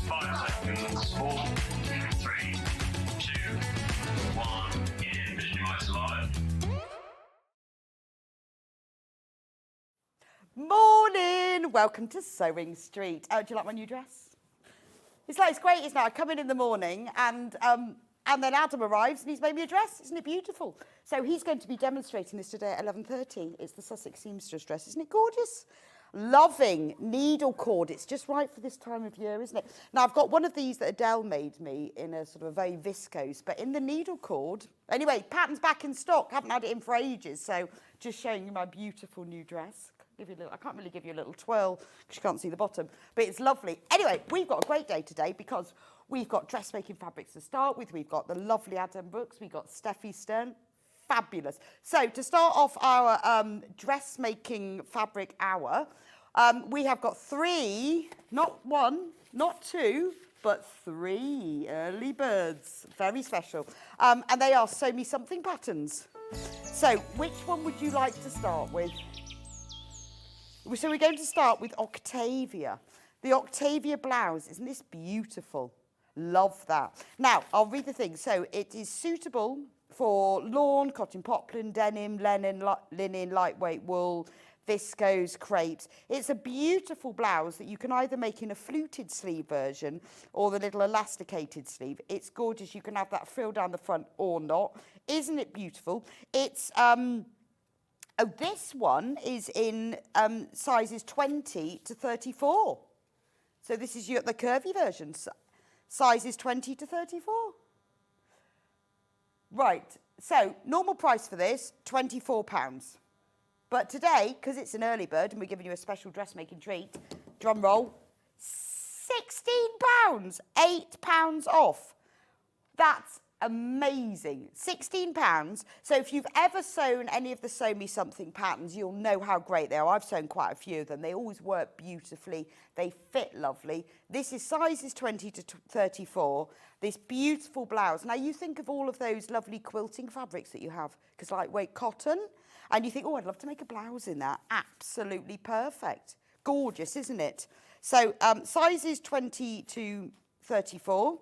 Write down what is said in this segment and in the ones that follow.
5 seconds. 4, 3, 2, 1. In. Visualize live. Morning! Welcome to Sewing Street. Oh, do you like my new dress? It's great, isn't it? I come in the morning and then Adam arrives and he's made me a dress. Isn't it beautiful? So he's going to be demonstrating this today at 11:30. It's the Sussex Seamstress dress. Isn't it gorgeous? Loving needle cord. It's just right for this time of year, isn't it? Now, I've got one of these that Adele made me in a sort of a very viscose, but in the needle cord. Anyway, pattern's back in stock. Haven't had it in for ages, so just showing you my beautiful new dress. I can't really give you a little twirl because you can't see the bottom, but it's lovely. Anyway, we've got a great day today because we've got dressmaking fabrics to start with. We've got the lovely Adam books. We've got Steffi Stern. Fabulous. So to start off our dressmaking fabric hour, we have got 3, not 1, not 2, but 3 early birds. Very special. And they are Sew Me Something patterns. So which one would you like to start with? So we're going to start with Octavia. The Octavia blouse, isn't this beautiful? Love that. Now, I'll read the thing. So it is suitable for lawn, cotton poplin, denim, linen, lightweight wool, viscose, crepes. It's a beautiful blouse that you can either make in a fluted sleeve version or the little elasticated sleeve. It's gorgeous. You can have that frill down the front or not. Isn't it beautiful? It's... this one is in sizes 20 to 34. So this is the curvy version, sizes 20 to 34. Right, so normal price for this, £24. But today, because it's an early bird and we're giving you a special dressmaking treat, drum roll, £16, £8 off. That's amazing. £16. So if you've ever sewn any of the Sew Me Something patterns, you'll know how great they are. I've sewn quite a few of them. They always work beautifully. They fit lovely. This is sizes 20 to 34. This beautiful blouse. Now you think of all of those lovely quilting fabrics that you have, because lightweight cotton, and you think, oh, I'd love to make a blouse in that. Absolutely perfect. Gorgeous, isn't it? So sizes 20 to 34.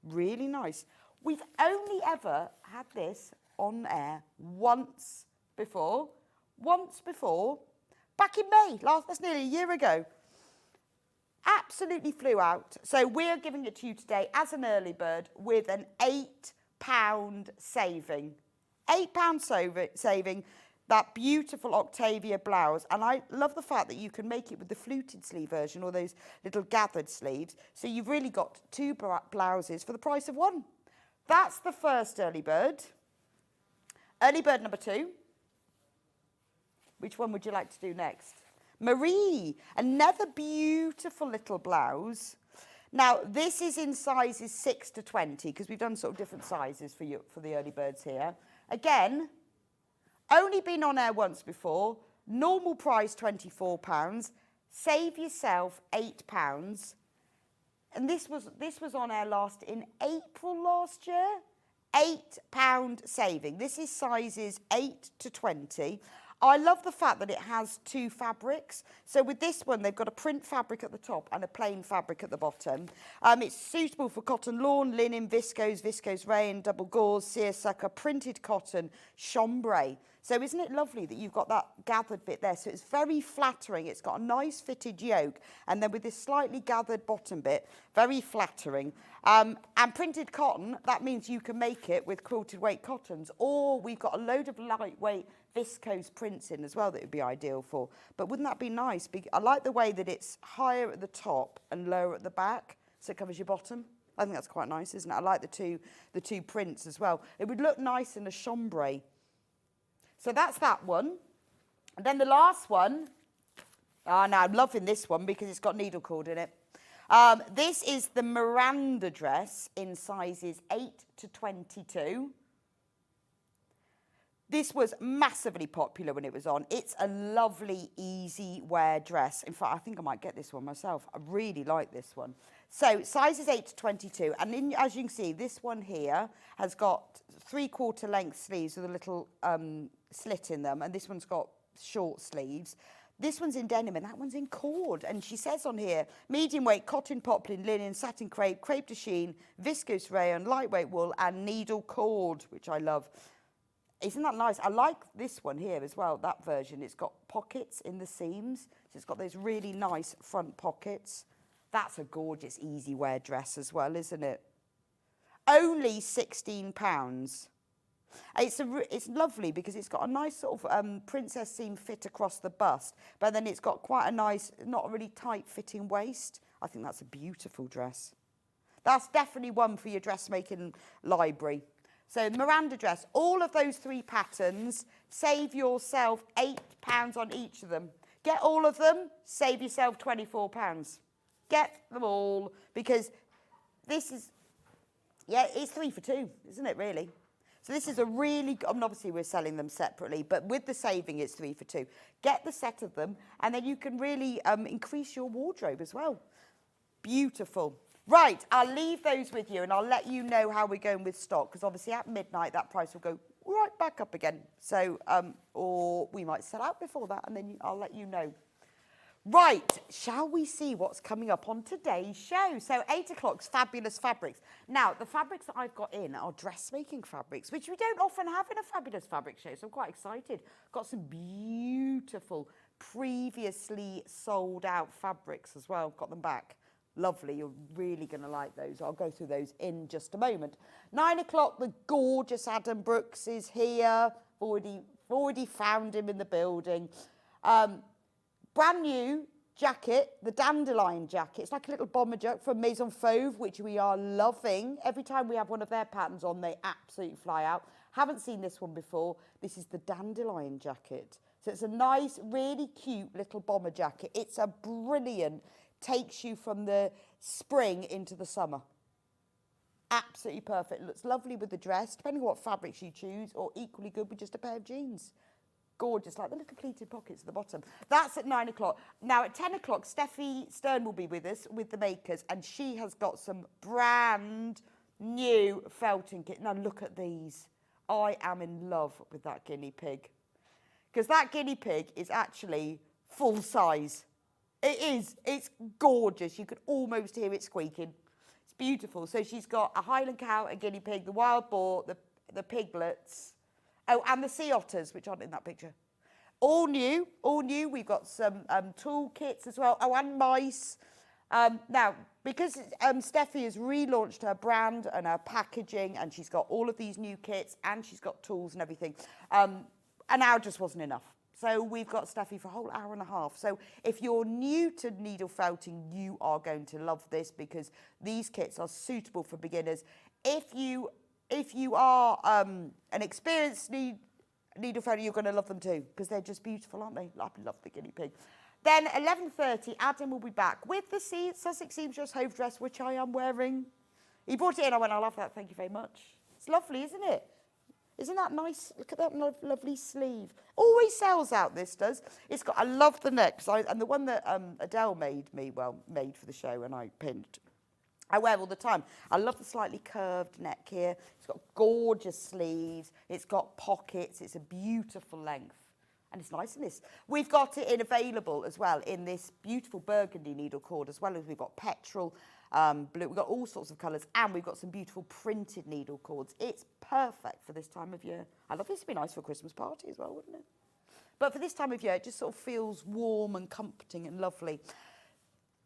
Really nice. We've only ever had this on air once before, back in May, that's nearly a year ago. Absolutely flew out. So we're giving it to you today as an early bird with an £8 saving. £8 saving, that beautiful Octavia blouse. And I love the fact that you can make it with the fluted sleeve version or those little gathered sleeves. So you've really got 2 blouses for the price of 1. That's the first early bird. Early bird number 2. Which one would you like to do next? Marie, another beautiful little blouse. Now, this is in sizes 6 to 20, because we've done sort of different sizes for you, for the early birds here. Again, only been on air once before. Normal price, £24. Save yourself £8. And this was on air in April last year. £8 saving. This is sizes 8 to 20. I love the fact that it has 2 fabrics. So with this one, they've got a print fabric at the top and a plain fabric at the bottom. It's suitable for cotton lawn, linen, viscose rayon, double gauze, seersucker, printed cotton, chambray. So isn't it lovely that you've got that gathered bit there? So it's very flattering. It's got a nice fitted yoke. And then with this slightly gathered bottom bit, very flattering. And printed cotton, that means you can make it with quilted weight cottons. Or we've got a load of lightweight viscose prints in as well that would be ideal for. But wouldn't that be nice? I like the way that it's higher at the top and lower at the back, so it covers your bottom. I think that's quite nice, isn't it? I like the two prints as well. It would look nice in a chambray. So that's that one. And then the last one, now I'm loving this one because it's got needle cord in it. This is the Miranda dress in sizes 8 to 22. This was massively popular when it was on. It's a lovely, easy wear dress. In fact, I think I might get this one myself. I really like this one. So sizes 8 to 22. And as you can see, this one here has got 3/4 length sleeves with a little slit in them. And this one's got short sleeves. This one's in denim and that one's in cord. And she says on here, medium weight, cotton poplin, linen, satin crepe, crepe de chine, viscose rayon, lightweight wool, and needle cord, which I love. Isn't that nice? I like this one here as well, that version. It's got pockets in the seams. So it's got those really nice front pockets. That's a gorgeous, easy wear dress as well, isn't it? Only £16. It's lovely because it's got a nice sort of princess seam fit across the bust, but then it's got quite a nice, not a really tight fitting waist. I think that's a beautiful dress. That's definitely one for your dressmaking library. So Miranda dress, all of those 3 patterns, save yourself £8 on each of them. Get all of them, save yourself £24. Get them all, because this is, yeah, it's 3 for 2, isn't it, really? So this is a really, I mean, obviously we're selling them separately, but with the saving, it's 3 for 2. Get the set of them, and then you can really increase your wardrobe as well. Beautiful. Right, I'll leave those with you, and I'll let you know how we're going with stock, because obviously at midnight, that price will go right back up again. So, or we might sell out before that, and then I'll let you know. Right, shall we see what's coming up on today's show? So 8 o'clock's Fabulous Fabrics. Now, the fabrics that I've got in are dressmaking fabrics, which we don't often have in a Fabulous Fabric show, so I'm quite excited. Got some beautiful, previously sold out fabrics as well. Got them back. Lovely, you're really going to like those. I'll go through those in just a moment. 9 o'clock, the gorgeous Adam Brooks is here. Already found him in the building. Brand new jacket, the Dandelion Jacket. It's like a little bomber jacket from Maison Fauve, which we are loving. Every time we have one of their patterns on, they absolutely fly out. Haven't seen this one before. This is the Dandelion Jacket. So it's a nice, really cute little bomber jacket. It's a brilliant, takes you from the spring into the summer. Absolutely perfect. It looks lovely with the dress, depending on what fabrics you choose, or equally good with just a pair of jeans. Gorgeous, like the little pleated pockets at the bottom. That's at 9 o'clock. Now at 10 o'clock, Steffi Stern will be with us, with the makers, and she has got some brand new felting kit. Now look at these. I am in love with that guinea pig. Because that guinea pig is actually full size. It is. It's gorgeous. You could almost hear it squeaking. It's beautiful. So she's got a Highland cow, a guinea pig, the wild boar, the piglets. Oh, and the sea otters, which aren't in that picture. All new, all new. We've got some tool kits as well. Oh, and mice. Now, because Steffi has relaunched her brand and her packaging, and she's got all of these new kits, and she's got tools and everything, an hour just wasn't enough. So we've got Steffi for a whole hour and a half. So if you're new to needle felting, you are going to love this, because these kits are suitable for beginners. If you are an experienced needle felter, you're going to love them too, because they're just beautiful, aren't they? I love the guinea pig. Then 11:30, Adam will be back with the Sussex Seamstress Hove Dress, which I am wearing. He brought it in. I went, I love that. Thank you very much. It's lovely, isn't it? Isn't that nice? Look at that lovely sleeve. Always sells out, this does. It's got, I love the neck. And the one that Adele made for the show, and I pinned. I wear all the time. I love the slightly curved neck here. It's got gorgeous sleeves. It's got pockets. It's a beautiful length. And it's nice in this. We've got it in available as well in this beautiful burgundy needle cord, as well as we've got petrol, blue. We've got all sorts of colours, and we've got some beautiful printed needle cords. It's perfect for this time of year. I love this. It'd be nice for a Christmas party as well, wouldn't it? But for this time of year, it just sort of feels warm and comforting and lovely.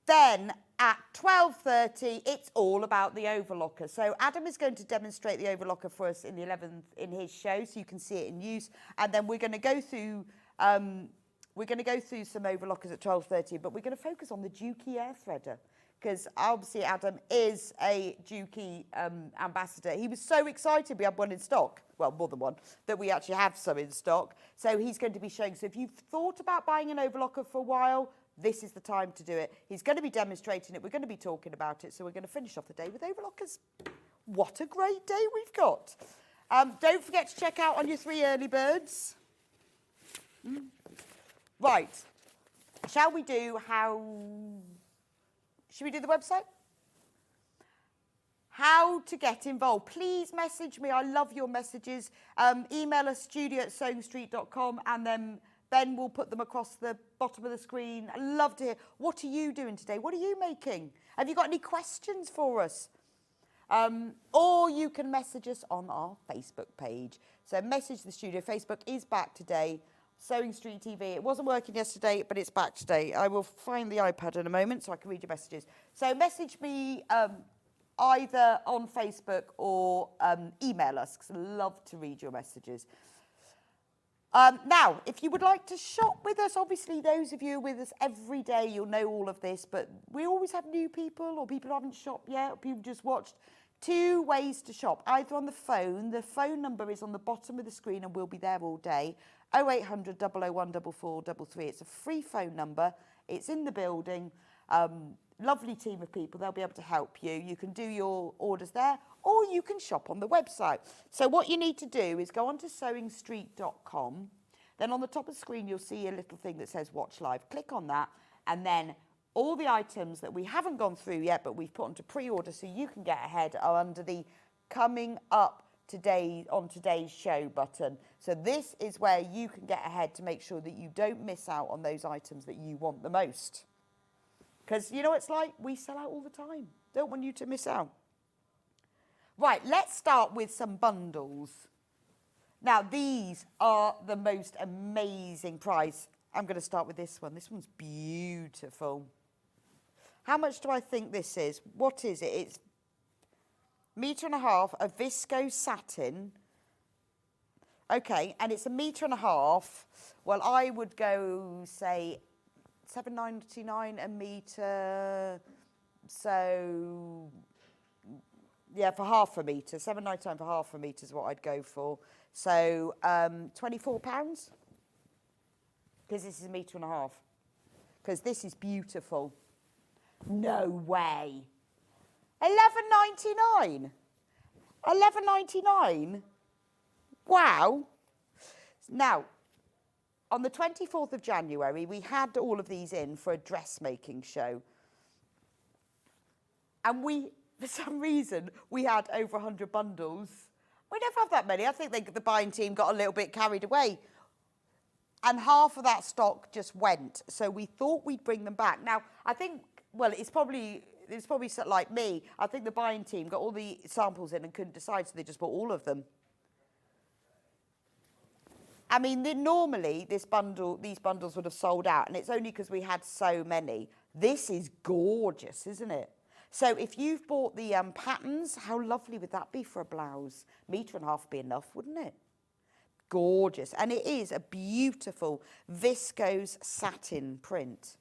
Then at 12:30, it's all about the overlocker. So Adam is going to demonstrate the overlocker for us in the 11th in his show, so you can see it in use. And then we're going to go through some overlockers at 12:30, but we're going to focus on the Dukey air threader, because obviously Adam is a Dukey ambassador. He was so excited we had one in stock, well, more than one, that we actually have some in stock. So he's going to be showing. So if you've thought about buying an overlocker for a while, this is the time to do it. He's going to be demonstrating it. We're going to be talking about it. So we're going to finish off the day with overlockers. What a great day we've got. Don't forget to check out on your 3 early birds. Right. Should we do the website? How to get involved. Please message me. I love your messages. Email us studio@sewingstreet.com, and then Ben will put them across the bottom of the screen. I love to hear, what are you doing today? What are you making? Have you got any questions for us? Or you can message us on our Facebook page. So message the studio. Facebook is back today. Sewing Street TV. It wasn't working yesterday, but it's back today. I will find the iPad in a moment so I can read your messages. So message me either on Facebook or email us, because I love to read your messages. Now, if you would like to shop with us, obviously those of you with us every day, you'll know all of this, but we always have new people or people who haven't shopped yet, or people just watched. 2 ways to shop, either on the phone. The phone number is on the bottom of the screen and we'll be there all day. 0800 001 4433. It's a free phone number. It's in the building. Lovely team of people. They'll be able to help you. You can do your orders there or you can shop on the website. So what you need to do is go on to sewingstreet.com. Then on the top of the screen, you'll see a little thing that says Watch Live. Click on that and then all the items that we haven't gone through yet, but we've put onto pre-order so you can get ahead, are under the coming up today on today's show button. So this is where you can get ahead to make sure that you don't miss out on those items that you want the most. Because you know what it's like? We sell out all the time. Don't want you to miss out. Right, let's start with some bundles. Now, these are the most amazing price. I'm going to start with this one. This one's beautiful. How much do I think this is? What is it? It's 1.5 meters of viscose satin. Okay, and it's 1.5 meters. Well, I would go, say, £7.99 a metre. So, yeah, for half a metre. £7.99 for half a metre is what I'd go for. So, £24. Because this is 1.5 meters. Because this is beautiful. No way. £11.99. £11.99. Wow. Now, on the 24th of January, we had all of these in for a dressmaking show. And for some reason, we had over 100 bundles. We never have that many. I think the buying team got a little bit carried away. And half of that stock just went. So we thought we'd bring them back. Now, I think, well, it's probably like me. I think the buying team got all the samples in and couldn't decide, so they just bought all of them. I mean, normally these bundles would have sold out, and it's only because we had so many. This is gorgeous, isn't it? So if you've bought the patterns, how lovely would that be for a blouse? 1.5 meters would be enough, wouldn't it? Gorgeous. And it is a beautiful viscose satin print.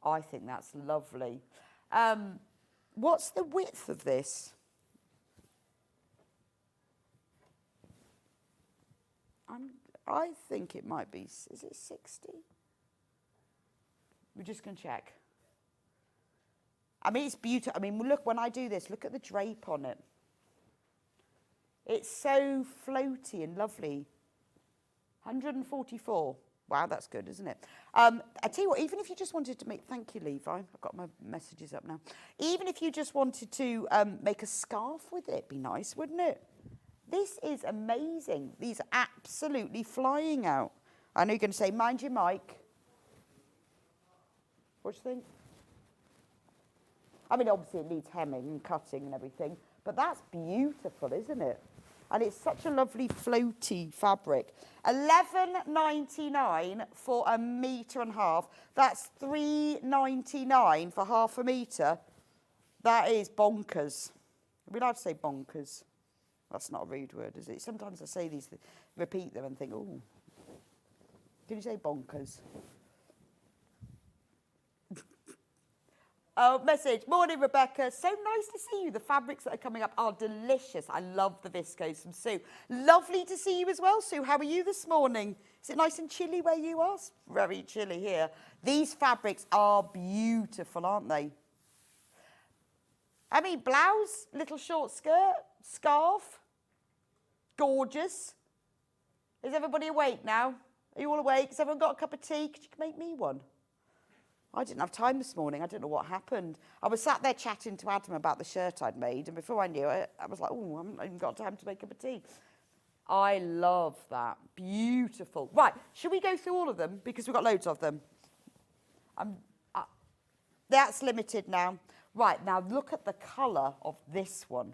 I think that's lovely. What's the width of this? I think it might be, is it 60? We're just going to check. I mean, it's beautiful. I mean, look, when I do this, look at the drape on it. It's so floaty and lovely. 144. Wow, that's good, isn't it? I tell you what, even if you just wanted to make, thank you, Levi. I've got my messages up now. Even if you just wanted to make a scarf with it, it'd be nice, wouldn't it? This is amazing. These are absolutely flying out. I know you're going to say, mind your mic. What do you think? I mean, obviously it needs hemming and cutting and everything, but that's beautiful, isn't it? And it's such a lovely floaty fabric. £11.99 for 1.5 meters. That's £3.99 for half a metre. That is bonkers. Are we allowed to say bonkers? That's not a rude word, is it? Sometimes I say these, repeat them and think, oh, can you say bonkers? Oh, message. Morning, Rebecca. So nice to see you. The fabrics that are coming up are delicious. I love the viscose from Sue. Lovely to see you as well, Sue. How are you this morning? Is it nice and chilly where you are? It's very chilly here. These fabrics are beautiful, aren't they? I mean, blouse, little short skirt, scarf. Gorgeous. Is everybody awake now? Are you all awake? Has everyone got a cup of tea? Could you make me one? I didn't have time this morning. I don't know what happened. I was sat there chatting to Adam about the shirt I'd made, and before I knew it, I was like, oh, I haven't even got time to make a cup of tea. I love that. Beautiful. Right, should we go through all of them? Because we've got loads of them. That's limited now. Right, now look at the colour of this one.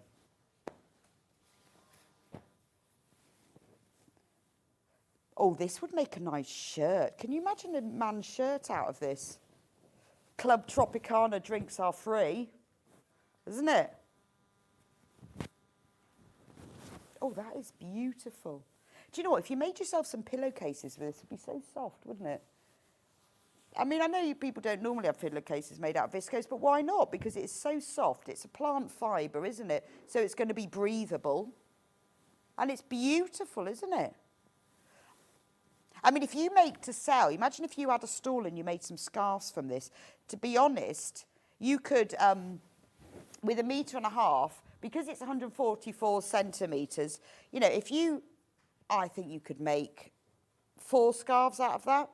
Oh, this would make a nice shirt. Can you imagine a man's shirt out of this? Club Tropicana drinks are free, isn't it? Oh, that is beautiful. Do you know what? If you made yourself some pillowcases with this, it'd be so soft, wouldn't it? I mean, I know you people don't normally have pillowcases made out of viscose, but why not? Because it's so soft. It's a plant fibre, isn't it? So it's going to be breathable. And it's beautiful, isn't it? I mean, if you make to sell, imagine if you had a stall and you made some scarves from this. To be honest, you could, with 1.5 meters, because it's 144 centimetres, you know, I think you could make 4 scarves out of that.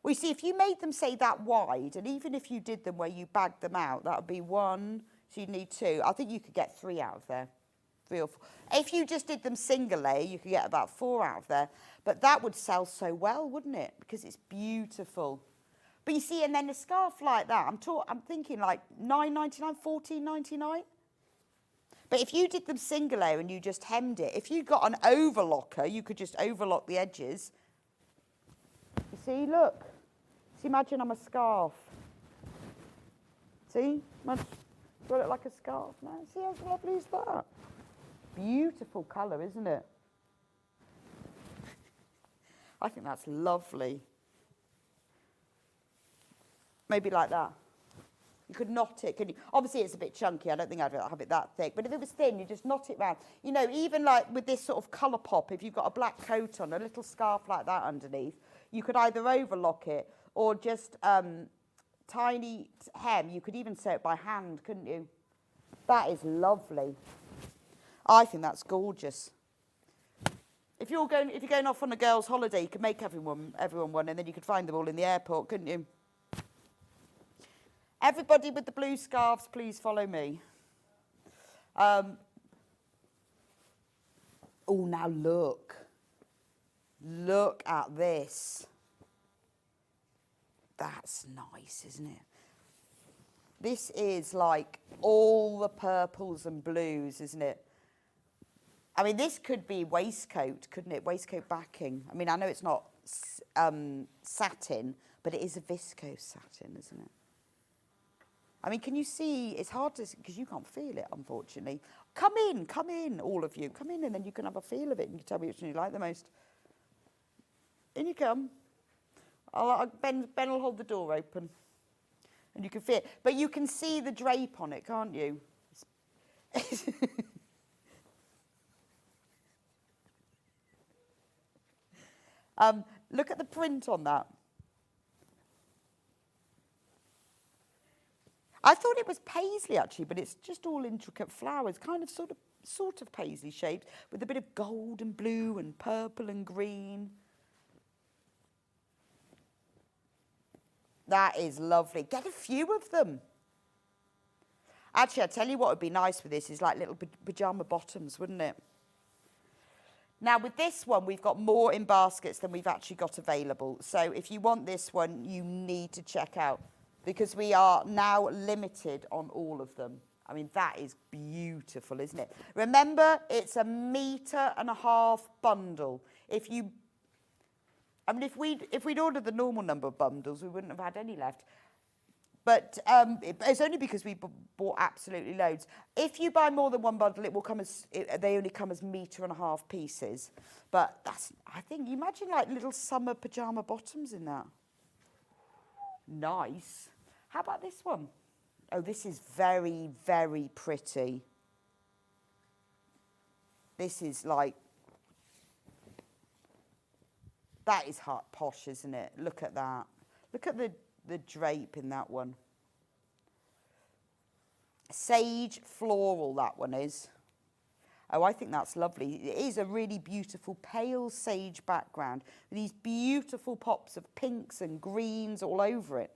Well, you see, if you made them, say, that wide, and even if you did them where you bagged them out, that would be 1, so you'd need 2. I think you could get 3 out of there, 3 or 4. If you just did them single layer, you could get about 4 out of there. But that would sell so well, wouldn't it? Because it's beautiful. But you see, and then a scarf like that, I'm thinking like $9.99, $14.99. But if you did them single layer and you just hemmed it, if you got an overlocker, you could just overlock the edges. You see, look. See, imagine I'm a scarf. See? Do I look like a scarf now? See how lovely is that? Beautiful colour, isn't it? I think that's lovely. Maybe like that. You could knot it, couldn't you? Obviously, it's a bit chunky. I don't think I'd have it that thick. But if it was thin, you just knot it round. You know, even like with this sort of colour pop, if you've got a black coat on, a little scarf like that underneath, you could either overlock it or just tiny hem. You could even sew it by hand, couldn't you? That is lovely. I think that's gorgeous. If you're going off on a girls' holiday, you could make everyone one, and then you could find them all in the airport, couldn't you? Everybody with the blue scarves, please follow me. Oh, now look. Look at this. That's nice, isn't it? This is like all the purples and blues, isn't it? I mean, this could be waistcoat, couldn't it? Waistcoat backing. I mean, I know it's not satin, but it is a viscose satin, isn't it? I mean, can you see? It's hard to, because you can't feel it, unfortunately. Come in, all of you. Come in, and then you can have a feel of it, and you can tell me which one you like the most. In you come. Ben will hold the door open, and you can feel it. But you can see the drape on it, can't you? Look at the print on that. I thought it was paisley actually, but it's just all intricate flowers, kind of sort of paisley shaped, with a bit of gold and blue and purple and green. That is lovely. Get a few of them. Actually, I tell you what would be nice with this is like little pyjama bottoms, wouldn't it? Now, with this one, we've got more in baskets than we've actually got available. So if you want this one, you need to check out, because we are now limited on all of them. I mean, that is beautiful, isn't it? Remember, it's 1.5 meters bundle. If we'd ordered the normal number of bundles, we wouldn't have had any left. But it's only because we bought absolutely loads. If you buy more than one bundle, it will come as they only come as 1.5 meters pieces. But I think, you imagine like little summer pyjama bottoms in that. Nice. How about this one? Oh, this is very, very pretty. This is like, that is hot posh, isn't it? Look at that. Look at the drape in that one. Sage floral, that one is. Oh, I think that's lovely. It is a really beautiful pale sage background with these beautiful pops of pinks and greens all over it.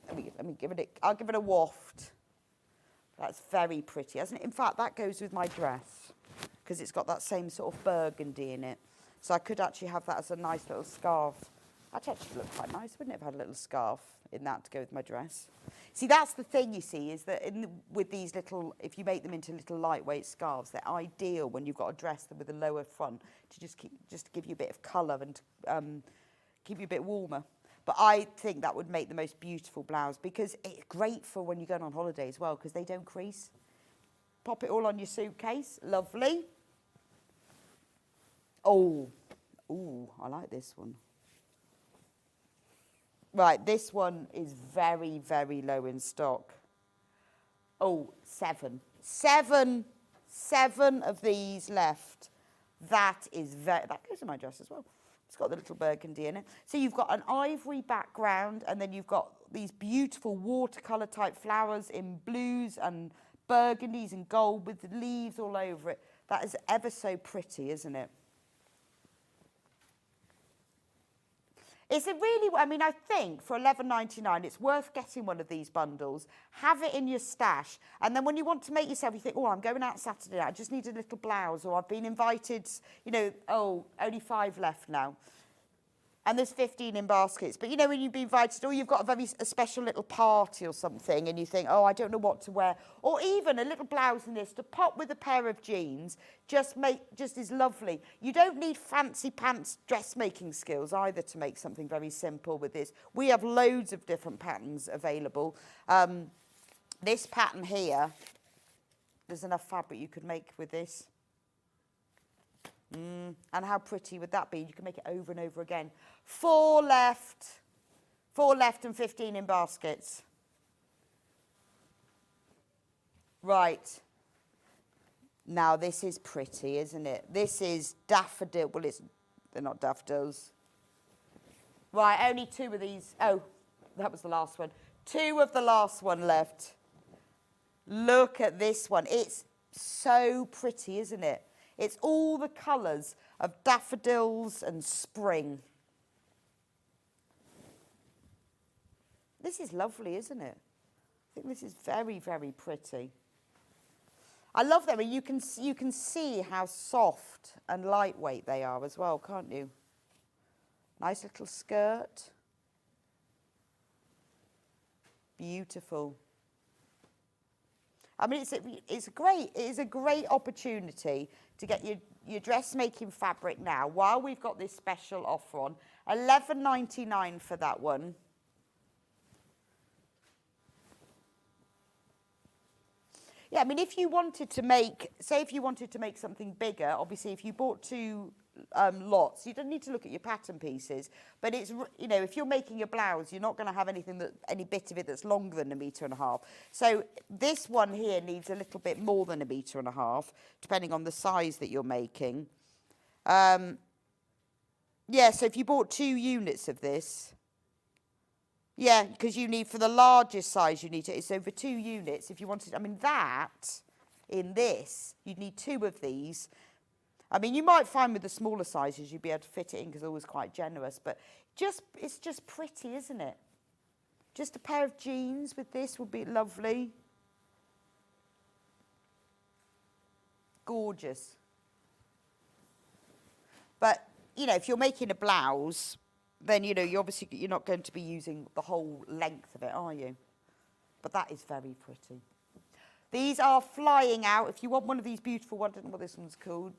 Let me give it I'll give it a waft. That's very pretty, isn't it? In fact, that goes with my dress. because it's got that same sort of burgundy in it. So I could actually have that as a nice little scarf. That'd actually look quite nice, wouldn't it, if I had a little scarf in that to go with my dress? See, that's the thing, you see, is that with these little, if you make them into little lightweight scarves, they're ideal when you've got a dress with a lower front to just give you a bit of colour and keep you a bit warmer. But I think that would make the most beautiful blouse, because it's great for when you're going on holiday as well, because they don't crease. Pop it all on your suitcase. Lovely. Oh, I like this one. Right, this one is very, very low in stock. Oh, 7. 7 of these left. That goes in my dress as well. It's got the little burgundy in it. So you've got an ivory background, and then you've got these beautiful watercolour type flowers in blues and burgundies and gold with the leaves all over it. That is ever so pretty, isn't it? It's a really, I mean, I think for $11.99, it's worth getting one of these bundles, have it in your stash, and then when you want to make yourself, you think, oh, I'm going out Saturday night, I just need a little blouse, or I've been invited, you know, oh, only 5 left now. And there's 15 in baskets. But, you know, when you've been invited, or you've got a special little party or something, and you think, oh, I don't know what to wear. Or even a little blouse in this to pop with a pair of jeans, just is lovely. You don't need fancy pants dressmaking skills either to make something very simple with this. We have loads of different patterns available. This pattern here, there's enough fabric you could make with this. And how pretty would that be? You can make it over and over again. 4 left. 4 left and 15 in baskets. Right. Now this is pretty, isn't it? This is daffodil. Well, they're not daffodils. Right, only 2 of these. Oh, that was the last one. 2 of the last one left. Look at this one. It's so pretty, isn't it? It's all the colours of daffodils and spring. This is lovely, isn't it? I think this is very, very pretty. I love them. You can see how soft and lightweight they are as well, can't you? Nice little skirt. Beautiful. I mean, it is a great opportunity to get your dressmaking fabric now while we've got this special offer on. $11.99 for that one. Yeah, I mean, if you wanted to make, say if you wanted to make something bigger, obviously if you bought 2 lots, you don't need to look at your pattern pieces, but it's, you know, if you're making a blouse, you're not going to have any bit of it that's longer than 1.5 meters. So this one here needs a little bit more than 1.5 meters, depending on the size that you're making. Yeah, so if you bought 2 units of this, yeah, because you need, for the largest size, you need to, it's over 2 units. If you wanted, I mean, that, in this, you'd need 2 of these. I mean, you might find with the smaller sizes, you'd be able to fit it in because they're always quite generous. But it's just pretty, isn't it? Just a pair of jeans with this would be lovely. Gorgeous. But, you know, if you're making a blouse, then, you know, you're not going to be using the whole length of it, are you? But that is very pretty. These are flying out. If you want one of these beautiful ones, I don't know what this one's called.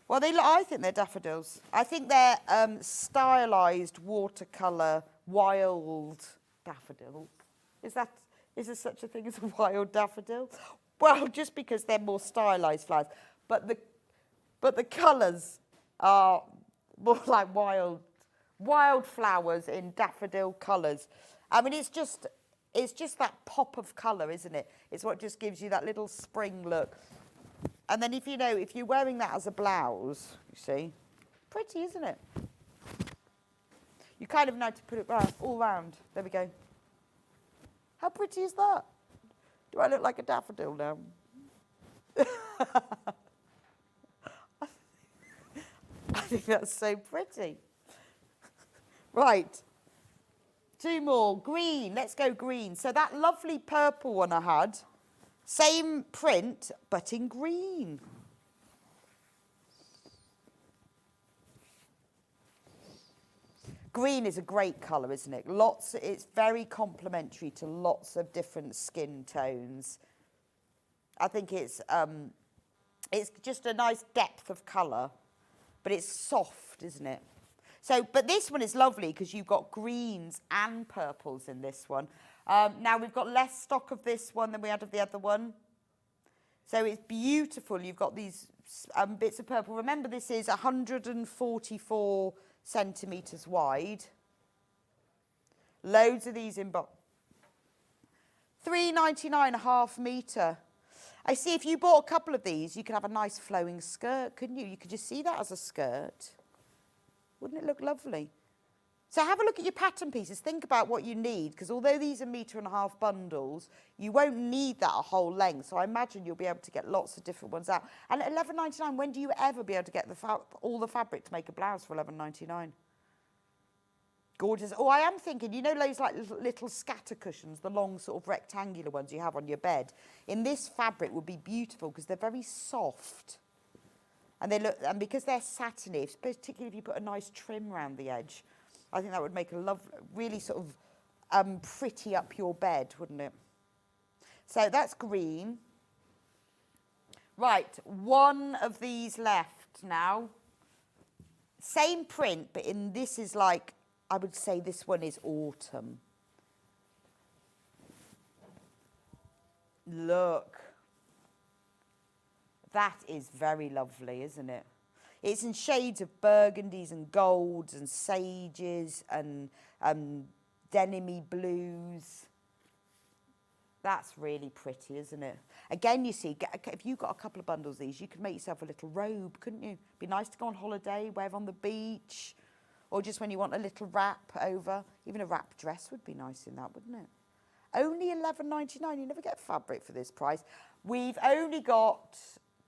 Well, I think they're daffodils. I think they're stylised watercolour wild daffodils. Is there such a thing as a wild daffodil? Well, just because they're more stylised flowers. But the colours are more like wild flowers in daffodil colours. I mean, it's just that pop of colour, isn't it? It's what just gives you that little spring look. And then if you're wearing that as a blouse, you see, pretty, isn't it? You kind of know to put it all round. There we go. How pretty is that? Do I look like a daffodil now? I think that's so pretty. Right. 2 more. Green. Let's go green. So that lovely purple one I had, same print, but in green. Green is a great colour, isn't it? It's very complementary to lots of different skin tones. I think it's just a nice depth of colour, but it's soft, isn't it? So, but this one is lovely because you've got greens and purples in this one. Now we've got less stock of this one than we had of the other one. So it's beautiful. You've got these bits of purple. Remember, this is 144 centimetres wide. Loads of these in box. £3.99 a half metre. I see if you bought a couple of these, you could have a nice flowing skirt, couldn't you? You could just see that as a skirt. Wouldn't it look lovely? So have a look at your pattern pieces. Think about what you need, because although these are 1.5 metre bundles, you won't need that a whole length. So I imagine you'll be able to get lots of different ones out. And at £11.99, when do you ever be able to get all the fabric to make a blouse for £11.99? Gorgeous. Oh, I am thinking, you know those like little scatter cushions, the long sort of rectangular ones you have on your bed? In this fabric would be beautiful because they're very soft. And they look, and because they're satiny, particularly if you put a nice trim around the edge, I think that would make a lovely, really sort of pretty up your bed, wouldn't it? So that's green. Right, one of these left now. Same print, but in this is like, I would say this one is autumn. Look. That is very lovely, isn't it? It's in shades of burgundies and golds and sages and denim-y blues. That's really pretty, isn't it? Again, you see, if you got a couple of bundles of these, you could make yourself a little robe, couldn't you? Be nice to go on holiday, wear on the beach, or just when you want a little wrap over. Even a wrap dress would be nice in that, wouldn't it? Only £11.99. You never get fabric for this price. We've only got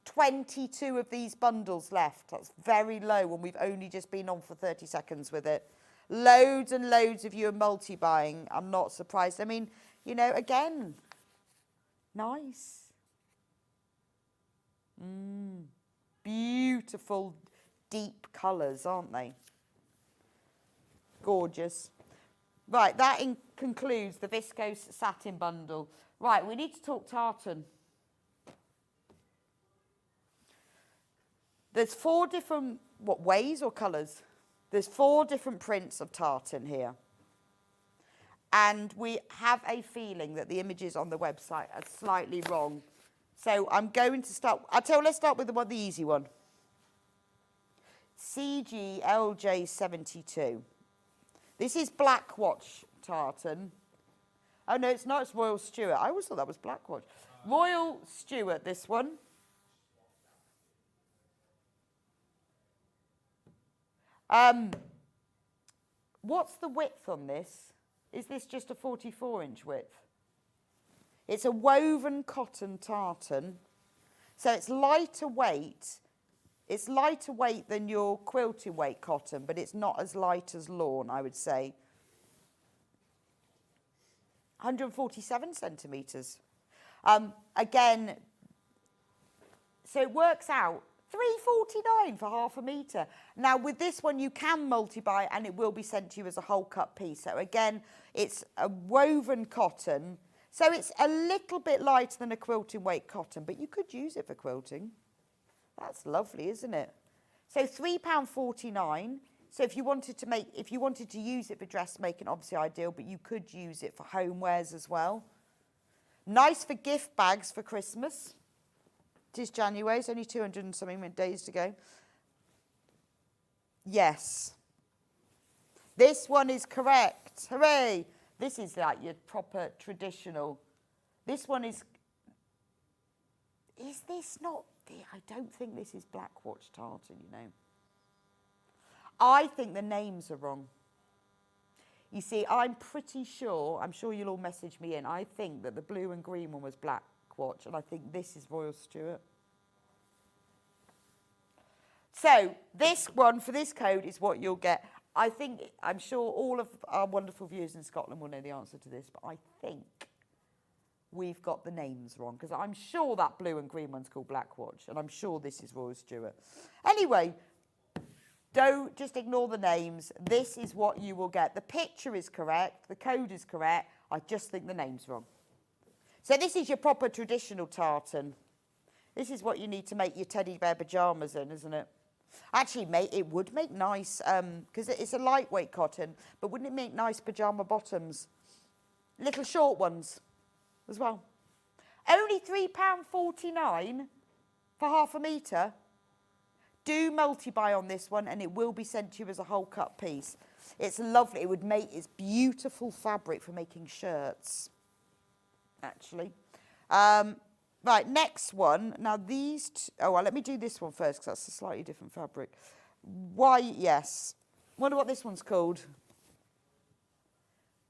22 of these bundles left. That's very low, and we've only just been on for 30 seconds with it. Loads and loads of you are multi-buying. I'm not surprised. I mean, you know, again, nice. Beautiful, deep colours, aren't they? Gorgeous. Right, that concludes the viscose satin bundle. Right, we need to talk tartan. There's 4 different, ways or colours? There's 4 different prints of tartan here. And we have a feeling that the images on the website are slightly wrong. So I'm going to start, let's start with the easy one. CGLJ72. This is Black Watch tartan. Oh no, it's not, it's Royal Stewart. I always thought that was Black Watch. Royal Stewart, this one. What's the width on this? Is this just a 44-inch width? It's a woven cotton tartan. So it's lighter weight. It's lighter weight than your quilted weight cotton, but it's not as light as lawn, I would say. 147 centimetres. Again, so it works out £3.49 for half a metre. Now, with this one, you can multi-buy, and it will be sent to you as a whole cut piece. So again, it's a woven cotton. So it's a little bit lighter than a quilting weight cotton, but you could use it for quilting. That's lovely, isn't it? So £3.49. So if you wanted to use it for dressmaking, obviously ideal, but you could use it for homewares as well. Nice for gift bags for Christmas. It is January, it's only 200 and something days to go. Yes. This one is correct. Hooray! This is like your proper traditional. This one is this not, I don't think this is Black Watch tartan, you know. I think the names are wrong. You see, I'm pretty sure, I'm sure you'll all message me in, I think that the blue and green one was Black Watch, and I think this is Royal Stewart. So this one for this code is what you'll get. I'm sure all of our wonderful viewers in Scotland will know the answer to this, but I think we've got the names wrong, because I'm sure that blue and green one's called Black Watch, and I'm sure this is Royal Stewart. Anyway, Don't just ignore the names. This is what you will get. The picture is correct. The code is correct. I just think the name's wrong. So this is your proper traditional tartan. This is what you need to make your teddy bear pyjamas in, isn't it? Actually, it would make nice, because it's a lightweight cotton, but wouldn't it make nice pyjama bottoms? Little short ones as well. Only £3.49 for half a metre. Do multi-buy on this one and it will be sent to you as a whole cut piece. It's lovely. It's beautiful fabric for making shirts, actually. Right, next one. Now these, well, let me do this one first because that's a slightly different fabric. Why, yes. Wonder what this one's called.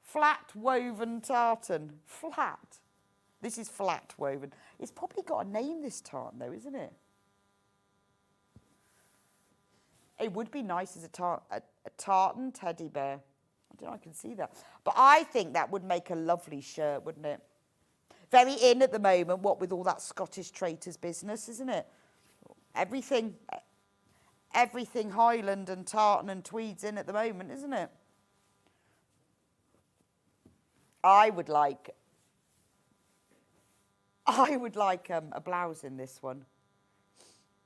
Flat woven tartan. Flat. This is flat woven. It's probably got a name, this tartan, though, isn't it? It would be nice as a tartan teddy bear. I don't know, I can see that. But I think that would make a lovely shirt, wouldn't it? Very in at the moment, what with all that Scottish traitors business, isn't it? Everything Highland and tartan and tweeds in at the moment, isn't it? I would like a blouse in this one.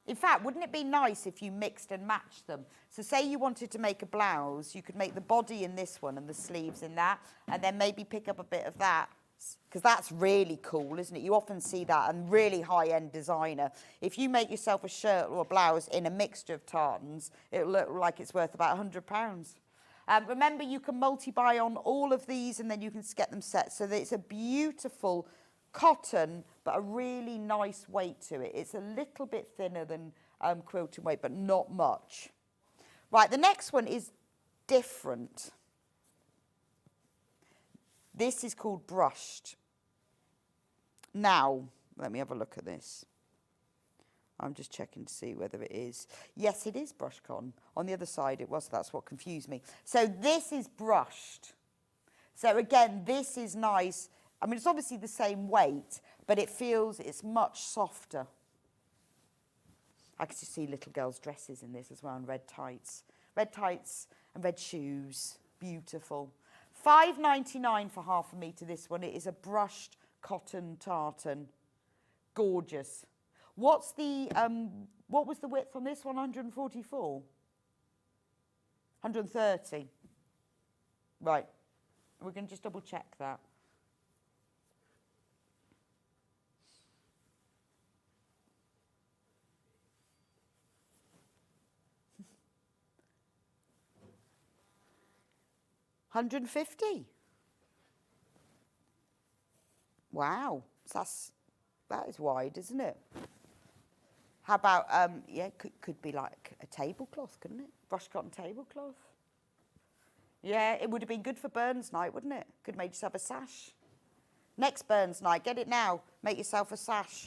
In fact, wouldn't it be nice if you mixed and matched them? So say you wanted to make a blouse, you could make the body in this one and the sleeves in that, and then maybe pick up a bit of that, because that's really cool, isn't it? You often see that, and really high-end designer. If you make yourself a shirt or a blouse in a mixture of tartans, it'll look like it's worth about £100. Remember, you can multi-buy on all of these, and then you can get them set so that it's a beautiful cotton, but a really nice weight to it. It's a little bit thinner than quilting weight, but not much. Right, the next one is different. This is called brushed. Now, let me have a look at this. I'm just checking to see whether it is. Yes, it is brushed cotton. On the other side it was, that's what confused me. So this is brushed. So again, this is nice. I mean, it's obviously the same weight, but it's much softer. I can just see little girls' dresses in this as well, and red tights. Red tights and red shoes. Beautiful. £5.99 for half a metre, this one. It is a brushed cotton tartan. Gorgeous. What was the width on this one? 144? 130? Right. We're going to just double check that. £150. Wow, that is wide, isn't it? How about yeah, could be like a tablecloth, couldn't it? Brushed cotton tablecloth. Yeah, it would have been good for Burns night, wouldn't it? Could make yourself a sash. Next Burns night, get it now. Make yourself a sash.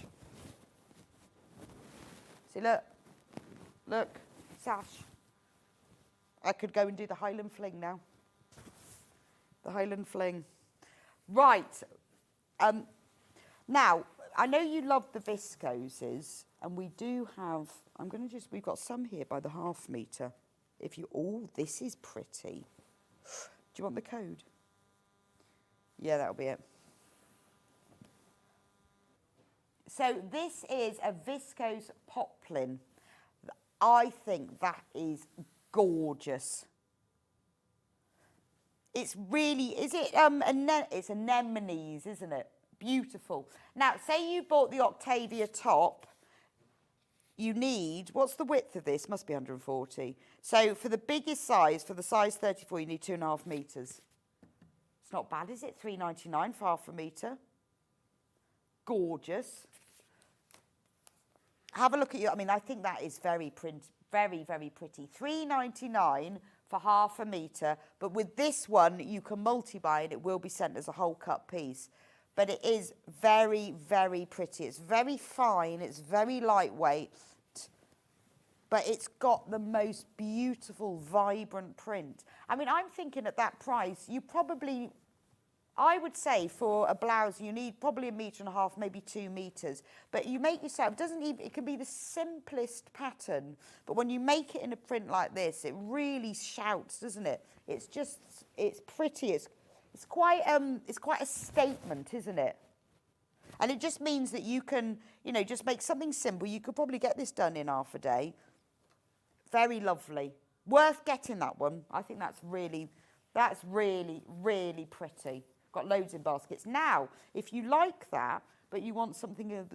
See, look, sash. I could go and do the Highland Fling now. The Highland Fling. Right. Now, I know you love the viscoses, and we do have, we've got some here by the half metre. This is pretty. Do you want the code? Yeah, that'll be it. So this is a viscose poplin. I think that is gorgeous. It's really, it's anemones, isn't it? Beautiful. Now, say you bought the Octavia top, you need, what's the width of this? Must be 140. So for the biggest size, for the size 34, you need 2.5 metres. It's not bad, is it? £3.99 for half a metre. Gorgeous. Have a look at I think that is very, very pretty. £3.99 for half a metre, but with this one you can multi-buy and it will be sent as a whole cut piece. But it is very, very pretty. It's very fine, it's very lightweight, but it's got the most beautiful, vibrant print. I mean, I'm thinking at that price, you probably, I would say for a blouse, you need probably 1.5 meters, maybe 2 meters. But you make yourself, it can be the simplest pattern. But when you make it in a print like this, it really shouts, doesn't it? It's just, it's pretty. It's quite a statement, isn't it? And it just means that you can, you know, just make something simple. You could probably get this done in half a day. Very lovely. Worth getting that one. I think that's really, really pretty. Got loads in baskets. Now, if you like that, but you want something with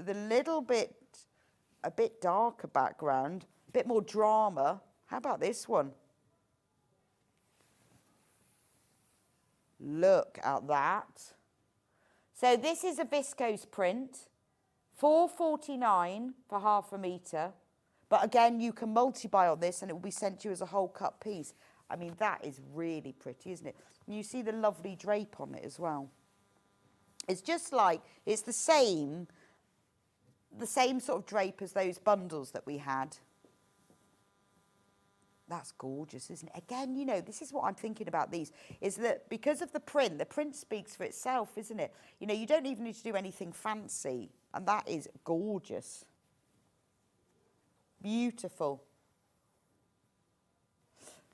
a bit darker background, a bit more drama, how about this one? Look at that. So this is a viscose print, £4.49 for 1/2 meter. But again, you can multi-buy on this and it will be sent to you as a whole cut piece. I mean, that is really pretty, isn't it? And you see the lovely drape on it as well. It's just like, it's the same sort of drape as those bundles that we had. That's gorgeous, isn't it? Again, you know, this is what I'm thinking about these, is that because of the print speaks for itself, isn't it? You know, you don't even need to do anything fancy, and that is gorgeous. Beautiful.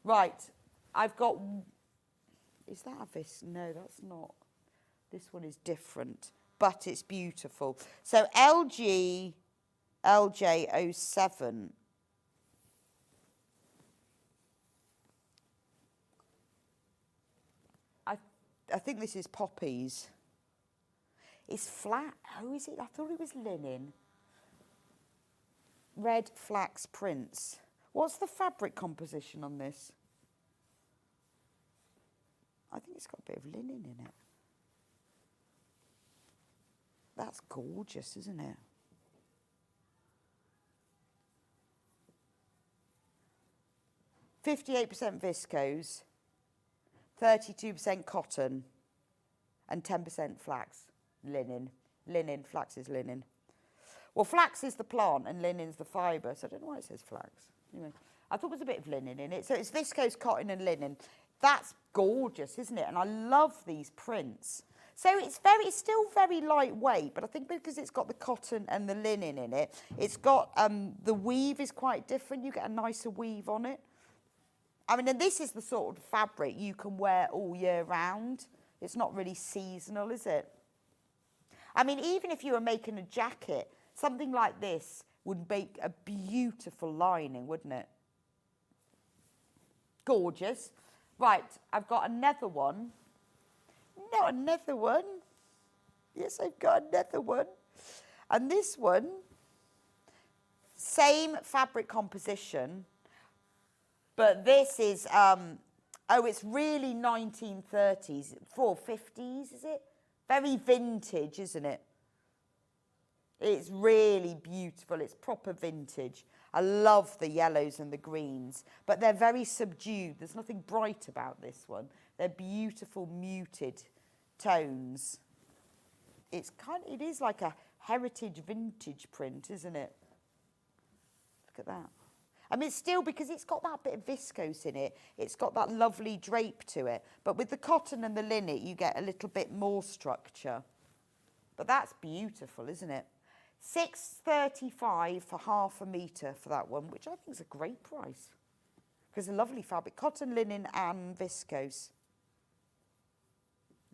Right, I've got, is that a vis? No, that's not. This one is different, but it's beautiful. So LJ07. I think this is poppies. It's flat. Oh, is it? I thought it was linen. Red flax prints. What's the fabric composition on this? I think it's got a bit of linen in it. That's gorgeous, isn't it? %58 viscose, 32% cotton, and 10% flax. Linen. Linen. Flax is linen. Well, flax is the plant and linen's the fibre, so I don't know why it says flax. Anyway, I thought there was a bit of linen in it. So it's viscose, cotton and linen. That's gorgeous, isn't it? And I love these prints. So it's still very lightweight, but I think because it's got the cotton and the linen in it, it's got, the weave is quite different. You get a nicer weave on it. I mean, and this is the sort of fabric you can wear all year round. It's not really seasonal, is it? I mean, even if you were making a jacket, something like this would make a beautiful lining, wouldn't it? Gorgeous. Right, I've got another one. Not another one. Yes, I've got another one. And this one, same fabric composition, but this is, it's really 1930s, 450s, is it? Very vintage, isn't it? It's really beautiful. It's proper vintage. I love the yellows and the greens, but they're very subdued. There's nothing bright about this one. They're beautiful, muted tones. It is like a heritage vintage print, isn't it? Look at that. I mean, still, because it's got that bit of viscose in it, it's got that lovely drape to it. But with the cotton and the linen, you get a little bit more structure. But that's beautiful, isn't it? £6.35 for 1/2 meter for that one, which I think is a great price. Because a lovely fabric, cotton, linen and viscose.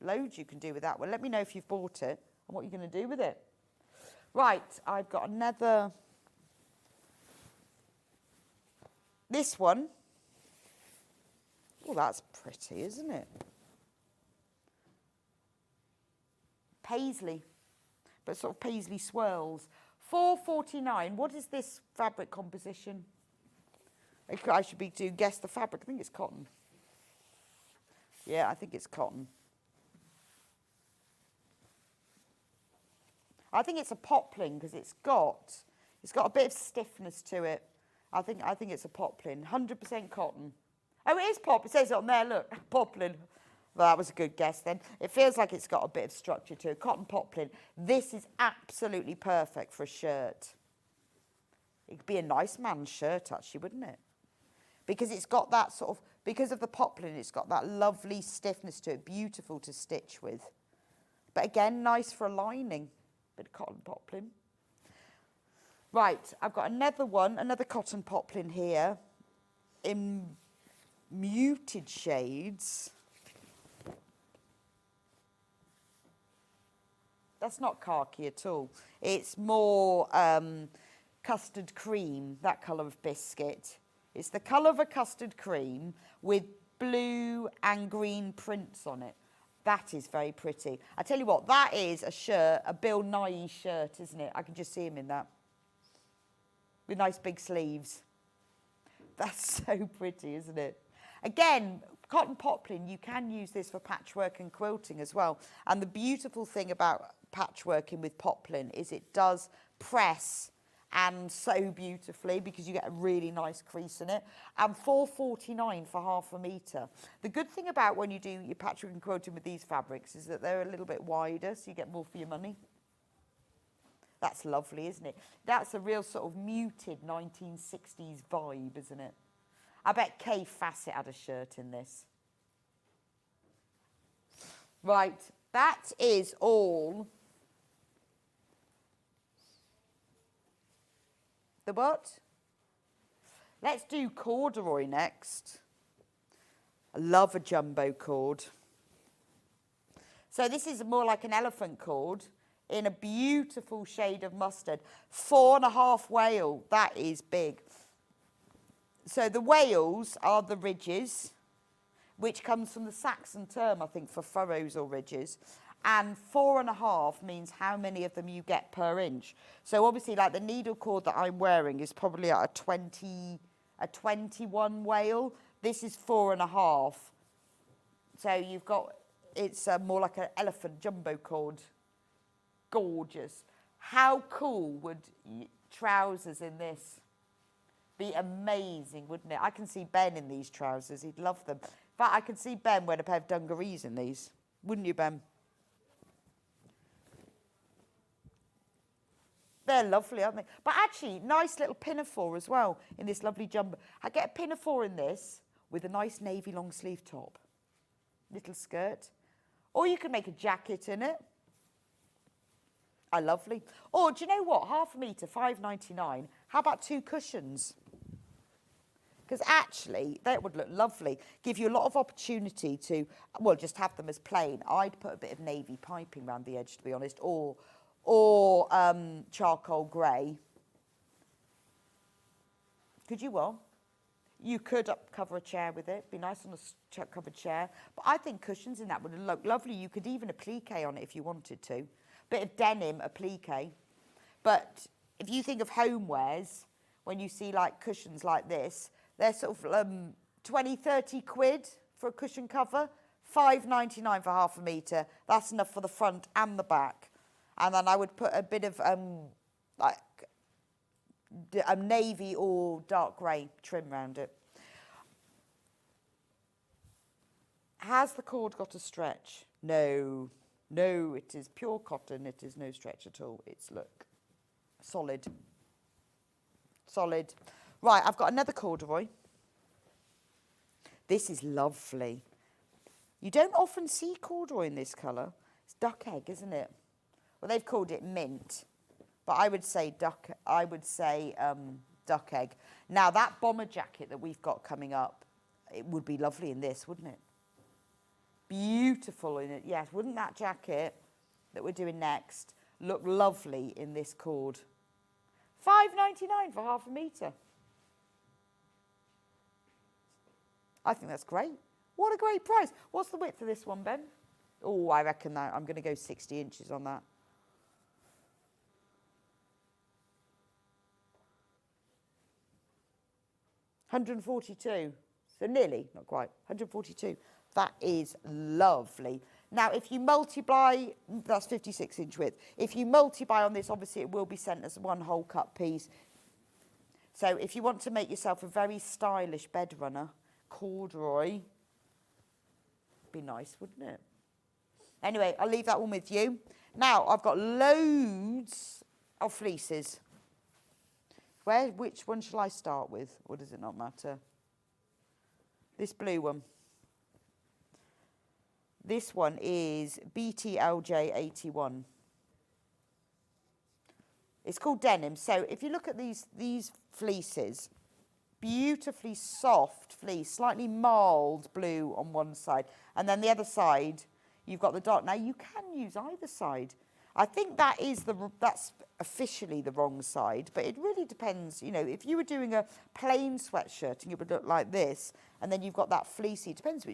Loads you can do with that one. Let me know if you've bought it and what you're going to do with it. Right, I've got another. This one. Oh, that's pretty, isn't it? Paisley, but sort of paisley swirls. £4.49. What is this fabric composition? I should be to guess the fabric. I think it's cotton. Yeah, I think it's cotton. I think it's a poplin because it's got a bit of stiffness to it. I think it's a poplin. 100% cotton. Oh, it is pop. It says it on there. Look, poplin. Well, that was a good guess then. It feels like it's got a bit of structure to it. Cotton poplin. This is absolutely perfect for a shirt. It could be a nice man's shirt, actually, wouldn't it? Because it's got that sort of, because of the poplin, it's got that lovely stiffness to it. Beautiful to stitch with. But again, nice for a lining. Bit of cotton poplin. Right, I've got another one, another cotton poplin here in muted shades. That's not khaki at all. It's more custard cream, that colour of biscuit. It's the colour of a custard cream with blue and green prints on it. That is very pretty. I tell you what, that is a shirt, a Bill Nye shirt, isn't it? I can just see him in that. With nice big sleeves. That's so pretty, isn't it? Again, cotton poplin, you can use this for patchwork and quilting as well. And the beautiful thing about patchworking with poplin is it does press and sew beautifully because you get a really nice crease in it. And £4.49 for half a metre. The good thing about when you do your patchwork and quilting with these fabrics is that they're a little bit wider, so you get more for your money. That's lovely, isn't it? That's a real sort of muted 1960s vibe, isn't it? I bet Kay Fassett had a shirt in this. Right, that is all. The what? Let's do corduroy next. I love a jumbo cord. So this is more like an elephant cord in a beautiful shade of mustard. 4.5 wale, that is big. So the wales are the ridges, which comes from the Saxon term, I think, for furrows or ridges. And 4.5 means how many of them you get per inch. So obviously, like the needle cord that I'm wearing is probably at a 21 wale. This is 4.5. So you've got, it's more like an elephant jumbo cord. Gorgeous. How cool would trousers in this be? Amazing, wouldn't it? I can see Ben in these trousers. He'd love them. In fact, I can see Ben wearing a pair of dungarees in these. Wouldn't you, Ben? They're lovely, aren't they? But actually, nice little pinafore as well in this lovely jumper. I get a pinafore in this with a nice navy long sleeve top. Little skirt. Or you can make a jacket in it. Ah, lovely. Or do you know what? Half a metre, £5.99. How about 2 cushions? Because actually, that would look lovely. Give you a lot of opportunity to, well, just have them as plain. I'd put a bit of navy piping around the edge, to be honest, or charcoal grey. Could you what? You could cover a chair with it. Be nice on a covered chair. But I think cushions in that would look lovely. You could even applique on it if you wanted to. Bit of denim, applique. But if you think of homewares, when you see like cushions like this, they're sort of 20, 30 quid for a cushion cover. £5.99 for half a metre. That's enough for the front and the back. And then I would put a bit of like a navy or dark grey trim around it. Has the cord got a stretch? No. No, it is pure cotton. It is no stretch at all. It's, look, solid. Solid. Right, I've got another corduroy. This is lovely. You don't often see corduroy in this colour. It's duck egg, isn't it? Well, they've called it mint, but I would say duck egg. Now, that bomber jacket that we've got coming up, it would be lovely in this, wouldn't it? Beautiful in it, yes. Wouldn't that jacket that we're doing next look lovely in this cord? £5.99 for half a metre. I think that's great. What a great price. What's the width of this one, Ben? Oh, I reckon that I'm going to go 60 inches on that. £142. So nearly, not quite, £142. That is lovely. Now, if you multiply, that's 56-inch width. If you multiply on this, obviously it will be sent as one whole cut piece. So if you want to make yourself a very stylish bed runner, corduroy, be nice, wouldn't it? Anyway, I'll leave that one with you. Now, I've got loads of fleeces. Which one shall I start with? Or does it not matter? This blue one. This one is BTLJ81. It's called denim. So if you look at these fleeces, beautifully soft fleece, slightly mild blue on one side, and then the other side you've got the dark. Now you can use either side. I think that's officially the wrong side, but it really depends. You know, if you were doing a plain sweatshirt and it would look like this, and then you've got that fleecy, it depends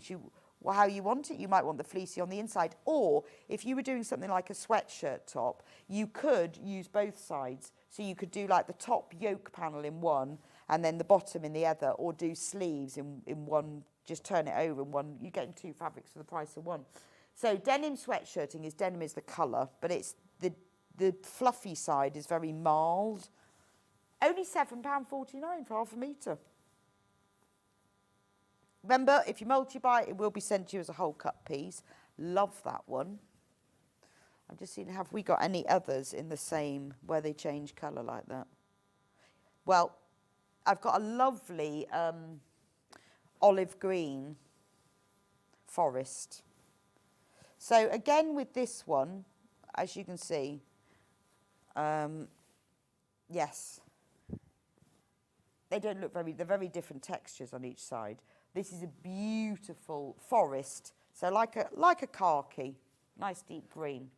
how you want it. You might want the fleecy on the inside, or if you were doing something like a sweatshirt top, you could use both sides. So you could do like the top yoke panel in one and then the bottom in the other, or do sleeves in one, just turn it over in one. You're getting two fabrics for the price of one. So denim sweatshirting is, denim is the colour, but it's the fluffy side is very mild. Only £7.49 for half a metre. Remember, if you multi-buy, it will be sent to you as a whole cut piece. Love that one. I'm just seeing, have we got any others in the same, where they change colour like that? Well, I've got a lovely olive green forest. So again with this one, as you can see, yes, they don't look they're very different textures on each side. This is a beautiful forest, so like a khaki, nice deep green.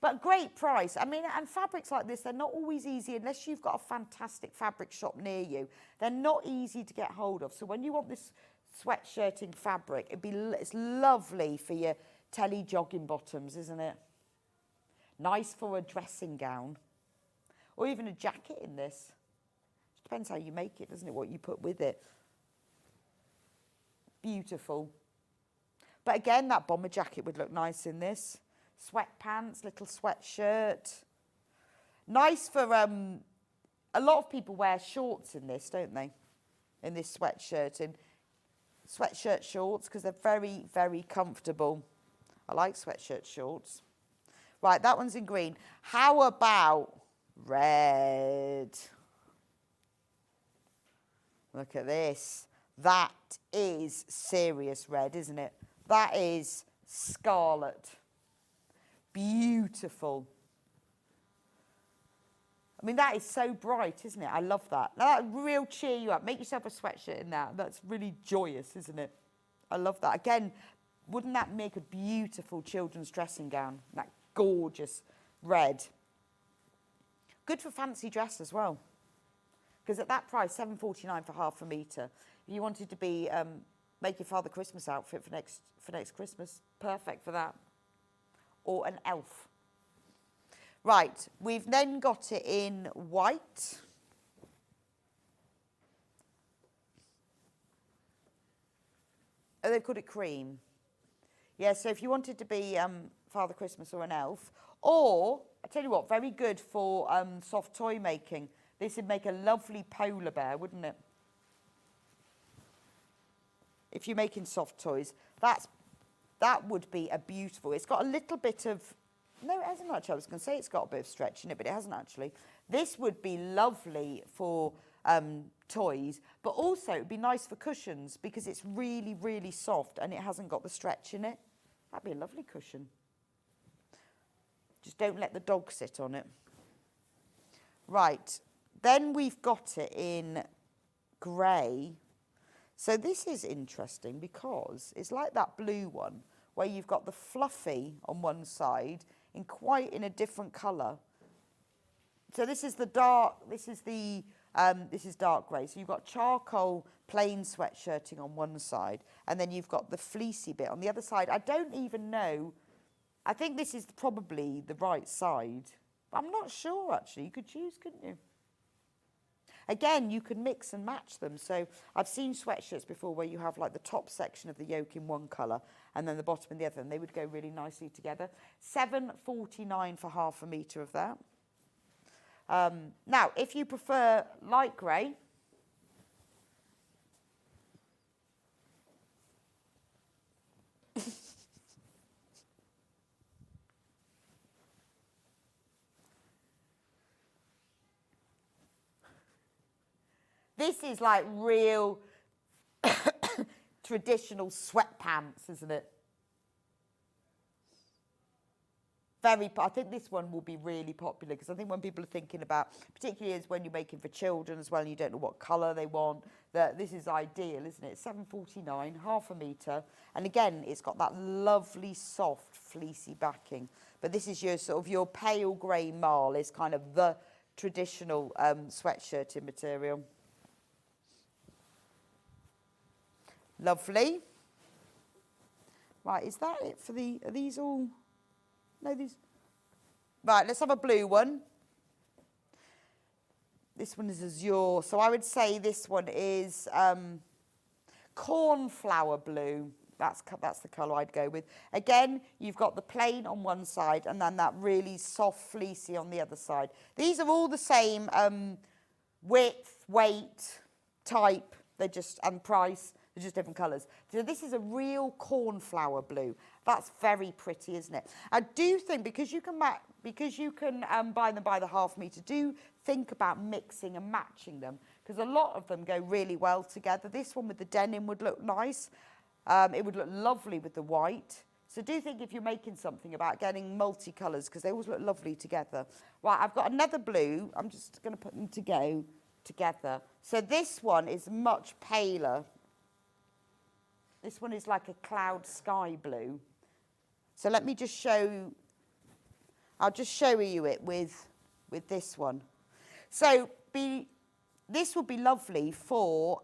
But great price. I mean, and fabrics like this, they're not always easy unless you've got a fantastic fabric shop near you. They're not easy to get hold of. So when you want this sweatshirting fabric, it's lovely for your telly jogging bottoms, isn't it? Nice for a dressing gown, or even a jacket in this. It depends how you make it, doesn't it? What you put with it. Beautiful. But again, that bomber jacket would look nice in this. Sweatpants, little sweatshirt. Nice for, a lot of people wear shorts in this, don't they? In this sweatshirt, in sweatshirt shorts, because they're very, very comfortable. I like sweatshirt shorts. Right, that one's in green. How about red? Look at this. That is serious red, isn't it? That is scarlet. Beautiful. I mean, that is so bright, isn't it? I love that. That will cheer you up. Make yourself a sweatshirt in that. That's really joyous, isn't it? I love that. Again, wouldn't that make a beautiful children's dressing gown? That gorgeous red. Good for fancy dress as well. Because at that price, £7.49 for half a metre. If you wanted to be make your Father Christmas outfit for next Christmas, perfect for that. Or an elf. Right, we've then got it in white. Oh, they've called it cream. Yeah, so if you wanted to be Father Christmas or an elf, or, I tell you what, very good for soft toy making. This would make a lovely polar bear, wouldn't it? If you're making soft toys, that would be a beautiful. It's got a little bit of, no, it hasn't actually. I was going to say it's got a bit of stretch in it, but it hasn't actually. This would be lovely for toys, but also it would be nice for cushions because it's really, really soft and it hasn't got the stretch in it. That'd be a lovely cushion. Just don't let the dog sit on it. Right, then we've got it in grey. So this is interesting because it's like that blue one where you've got the fluffy on one side in a different colour. So this is the dark, this is dark grey. So you've got charcoal plain sweatshirting on one side and then you've got the fleecy bit on the other side. I don't even know, I think this is probably the right side. But I'm not sure actually, you could choose, couldn't you? Again, you can mix and match them. So I've seen sweatshirts before where you have like the top section of the yoke in one colour and then the bottom in the other, and they would go really nicely together. £7.49 for half a metre of that. Now, if you prefer light grey, this is like real traditional sweatpants, isn't it? I think this one will be really popular because I think when people are thinking about, particularly as when you're making for children as well, and you don't know what colour they want, that this is ideal, isn't it? £7.49, half a metre, and again, it's got that lovely soft fleecy backing. But this is your sort of your pale grey marl is kind of the traditional sweatshirting material. Lovely. Right, is that it for the? Are these all? No, these. Right, let's have a blue one. This one is azure. So I would say this one is cornflower blue. That's the colour I'd go with. Again, you've got the plain on one side and then that really soft fleecy on the other side. These are all the same width, weight, type, and price. They're just different colours. So this is a real cornflower blue. That's very pretty, isn't it? I do think because you can buy them by the half metre, do think about mixing and matching them because a lot of them go really well together. This one with the denim would look nice. It would look lovely with the white. So do think if you're making something about getting multicolours because they always look lovely together. Right, I've got another blue. I'm just going to put them together. So this one is much paler. This one is like a cloud sky blue. So let me just show, I'll just show you it with this one. So this would be lovely for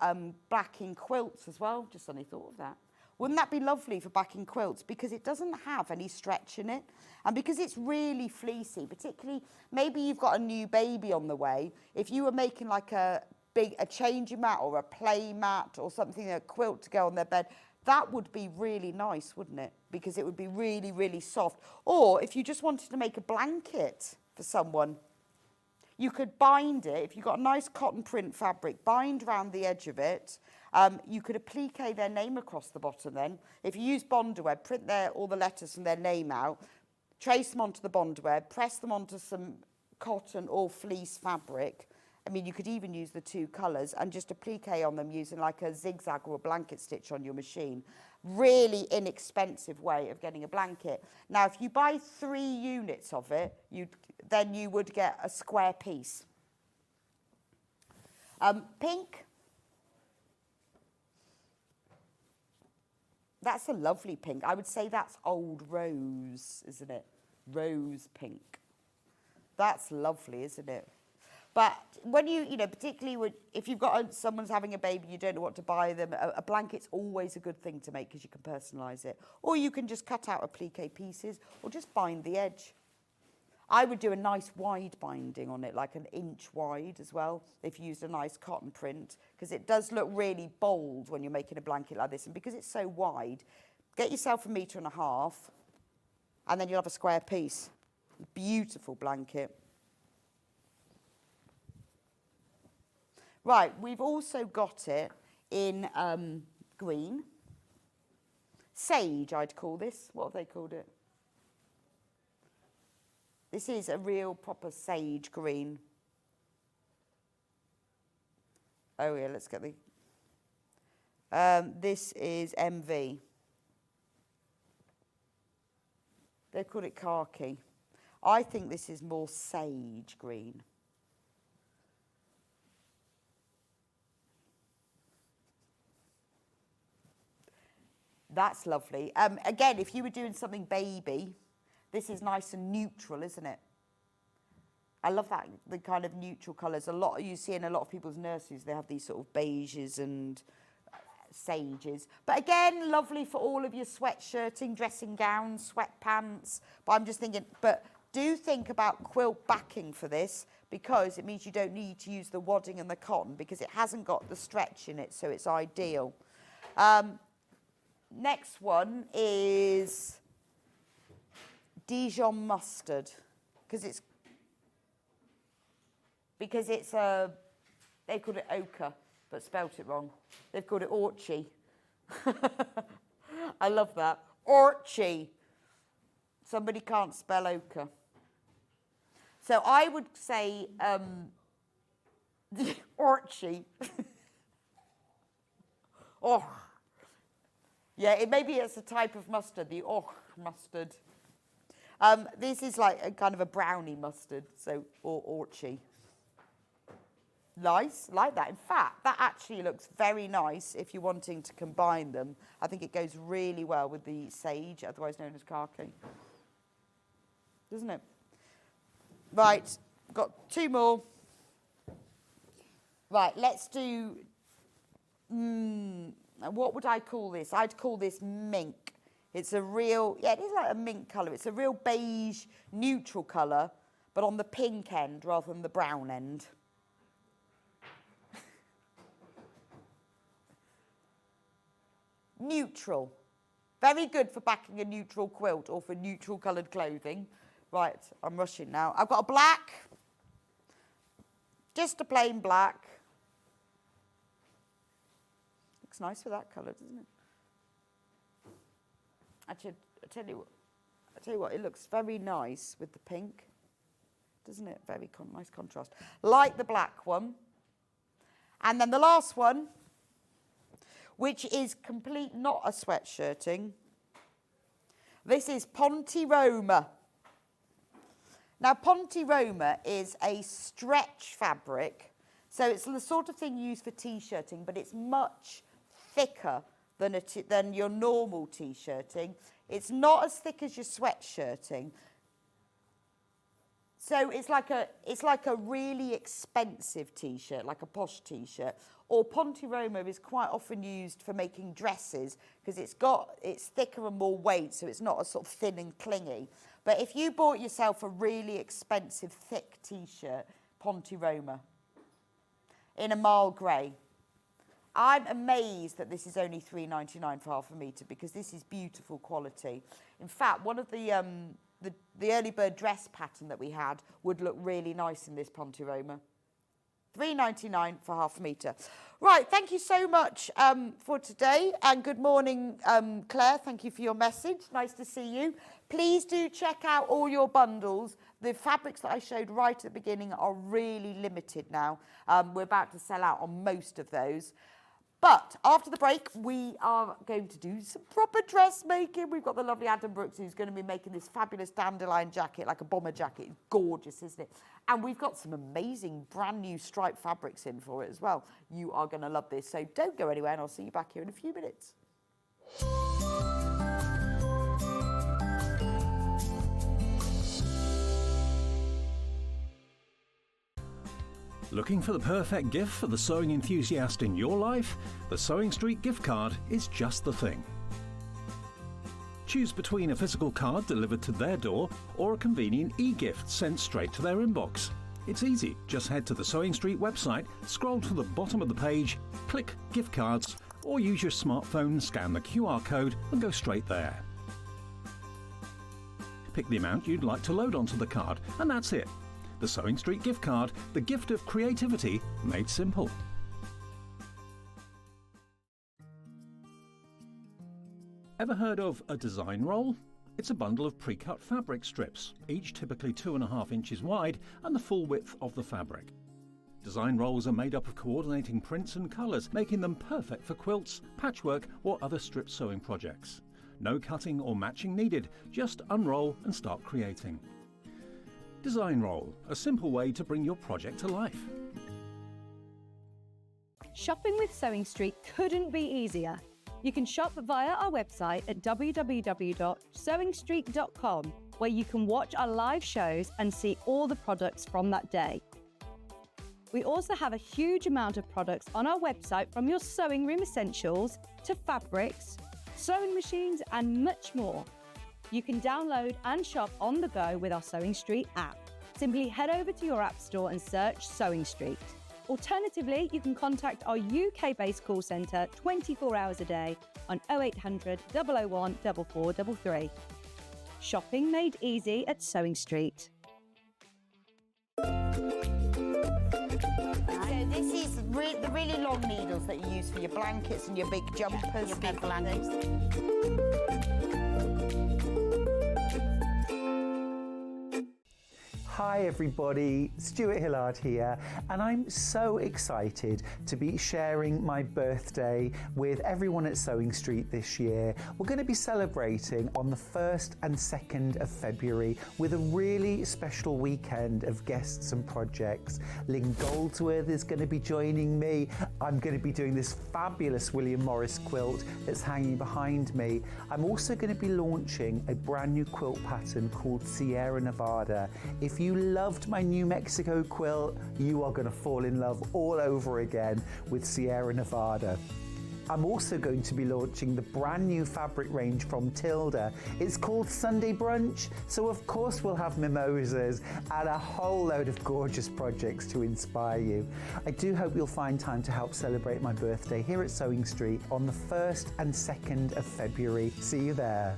backing quilts as well. Just suddenly thought of that. Wouldn't that be lovely for backing quilts? Because it doesn't have any stretch in it. And because it's really fleecy, particularly maybe you've got a new baby on the way. If you were making like a changing mat or a play mat or something, a quilt to go on their bed, that would be really nice, wouldn't it? Because it would be really, really soft. Or if you just wanted to make a blanket for someone, you could bind it. If you've got a nice cotton print fabric, bind around the edge of it. You could applique their name across the bottom then. If you use Bondweb, print all the letters from their name out, trace them onto the Bondweb, press them onto some cotton or fleece fabric. I mean, you could even use the two colours and just applique on them using like a zigzag or a blanket stitch on your machine. Really inexpensive way of getting a blanket. Now, if you buy 3 units of it, then you would get a square piece. Pink. That's a lovely pink. I would say that's old rose, isn't it? Rose pink. That's lovely, isn't it? But when particularly if you've got someone's having a baby, you don't know what to buy them, a blanket's always a good thing to make because you can personalise it. Or you can just cut out applique pieces or just bind the edge. I would do a nice wide binding on it, like an inch wide as well, if you used a nice cotton print, because it does look really bold when you're making a blanket like this. And because it's so wide, get yourself 1.5 meters, and then you'll have a square piece. Beautiful blanket. Right, we've also got it in green. Sage, I'd call this. What have they called it? This is a real proper sage green. Oh yeah, let's get the... this is MV. They call it khaki. I think this is more sage green. That's lovely. Again, if you were doing something baby, this is nice and neutral, isn't it? I love that, the kind of neutral colours. You see in a lot of people's nurseries, they have these sort of beiges and sages. But again, lovely for all of your sweatshirting, dressing gowns, sweatpants. But I'm just thinking, but do think about quilt backing for this because it means you don't need to use the wadding and the cotton because it hasn't got the stretch in it, so it's ideal. Next one is Dijon mustard, because they called it ochre, but spelt it wrong. They've called it orchy. I love that. Orchy. Somebody can't spell ochre. So I would say orchy. Oh. Yeah, maybe it's a type of mustard, the mustard. This is like a kind of a brownie mustard, so, or orchy. Nice, like that. In fact, that actually looks very nice if you're wanting to combine them. I think it goes really well with the sage, otherwise known as khaki. Doesn't it? Right, got 2 more. Right, let's do, what would I call this? I'd call this mink. It's a real, yeah, it is like a mink colour. It's a real beige, neutral colour, but on the pink end rather than the brown end. Neutral. Very good for backing a neutral quilt or for neutral coloured clothing. Right, I'm rushing now. I've got a black, just a plain black. Looks nice with that colour, doesn't it? Actually, I tell you what, it looks very nice with the pink, doesn't it? Very nice contrast. Like the black one. And then the last one, which is not a sweatshirting. This is Ponte Roma. Now, Ponte Roma is a stretch fabric, so it's the sort of thing used for t-shirting, but it's much thicker than your normal t-shirting. It's not as thick as your sweatshirting. So it's like a really expensive t-shirt, like a posh t-shirt. Or Ponte Roma is quite often used for making dresses because it's thicker and more weight, so it's not as sort of thin and clingy. But if you bought yourself a really expensive thick t-shirt, Ponte Roma, in a mild grey, I'm amazed that this is only £3.99 for half a metre because this is beautiful quality. In fact, one of the early bird dress pattern that we had would look really nice in this Ponte Roma. £3.99 for half a metre. Right, thank you so much for today. And good morning, Claire. Thank you for your message. Nice to see you. Please do check out all your bundles. The fabrics that I showed right at the beginning are really limited now. We're about to sell out on most of those. But after the break, we are going to do some proper dressmaking. We've got the lovely Adam Brooks who's going to be making this fabulous dandelion jacket, like a bomber jacket. It's gorgeous, isn't it? And we've got some amazing brand new striped fabrics in for it as well. You are going to love this. So don't go anywhere and I'll see you back here in a few minutes. Looking for the perfect gift for the sewing enthusiast in your life? The Sewing Street gift card is just the thing. Choose between a physical card delivered to their door or a convenient e-gift sent straight to their inbox. It's easy. Just head to the Sewing Street website, scroll to the bottom of the page, click Gift Cards, or use your smartphone, scan the QR code and go straight there. Pick the amount you'd like to load onto the card, and that's it. The Sewing Street gift card, the gift of creativity made simple. Ever heard of a design roll? It's a bundle of pre-cut fabric strips, each typically 2.5 inches wide and the full width of the fabric. Design rolls are made up of coordinating prints and colours, making them perfect for quilts, patchwork or other strip sewing projects. No cutting or matching needed, just unroll and start creating. Design Roll, a simple way to bring your project to life. Shopping with Sewing Street couldn't be easier. You can shop via our website at www.sewingstreet.com, where you can watch our live shows and see all the products from that day. We also have a huge amount of products on our website, from your sewing room essentials to fabrics, sewing machines and much more. You can download and shop on the go with our Sewing Street app. Simply head over to your app store and search Sewing Street. Alternatively, you can contact our UK-based call centre 24 hours a day on 0800 001 4433. Shopping made easy at Sewing Street. So this is the really long needles that you use for your blankets and your big jumpers. Your big blankets. Hi everybody, Stuart Hillard here, and I'm so excited to be sharing my birthday with everyone at Sewing Street this year. We're going to be celebrating on the 1st and 2nd of February with a really special weekend of guests and projects. Lynn Goldsworth is going to be joining me. I'm going to be doing this fabulous William Morris quilt that's hanging behind me. I'm also going to be launching a brand new quilt pattern called Sierra Nevada. If you loved my New Mexico quilt, you are going to fall in love all over again with Sierra Nevada. I'm also going to be launching the brand new fabric range from Tilda. It's called Sunday Brunch, so of course we'll have mimosas and a whole load of gorgeous projects to inspire you. I do hope you'll find time to help celebrate my birthday here at Sewing Street on the 1st and 2nd of February. See you there.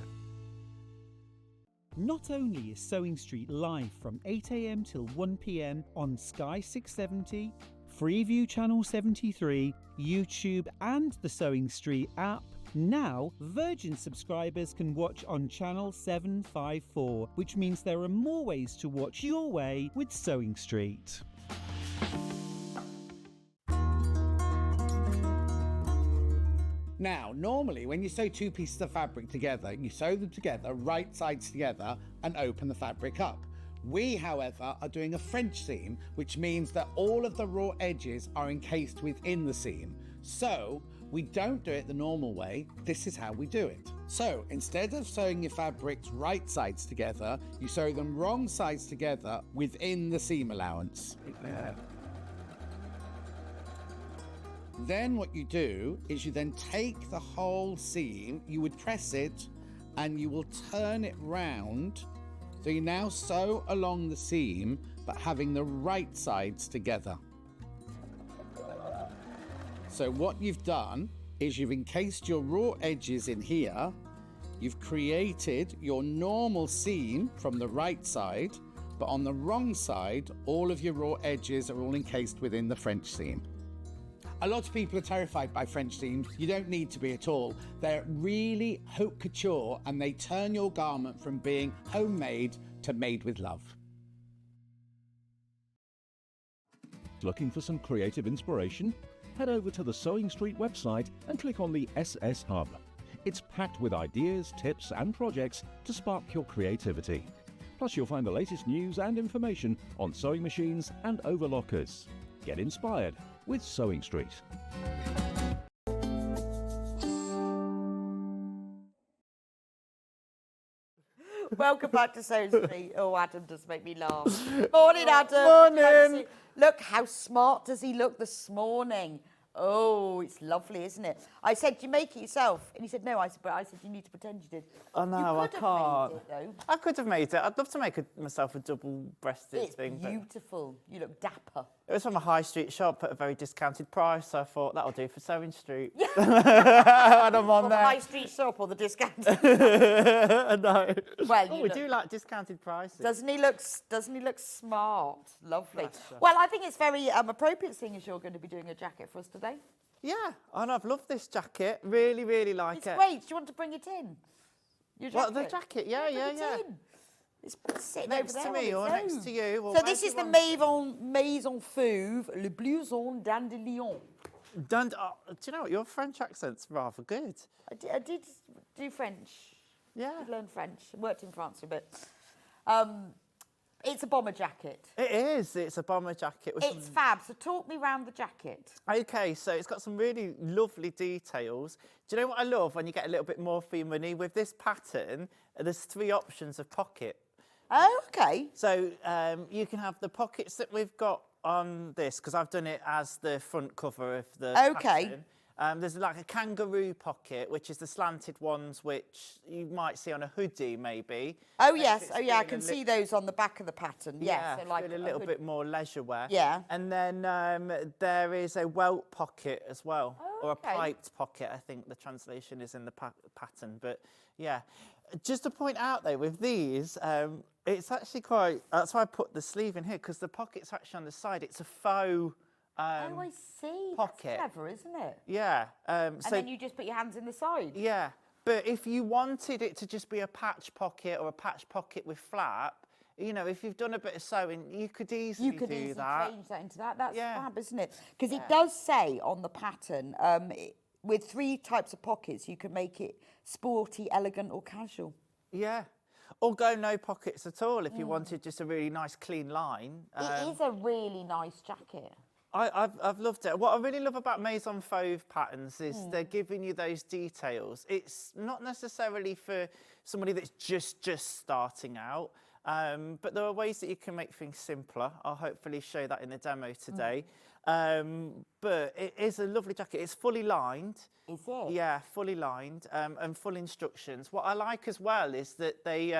Not only is Sewing Street live from 8 AM till 1 PM on Sky 670, Freeview Channel 73, YouTube and the Sewing Street app, now Virgin subscribers can watch on Channel 754, which means there are more ways to watch your way with Sewing Street. Now, normally when you sew two pieces of fabric together, you sew them together, right sides together, and open the fabric up. We, however, are doing a French seam, which means that all of the raw edges are encased within the seam. So, we don't do it the normal way, this is how we do it. So, instead of sewing your fabrics right sides together, you sew them wrong sides together within the seam allowance. Then what you do is you then take the whole seam, you would press it and you will turn it round. So you now sew along the seam, but having the right sides together. So what you've done is you've encased your raw edges in here. You've created your normal seam from the right side, but on the wrong side, all of your raw edges are all encased within the French seam. A lot of people are terrified by French seams. You don't need to be at all. They're really haute couture and they turn your garment from being homemade to made with love. Looking for some creative inspiration? Head over to the Sewing Street website and click on the SS Hub. It's packed with ideas, tips and projects to spark your creativity. Plus you'll find the latest news and information on sewing machines and overlockers. Get inspired with Sewing Street. Welcome back to Sewing Street. Oh, Adam does make me laugh. Morning, Adam. Morning. Look, how smart does he look this morning? Oh, it's lovely, isn't it? I said, do you make it yourself? And he said, no. I said, you need to pretend you did. Oh, no, you I could have can't. made it, though. I could have made it. I'd love to make myself a double-breasted It's thing. But beautiful. You look dapper. it was from a high street shop at a very discounted price, so I thought that'll do for Sewing Street. Yeah. And I'm on Or the there. high street shop or the discount. No. Well, we do like discounted prices. Doesn't he look smart? Lovely. Bless you. Well, I think it's very appropriate, seeing as you're going to be doing a jacket for us today. Yeah, and I've loved this jacket. Really, really like It's it. great. Do you want to bring it in? Your What, the jacket? Yeah, Bring yeah, it yeah. in. It's sitting Next over to there me on or its next own. to you? Or So wherever this is you the want. Maison Fauve, le Blouson Dandelion. Do you know what? Your French accent's rather good. I did do French. Yeah. I did learn French. Worked in France for a bit. It's a bomber jacket. It is. It's a bomber jacket. With It's fab. So talk me round the jacket. Okay, so it's got some really lovely details. Do you know what I love when you get a little bit more for your money? With this pattern, there's 3 options of pocket. Oh, okay. So you can have the pockets that we've got on this, because I've done it as the front cover of the pattern. There's like a kangaroo pocket, which is the slanted ones, which you might see on a hoodie, maybe. Oh, Makes yes. it Oh, yeah. I feel can a see those on the back of the pattern. Yeah, Yes. So like feel a little bit more leisure wear. Yeah. And then there is a welt pocket as well, Oh, or okay. a piped pocket, I think the translation is in the pattern. But yeah, just to point out though, with these, it's actually quite, that's why I put the sleeve in here, because the pocket's actually on the side. It's a faux oh, I see. pocket. That's clever, isn't it? Yeah. And then you just put your hands in the side. Yeah, but if you wanted it to just be a patch pocket or a patch pocket with flap, you know, if you've done a bit of sewing, you could easily You could do easily that. change that into that. That's Yeah. fab, isn't it? Because it does say on the pattern, with 3 types of pockets, you can make it sporty, elegant or casual. Yeah. Or go no pockets at all if you wanted just a really nice clean line. It is a really nice jacket. I've loved it. What I really love about Maison Fauve patterns is they're giving you those details. It's not necessarily for somebody that's just starting out, but there are ways that you can make things simpler. I'll hopefully show that in the demo today. But it is a lovely jacket. It's fully lined. Is it? Yeah, fully lined and full instructions. What I like as well is that they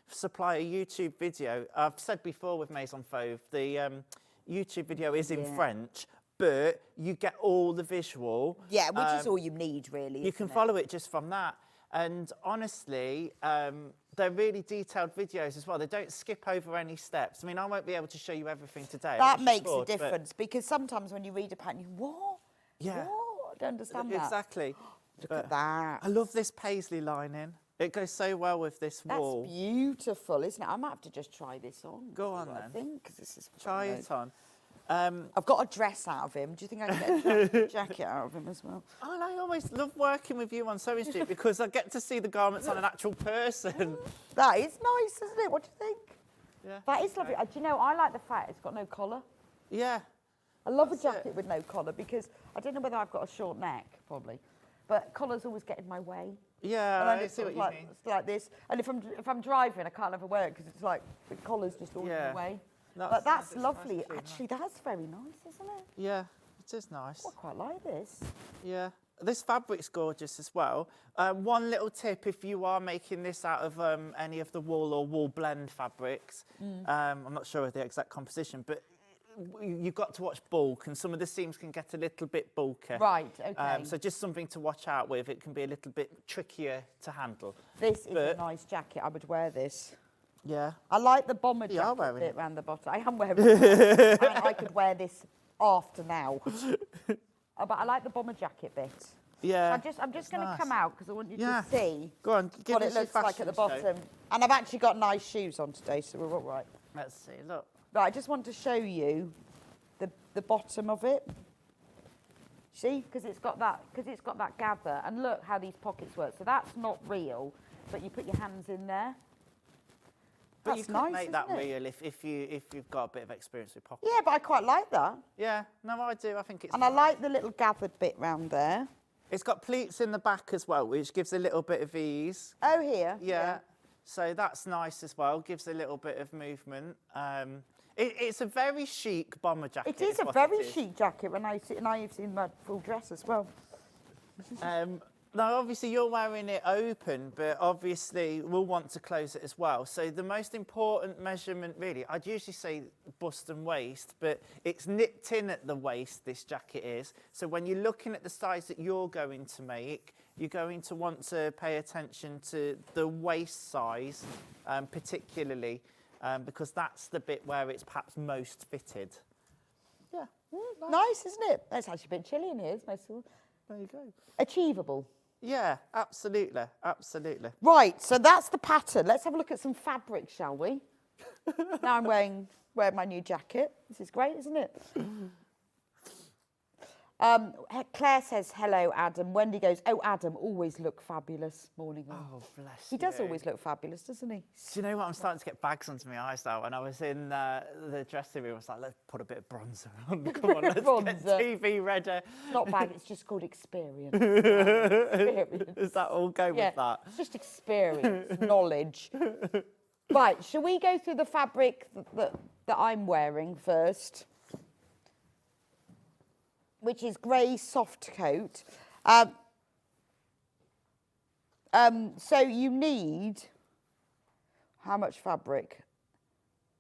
supply a YouTube video. I've said before with Maison Fauve, the YouTube video is in French, but you get all the visual. Yeah, which is all you need, really. You can follow it just from that. And honestly, they're really detailed videos as well. They don't skip over any steps. I mean, I won't be able to show you everything today. That makes a difference, because sometimes when you read a pattern, you what? Yeah. What? I don't understand that. Exactly. Look at that. I love this paisley lining. It goes so well with this wool. That's beautiful, isn't it? I might have to just try this on. Go on then. I think, because this is Try it on. I've got a dress out of him. Do you think I can get a jacket out of him as well? Oh, and I always love working with you on Sewing Street because I get to see the garments on an actual person. That is nice, isn't it? What do you think? Yeah. That is lovely. Do you know, I like the fact it's got no collar. Yeah. I love a jacket with no collar because I don't know whether I've got a short neck, probably, but collars always get in my way. Yeah, And I just see sort what of you mean. It's like this, and if I'm driving, I can't ever wear it because it's like the collar's just always in the way. But that's lovely. nice. Actually, that's very nice, isn't it? Yeah, it is nice. I quite like this. Yeah. This fabric's gorgeous as well. One little tip, if you are making this out of any of the wool or wool blend fabrics, I'm not sure of the exact composition, but you've got to watch bulk, and some of the seams can get a little bit bulky. Right, okay. So just something to watch out with. It can be a little bit trickier to handle. This is a nice jacket. I would wear this. Yeah. I like the bomber You are jacket wearing bit it. around the bottom. I am wearing it. And I could wear this after now. But I like the bomber jacket bit. Yeah. So I'm just going to nice. come out because I want you Yeah. to see Go on, give what us it your looks like at the fashion show. bottom. And I've actually got nice shoes on today, so we're all right. Let's see, look. Right, I just want to show you the bottom of it. See, because it's got that gather, and look how these pockets work. So that's not real, but you put your hands in there. But That's you could nice, make that isn't it? real if you've got a bit of experience with pockets. Yeah, but I quite like that. Yeah, no, I do. I think it's. And I like the little gathered bit round there. It's got pleats in the back as well, which gives a little bit of ease. Oh, here. Yeah. So that's nice as well. Gives a little bit of movement. It's a very chic bomber jacket. It is a what very it is. chic jacket, and I've seen my full dress as well. Now, obviously, you're wearing it open, but obviously we'll want to close it as well. So the most important measurement, really, I'd usually say bust and waist, but it's nipped in at the waist, this jacket is. So when you're looking at the size that you're going to make, you're going to want to pay attention to the waist size, particularly, because that's the bit where it's perhaps most fitted. Yeah. Nice, isn't it? It's actually a bit chilly in here. It's nice. There you go. Achievable. Yeah, absolutely, absolutely. Right, so that's the pattern. Let's have a look at some fabric, shall we? Now I'm wearing my new jacket. This is great, isn't it? Claire says, hello, Adam. Wendy goes, oh, Adam, always look fabulous. Morning on. Oh, bless He does always look fabulous, doesn't he? Do you know what? I'm starting to get bags under my eyes now. When I was in the dressing room, I was like, let's put a bit of bronzer on. Come on, let's get TV ready. Not bad, it's just called experience. Experience. Does that all go with that? It's just experience, knowledge. Right, shall we go through the fabric that I'm wearing first? Which is grey soft coat. So you need, how much fabric?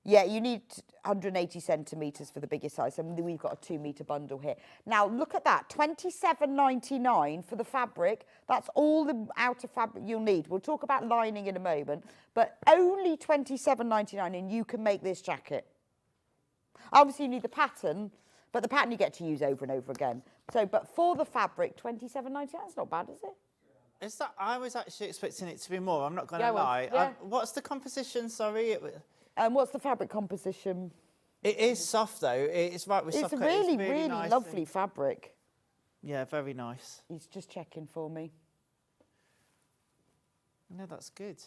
Yeah, you need 180 centimetres for the biggest size. I mean, we've got a 2 metre bundle here. Now, look at that, £27.99 for the fabric. That's all the outer fabric you'll need. We'll talk about lining in a moment, but only £27.99 and you can make this jacket. Obviously, you need the pattern, but the pattern you get to use over and over again. So, but for the fabric, £27.99, that's not bad, is it? Is that? I was actually expecting it to be more. I'm not going to Yeah, well, lie. yeah. What's the composition? Sorry, What's the fabric composition? It is soft though. It's right with It's soft a cut. really, It's really nice lovely and- fabric. Yeah, very nice. He's just checking for me. No, that's good.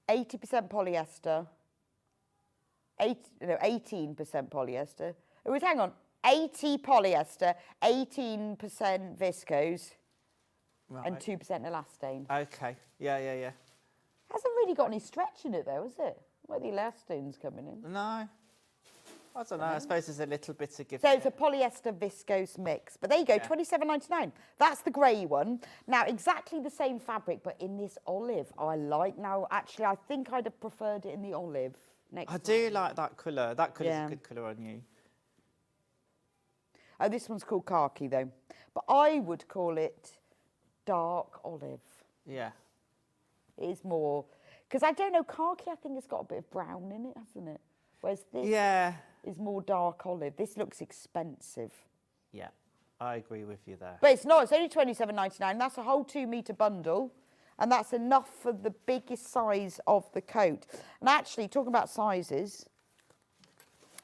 %polyester. 18% polyester. It was, hang on, 80 polyester, 18% viscose, Right. and 2% elastane. Okay. Yeah. Hasn't really got any stretch in it though, has it? Where the elastane's coming in. No. I don't know. I suppose there's a little bit of give. So it's a polyester viscose mix. But there you go, Yeah. £27.99. That's the grey one. Now, exactly the same fabric, but in this olive. I like now. Actually, I think I'd have preferred it in the olive. Next I time. do like that colour. That colour's Yeah. a good colour on you. Oh, this one's called khaki though. But I would call it dark olive. Yeah. It is more, because I don't know, khaki I think it's got a bit of brown in it, hasn't it? Whereas this Yeah. is more dark olive. This looks expensive. Yeah. I agree with you there. But it's not, it's only £27.99. That's a whole 2 metre bundle. And that's enough for the biggest size of the coat. And actually, talking about sizes,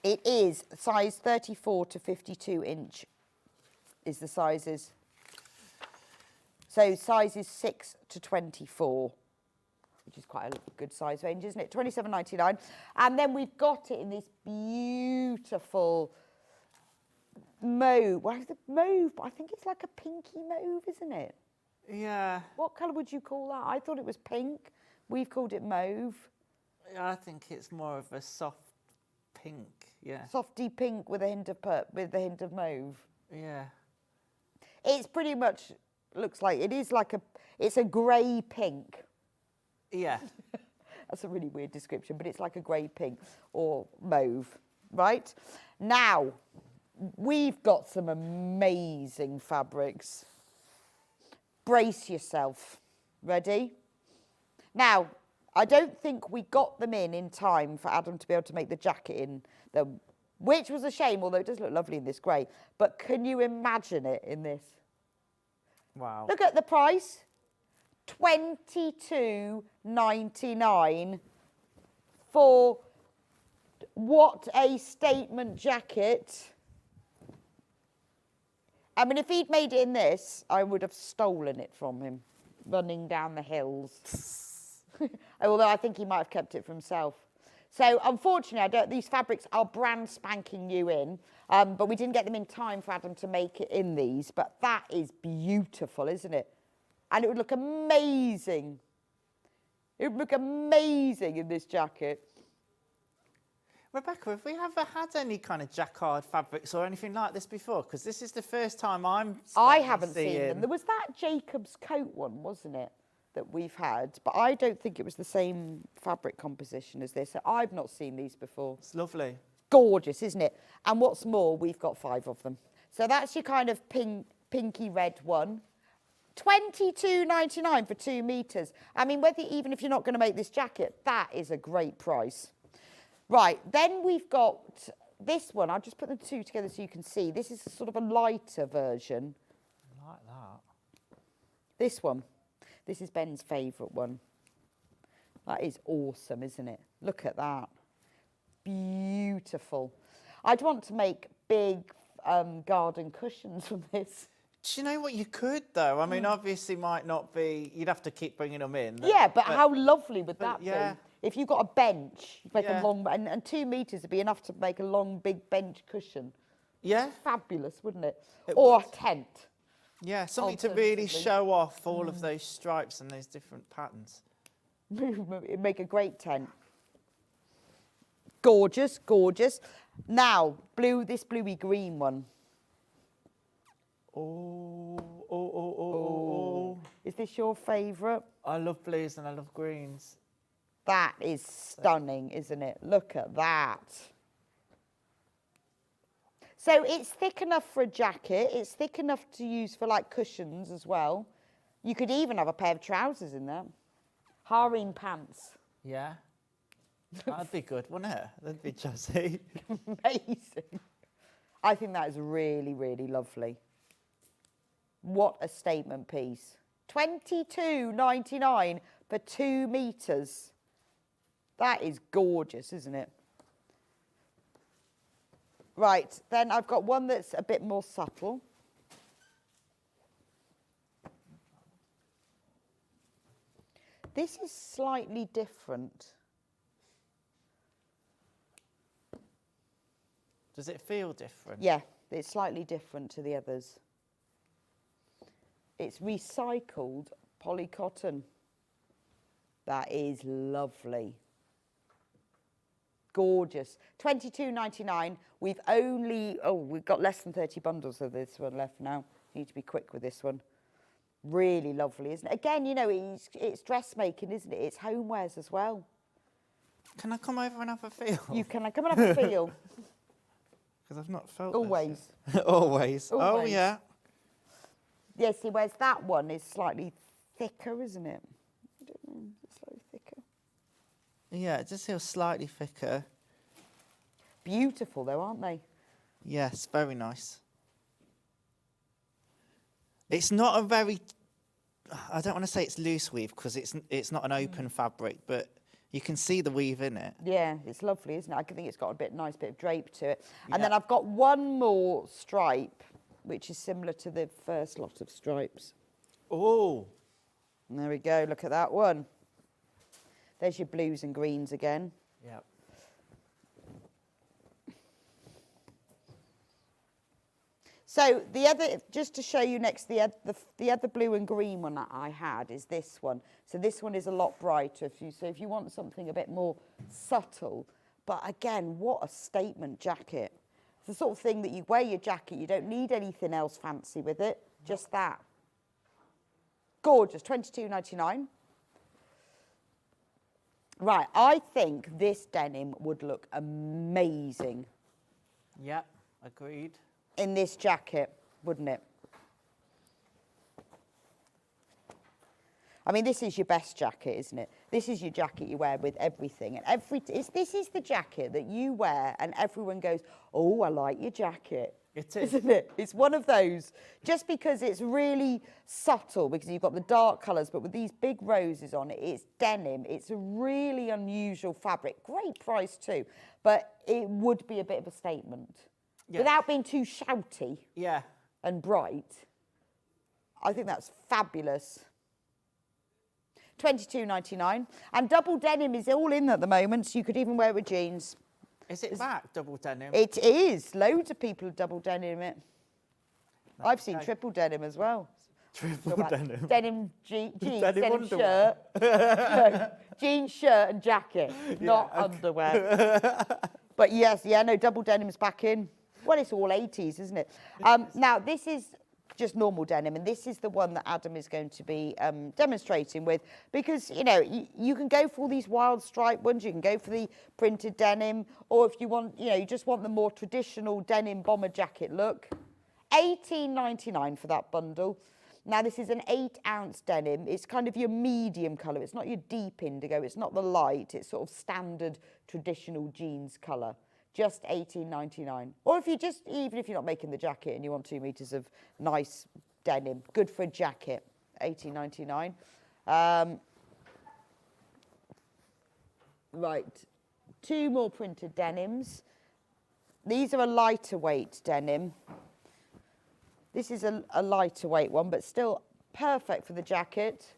it is size 34 to 52 inch is the sizes. So sizes 6 to 24, which is quite a good size range, isn't it? £27.99. And then we've got it in this beautiful mauve. Well, the mauve, I think it's like a pinky mauve, isn't it? Yeah. What colour would you call that? I thought it was pink. We've called it mauve. I think it's more of a soft pink. Yeah. Softy pink with a hint of mauve. Yeah. It's pretty much looks like it is like it's a grey pink. Yeah. That's a really weird description, but it's like a grey pink or mauve, right? Now, we've got some amazing fabrics. Brace yourself. Ready? Now, I don't think we got them in time for Adam to be able to make the jacket in them, which was a shame, although it does look lovely in this grey. But can you imagine it in this? Wow. Look at the price. $22.99 for what a statement jacket. I mean, if he'd made it in this, I would have stolen it from him, running down the hills. Although I think he might have kept it for himself. So, unfortunately, these fabrics are brand spanking new in, but we didn't get them in time for Adam to make it in these. But that is beautiful, isn't it? And it would look amazing. It would look amazing in this jacket. Rebecca, have we ever had any kind of jacquard fabrics or anything like this before? Because this is the first time I haven't seen them. There was that Jacob's coat one, wasn't it, that we've had? But I don't think it was the same fabric composition as this. I've not seen these before. It's lovely. Gorgeous, isn't it? And what's more, we've got 5 of them. So that's your kind of pinky red one. £22.99 for 2 metres. I mean, even if you're not going to make this jacket, that is a great price. Right, then we've got this one. I'll just put the two together so you can see. This is sort of a lighter version. I like that. This one. This is Ben's favourite one. That is awesome, isn't it? Look at that. Beautiful. I'd want to make big garden cushions from this. Do you know what you could, though? I mean, obviously might not be... You'd have to keep bringing them in. Yeah, but how lovely would that yeah. be? If you got a bench, you'd make Yeah. a long... And 2 metres would be enough to make a long, big bench cushion. Yeah. Fabulous, wouldn't it? It Or would. a tent. Yeah, something to really Alternatively. show off all of those stripes and those different patterns. It'd make a great tent. Gorgeous, gorgeous. Now, this bluey green one. Oh. Is this your favourite? I love blues and I love greens. That is stunning, isn't it? Look at that. So it's thick enough for a jacket. It's thick enough to use for like cushions as well. You could even have a pair of trousers in there. Harem pants. Yeah. That'd be good, wouldn't it? That'd be jazzy. Amazing. I think that is really, really lovely. What a statement piece. 22.99 for 2 meters. That is gorgeous, isn't it? Right, then I've got one that's a bit more subtle. This is slightly different. Does it feel different? Yeah, it's slightly different to the others. It's recycled polycotton. That is lovely. Gorgeous. £22.99. We've got less than 30 bundles of this one left now. Need to be quick with this one. Really lovely, isn't it? Again, you know, it's dressmaking, isn't it? It's homewares as well. Can I come over and have a feel? You can come and have a feel. Because I've not felt Always. this yet. Always. Oh, Always. yeah. Yeah, see, whereas that one is slightly thicker, isn't it? I don't know, it's slightly thicker. Yeah, it just feels slightly thicker. Beautiful, though, aren't they? Yes, very nice. It's not a very, I don't want to say it's loose weave because it's not an open fabric, but you can see the weave in it. Yeah, it's lovely, isn't it? I think it's got a nice bit of drape to it. And then I've got one more stripe, which is similar to the first lot of stripes. Oh. And there we go, look at that one. There's your blues and greens again. Yep. So the other, just to show you next, the other blue and green one that I had is this one. So this one is a lot brighter. So if you want something a bit more subtle, but again, what a statement jacket. It's the sort of thing that you wear your jacket, you don't need anything else fancy with it, just that. Gorgeous, £22.99. Right, I think this denim would look amazing. Yep, agreed. In this jacket, wouldn't it? I mean, this is your best jacket, isn't it? This is your jacket you wear with everything. And this is the jacket that you wear and everyone goes, oh, I like your jacket. It is. Isn't it? It's one of those, just because it's really subtle, because you've got the dark colours, but with these big roses on it, it's denim. It's a really unusual fabric. Great price too, but it would be a bit of a statement. Yeah. Without being too shouty and bright. I think that's fabulous. £22.99. And double denim is all in at the moment, so you could even wear it with jeans. Is it back, double denim? It is. Loads of people have double denim it. I've seen triple denim as well. Triple denim? Denim jeans, denim shirt. No, jeans, shirt and jacket, not underwear. But yes, double denim's back in. Well, it's all 80s, isn't it? Now, this is just normal denim, and this is the one that Adam is going to be demonstrating with, because, you know, you can go for all these wild stripe ones, you can go for the printed denim, or if you want, you know, you just want the more traditional denim bomber jacket look. £18.99 for that bundle. Now, this is an 8-ounce denim. It's kind of your medium colour. It's not your deep indigo. It's not the light. It's sort of standard traditional jeans colour. Just £18.99. Or if you even if you're not making the jacket and you want 2 meters of nice denim, good for a jacket, £18.99. Right, 2 more printed denims. These are a lighter weight denim. This is a lighter weight one, but still perfect for the jacket.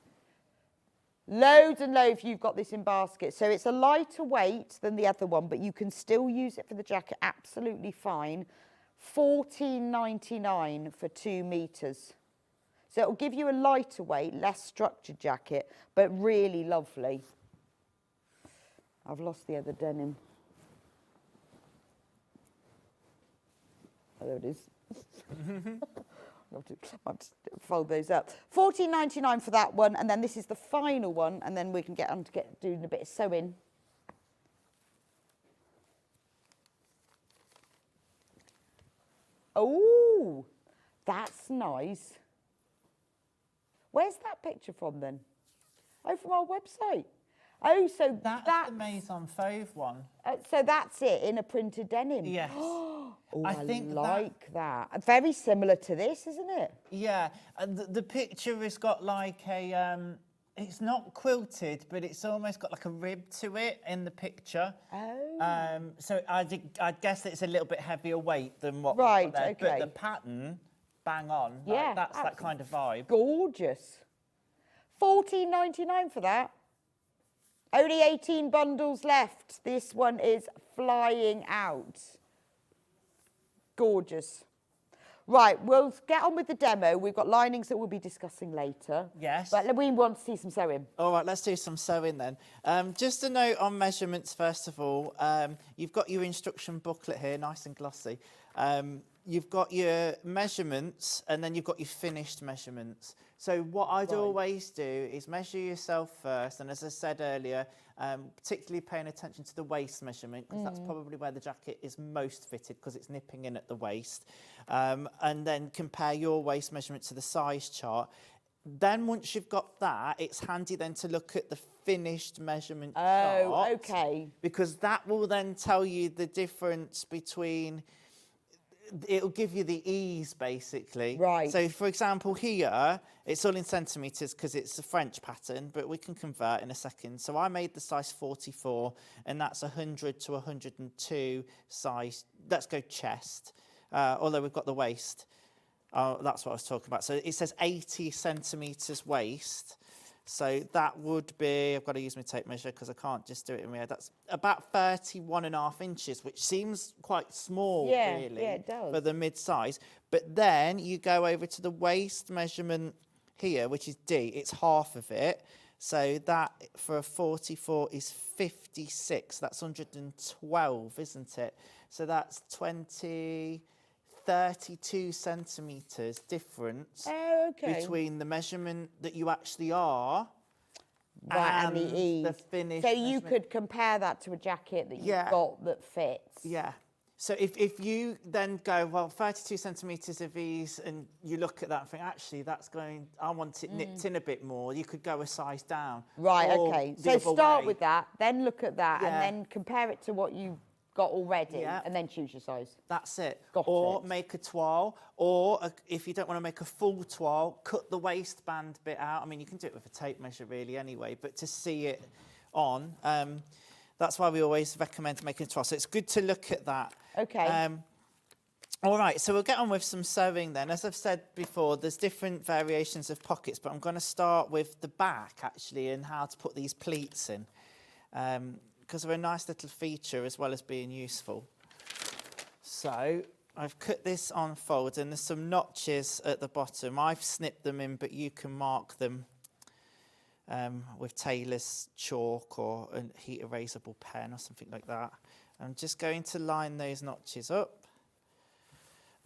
Loads and loads you've got this in basket. So it's a lighter weight than the other one, but you can still use it for the jacket absolutely fine. £14.99 for 2 meters. So it'll give you a lighter weight, less structured jacket, but really lovely. I've lost the other denim. Oh, there it is. I'll have to fold those up. £14.99 for that one, and then this is the final one, and then we can get on to doing a bit of sewing. Oh, that's nice. Where's that picture from then? Oh, from our website. Oh, so That's the Maison Fauve one. So that's it in a printed denim. Yes. Oh, I I think like that. Very similar to this, isn't it? Yeah, and the picture has got like a, it's not quilted, but it's almost got like a rib to it in the picture. Oh. So I guess it's a little bit heavier weight than what Right, we've got there, okay. but the pattern, bang on. Yeah, Like, that's that kind of vibe. Gorgeous. $14.99 for that. Only 18 bundles left. This one is flying out. Gorgeous. Right, we'll get on with the demo. We've got linings that we'll be discussing later. Yes. But we want to see some sewing. All right, let's do some sewing then. Just a note on measurements, first of all. You've got your instruction booklet here, nice and glossy. You've got your measurements, and then you've got your finished measurements. So what I'd always do is measure yourself first, and as I said earlier, particularly paying attention to the waist measurement, because that's probably where the jacket is most fitted, because it's nipping in at the waist. And then compare your waist measurement to the size chart. Then once you've got that, it's handy then to look at the finished measurement chart. Oh, okay. Because that will then tell you the difference between, it'll give you the ease basically. Right. So for example here, it's all in centimetres because it's a French pattern, but we can convert in a second. So I made the size 44 and that's 100 to 102 size. Let's go chest, although we've got the waist. That's what I was talking about. So it says 80 centimetres waist. So that would be, I've got to use my tape measure because I can't just do it in my head. That's about 31.5 inches, which seems quite small, really, yeah, it does. for the mid-size. But then you go over to the waist measurement here, which is D. It's half of it. So that for a 44 is 56. That's 112, isn't it? So that's 32 centimetres difference between the measurement that you actually are and the ease. the finished So you measurement. could compare that to a jacket that you've got that fits. Yeah. So if you then go, well, 32 centimetres of ease, and you look at that and think, actually, that's going, I want it nipped in a bit more, you could go a size down. Right, Or okay. the So other start way. with that, then look at that, Yeah. and then compare it to what you've got already, Yeah. and then choose your size. That's it. Got or it. make a toile, or if you don't want to make a full toile, cut the waistband bit out. I mean, you can do it with a tape measure really anyway, but to see it on, that's why we always recommend making a toile. So it's good to look at that. Okay. All right, so we'll get on with some sewing then. As I've said before, there's different variations of pockets, but I'm going to start with the back actually and how to put these pleats in. Because they're a nice little feature as well as being useful. So I've cut this on fold and there's some notches at the bottom. I've snipped them in, but you can mark them with tailor's chalk or a heat erasable pen or something like that. I'm just going to line those notches up.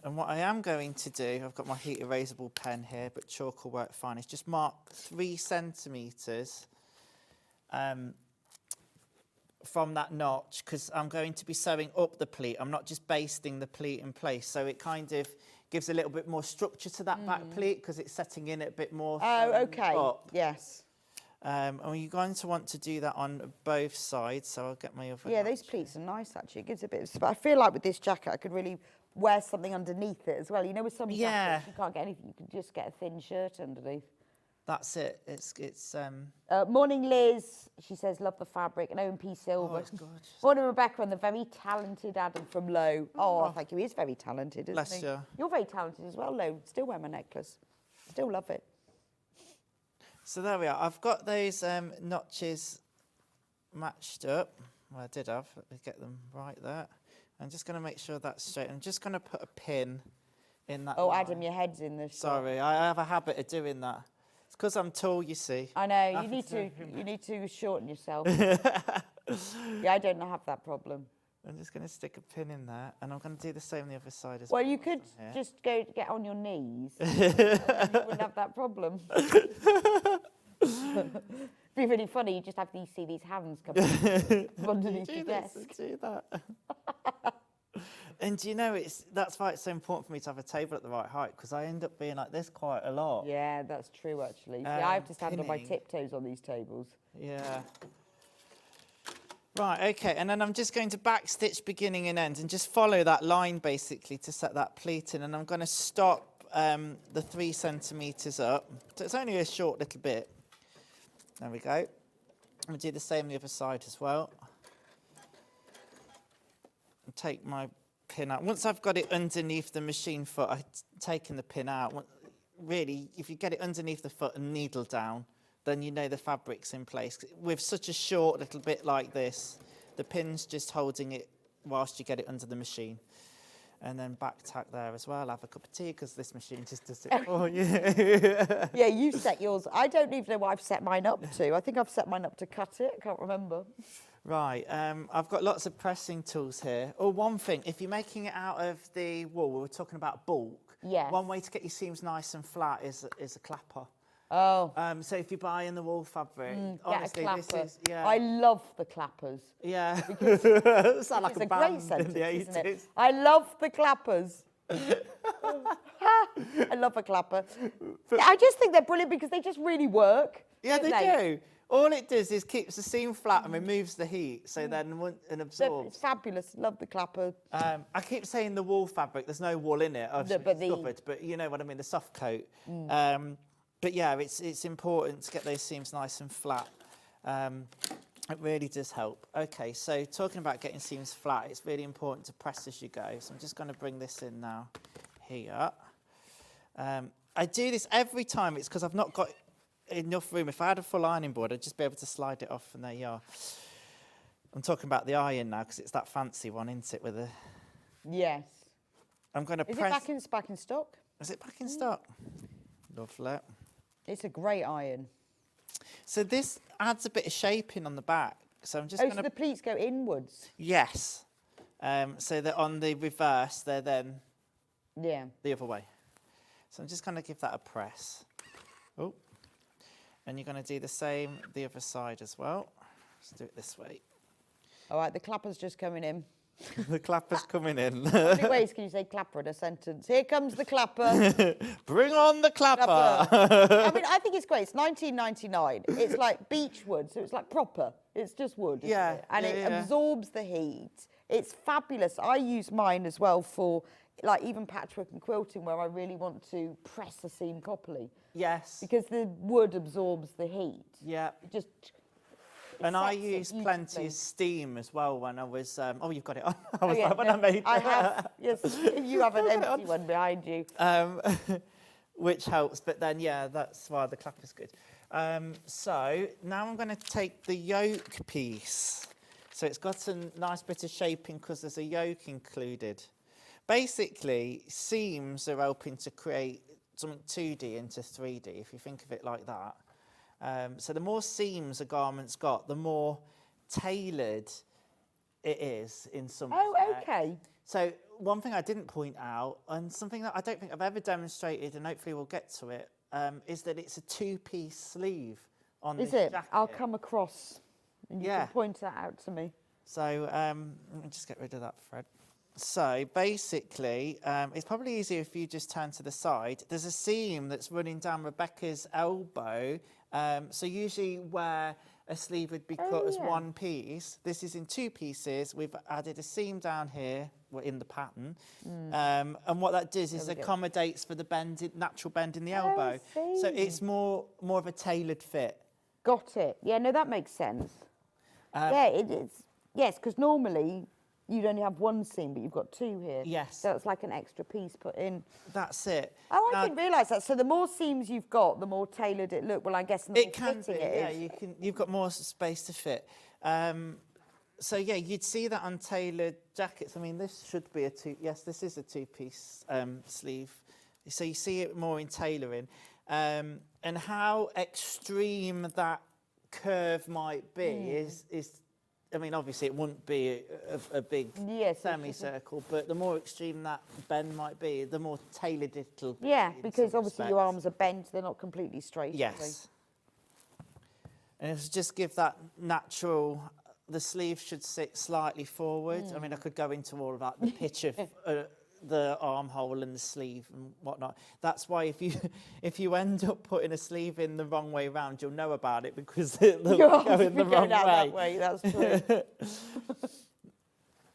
And what I am going to do, I've got my heat erasable pen here, but chalk will work fine, is just mark 3 centimetres from that notch, because I'm going to be sewing up the pleat. I'm not just basting the pleat in place. So it kind of gives a little bit more structure to that back pleat because it's setting in it a bit more. Oh, okay. Up. Yes. And you're going to want to do that on both sides. So I'll get my other. Yeah, those pleats are nice actually. It gives a bit of. But I feel like with this jacket, I could really wear something underneath it as well. You know, with some jackets, you can't get anything. You can just get a thin shirt underneath. That's it. It's Morning, Liz. She says, love the fabric. And O&P Silver. Oh, it's gorgeous. Morning, Rebecca, and the very talented Adam from Low. Oh, thank you. He is very talented, isn't Bless he? you. You're very talented as well, Low. Still wear my necklace. Still love it. So there we are. I've got those notches matched up. Well, I did have. Let me get them right there. I'm just going to make sure that's straight. I'm just going to put a pin in that. Oh, line. Adam, your head's in the shot. Sorry, I have a habit of doing that. It's because I'm tall, you see. I know. You need to shorten yourself. Yeah, I don't have that problem. I'm just going to stick a pin in there, and I'm going to do the same on the other side as Well, well. you could just go get on your knees. And you wouldn't have that problem. It'd be really funny. You just have to see these hands come underneath your desk. Do that. And you know, that's why it's so important for me to have a table at the right height, because I end up being like this quite a lot. Yeah, that's true, actually. See, I have to stand on my pinning. tiptoes on these tables. Yeah. Right, okay, and then I'm just going to backstitch beginning and end and just follow that line basically to set that pleat in, and I'm going to stop the 3 centimetres up. So it's only a short little bit. There we go. I'm going to do the same on the other side as well. And take my pin out. Once I've got it underneath the machine foot, I've taken the pin out. Really, if you get it underneath the foot and needle down, then you know the fabric's in place. With such a short little bit like this, the pin's just holding it whilst you get it under the machine. And then back tack there as well. Have a cup of tea because this machine just does it for you. Yeah, you set yours. I don't even know what I've set mine up to. I think I've set mine up to cut it. I can't remember. Right, I've got lots of pressing tools here. Oh, one thing, if you're making it out of the wool, we were talking about bulk. Yes. One way to get your seams nice and flat is a clapper. Oh. So if you buy in the wool fabric, Get honestly, a clapper. this is, yeah. I love the clappers. Yeah. It's Sound like a a great band sentence, in the isn't it? 80s. I love the clappers. I love a clapper. I just think they're brilliant because they just really work. Yeah, don't they do. All it does is keeps the seam flat and removes the heat, so then and It's absorbs. fabulous. Love the clapper. I keep saying the wool fabric. There's no wool in it. Obviously, but it's the- covered, but you know what I mean. The soft coat. But yeah, it's important to get those seams nice and flat. It really does help. Okay, so talking about getting seams flat, it's really important to press as you go. So I'm just going to bring this in now, here. I do this every time. It's because I've not got enough room. If I had a full ironing board, I'd just be able to slide it off, and there you are. I'm talking about the iron now because it's that fancy one, isn't it? With the. Yes. I'm going to Is press. it back in stock? Is it back in stock? Lovely. It's a great iron. So this adds a bit of shaping on the back. So I'm just Oh, going so to. the pleats go inwards. Yes. So that on the reverse, they're then Yeah. the other way. So I'm just going to give that a press. Oh. And you're going to do the same the other side as well. Let's do it this way. All right, the clapper's just coming in. The clapper's coming in. How many ways can you say clapper in a sentence? Here comes the clapper. Bring on the clapper. I mean, I think it's great. It's 1999. It's like beech wood, so it's like proper. It's just wood, isn't Yeah, it? And yeah, it yeah. absorbs the heat. It's fabulous. I use mine as well for like even patchwork and quilting where I really want to press the seam properly Yes. because the wood absorbs the heat. Yeah. It just And I sets it used plenty beautifully. of steam as well when I was. Oh, you've got it on. I Oh, was yeah, like, when no, I made. I have. Yes, you have an empty one behind you. Which helps, but then yeah, that's why the clapper's good. So now I'm going to take the yoke piece. So it's got a nice bit of shaping because there's a yoke included. Basically, seams are helping to create something 2D into 3D, if you think of it like that. So the more seams a garment's got, the more tailored it is in some Oh, respect. okay. So one thing I didn't point out, and something that I don't think I've ever demonstrated, and hopefully we'll get to it, is that it's a 2-piece sleeve on Is this it? jacket. I'll come across and you Yeah. can point that out to me. So let me just get rid of that thread. So basically, it's probably easier if you just turn to the side. There's a seam that's running down Rebecca's elbow. So usually where a sleeve would be cut as yeah. one piece, this is in 2 pieces. We've added a seam down here in the pattern. And what that does is we go. accommodates for the natural bend in the elbow. So see. it's more of a tailored fit. Got it. Yeah, no, that makes sense. Yeah, it is. Yes, because normally you'd only have one seam, but you've got 2 here. Yes. So it's like an extra piece put in. That's it. Oh, I Now- didn't realise that. So the more seams you've got, the more tailored it look. Well, I guess the more It can be, fitting yeah. it is. You've got more space to fit. So yeah, you'd see that on tailored jackets. I mean, this should be yes, this is a 2-piece sleeve. So you see it more in tailoring, and how extreme that curve might be is. I mean, obviously it wouldn't be a big Yes, semicircle, but the more extreme that bend might be, the more tailored it'll be. Yeah, in because some obviously your respects. arms are bent, they're not completely straight. are they? Yes. And if just give that natural, the sleeve should sit slightly forward. I mean, I could go into all of that, the pitch of the armhole and the sleeve and whatnot. That's why if you end up putting a sleeve in the wrong way round, you'll know about it because it'll go in the wrong that way. That's true.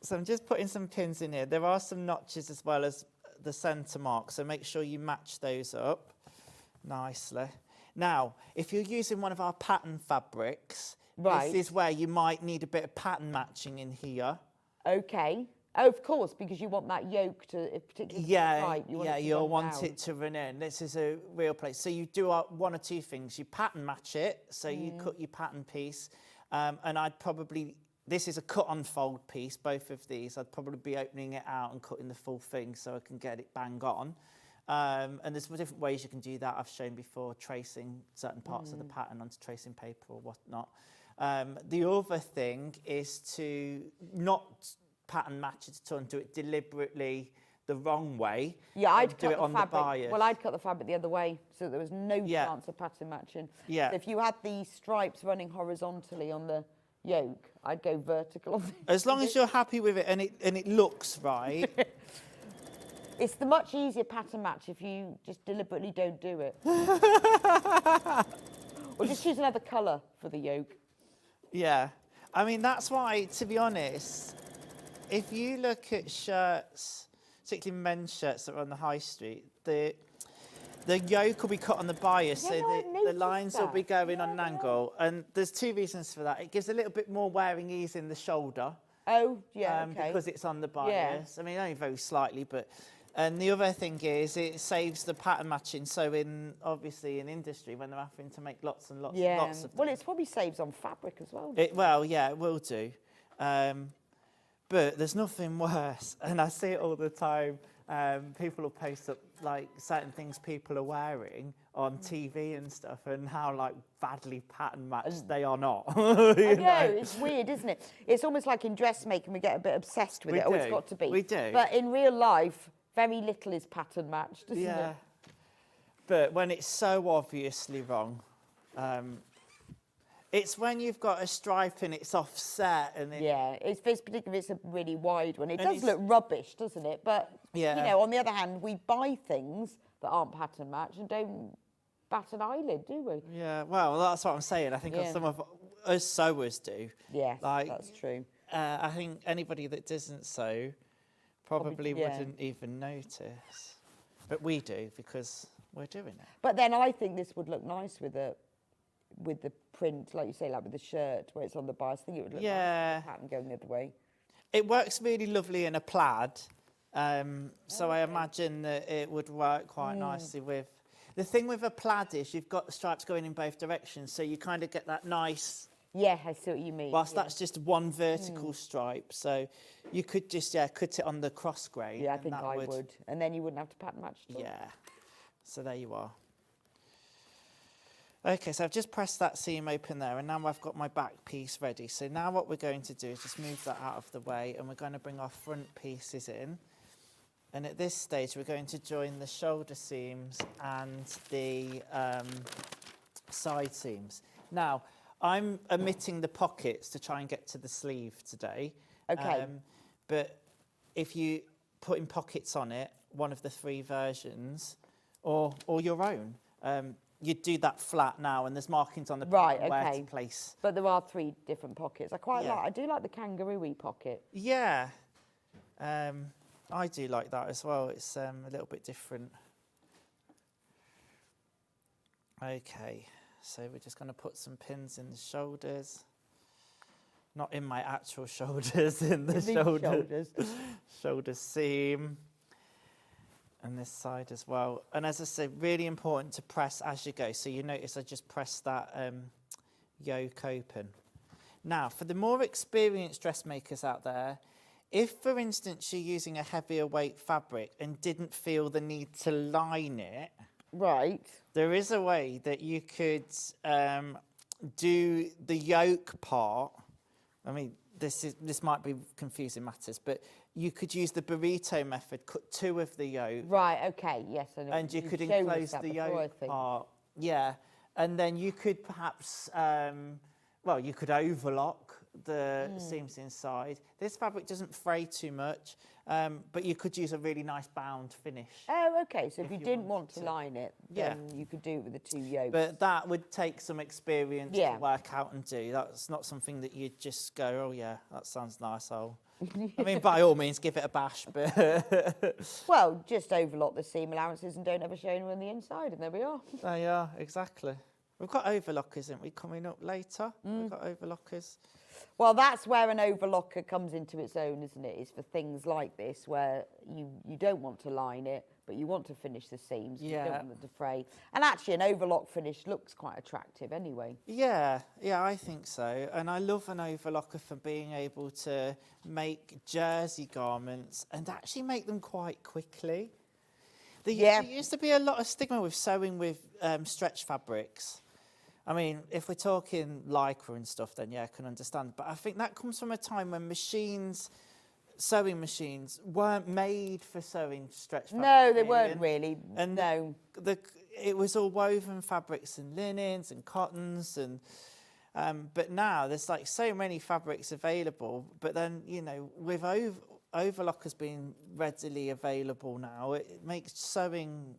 So I'm just putting some pins in here. There are some notches as well as the centre mark, so make sure you match those up nicely. Now, if you're using one of our pattern fabrics, this is where you might need a bit of pattern matching in here. Okay. Oh, of course, because you want that yoke to, particularly right. You'll want it to run in. This is a real place. So you do one or two things. You pattern match it, so you cut your pattern piece, and I'd probably, this is a cut on fold piece, both of these. I'd probably be opening it out and cutting the full thing so I can get it bang on. And there's different ways you can do that. I've shown before, tracing certain parts of the pattern onto tracing paper or whatnot. The other thing is to not pattern match it at all and do it deliberately the wrong way. Yeah, I'd do cut it on the bias. Well, I'd cut the fabric the other way so there was no chance of pattern matching. Yeah. So if you had these stripes running horizontally on the yoke, I'd go vertical. As long as you're happy with it and it looks right. It's the much easier pattern match if you just deliberately don't do it. Or just choose another colour for the yoke. Yeah. I mean, that's why, to be honest, if you look at shirts, particularly men's shirts that are on the high street, the yoke will be cut on the bias, so the lines will be going on an angle. And there's two reasons for that. It gives a little bit more wearing ease in the shoulder. Oh, yeah, okay. Because it's on the bias. Yeah. I mean, only very slightly, but... And the other thing is it saves the pattern matching. So obviously in industry, when they're having to make lots and lots and lots of them. Well, it probably saves on fabric as well. It will do. But there's nothing worse, and I see it all the time. People will post up like certain things people are wearing on TV and stuff, and how like badly pattern matched they are not. I know, it's weird, isn't it? It's almost like in dressmaking we get a bit obsessed with it. Oh, it's got to be. We do. But in real life, very little is pattern matched, isn't it? But when it's so obviously wrong, it's when you've got a stripe and it's offset and it's particularly if it's a really wide one. It does look rubbish, doesn't it? But you know, on the other hand, we buy things that aren't pattern matched and don't bat an eyelid, do we? Yeah, well, that's what I'm saying. I think some of us sewers do. Yes, that's true. I think anybody that doesn't sew probably wouldn't even notice. But we do because we're doing it. But then I think this would look nice with the print, like you say, like with the shirt where it's on the bias. I think it would look nice with the pattern going the other way. It works really lovely in a plaid. So I imagine that it would work quite nicely with... The thing with a plaid is you've got the stripes going in both directions, so you kind of get that nice... Yeah, I see what you mean. Whilst that's just one vertical stripe, so you could just cut it on the cross grain. Yeah, I think I would. And then you wouldn't have to pattern match at all. Yeah. So there you are. Okay, so I've just pressed that seam open there, and now I've got my back piece ready. So now what we're going to do is just move that out of the way, and we're going to bring our front pieces in. And at this stage, we're going to join the shoulder seams and the side seams. Now, I'm omitting the pockets to try and get to the sleeve today. Okay. But if you put in pockets on it, one of the three versions, or your own, you'd do that flat now, and there's markings on the pattern where to place. But there are three different pockets. I do like the kangaroo-y pocket. Yeah. I do like that as well. It's a little bit different. Okay. So we're just going to put some pins in the shoulders. Not in my actual shoulders, in the shoulder seam. And this side as well. And as I said, really important to press as you go. So you notice I just pressed that yoke open. Now, for the more experienced dressmakers out there, if, for instance, you're using a heavier weight fabric and didn't feel the need to line it, right, there is a way that you could do the yoke part. I mean, this might be confusing matters, but you could use the burrito method, cut two of the yoke. Right, okay, yes. I know. And you could enclose the yoke part. Yeah, and then you could perhaps, you could overlock the seams inside. This fabric doesn't fray too much, but you could use a really nice bound finish. Oh, okay. So if you didn't want to line it, then you could do it with the 2 yokes. But that would take some experience to work out and do. That's not something that you'd just go, oh yeah, that sounds nice. I mean, by all means, give it a bash, but... Well, just overlock the seam allowances and don't ever show anyone the inside, and there we are. There you are, exactly. We've got overlockers, haven't we, coming up later? We've got overlockers. Well, that's where an overlocker comes into its own, isn't it? Is for things like this, where you don't want to line it, but you want to finish the seams. You don't want them to fray. And actually, an overlock finish looks quite attractive anyway. Yeah, I think so. And I love an overlocker for being able to make jersey garments and actually make them quite quickly. There used to be a lot of stigma with sewing with stretch fabrics. I mean, if we're talking lycra and stuff, then I can understand. But I think that comes from a time when sewing machines weren't made for sewing stretch fabrics. No, they weren't really. And it was all woven fabrics and linens and cottons and but now there's like so many fabrics available. But then, you know, with overlockers being readily available now, it makes sewing...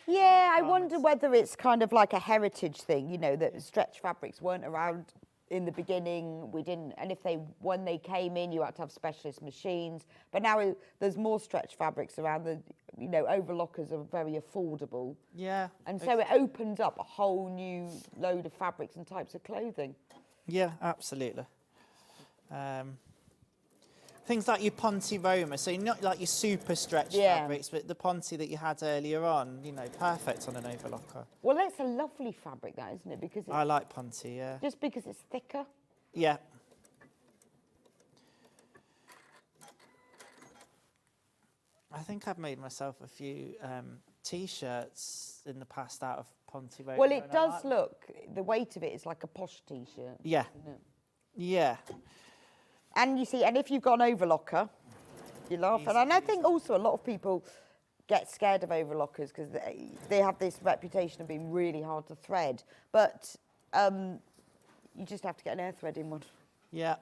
Yeah, I wonder whether it's kind of like a heritage thing, you know, that stretch fabrics weren't around in the beginning. We didn't, and when they came in, you had to have specialist machines. But now there's more stretch fabrics around. Overlockers are very affordable. Yeah. And so it opens up a whole new load of fabrics and types of clothing. Yeah, absolutely. Things like your Ponte Roma, so not like your super stretch fabrics, but the Ponte that you had earlier on, you know, perfect on an overlocker. Well, that's a lovely fabric, that, isn't it? Because I like Ponte, yeah. Just because it's thicker? Yeah. I think I've made myself a few T-shirts in the past out of Ponte Roma. Well, it does look, the weight of it is like a posh T-shirt. Yeah. Yeah. And you see, and if you've got an overlocker, you laugh. And I think also a lot of people get scared of overlockers because they have this reputation of being really hard to thread. But you just have to get an air thread in one. Yeah.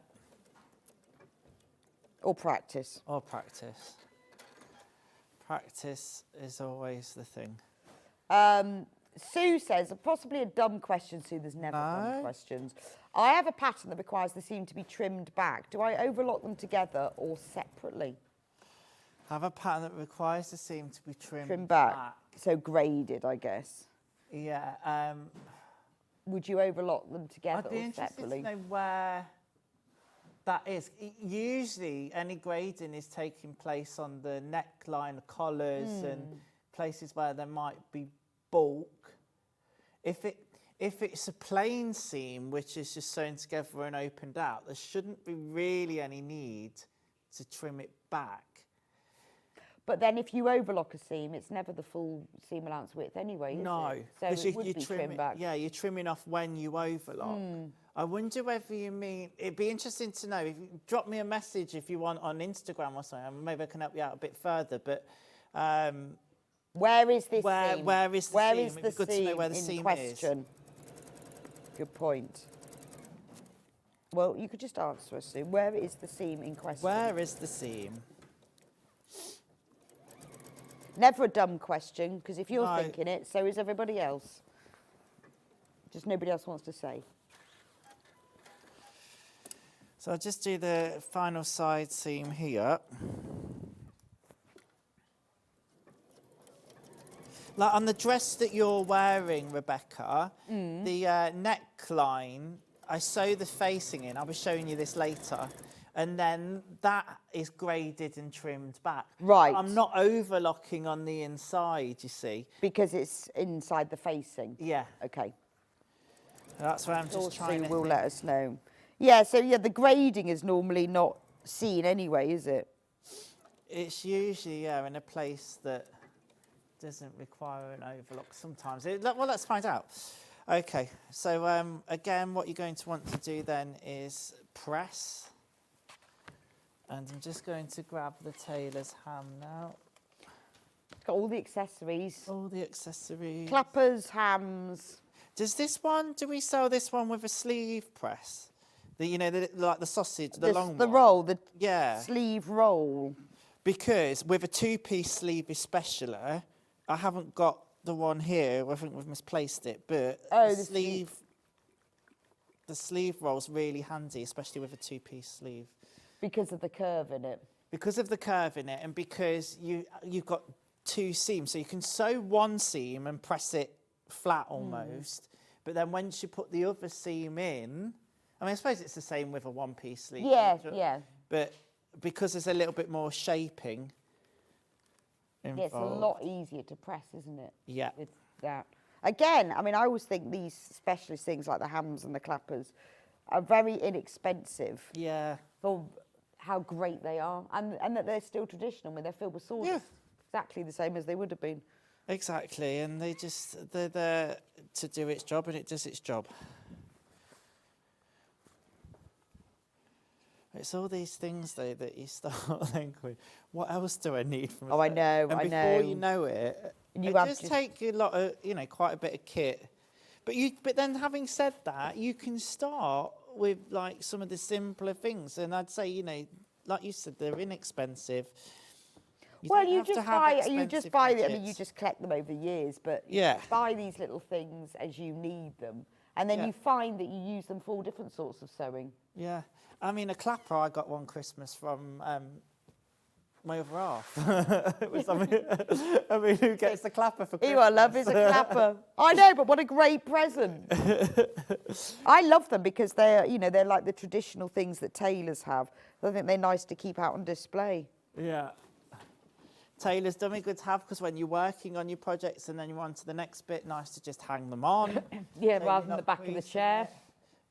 Or practice. Or practice. Practice is always the thing. Sue says, possibly a dumb question, Sue, there's never dumb questions. I have a pattern that requires the seam to be trimmed back. Do I overlock them together or separately? Have a pattern that requires the seam to be trimmed back. So graded, I guess. Yeah. Would you overlock them together or separately? I'd be interested to know where that is. Usually, any grading is taking place on the neckline, the collars, and places where there might be bulk. If it's a plain seam which is just sewn together and opened out, there shouldn't be really any need to trim it back. But then if you overlock a seam, it's never the full seam allowance width anyway, is it? So it would be trimmed back. Yeah, you're trimming off when you overlock. I wonder whether you mean... It'd be interesting to know. If you drop me a message if you want on Instagram or something. Maybe I can help you out a bit further, but... where is this seam? Where is the seam? It'd be good to know where the in seam question. is. Good point. Well, you could just answer us, Sue. Where is the seam in question? Where is the seam? Never a dumb question, because if you're thinking it, so is everybody else. Just nobody else wants to say. So I'll just do the final side seam here. Like on the dress that you're wearing, Rebecca, the neckline, I sew the facing in. I'll be showing you this later. And then that is graded and trimmed back. Right. I'm not overlocking on the inside, you see. Because it's inside the facing? Yeah. Okay. That's where I'm just trying to... will let us know. Yeah, so the grading is normally not seen anyway, is it? It's usually, in a place that doesn't require an overlock sometimes. Well, let's find out. Okay, so again, what you're going to want to do then is press. And I'm just going to grab the tailor's ham now. It's got all the accessories. All the accessories. Clappers, hams. Do we sew this one with a sleeve press? Like the sausage, the long the one. roll, the Yeah. sleeve roll. Because with a two-piece sleeve especially, I haven't got the one here. I think we've misplaced it, but the sleeve roll's really handy, especially with a two-piece sleeve. Because of the curve in it. Because of the curve in it, and because you've got two seams, so you can sew one seam and press it flat almost, but then once you put the other seam in, I mean, I suppose it's the same with a one-piece sleeve. Yeah. But because there's a little bit more shaping involved. Yeah, it's a lot easier to press, isn't it? Yeah. With that. Again, I mean, I always think these specialist things like the hams and the clappers are very inexpensive. Yeah. For how great they are, and that they're still traditional. I mean, they're filled with sawdust. Yeah. Exactly the same as they would have been. Exactly, and they're there to do its job, and it does its job. It's all these things, though, that you start thinking, what else do I need from I know, and I before know. you know it, You it have does to- take a lot of, quite a bit of kit. But then having said that, you can start with, like, some of the simpler things. And I'd say, like you said, they're inexpensive. Well, don't you have to just have buy. You expensive just buy. I mean, you gadgets. just collect them over years, but Yeah. you buy these little things as you need them, and then Yeah. you find that you use them for all different sorts of sewing. Yeah. I mean, a clapper I got one Christmas from my other half. I mean, who gets the clapper for Christmas? Ew, I love is a clapper. I know, but what a great present. I love them because they're like the traditional things that tailors have. I think they're nice to keep out on display. Yeah. Tailors dummy goods have, because when you're working on your projects and then you're on to the next bit, nice to just hang them on. Yeah, So rather you're than the not back of the creasing chair. it.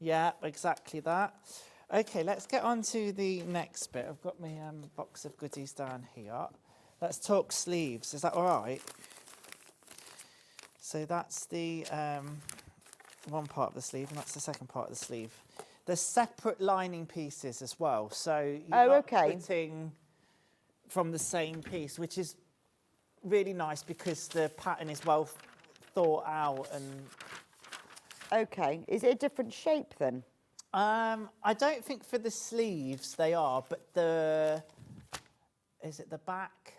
Yeah, exactly that. Okay, let's get on to the next bit. I've got my box of goodies down here. Let's talk sleeves. Is that all right? So that's the one part of the sleeve, and that's the second part of the sleeve. There's separate lining pieces as well. So you're not putting from the same piece, which is really nice because the pattern is well thought out. And Okay, is it a different shape then? I don't think for the sleeves they are, but is it the back?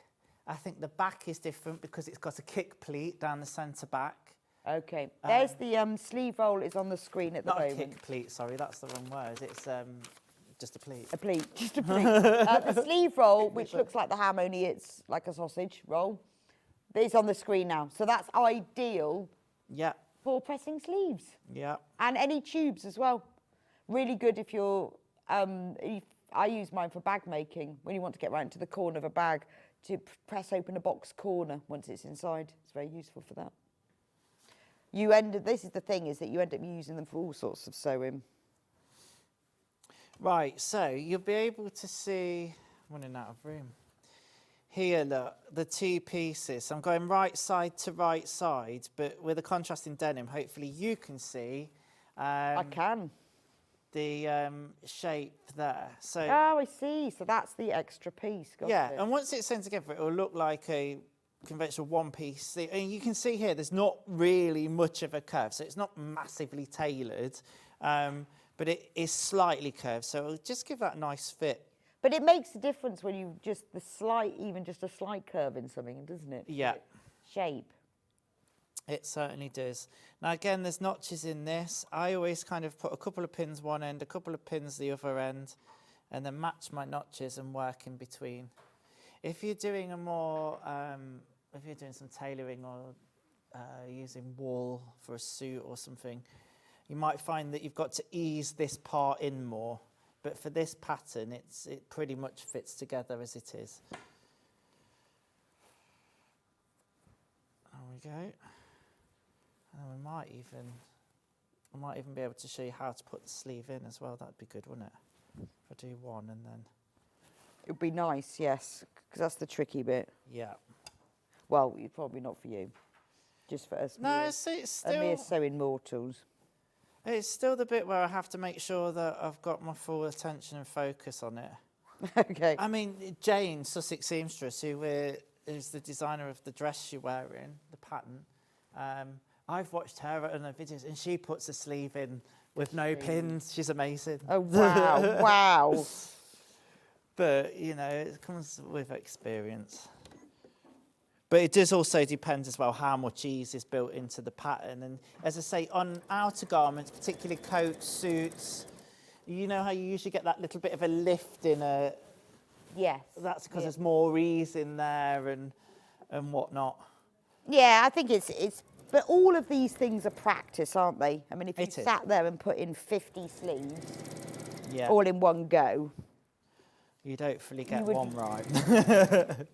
I think the back is different because it's got a kick pleat down the centre back. Okay, there's the sleeve roll is on the screen at the Not moment. a kick pleat, sorry, that's the wrong word. It's just a pleat. A pleat, just a pleat. The sleeve roll, which looks like the ham, only it's like a sausage roll, is on the screen now. So that's ideal Yeah, for pressing sleeves. yeah. And any tubes as well. Really good if you're, I use mine for bag making, when you want to get right into the corner of a bag, to press open a box corner once it's inside. It's very useful for that. This is the thing, is that you end up using them for all sorts of sewing. Right, so you'll be able to see, I'm running out of room. Here, look, the two pieces. I'm going right side to right side, but with a contrasting denim, hopefully you can see I can. the shape there. So Oh, I see. So that's the extra piece. Got yeah, it. and once it's sewn together, it will look like a conventional one-piece. And you can see here, there's not really much of a curve, so it's not massively tailored, but it is slightly curved, so it'll just give that nice fit. But it makes a difference when you just even just a slight curve in something, doesn't it? Yeah. Shape. It certainly does. Now, again, there's notches in this. I always kind of put a couple of pins one end, a couple of pins the other end, and then match my notches and work in between. If you're doing if you're doing some tailoring or using wool for a suit or something, you might find that you've got to ease this part in more. But for this pattern, it pretty much fits together as it is. There we go. And we might even be able to show you how to put the sleeve in as well. That'd be good, wouldn't it? If I do one and then... It would be nice, yes, because that's the tricky bit. Yeah. Well, probably not for you. Just for us. No, mere, it's mere still... sewing mortals. It's still the bit where I have to make sure that I've got my full attention and focus on it. Okay. I mean, Jane, Sussex Seamstress, who is the designer of the dress you're wearing, the pattern, I've watched her on her videos, and she puts a sleeve in with no pins. She's amazing. Oh, wow, wow. But, you know, it comes with experience. But it does also depend as well how much ease is built into the pattern. And as I say, on outer garments, particularly coats, suits, you know how you usually get that little bit of a lift in a... Yes. That's because there's more ease in there and whatnot. Yeah, I think it's... But all of these things are practice, aren't they? I mean, if you It is. sat there and put in 50 sleeves Yeah. all in one go... You'd hopefully get one right.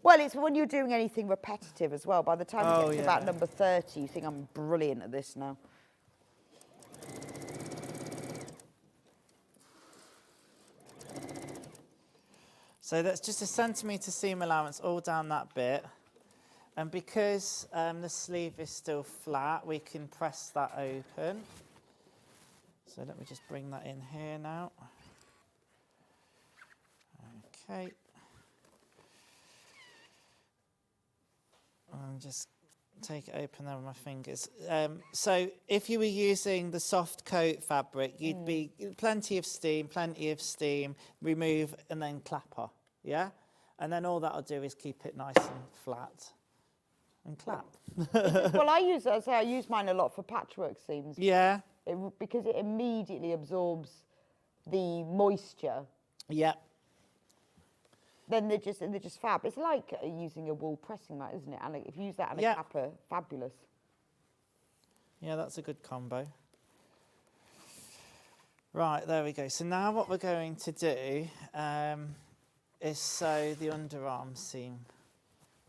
Well, it's when you're doing anything repetitive as well. By the time you get to about yeah. number 30, you think, I'm brilliant at this now. So that's just a centimetre seam allowance all down that bit. And because the sleeve is still flat, we can press that open. So let me just bring that in here now. Okay. And just take it open there with my fingers. So if you were using the soft coat fabric, you'd be plenty of steam, remove and then clapper, yeah? And then all that'll do is keep it nice and flat and clap. Well, I use mine a lot for patchwork seams. Yeah. Because it immediately absorbs the moisture. Yeah. Then they're just fab. It's like using a wool pressing mat, isn't it? And if you use that on a capper, fabulous. Yeah, that's a good combo. Right, there we go. So now what we're going to do is sew the underarm seam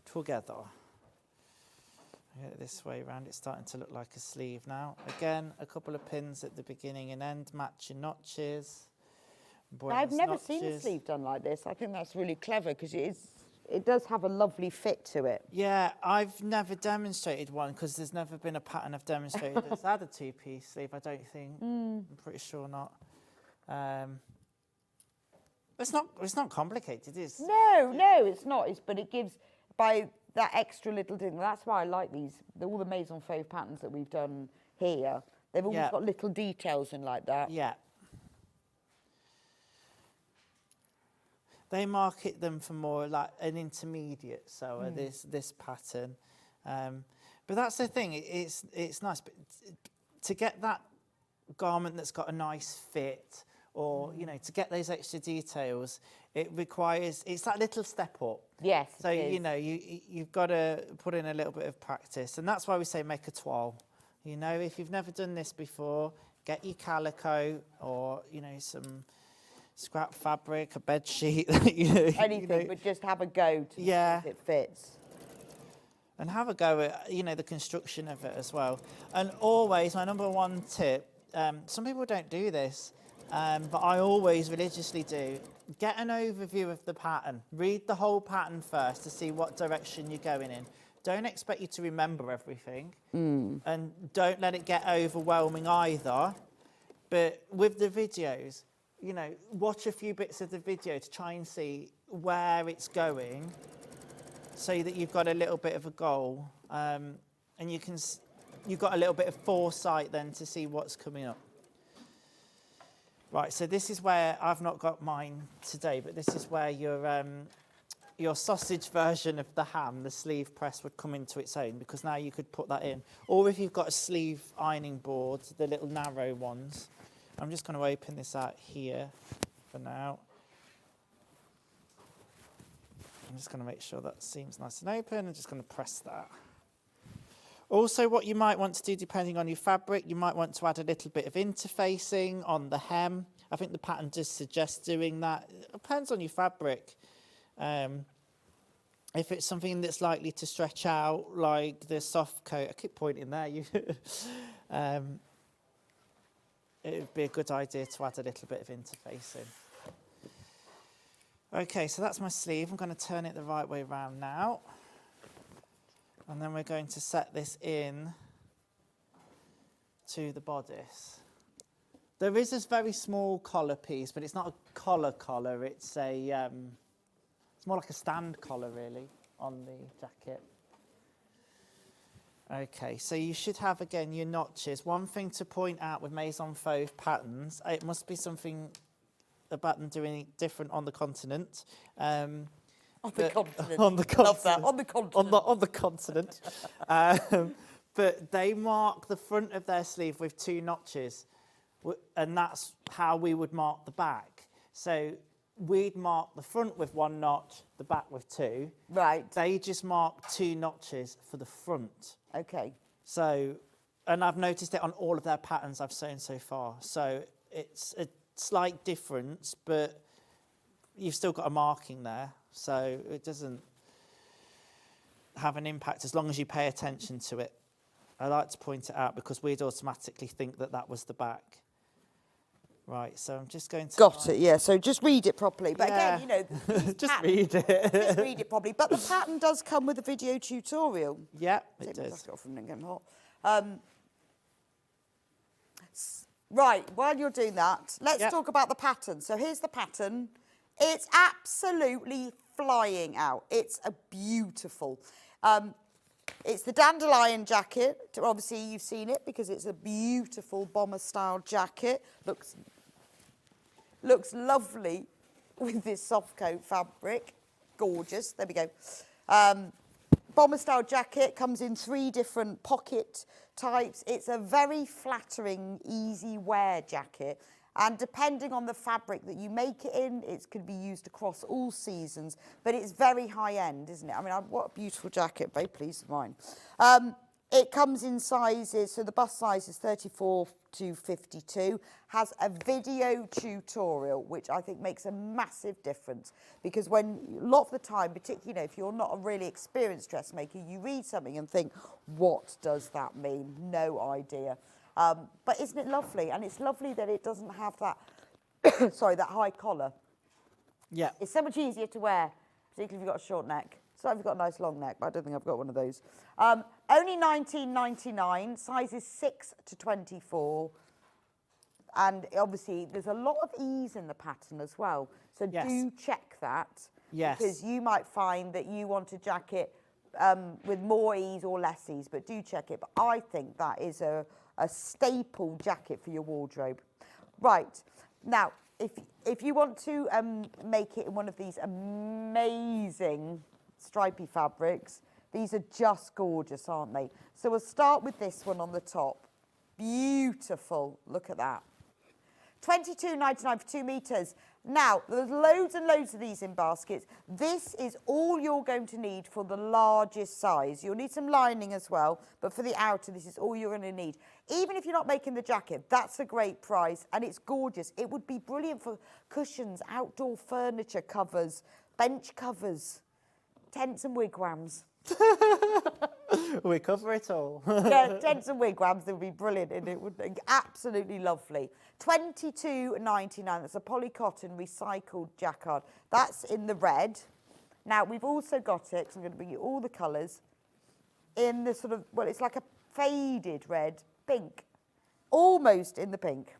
together. Get it this way around. It's starting to look like a sleeve now. Again, a couple of pins at the beginning and end, matching notches. I've never seen a sleeve done like this. I think that's really clever because it does have a lovely fit to it. Yeah, I've never demonstrated one because there's never been a pattern I've demonstrated that's had a two-piece sleeve, I don't think. I'm pretty sure not. It's not complicated, is it? No, it's not. But it gives, by that extra little thing, that's why I like these, all the Maison Fauve patterns that we've done here. They've always got little details in like that. Yeah. They market them for more like an intermediate sewer, this pattern. But that's the thing, it's nice. But to get that garment that's got a nice fit, or, you know, to get those extra details, it requires, it's that little step up. Yes, so, you know, you've got to put in a little bit of practice. And that's why we say make a toile. You know, if you've never done this before, get your calico or, you know, some scrap fabric, a bed sheet, anything, but just have a go to see if it fits. And have a go at, you know, the construction of it as well. And always, my number one tip, some people don't do this, but I always religiously do, get an overview of the pattern. Read the whole pattern first to see what direction you're going in. Don't expect you to remember everything, and don't let it get overwhelming either. But with the videos, you know, watch a few bits of the video to try and see where it's going so that you've got a little bit of a goal, and you've got a little bit of foresight then to see what's coming up. Right, so this is where, I've not got mine today, but this is where your sausage version of the ham, the sleeve press, would come into its own, because now you could put that in. Or if you've got a sleeve ironing board, the little narrow ones. I'm just going to open this out here for now. I'm just going to make sure that seam's nice and open. I'm just going to press that. Also, what you might want to do, depending on your fabric, you might want to add a little bit of interfacing on the hem. I think the pattern does suggest doing that. It depends on your fabric. If it's something that's likely to stretch out, like the soft coat, I keep pointing there, it would be a good idea to add a little bit of interfacing. Okay, so that's my sleeve. I'm going to turn it the right way around now. And then we're going to set this in to the bodice. There is this very small collar piece, but it's not a collar. It's a, it's more like a stand collar, really, on the jacket. Okay, so you should have, again, your notches. One thing to point out with Maison Fauve patterns, it must be something about them doing different on the continent. On the continent. On the continent. Love that. On the continent. On the continent. But they mark the front of their sleeve with 2 notches. And that's how we would mark the back. So we'd mark the front with 1 notch, the back with 2. Right. They just mark 2 notches for the front. Okay. So, and I've noticed it on all of their patterns I've sewn so far. So it's a slight difference, but you've still got a marking there. So it doesn't have an impact as long as you pay attention to it. I like to point it out because we'd automatically think that that was the back. Right, so I'm just going to... Got it, yeah. So just read it properly. But Yeah. again, you know... these Just patterns- read it. Just read it properly. But the pattern does come with a video tutorial. Yeah, it Take my does. jacket off and then get hot. Right, while you're doing that, let's talk about the pattern. So here's the pattern. It's absolutely flying out. It's a beautiful... it's the dandelion jacket. Obviously, you've seen it because it's a beautiful bomber-style jacket. Looks lovely with this soft coat fabric. Gorgeous. There we go. Bomber-style jacket comes in 3 different pocket types. It's a very flattering, easy wear jacket. And depending on the fabric that you make it in, it could be used across all seasons. But it's very high-end, isn't it? I mean, what a beautiful jacket. Very pleased with mine. It comes in sizes, so the bust size is 34 to 52. Has a video tutorial, which I think makes a massive difference. Because a lot of the time, particularly, if you're not a really experienced dressmaker, you read something and think, what does that mean? No idea. But isn't it lovely? And it's lovely that it doesn't have that, sorry, that high collar. Yeah. It's so much easier to wear, particularly if you've got a short neck. So if you've got a nice long neck, but I don't think I've got one of those. Only $19.99, sizes 6 to 24. And obviously, there's a lot of ease in the pattern as well. So do check that. Yes. Because you might find that you want a jacket with more ease or less ease, but do check it. But I think that is a staple jacket for your wardrobe. Right, now, if you want to make it in one of these amazing stripy fabrics, these are just gorgeous, aren't they? So we'll start with this one on the top. Beautiful, look at that. $22.99 for 2 meters. Now, there's loads and loads of these in baskets. This is all you're going to need for the largest size. You'll need some lining as well, but for the outer, this is all you're going to need. Even if you're not making the jacket, that's a great price, and it's gorgeous. It would be brilliant for cushions, outdoor furniture covers, bench covers, tents and wigwams. We cover it all. Yeah, tents and wigwams, they would be brilliant in it, wouldn't they? Absolutely lovely. $22.99, that's a polycotton recycled jacquard. That's in the red. Now, we've also got it, 'cause I'm going to bring you all the colours, in the sort of, well, it's like a faded red, pink, almost in the pink.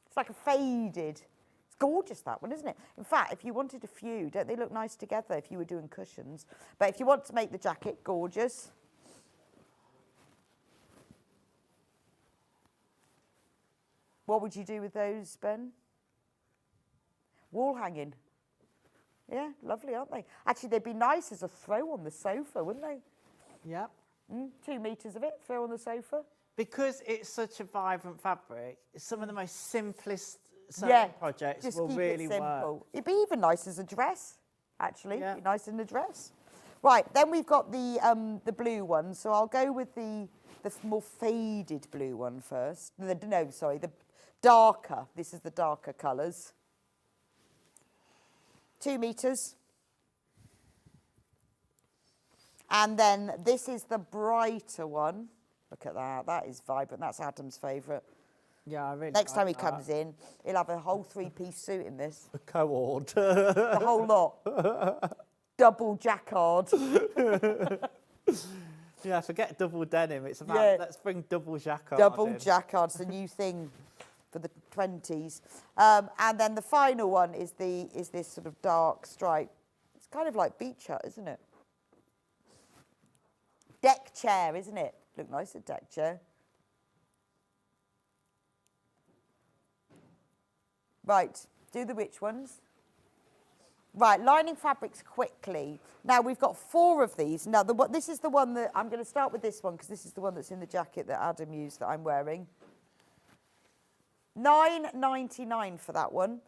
It's like a faded, it's gorgeous, that one, isn't it? In fact, if you wanted a few, don't they look nice together if you were doing cushions? But if you want to make the jacket gorgeous, what would you do with those, Ben? Wall hanging. Yeah, lovely, aren't they? Actually, they'd be nice as a throw on the sofa, wouldn't they? Yep. 2 meters of it, throw on the sofa. Because it's such a vibrant fabric, some of the most simplest sewing projects just will keep really it simple. work. It'd be even nice as a dress, actually. Yeah. Be nice in a dress. Right, then we've got the blue one. So I'll go with the more faded blue one first. The darker. This is the darker colours. 2 meters. And then this is the brighter one. Look at that. That is vibrant. That's Adam's favourite. Yeah, I really Next time he like that. comes in, he'll have a whole 3-piece suit in this. A co-ord. The whole lot. Double jacquard. Yeah, forget double denim. It's about, let's bring double jacquard Double in. jacquard's the new thing for the 20s. And then the final one is this sort of dark stripe. It's kind of like beach hut, isn't it? Deck chair, isn't it? Look nice, a deck chair. Right, do the which ones? Right, lining fabrics quickly. Now, we've got 4 of these. Now, this is the one that, I'm going to start with this one because this is the one that's in the jacket that Adam used that I'm wearing. £9.99 for that one.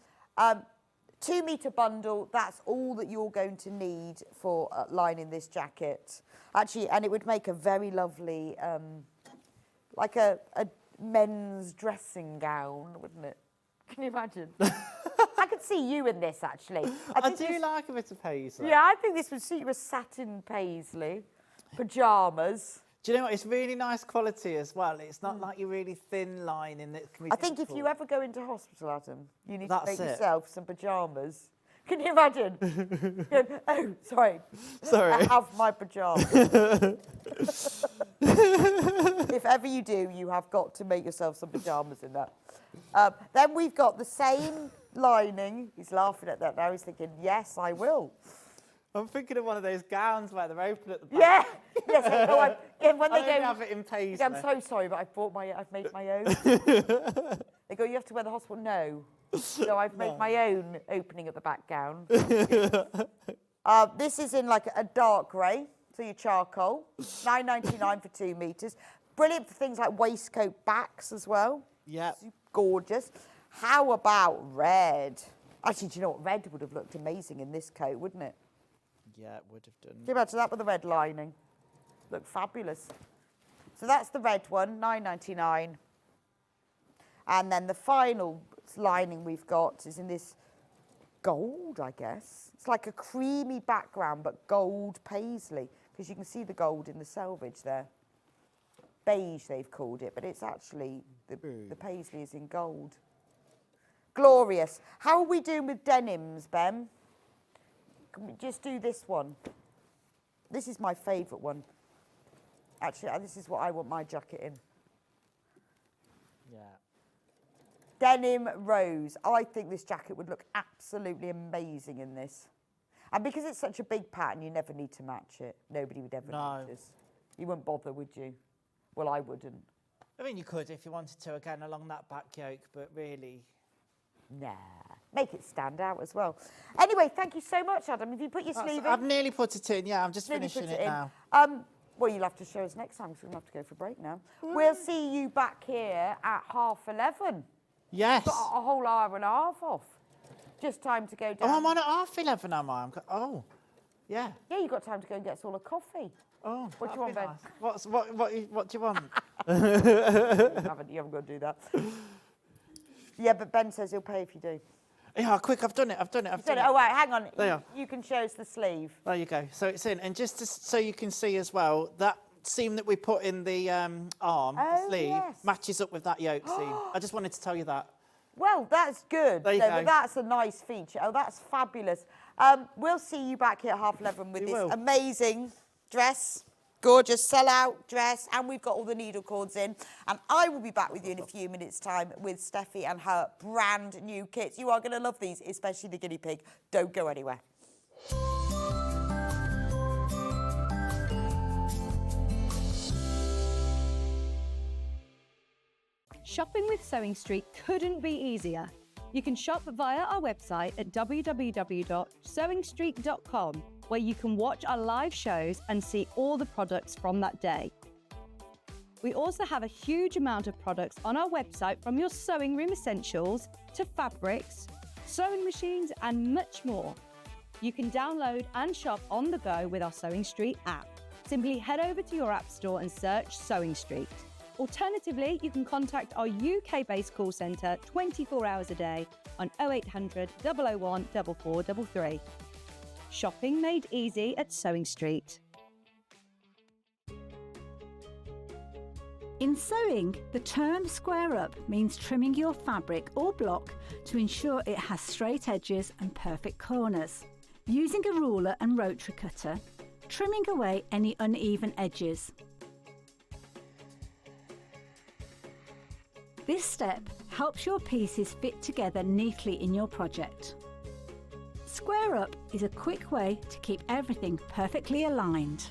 2 metre bundle, that's all that you're going to need for lining this jacket. Actually, and it would make a very lovely, like a men's dressing gown, wouldn't it? Can you imagine? I could see you in this, actually. I do like a bit of paisley. Yeah, I think this would suit you, a satin paisley, pyjamas. Do you know what? It's really nice quality as well. It's not like your really thin lining that can be I think if difficult. you ever go into hospital, Adam, you need to That's make it. yourself some pyjamas. Can you imagine? Oh, sorry. Sorry. I have my pyjamas. If ever you do, you have got to make yourself some pyjamas in that. Then we've got the same lining. He's laughing at that now. He's thinking, yes, I will. I'm thinking of one of those gowns where they're open at the back. Yeah. Yes, I know. When they I go, only have it in paisley. I'm so sorry, but I've made my own. They go, you have to wear the hospital. No. So I've made my own opening at the back gown. This is in like a dark grey, so your charcoal. £9.99 for 2 metres. Brilliant for things like waistcoat backs as well. Yeah. Gorgeous. How about red? Actually, do you know what? Red would have looked amazing in this coat, wouldn't it? Yeah, it would have done. Can you imagine that with the red lining? Look fabulous. So that's the red one, £9.99. And then the final lining we've got is in this gold, I guess. It's like a creamy background, but gold paisley, because you can see the gold in the selvage there. Beige, they've called it, but it's actually, the paisley is in gold. Glorious. How are we doing with denims, Ben? Can we just do this one? This is my favourite one. Actually, this is what I want my jacket in. Yeah. Denim rose. I think this jacket would look absolutely amazing in this. And because it's such a big pattern, you never need to match it. Nobody would ever notice. You wouldn't bother, would you? Well, I wouldn't. I mean, you could if you wanted to, again, along that back yoke, but really... Nah. Make it stand out as well. Anyway, thank you so much, Adam. Have you put your sleeve in? I've nearly put it in, yeah. I'm just Nearly finishing put it in. now. Well, you'll have to show us next time because we're going to have to go for a break now. We'll see you back here at 11:30. Yes. Got a whole hour and a half off. Just time to go down. Oh, I'm on at 11:30, am I? Oh, yeah. Yeah, you've got time to go and get us all a coffee. Oh, What do you want, Ben? Nice. What do you want? You haven't got to do that. Yeah, but Ben says he'll pay if you do. Yeah, quick, I've done it. Oh, right, hang on. There. You can show us the sleeve. There you go. So it's in. And just so you can see as well, that seam that we put in the arm, the sleeve, yes. matches up with that yoke seam. I just wanted to tell you that. Well, that's good. There you No, go. but that's a nice feature. Oh, that's fabulous. We'll see you back here at 11:30 with We this will. amazing dress. Gorgeous sell-out dress, and we've got all the needle cords in. And I will be back with you in a few minutes' time with Steffi and her brand new kits. You are going to love these, especially the guinea pig. Don't go anywhere. Shopping with Sewing Street couldn't be easier. You can shop via our website at www.sewingstreet.com, where you can watch our live shows and see all the products from that day. We also have a huge amount of products on our website, from your sewing room essentials to fabrics, sewing machines and much more. You can download and shop on the go with our Sewing Street app. Simply head over to your app store and search Sewing Street. Alternatively, you can contact our UK-based call centre 24 hours a day on 0800 001 4433. Shopping made easy at Sewing Street. In sewing, the term square up means trimming your fabric or block to ensure it has straight edges and perfect corners. Using a ruler and rotary cutter, trimming away any uneven edges. This step helps your pieces fit together neatly in your project. Square up is a quick way to keep everything perfectly aligned.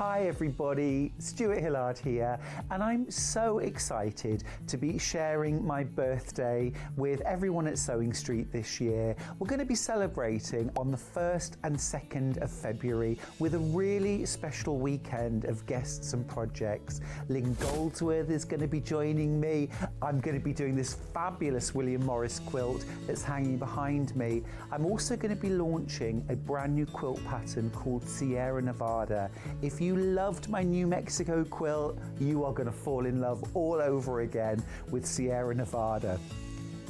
Hi everybody, Stuart Hillard here, and I'm so excited to be sharing my birthday with everyone at Sewing Street this year. We're going to be celebrating on the 1st and 2nd of February with a really special weekend of guests and projects. Lynn Goldsworth is going to be joining me. I'm going to be doing this fabulous William Morris quilt that's hanging behind me. I'm also going to be launching a brand new quilt pattern called Sierra Nevada. If you loved my New Mexico quilt, you are going to fall in love all over again with Sierra Nevada.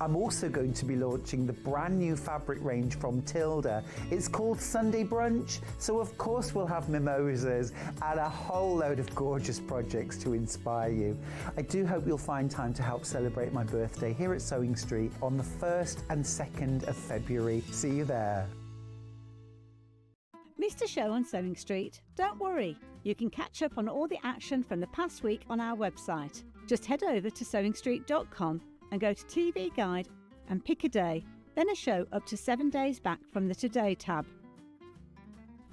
I'm also going to be launching the brand new fabric range from Tilda. It's called Sunday Brunch, so of course we'll have mimosas and a whole load of gorgeous projects to inspire you. I do hope you'll find time to help celebrate my birthday here at Sewing Street on the 1st and 2nd of February. See you there. Missed a show on Sewing Street? Don't worry, you can catch up on all the action from the past week on our website. Just head over to sewingstreet.com and go to TV Guide and pick a day, then a show up to 7 days back from the Today tab.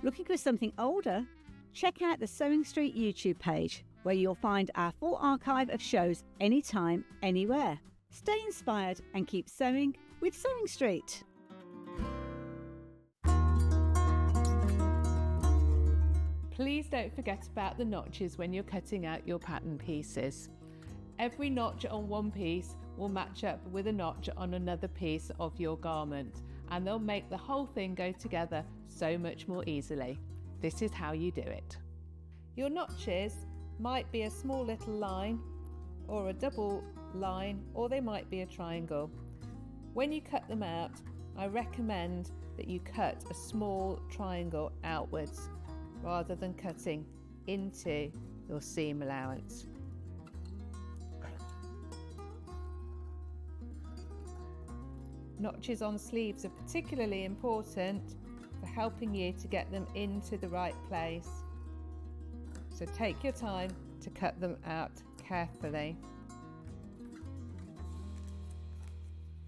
Looking for something older? Check out the Sewing Street YouTube page, where you'll find our full archive of shows anytime, anywhere. Stay inspired and keep sewing with Sewing Street. Please don't forget about the notches when you're cutting out your pattern pieces. Every notch on one piece will match up with a notch on another piece of your garment, and they'll make the whole thing go together so much more easily. This is how you do it. Your notches might be a small little line or a double line, or they might be a triangle. When you cut them out, I recommend that you cut a small triangle outwards rather than cutting into your seam allowance. Notches on sleeves are particularly important for helping you to get them into the right place. So take your time to cut them out carefully.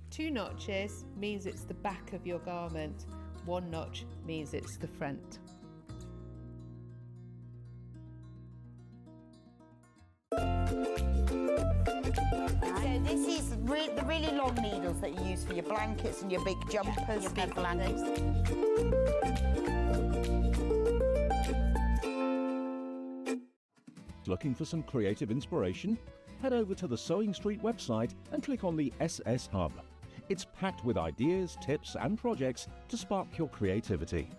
2 notches means it's the back of your garment. 1 notch means it's the front. So this is the really long needles that you use for your blankets and your big jumpers. Your big blankets. Looking for some creative inspiration? Head over to the Sewing Street website and click on the SS Hub. It's packed with ideas, tips and projects to spark your creativity.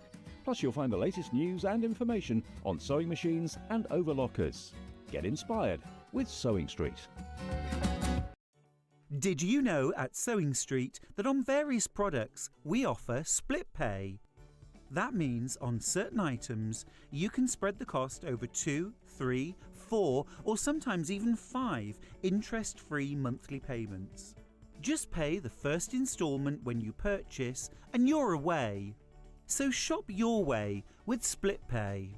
Plus you'll find the latest news and information on sewing machines and overlockers. Get inspired with Sewing Street. Did you know at Sewing Street that on various products we offer split pay? That means on certain items you can spread the cost over 2, 3, 4 or sometimes even 5 interest-free monthly payments. Just pay the first instalment when you purchase and you're away. So shop your way with split pay.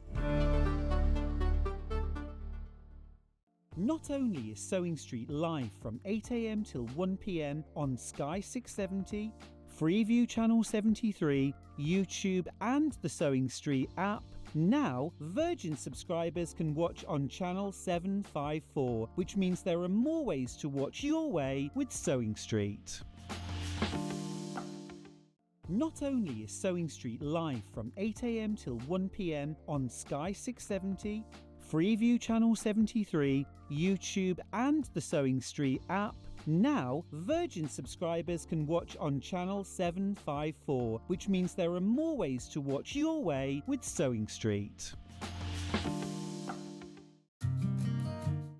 Not only is Sewing Street live from 8 AM till 1 PM on Sky 670, Freeview Channel 73, YouTube and the Sewing Street app, now Virgin subscribers can watch on Channel 754, which means there are more ways to watch your way with Sewing Street. Not only is Sewing Street live from 8 AM till 1 PM on Sky 670, Freeview Channel 73, YouTube and the Sewing Street app, now Virgin subscribers can watch on Channel 754, which means there are more ways to watch your way with Sewing Street.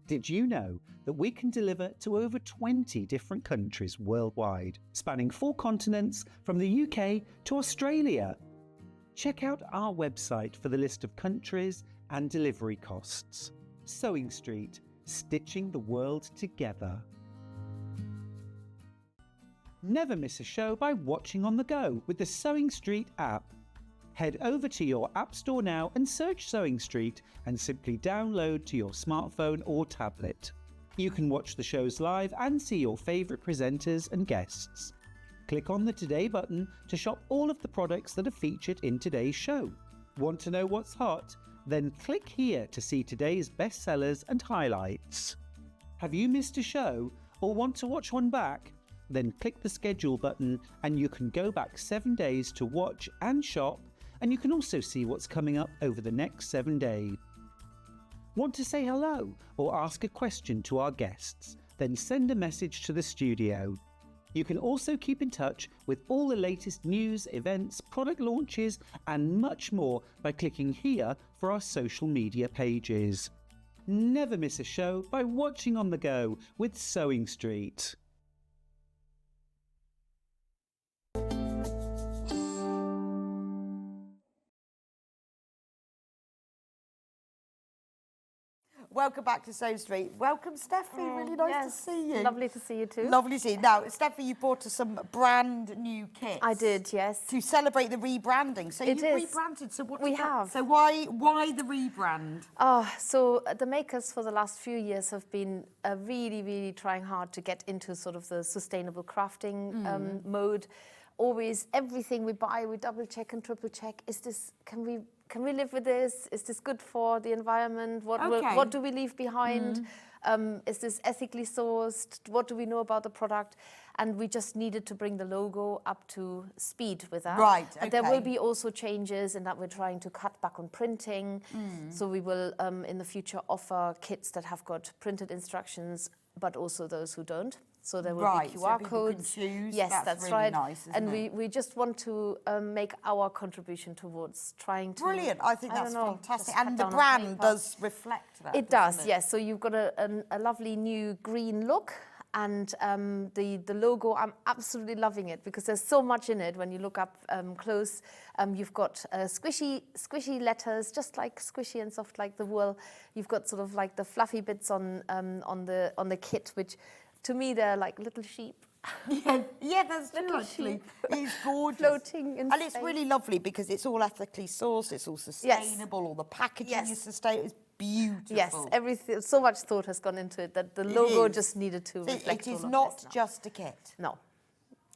Did you know that we can deliver to over 20 different countries worldwide, spanning 4 continents from the UK to Australia? Check out our website for the list of countries and delivery costs. Sewing Street, stitching the world together. Never miss a show by watching on the go with the Sewing Street app. Head over to your App Store now and search Sewing Street and simply download to your smartphone or tablet. You can watch the shows live and see your favourite presenters and guests. Click on the Today button to shop all of the products that are featured in today's show. Want to know what's hot? Then click here to see today's bestsellers and highlights. Have you missed a show or want to watch one back? Then click the schedule button and you can go back 7 days to watch and shop, and you can also see what's coming up over the next 7 days. Want to say hello or ask a question to our guests? Then send a message to the studio. You can also keep in touch with all the latest news, events, product launches and much more by clicking here for our social media pages. Never miss a show by watching on the go with Sewing Street. Welcome back to Sewing Street. Welcome, Steffi. Really nice to see you. Lovely to see you too. Lovely to see you. Now, Steffi, you brought us some brand new kits. I did, yes. To celebrate the rebranding. So you've rebranded. So what we have. So why the rebrand? So the makers for the last few years have been really trying hard to get into sort of the sustainable crafting mode. Always everything we buy, we double check and triple check. Is this, can we live with this? Is this good for the environment? What do we leave behind? Is this ethically sourced? What do we know about the product? And we just needed to bring the logo up to speed with that. Right, And there will be also changes in that we're trying to cut back on printing. So we will, in the future, offer kits that have got printed instructions, but also those who don't. So there will be QR codes. Can choose. Yes, that's really right. Nice, and we just want to make our contribution towards trying to. Brilliant! I think that's fantastic, and the brand does reflect that. It does, yes. So you've got a lovely new green look, and the logo. I'm absolutely loving it because there's so much in it. When you look up close, you've got squishy letters, just like squishy and soft like the wool. You've got sort of like the fluffy bits on the kit, which. To me, they're like little sheep. Yeah, that's true, actually. It's gorgeous. Floating in space. It's really lovely because it's all ethically sourced, it's all sustainable, all the packaging is sustainable. It's beautiful. Yes, everything. So much thought has gone into it that the logo just needed to reflect all of this. It is not just a kit. No.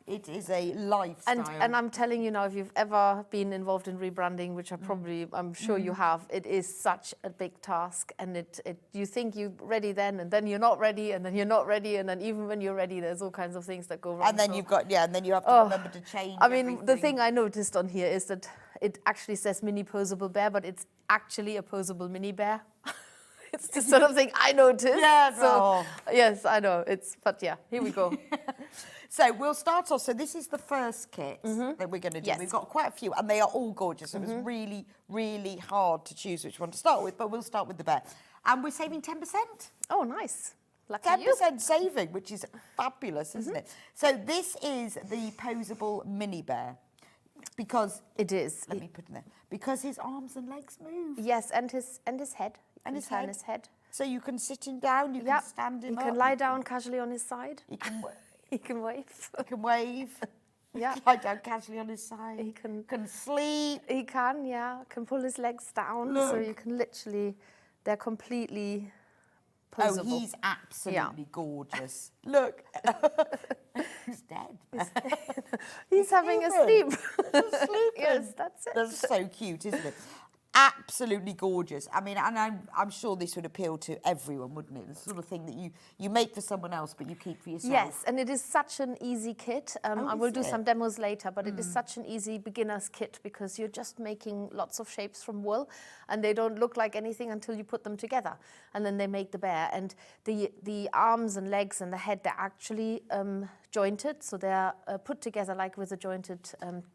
It is a lifestyle. And I'm telling you now, if you've ever been involved in rebranding, which I'm sure you have, it is such a big task. And you think you're ready then, and then you're not ready, and then you're not ready, and then even when you're ready, there's all kinds of things that go wrong. And then and then you have to remember to change. I mean, the thing I noticed on here is that it actually says mini posable bear, but it's actually a posable mini bear. It's the sort of thing I noticed. Yes, I know. But yeah, here we go. So we'll start off. So this is the first kit that we're going to do. Yes. We've got quite a few, and they are all gorgeous. So it was really hard to choose which one to start with, but we'll start with the bear. And we're saving 10%. Oh, nice. 10% saving, which is fabulous, isn't it? So this is the posable mini bear. Because it is. Let me put it there. Because his arms and legs move. Yes, and his head. And his head. So you can sit him down, you can stand him up. You can lie down casually on his side. He can he can wave. He can wave. Yeah. Lie down casually on his side. He can sleep. He can, yeah. Can pull his legs down. Look. So you can literally, they're completely posable. Oh, he's absolutely gorgeous. Look. He's dead. He's having a sleep. He's sleeping. Yes, that's it. That's so cute, isn't it? Absolutely gorgeous. I mean, and I'm sure this would appeal to everyone, wouldn't it? The sort of thing that you make for someone else, but you keep for yourself. Yes, and it is such an easy kit. I will do some demos later, but it is such an easy beginner's kit because you're just making lots of shapes from wool, and they don't look like anything until you put them together, and then they make the bear. And the arms and legs and the head, they're actually jointed, so they're put together like with a jointed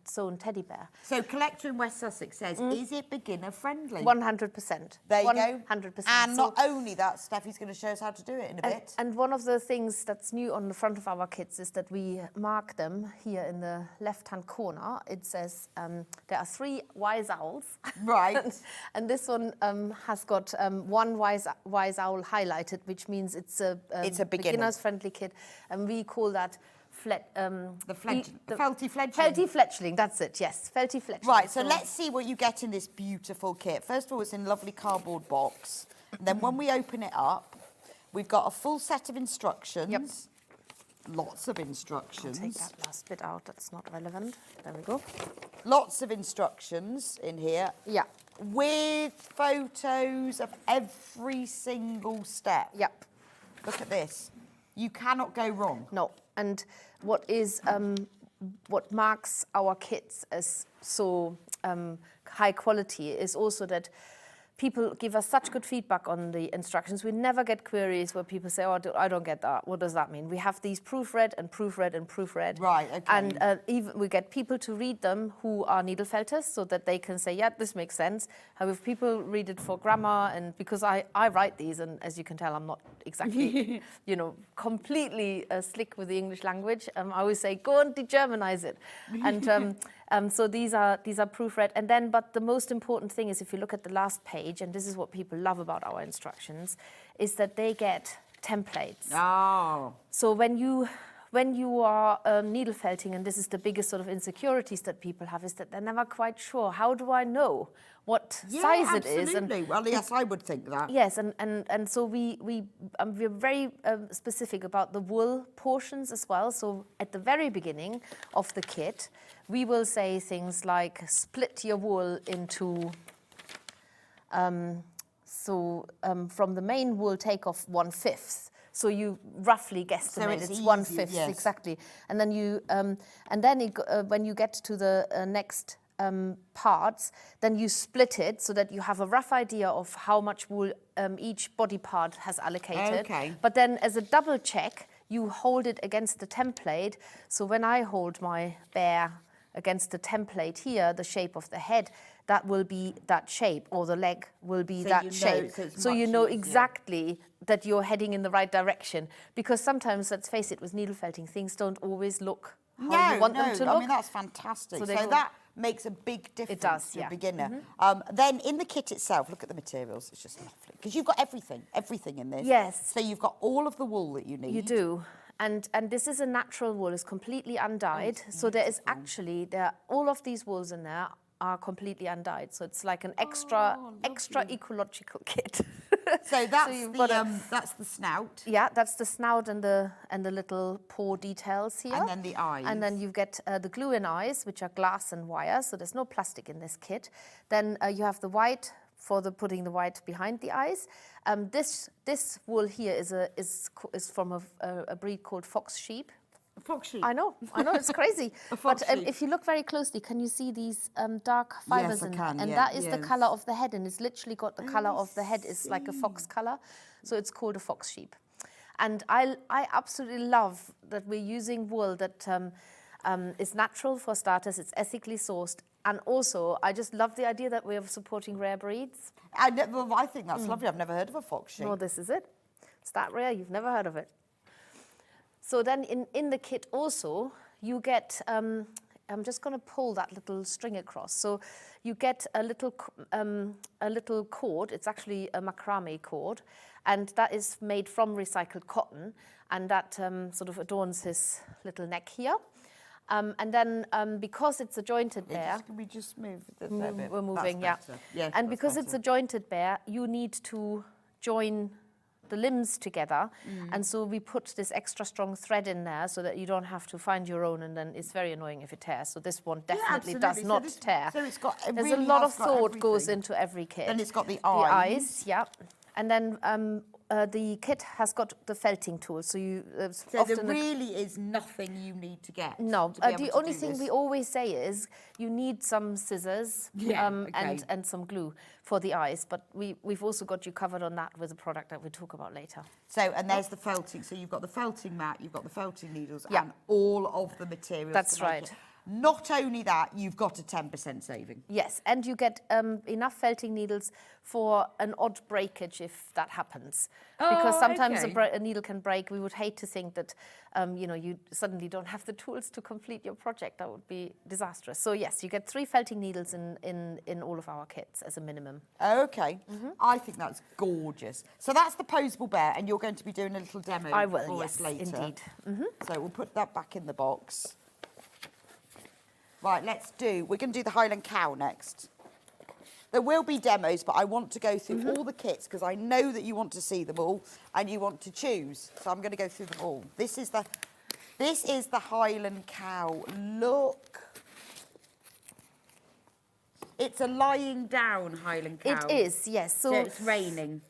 sewn teddy bear. So Collector in West Sussex says, is it beginner friendly? 100%. There you go. 100%. And not only that, Steffi's going to show us how to do it in a bit. And one of the things that's new on the front of our kits is that we mark them here in the left-hand corner. It says there are 3 wise owls. Right. And this one has got one wise owl highlighted, which means it's a beginner's friendly kit, and we call that felty fledgling. Felty fledgling, that's it, yes. Felty fledgling. Right, so let's see what you get in this beautiful kit. First of all, it's in a lovely cardboard box. And then when we open it up, we've got a full set of instructions. Yep. Lots of instructions. I'll take that last bit out, that's not relevant. There we go. Lots of instructions in here. Yeah. with photos of every single step. Yep. Look at this. You cannot go wrong. No. And what marks our kits as so high quality is also that people give us such good feedback on the instructions. We never get queries where people say, oh, I don't get that. What does that mean? We have these proofread and proofread and proofread. Right, okay. And even we get people to read them who are needle felters so that they can say, yeah, this makes sense. However, people read it for grammar, and because I write these, and as you can tell, I'm not exactly, completely slick with the English language. I always say, go and de-Germanize it. And so these are proofread. And then, but the most important thing is, if you look at the last page, and this is what people love about our instructions, is that they get templates. Oh. So when you are needle felting, and this is the biggest sort of insecurities that people have, is that they're never quite sure, how do I know what size it is? Absolutely. Well, yes, I would think that. Yes, and so we're very specific about the wool portions as well. So at the very beginning of the kit, we will say things like split your wool into, from the main wool take off 1/5. So you roughly guesstimate it's it's easy, 1/5 yes. exactly, and then when you get to the next parts, then you split it so that you have a rough idea of how much wool each body part has allocated. Okay. But then, as a double check, you hold it against the template. So when I hold my bear against the template here, the shape of the head, that will be that shape, or the leg will be that shape. So you know exactly that you're heading in the right direction. Because sometimes, let's face it, with needle felting, things don't always look how you want them to look. I mean, that's fantastic. So that makes a big difference to a beginner. Then in the kit itself, look at the materials. It's just lovely. Because you've got everything in this. Yes. So you've got all of the wool that you need. You do. And this is a natural wool. It's completely undyed. So there is actually, all of these wools in there are completely undyed. So it's like an extra ecological kit. So that's the snout. Yeah, that's the snout and the little paw details here. And then the eyes. And then you get the glue-in eyes, which are glass and wire. So there's no plastic in this kit. Then you have the white for putting the white behind the eyes. This wool here is from a breed called fox sheep. Fox sheep. I know, it's crazy. But if you look very closely, can you see these dark fibres? Yes, I can. And that is the colour of the head, and it's literally got the colour of the head is like a fox colour, so it's called a fox sheep. And I absolutely love that we're using wool that is natural for starters. It's ethically sourced, and also I just love the idea that we're supporting rare breeds. I think that's lovely. I've never heard of a fox sheep. No, this is it. It's that rare. You've never heard of it. So then in the kit also, you get, I'm just going to pull that little string across. So you get a little cord. It's actually a macrame cord, and that is made from recycled cotton, and that sort of adorns his little neck here. And then because it's a jointed bear... Can we just move the bit? We're moving, yeah. And because it's a jointed bear, you need to join the limbs together, and so we put this extra strong thread in there so that you don't have to find your own, and then it's very annoying if it tears. So this one definitely does not tear. So it's got. There's a lot of thought goes into every kit. Then it's got the eyes. eyes. The eyes, yeah. And then the kit has got the felting tool, so you so there really is nothing you need to get. No, the only thing we always say is you need some scissors and some glue for the eyes, but we've also got you covered on that with a product that we'll talk about later. So, and there's the felting. So you've got the felting mat, you've got the felting needles, and all of the materials. That's right. Not only that, you've got a 10% saving. Yes, and you get enough felting needles for an odd breakage if that happens. Because sometimes a needle can break. We would hate to think that, you suddenly don't have the tools to complete your project. That would be disastrous. So yes, you get 3 felting needles in all of our kits as a minimum. Okay, I think that's gorgeous. So that's the posable bear, and you're going to be doing a little demo for us later. Indeed. So we'll put that back in the box. Right, we're going to do the Highland cow next. There will be demos, but I want to go through all the kits because I know that you want to see them all and you want to choose. So I'm going to go through them all. This is the Highland cow. Look. It's a lying down Highland cow. It is, yes. So it's raining.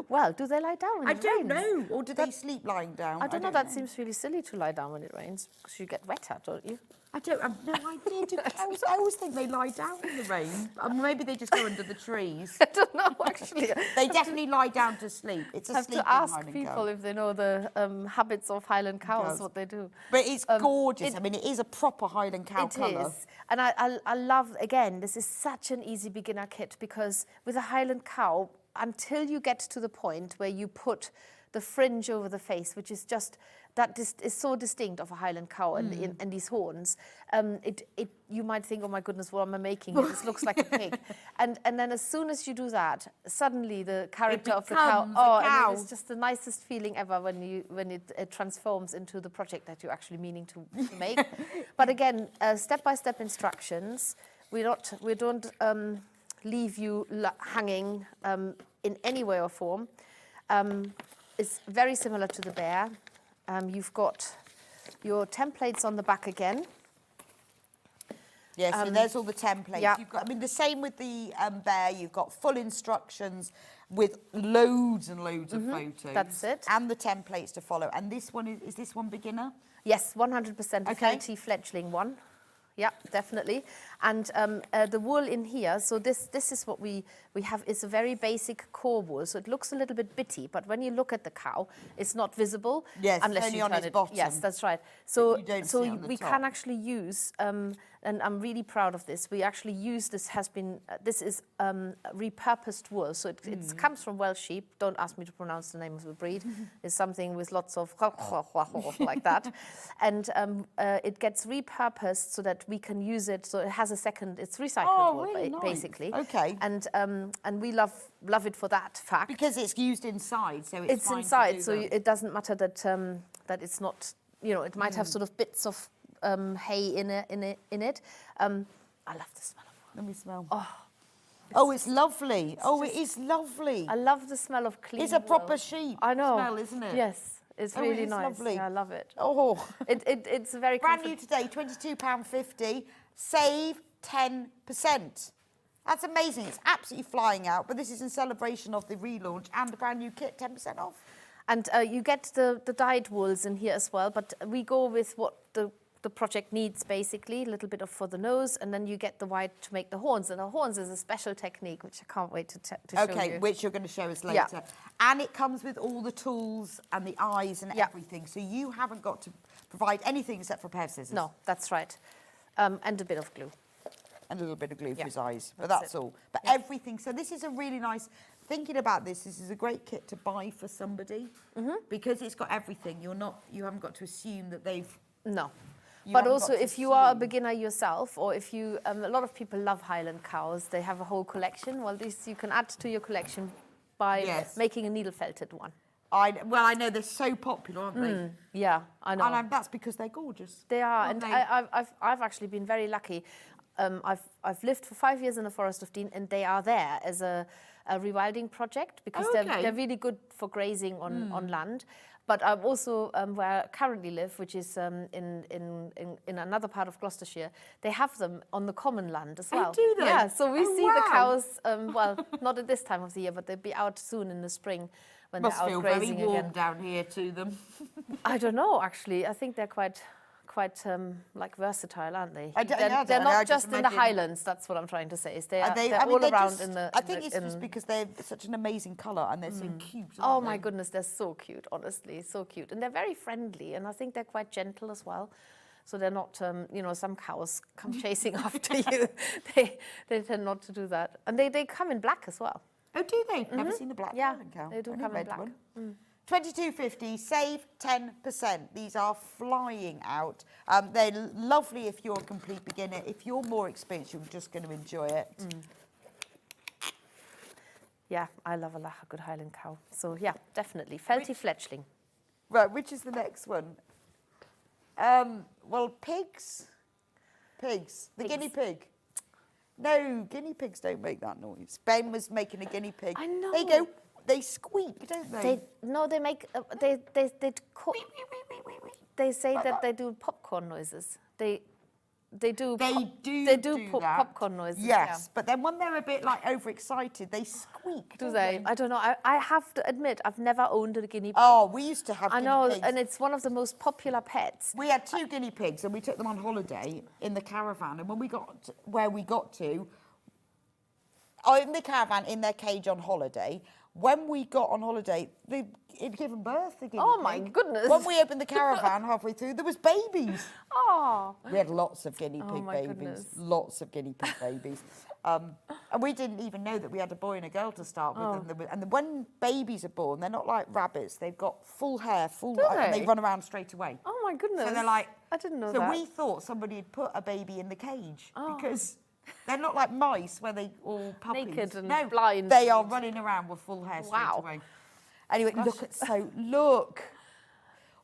Well, do they lie down when I it don't rains? know. Or do they sleep lying down? I don't know. That seems really silly to lie down when it rains because you get wet out, don't you? I have no idea. I always think they lie down in the rain. Maybe they just go under the trees. I don't know, actually. They definitely lie down to sleep. It's a have sleeping to ask Highland people cow. if they know the habits of Highland cows, what they do. But it's gorgeous. I mean, it is a proper Highland cow colour. It is. And I love, again, this is such an easy beginner kit because with a Highland cow, until you get to the point where you put the fringe over the face, which is just, that is so distinct of a Highland cow and these horns, you might think, oh my goodness, what am I making here? This looks like a pig. And then as soon as you do that, suddenly the character of the cow, and it's just the nicest feeling ever when it transforms into the project that you're actually meaning to make. But again, step-by-step instructions. We don't leave you hanging in any way or form. It's very similar to the bear. You've got your templates on the back again. Yes, so there's all the templates. Yeah. You've got, I mean, the same with the bear. You've got full instructions with loads and loads of photos. That's it. And the templates to follow. And this one, is this one beginner? Yes, 100% a felty fledgling one. Yeah, definitely. And the wool in here, so this is what we have, is a very basic core wool. So it looks a little bit bitty, but when you look at the cow, it's not visible. Yes, unless only you on turn its it. bottom. Yes, that's right. So You don't see it on the we top. can actually use, and I'm really proud of this, we actually use, this is repurposed wool. So it comes from Welsh sheep. Don't ask me to pronounce the name of the breed. It's something with lots of like that. And it gets repurposed so that we can use it. So it has a second, it's recycled wool, really nice. basically. Okay. And we love it for that fact. Because it's used inside, so it's fine to inside, do so that. it doesn't matter that that it's not, it might have sort of bits of hay in it. I love the smell of wool. Let me smell. Oh, it's lovely. It is lovely. I love the smell of clean It's a proper wool. sheep I know. smell, isn't it? Yes, it's Oh, really it is nice. lovely. Yeah, I love it. Oh. It's very Brand new today, £22.50. Save 10%. That's amazing. It's absolutely flying out. But this is in celebration of the relaunch and the brand new kit, 10% off. And you get the dyed wools in here as well, but we go with what the project needs, basically, a little bit for the nose, and then you get the white to make the horns. And the horns is a special technique, which I can't wait to show you. Okay, which you're going to show us later. Yeah. And it comes with all the tools and the eyes and everything. So you haven't got to provide anything except for a pair of scissors. No, that's right. And a bit of glue. And a little bit of glue for his eyes, but that's that's it. all. But everything, so this is a really nice, thinking about this is a great kit to buy for somebody because it's got everything. You haven't got to assume that they've... No. You But haven't also, got to if you are a assume. beginner yourself, or if you, a lot of people love Highland cows, they have a whole collection. Well, this you can add to your collection by making a needle felted one. I know they're so popular, aren't they? Yeah, I know. And that's because they're gorgeous. They are, aren't and they? I've actually been very lucky. I've lived for 5 years in the Forest of Dean, and they are there as a rewilding project because they're really good for grazing on land. But I'm also where I currently live, which is in another part of Gloucestershire. They have them on the common land as well. Oh, do they? Yeah, so we Oh, see the wow. cows. Well, not at this time of the year, but they'll be out soon in the spring when Must they're out feel very grazing warm again. down here to them. I don't know, actually. I think they're quite like versatile, aren't they? I don't know, They're I not just just in the imagine- Highlands. That's what I'm trying to say. Is they're I mean, all they're around just- in the. I think it's just because they're such an amazing colour and they're so cute. Oh aren't my they? goodness, they're so cute. Honestly, so cute, and they're very friendly. And I think they're quite gentle as well. So they're not, some cows come chasing after you. They tend not to do that, and they come in black as well. Oh, do they? Never seen the black Yeah, Highland cow. they do Only come in red black. one. £22.50, save 10%. These are flying out. They're lovely if you're a complete beginner. If you're more experienced, you're just going to enjoy it. Yeah, I love a good Highland cow. So yeah, definitely felty fledgling. Right, which is the next one? Well, pigs. The guinea pig. No, guinea pigs don't make that noise. Ben was making a guinea pig. I know. They go, they squeak, don't they? They make they say that they do popcorn noises. They They do that. popcorn noises. Yes, but then when they're a bit like overexcited, they squeak. Do they? I don't know. I have to admit, I've never owned a guinea pig. Oh, we used to have I guinea know, pigs. and it's one of the most popular pets. We had 2 guinea pigs, and we took them on holiday in the caravan. And when we got to where we got to, in the caravan, in their cage on holiday, when we got on holiday, it'd given birth, the guinea pig. My goodness. When we opened the caravan halfway through, there was babies. Oh. We had lots of guinea pig my babies. goodness. Lots of guinea pig babies. And we didn't even know that we had a boy and a girl to start with. And when babies are born, they're not like rabbits. They've got full hair, and they run around straight away. Oh my goodness. So they're like... I didn't know that. So we thought somebody had put a baby in the cage because... They're not like mice where they all puppies. Naked and blind. They are running around with full hair straight away. Anyway, look.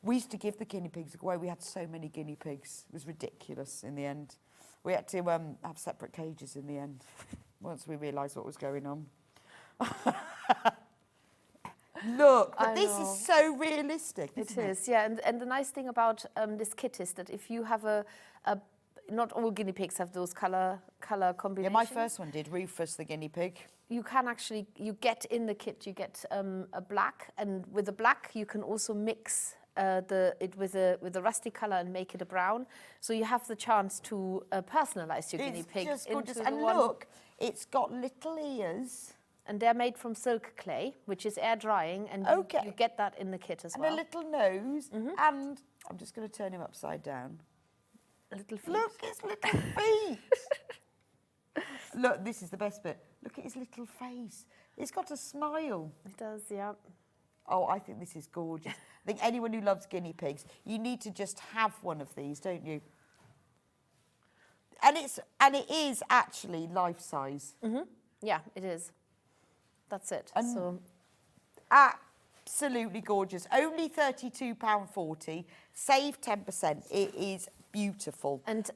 We used to give the guinea pigs away. We had so many guinea pigs. It was ridiculous in the end. We had to have separate cages in the end once we realised what was going on. Look, but this is so realistic. It is, yeah. And the nice thing about this kit is that if you have not all guinea pigs have those colour combinations. Yeah, my first one did, Rufus the guinea pig. You can actually, you get in the kit, you get a black, and with the black you can also mix it with a rusty colour and make it a brown. So you have the chance to personalise your guinea pig. It's just gorgeous. And look, it's got little ears. And they're made from silk clay, which is air drying, and you get that in the kit as well. And a little nose, and I'm just going to turn him upside down. Little feet. Look, his little feet. Look, this is the best bit. Look at his little face. He's got a smile. It does, yeah. Oh, I think this is gorgeous. I think anyone who loves guinea pigs, you need to just have one of these, don't you? And it is actually life size. Yeah, it is. That's it. And so absolutely gorgeous. Only £32.40. Save 10%. It is beautiful, and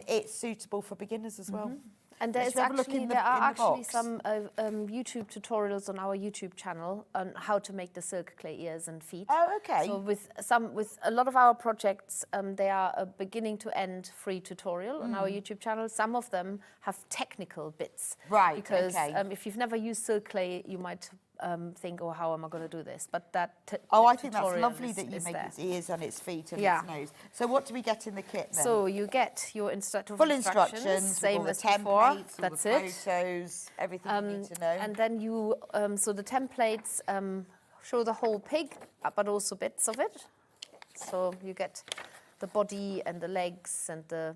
it's suitable for beginners as well. And there are actually some YouTube tutorials on our YouTube channel on how to make the silk clay ears and feet. Oh, okay. So with a lot of our projects, they are a beginning to end free tutorial on our YouTube channel. Some of them have technical bits, right? Because if you've never used silk clay, you might think, oh, how am I going to do this? But that I think that's lovely that you make its ears and its feet and its nose. So what do we get in the kit then? So you get your full instructions, same all as the before. templates, That's all the it. photos, everything you need to know. And then you, so the templates show the whole pig, but also bits of it. So you get the body and the legs and the.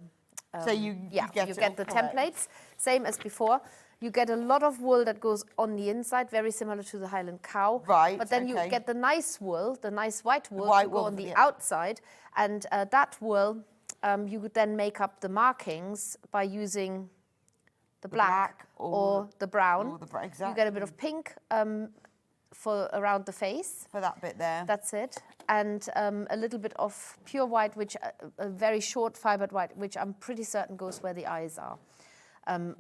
So you get the templates, same as before. You get a lot of wool that goes on the inside, very similar to the Highland cow. Right. But then you get the nice wool, the nice white wool, to go on the outside, and that wool, you would then make up the markings by using the black or the brown. Exactly. You get a bit of pink for around the face. For that bit there. That's it. And a little bit of pure white, which a very short fibered white, which I'm pretty certain goes where the eyes are.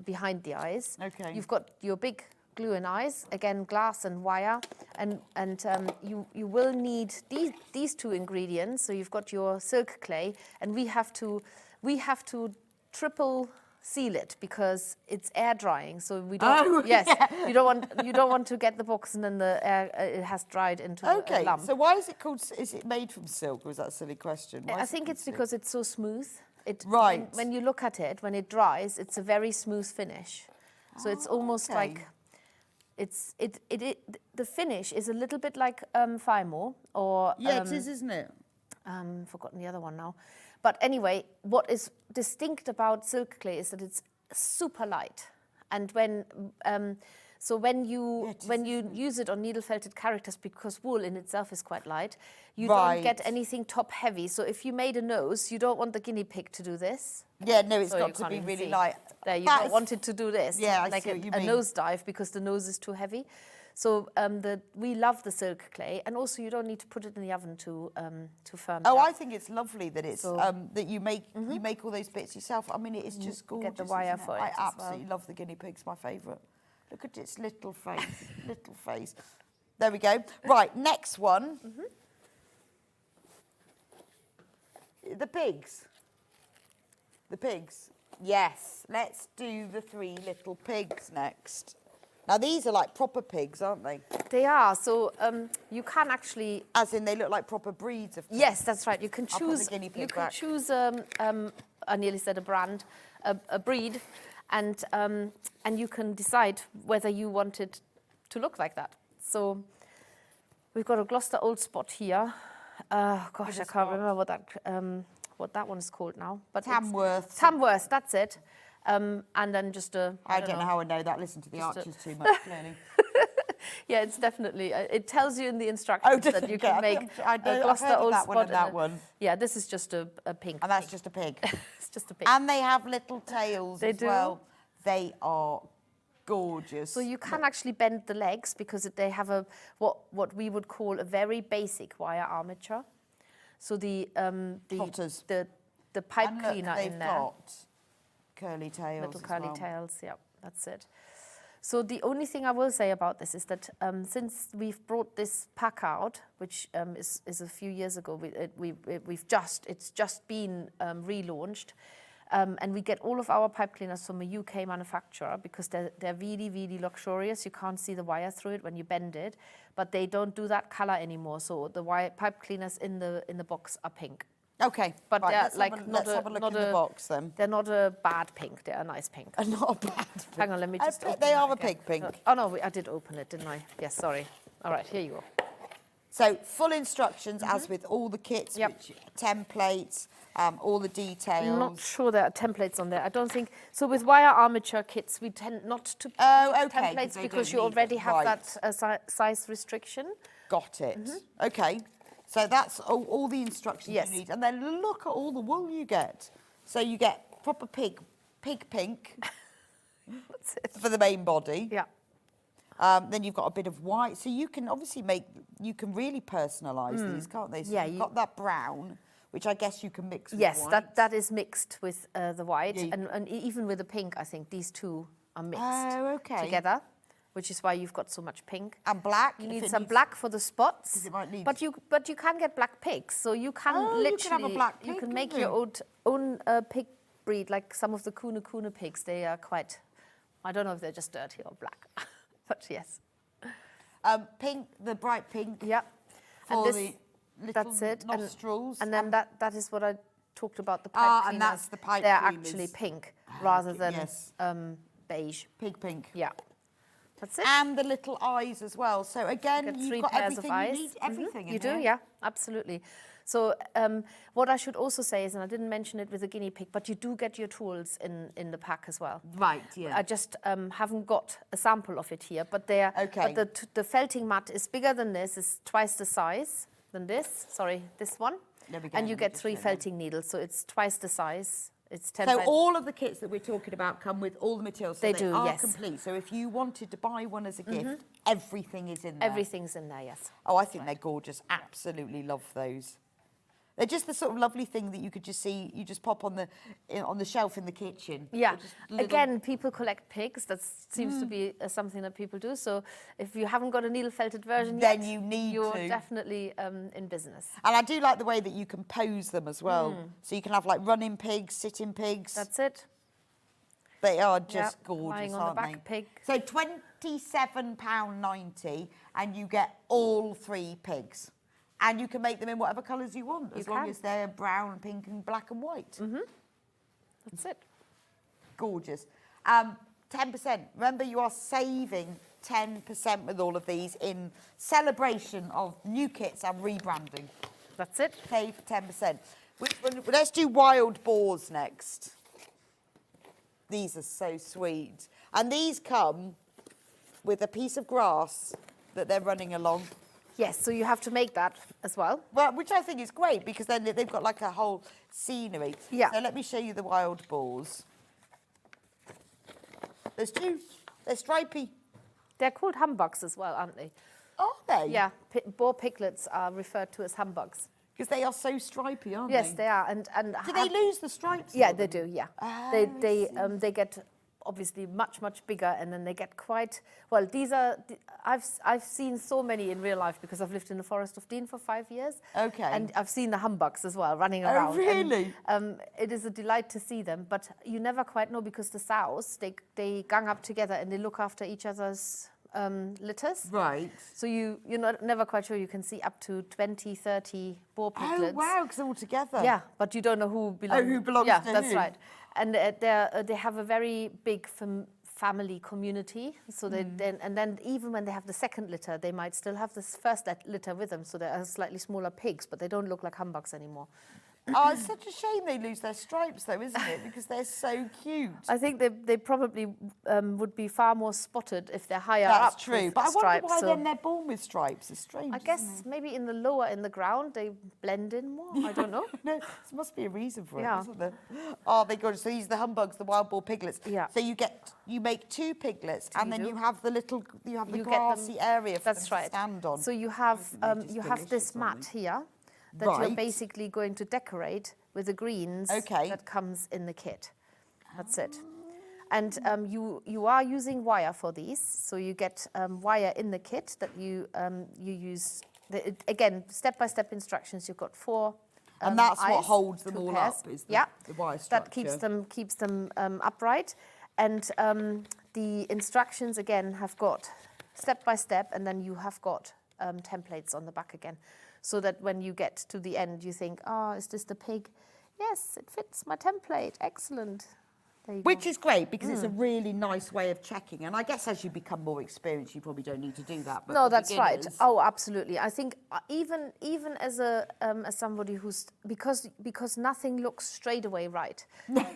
Behind the eyes. Okay. You've got your big glue-in eyes, again glass and wire, and you will need these two ingredients. So you've got your silk clay, and we have to triple seal it because it's air drying. So we don't. You don't want to get the box and then the air it has dried into a lump. So why is it called? Is it made from silk? Or is that a silly question? I think it's because it's so smooth. Right. When you look at it, when it dries, it's a very smooth finish. So it's almost like the finish is a little bit like Fimo or it is, isn't it? Forgotten the other one now. But anyway, what is distinct about silk clay is that it's super light, and when you use it on needle felted characters, because wool in itself is quite light, you don't get anything top heavy. So if you made a nose, you don't want the guinea pig to do this. Yeah, no, it's got to be really light. There, you don't want it to do this. Yeah, like I see what you a mean. nose dive, because the nose is too heavy. So we love the silk clay, and also you don't need to put it in the oven to firm. Oh, I think it's lovely that it's that you make all those bits yourself. I mean, it is just gorgeous. Get the wire for it. I absolutely love the guinea pig's my favourite. Look at its little face, little face. There we go. Right, next one. The pigs. The pigs? Yes. Let's do the 3 little pigs next. Now, these are like proper pigs, aren't they? They are. So you can actually... As in, they look like proper breeds of pigs. Yes, that's right. You can choose... I'll put the guinea pig you can back. choose, I nearly said a brand, a breed, and you can decide whether you want it to look like that. So we've got a Gloucester Old Spot here. Gosh, I can't remember what that one's called now. But Tamworth. Tamworth, that's it. And then just a... I don't know how I know that. Listen to the Archers too much, clearly. Yeah, it's definitely... it tells you in the instructions that you can make a Gloucester Old that Spot. One and that one. Yeah, this is just a pink. And that's just a pig. It's just a pig. And they have little tails They as do. well. They are gorgeous. So you can actually bend the legs because they have a what we would call a very basic wire armature. So the Trotters. the pipe And look, cleaner they've in there. got curly tails. Little as curly well. tails, yeah, that's it. So the only thing I will say about this is that since we've brought this pack out, which is a few years ago, it's just been relaunched, and we get all of our pipe cleaners from a UK manufacturer because they're really, really luxurious. You can't see the wire through it when you bend it, but they don't do that color anymore. So the pipe cleaners in the box are pink. Okay, But right, they're let's like have a look in the box then. They're not a bad pink. They're a nice pink. Not a bad pink. Hang on, let me just. Open They it are a again. pig pink. Oh no, I did open it, didn't I? Yes, sorry. All right, here you go. So full instructions, as with all the kits, Yep. which templates, all the details. I'm not sure there are templates on there. I don't think so. With wire armature kits, we tend not to put okay, templates they because don't you need already it. have Right. that size restriction. Got it. Okay. So that's all the instructions Yes. you need. And then look at all the wool you get. So you get proper pig pink That's it. for the main body. Yeah. Then you've got a bit of white. So you can obviously you can really personalise these, can't they? So Yeah, you've you- got that brown, which I guess you can mix with Yes, white. that is mixed with the white, Yeah, and even with the pink. I think these two are mixed Oh, okay. together, which is why you've got so much pink. And black. You if need it some needs- black for the spots, 'Cause it might need- but you can get black pigs, so you can Oh, you literally can have a black you pig, can can make you? your own pig breed, like some of the Kuna pigs. They are quite. I don't know if they're just dirty or black, but yes. Pink, the bright pink. Yeah. For this- the little that's it. nostrils. And then that is what I talked about, the pipe Ah, cleaners. and that's the pipe They're cleaners. actually pink rather than yes. beige. Pig pink. Yeah. That's it. And the little eyes as well. So again, Get you've 3 got pairs of everything eyes. you need. Everything in You do, here. yeah, absolutely. So what I should also say is, and I didn't mention it with the guinea pig, but you do get your tools in the pack as well. Right, yeah. I just haven't got a sample of it here, but they're Okay. But the felting mat is bigger than this. It's twice the size than this. Sorry, this one. There we go, And you let me get just 3 show them. felting needles, so it's twice the size. It's 10 So by- all of the kits that we're talking about come with all the materials. So They they do, are yes. complete. So if you wanted to buy one as a gift, everything is in there. Everything's in there, yes. Oh, I think they're gorgeous. Absolutely love those. They're just the sort of lovely thing that you could just see. You just pop on the shelf in the kitchen. Yeah. They're just little- Again, people collect pigs. That seems to be something that people do. So if you haven't got a needle felted version Then yet, you need you're to. definitely in business. And I do like the way that you can pose them as well. So you can have like running pigs, sitting pigs. That's it. They are just Yep, gorgeous, lying on the aren't back they? pig. So £27.90 and you get all 3 pigs. And you can make them in whatever colours you want, as long can. as they're brown, pink and black and white. That's it. Gorgeous. 10%. Remember, you are saving 10% with all of these in celebration of new kits and rebranding. That's it. Save 10%. Let's do wild boars next. These are so sweet. And these come with a piece of grass that they're running along. Yes, so you have to make that as well. Well, which I think is great because then they've got like a whole scenery. Yeah. So let me show you the wild boars. There's 2. They're stripy. They're called humbugs as well, aren't they? Are they? Yeah, boar piglets are referred to as humbugs. Because they are so stripy, aren't Yes, they? they are. And Do they lose the stripes? Yeah, on they them? do. Yeah, Oh, they get obviously much bigger, and then they get quite well. These are I've seen so many in real life because I've lived in the Forest of Dean for 5 years. Okay. And I've seen the humbugs as well running around. Oh, really? And, it is a delight to see them, but you never quite know because the sows they gang up together and they look after each other's litters. Right. So you're never quite sure. You can see up to 20, 30 boar piglets. Oh, wow, because they're all together. Yeah, but you don't know who belongs. Oh, who belongs yeah, to that's who. right. And they have a very big family community. So then even when they have the second litter, they might still have this first litter with them. So they are slightly smaller pigs, but they don't look like humbugs anymore. Oh, it's such a shame they lose their stripes, though, isn't it? Because they're so cute. I think they probably would be far more spotted if they're higher up. That's true. with But I wonder stripes, why so then they're born with stripes. It's strange. I guess maybe in the ground they blend in more. I don't know. No, there must be a reason for Yeah. it, isn't there? Oh, they gorgeous. So these are the humbugs, the wild boar piglets. Yeah. So you make 2 piglets, and then do. you have the little, the You get them- grassy area for That's them to right. stand on. So you have just you have this delicious, aren't mat here that you're Right. basically going to decorate with the greens Okay. that comes in the kit. That's it. And you are using wire for these, so you get wire in the kit that you use. Again, step-by-step instructions. You've got 4. And that's what eyes, holds them 2 all pairs. up, is the- yeah, the wire that keeps them upright. And the instructions again have got step-by-step, and then you have got templates on the back again, so that when you get to the end, you think, oh, is this the pig? Yes, it fits my template. Excellent. There you Which go. is great, because it's a really nice way of checking. And I guess as you become more experienced, you probably don't need to do that. But No, for that's right. beginners- Oh, absolutely. I think even as as somebody who's because nothing looks straight away right.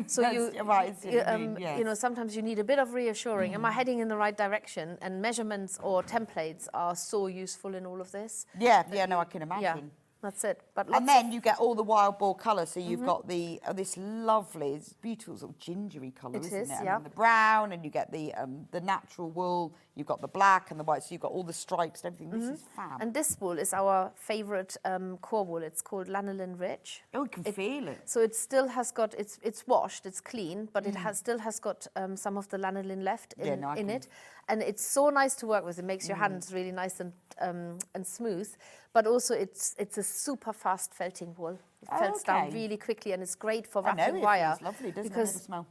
So That's right, I see what you mean, yes. you know, sometimes you need a bit of reassuring. Am I heading in the right direction? And measurements or templates are so useful in all of this. Yeah, no, I can Yeah, imagine. that's it. But And then you get all the wild boar colour. So you've got the this lovely, it's beautiful sort of gingery colour, It isn't is, it? yeah. And then the brown, and you get the natural wool. You've got the black and the white. So you've got all the stripes and everything. This is fab. And this wool is our favourite core wool. It's called Lanolin Rich. Oh, you can feel it. So it still has got, it's washed, it's clean, but it still has got some of the lanolin left in it. And it's so nice to work with. It makes your hands really nice and smooth. But also it's a super fast felting wool. It felts down really quickly, and it's great for I know, wrapping it wire. feels lovely, doesn't it? because The smell.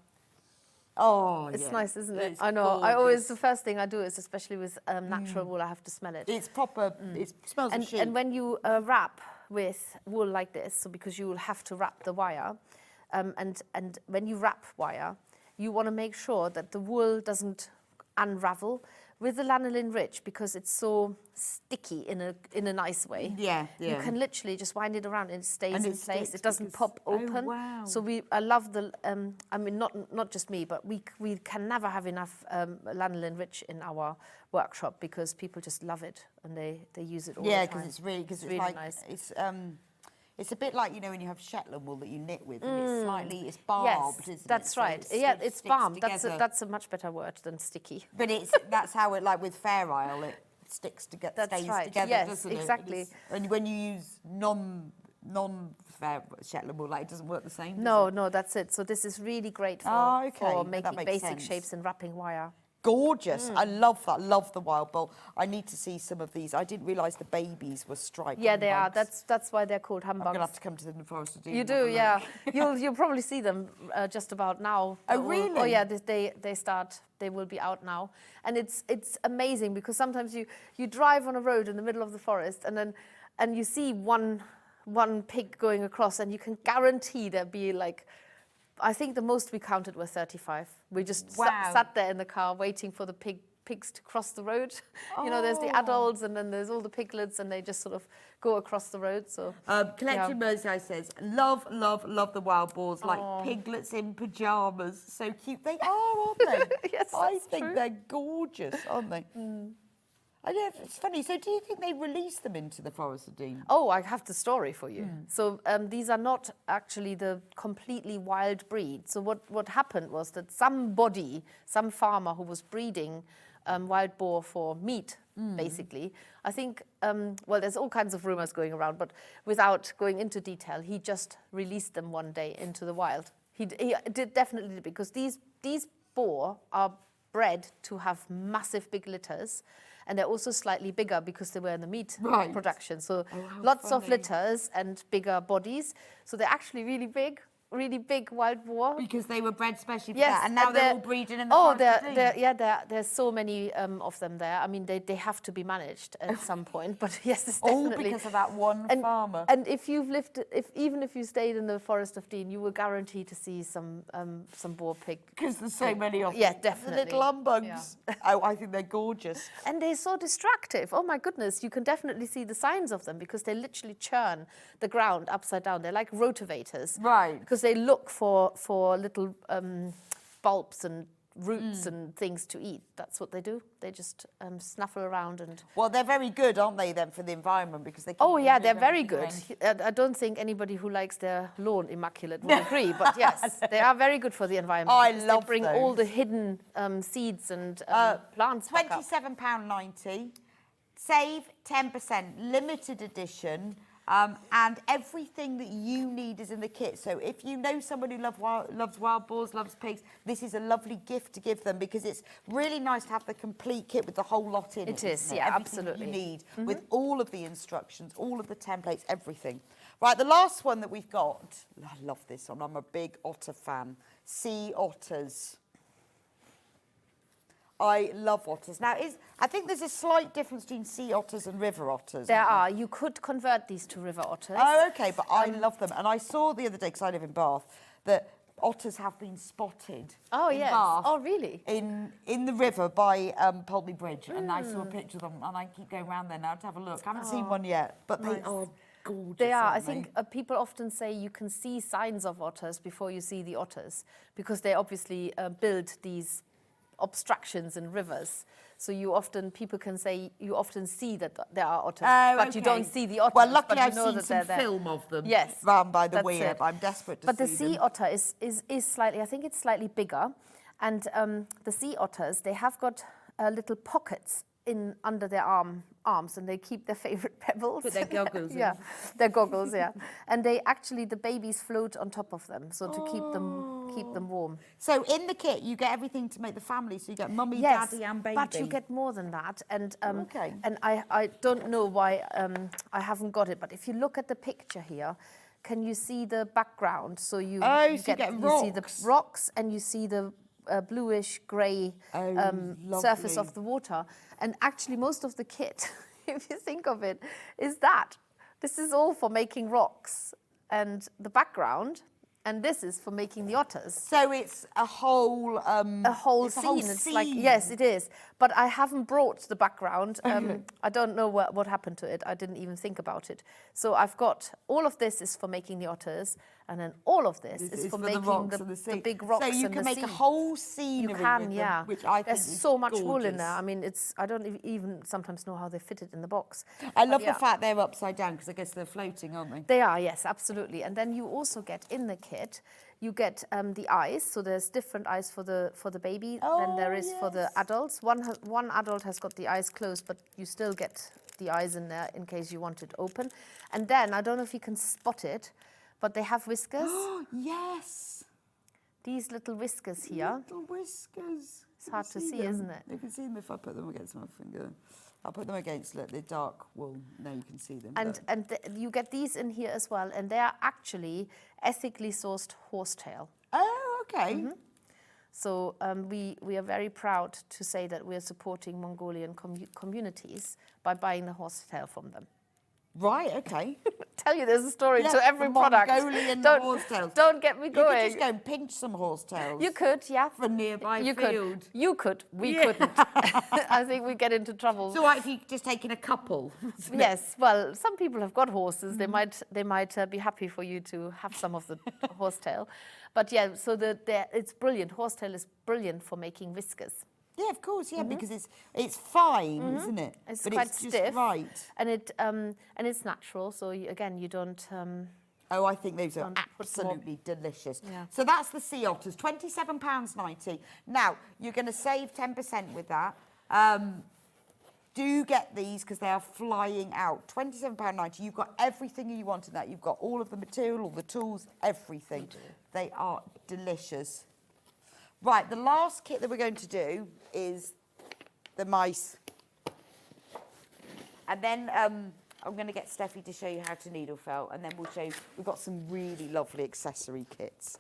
Oh, it's yeah. nice, isn't it? It's I know. I gorgeous. always, the first thing I do is, especially with natural wool, I have to smell it. It's proper, it smells of sheep. And when you wrap with wool like this, so because you will have to wrap the wire, and when you wrap wire, you want to make sure that the wool doesn't unravel with the lanolin rich, because it's so sticky in a nice way. Yeah. You can literally just wind it around and it stays And in it place. sticks It doesn't because- pop oh, open. wow. So I love the. I mean, not just me, but we can never have enough lanolin rich in our workshop, because people just love it and they use it all the time. Yeah, because it's really like, nice. it's a bit like, you know, when you have Shetland wool that you knit with, and it's barbed, Yes, isn't that's it? So right. it Yeah, sticks it's balmed. together. That's a much better word than sticky. But that's how it, like with Fair Isle, it sticks together, That's stays right. together, Yes, doesn't it? exactly. And when you use non-fair Shetland wool, like, it doesn't work the same, does No, it? no, that's it. So this is really great for, Oh, okay. for No, that making makes basic sense. shapes and wrapping wire. Gorgeous. I love that. Love the wild boar. I need to see some of these. I didn't realise the babies were striped. Yeah, they are. humbugs. That's why they're called I'm humbugs. going to have to come to the Forest of Dean. You and have do, a yeah. look. You'll probably see them just about now. Oh, really? Oh, yeah. They will be out now, and it's amazing, because sometimes you drive on a road in the middle of the forest, and you see one pig going across, and you can guarantee there'll be like, I think the most we counted were 35. We just Wow. sat there in the car waiting for the pigs to cross the road. You know, there's the adults, and then there's all the piglets, and they just sort of go across the road. So Collecting Mosai says, love the wild boars, like piglets in pyjamas. So cute. They are, aren't they? Yes, I that's think true. they're gorgeous, aren't they? I know, it's funny. So do you think they release them into the Forest of Dean? Oh, I have the story for you. So these are not actually the completely wild breed. So what happened was that some farmer who was breeding wild boar for meat, basically, I think, well, there's all kinds of rumors going around, but without going into detail, he just released them one day into the wild. He did definitely, because these boar are bred to have massive big litters, and they're also slightly bigger because they were in the meat production. So lots of litters and bigger bodies. So they're actually really big wild boar. Because they were bred specially for that, and now they're all breeding in the there's so many of them there. I mean, they have to be managed at some point, but yes, it's definitely. All because of that one farmer. And if you've even if you stayed in the Forest of Dean, you were guaranteed to see some boar pig. Because there's so many of them. Yeah, definitely. The little humbugs. Yeah. Oh, I think they're gorgeous. And they're so distractive. Oh my goodness, you can definitely see the signs of them because they literally churn the ground upside down. They're like rotivators. Right. Because they look for little bulbs and roots and things to eat. That's what they do. They just snuffle around and. Well, they're very good, aren't they, then, for the environment because they. Oh yeah, they're very good. I don't think anybody who likes their lawn immaculate would agree, but yes, they are very good for the environment. I love They bring those. all the hidden seeds and plants. £27.90. Save 10%. Limited edition. And everything that you need is in the kit. So if you know someone who loves wild boars, loves pigs, this is a lovely gift to give them because it's really nice to have the complete kit with the whole lot in it. It is, isn't it? yeah, Everything absolutely. you need with all of the instructions, all of the templates, everything. Right, the last one that we've got, I love this one, I'm a big otter fan. Sea otters. I love otters. Now, I think there's a slight difference between sea otters and river otters. There are. You could convert these to river otters. Oh, okay, but I love them. And I saw the other day, because I live in Bath, that otters have been spotted in Bath. Oh, really? In the river by Pulteney Bridge. And I saw a picture of them, and I keep going around there now to have a look. I haven't seen one yet, but they are gorgeous. They are. I aren't think people often say you can see signs of otters before you see the otters, because they obviously build these obstructions in rivers. So people can say you often see that there are otters, but you don't see the otters. Well, luckily but I've seen some film of them. Yes, round by the that's weir. it. I'm desperate to but see the sea them. otter is slightly. I think it's slightly bigger, and the sea otters, they have got little pockets under their arms, and they keep their favorite pebbles. Put their goggles in. Yeah, their goggles. Yeah, and the babies float on top of them, so to keep them warm. So in the kit you get everything to make the family. So you get mummy, Yes, daddy, and baby. but you get more than that. And Okay. And I don't know why I haven't got it, but if you look at the picture here, can you see the background? So you you see the rocks, and you see the bluish grey surface of the water. And actually most of the kit, if you think of it, is that. This is all for making rocks and the background, and this is for making the otters. So it's a whole scene. It's like, yes, it is. But I haven't brought the background. I don't know what happened to it. I didn't even think about it. So I've got all of this is for making the otters, and then all of this is for making the big rocks. So you can make a whole scenery You can, with them, yeah. which I think There's is so much wool in gorgeous. there. I mean, I don't even sometimes know how they fit it in the box. I love But, yeah. the fact they're upside down because I guess they're floating, aren't they? They are, yes, absolutely. And then you also get in the kit, you get the eyes. So there's different eyes for the baby than there is for the adults. One adult has got the eyes closed, but you still get the eyes in there in case you want it open. And then, I don't know if you can spot it, but they have whiskers. Yes. These little whiskers here. Little whiskers. It's hard to see, isn't it? You can see them if I put them against my finger. I'll put them against the dark wool. Now you can see them. And you get these in here as well, and they are actually ethically sourced horsetail. Oh, okay. Mm-hmm. So we are very proud to say that we are supporting Mongolian communities by buying the horsetail from them. Right, okay. Tell you there's a story Yes, to every the product. Mongolian horsetails. Don't get me going. You could just go and pinch some horsetails. You could, yeah. For a nearby you field. Could. You could. We couldn't. I think we get into trouble. So what if you just taken a couple? Yes. Well, some people have got horses. They might be happy for you to have some of the horsetail. But yeah, so it's brilliant. Horsetail is brilliant for making whiskers. Yeah, of course, yeah, because it's fine, isn't it? It's but quite it's stiff, just right. and it's natural. So you don't. Oh, I think those are absolutely delicious. Yeah. So that's the sea otters, £27.90. Now you're going to save 10% with that. Do get these because they are flying out. £27.90. You've got everything you want in that. You've got all of the material, all the tools, everything. They are delicious. Right, the last kit that we're going to do is the mice. And then I'm going to get Steffi to show you how to needle felt, and then we'll show you, we've got some really lovely accessory kits.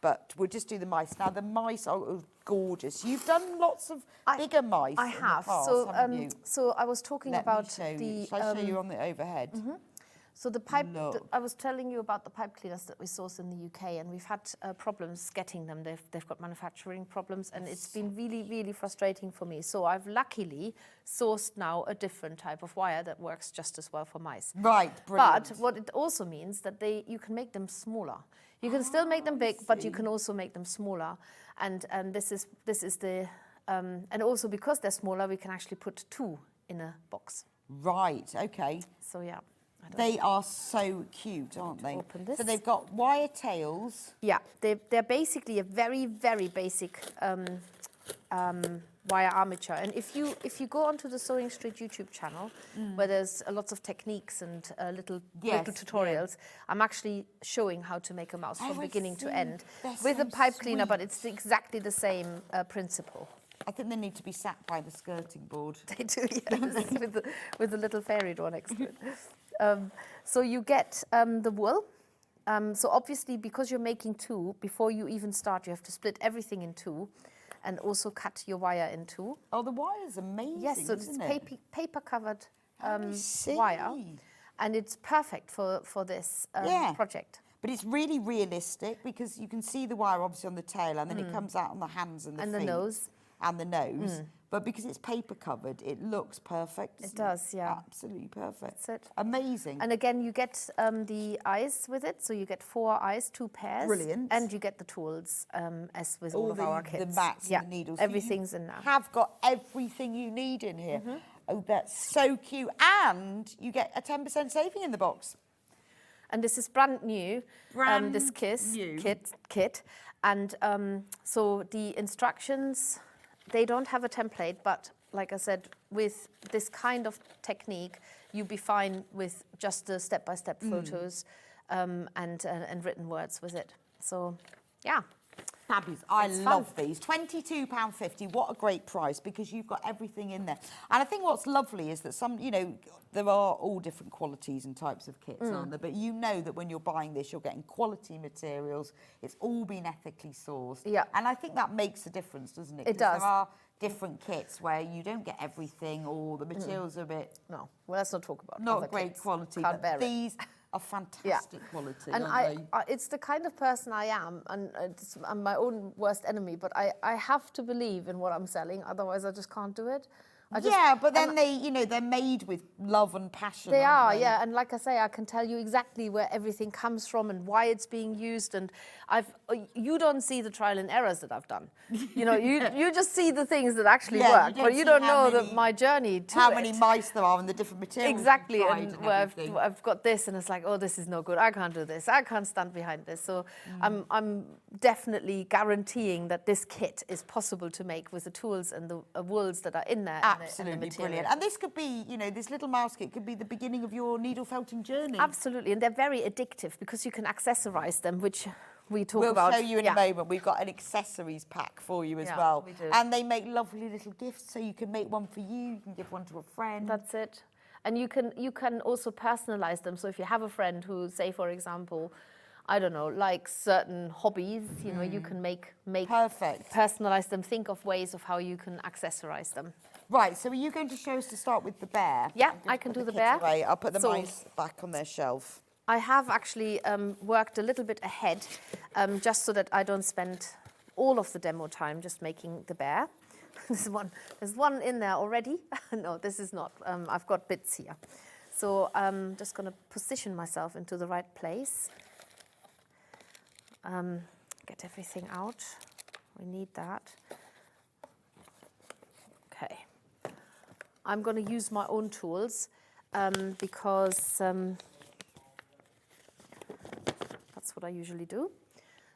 But we'll just do the mice. Now, the mice are gorgeous. You've done lots of bigger mice I in the have. past, haven't you? So I was talking about the... Shall I show you on the overhead? So the pipe, I was telling you about the pipe cleaners that we source in the UK, and we've had problems getting them. They've got manufacturing problems, and it's been really, really frustrating for me. So I've luckily sourced now a different type of wire that works just as well for mice. Right, brilliant. But what it also means that you can make them smaller. You can still make them big, but you can also make them smaller. And this is the and also because they're smaller, we can actually put 2 in a box. Right, okay. So yeah. They are so cute, aren't they? Open this. So they've got wire tails. Yeah, they're basically a very, very basic wire armature. And if you go onto the Sewing Street YouTube channel, where there's lots of techniques and little tutorials, I'm actually showing how to make a mouse from beginning to end with a pipe cleaner, but it's exactly the same principle. I think they need to be sat by the skirting board. They do, yes, with a little fairy door next to it. So you get the wool. So obviously, because you're making 2, before you even start, you have to split everything in 2 and also cut your wire in 2. Oh, the wire's amazing, yes, so isn't it's it? paper-covered wire. And it's perfect for this project. But it's really realistic because you can see the wire obviously on the tail, and then it comes out on the hands and the feet. And the nose. And the nose. But because it's paper covered, it looks perfect. It does, yeah. Absolutely perfect. That's it. Amazing. And again, you get the eyes with it. So you get 4 eyes, 2 pairs. Brilliant. And you get the tools, as with all of our kits. The mats and the needles. Everything's in there. Have got everything you need in here. Oh, that's so cute. And you get a 10% saving in the box. And this is brand new. This kit. And so the instructions, they don't have a template, but like I said, with this kind of technique, you'll be fine with just the step-by-step photos and written words with it. So, yeah. Fabulous. I love these. £22.50. What a great price, because you've got everything in there. And I think what's lovely is that there are all different qualities and types of kits, aren't there? But you know that when you're buying this, you're getting quality materials. It's all been ethically sourced. Yeah. And I think that makes a difference, doesn't it? It does. There are different kits where you don't get everything, or the materials are a bit... No. Well, let's not talk about not other great kits. quality. Can't bear but it. these are fantastic quality, and aren't they? it's the kind of person I am, and I'm my own worst enemy, but I have to believe in what I'm selling, otherwise I just can't do it. But then they're made with love and passion. They are, they? yeah. And like I say, I can tell you exactly where everything comes from and why it's being used. And you don't see the trial and errors that I've done. You just see the things that actually work, but you don't know my journey to how many mice there are and the different materials. Exactly, and where I've got this, and it's like, oh, this is no good. I can't do this. I can't stand behind this. So I'm definitely guaranteeing that this kit is possible to make with the tools and the wools that are in there. Absolutely brilliant. And this could be, this little mouse kit could be the beginning of your needle felting journey. Absolutely, and they're very addictive because you can accessorize them, which we talk about. We'll show you in a moment. We've got an accessories pack for you as well. We do. And they make lovely little gifts, so you can make one for you can give one to a friend. That's it. And you can also personalize them. So if you have a friend who, say, for example, I don't know, likes certain hobbies, you can make perfect, personalize them, think of ways of how you can accessorize them. Right, so are you going to show us to start with the bear? Yeah, I can do the bear. Away. I'll put the mice back on their shelf. I have actually worked a little bit ahead, just so that I don't spend all of the demo time just making the bear. There's one in there already. No, this is not. I've got bits here. So I'm just going to position myself into the right place. Get everything out. We need that. Okay. I'm going to use my own tools because that's what I usually do.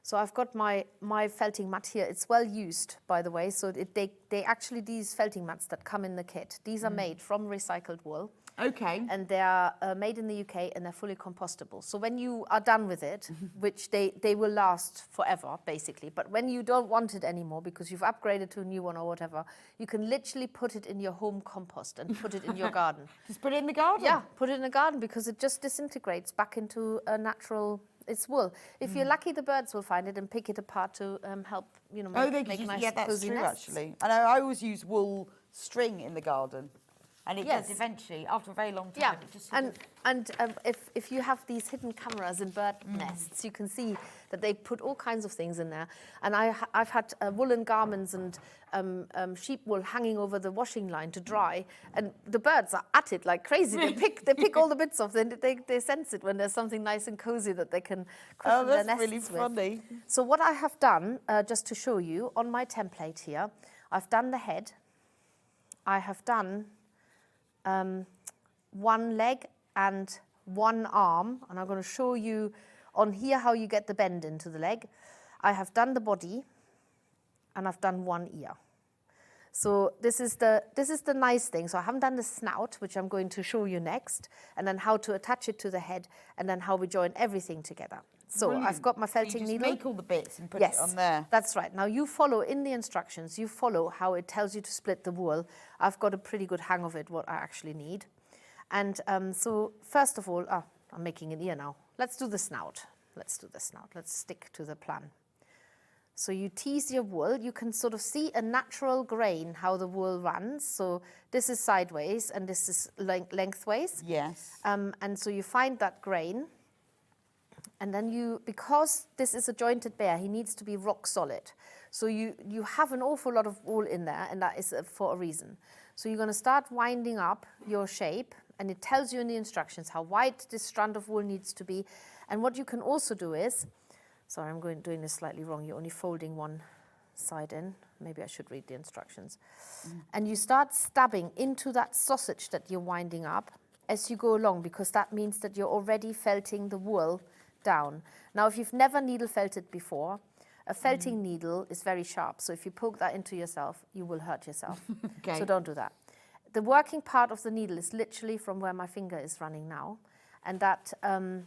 So I've got my felting mat here. It's well used, by the way. So they actually, these felting mats that come in the kit, these are made from recycled wool. Okay. And they are made in the UK and they're fully compostable. So when you are done with it, which they will last forever, basically, but when you don't want it anymore because you've upgraded to a new one or whatever, you can literally put it in your home compost and put it in your garden. Just put it in the garden? Yeah, put it in the garden because it just disintegrates back into a natural... It's wool. If you're lucky, the birds will find it and pick it apart to help, make nice that's cozy true, nests. actually. And I always use wool string in the garden. And it does eventually, after a very long time. Yeah, It just if you have these hidden cameras in bird nests, you can see that they put all kinds of things in there. And I've had woolen garments and sheep wool hanging over the washing line to dry, and the birds are at it like crazy. They pick all the bits off. They sense it when there's something nice and cozy that they can cushion their nests really with. funny. So what I have done, just to show you, on my template here, I've done the head. I have done one leg and one arm, and I'm going to show you on here how you get the bend into the leg. I have done the body, and I've done one ear. So this is the nice thing. So I haven't done the snout, which I'm going to show you next, and then how to attach it to the head, and then how we join everything together. So Brilliant. I've got my felting needle. Make all the bits and put it on there. That's right. Now you follow in the instructions, you follow how it tells you to split the wool. I've got a pretty good hang of it, what I actually need. And so first of all, I'm making an ear now. Let's do the snout. Let's stick to the plan. So you tease your wool. You can sort of see a natural grain, how the wool runs. So this is sideways and this is lengthways. Yes. And so you find that grain. And then because this is a jointed bear, he needs to be rock solid. So you have an awful lot of wool in there, and that is for a reason. So you're going to start winding up your shape, and it tells you in the instructions how wide this strand of wool needs to be. And what you can also do is, sorry, I'm doing this slightly wrong. You're only folding one side in. Maybe I should read the instructions. And you start stabbing into that sausage that you're winding up as you go along, because that means that you're already felting the wool down. Now, if you've never needle felted before, a felting needle is very sharp. So if you poke that into yourself, you will hurt yourself. Okay. So don't do that. The working part of the needle is literally from where my finger is running now. And that, and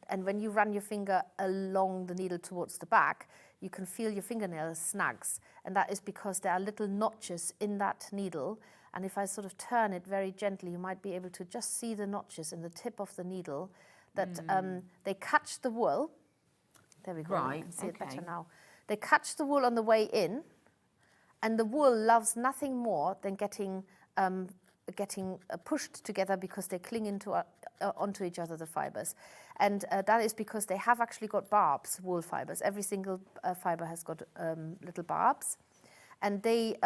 when you run your finger along the needle towards the back, you can feel your fingernail snags. And that is because there are little notches in that needle. And if I sort of turn it very gently, you might be able to just see the notches in the tip of the needle that they catch the wool. There we go. Right, You can see it better now. They catch the wool on the way in, and the wool loves nothing more than getting pushed together because they cling onto each other, the fibers. And that is because they have actually got barbs, wool fibers. Every single fiber has got little barbs. And they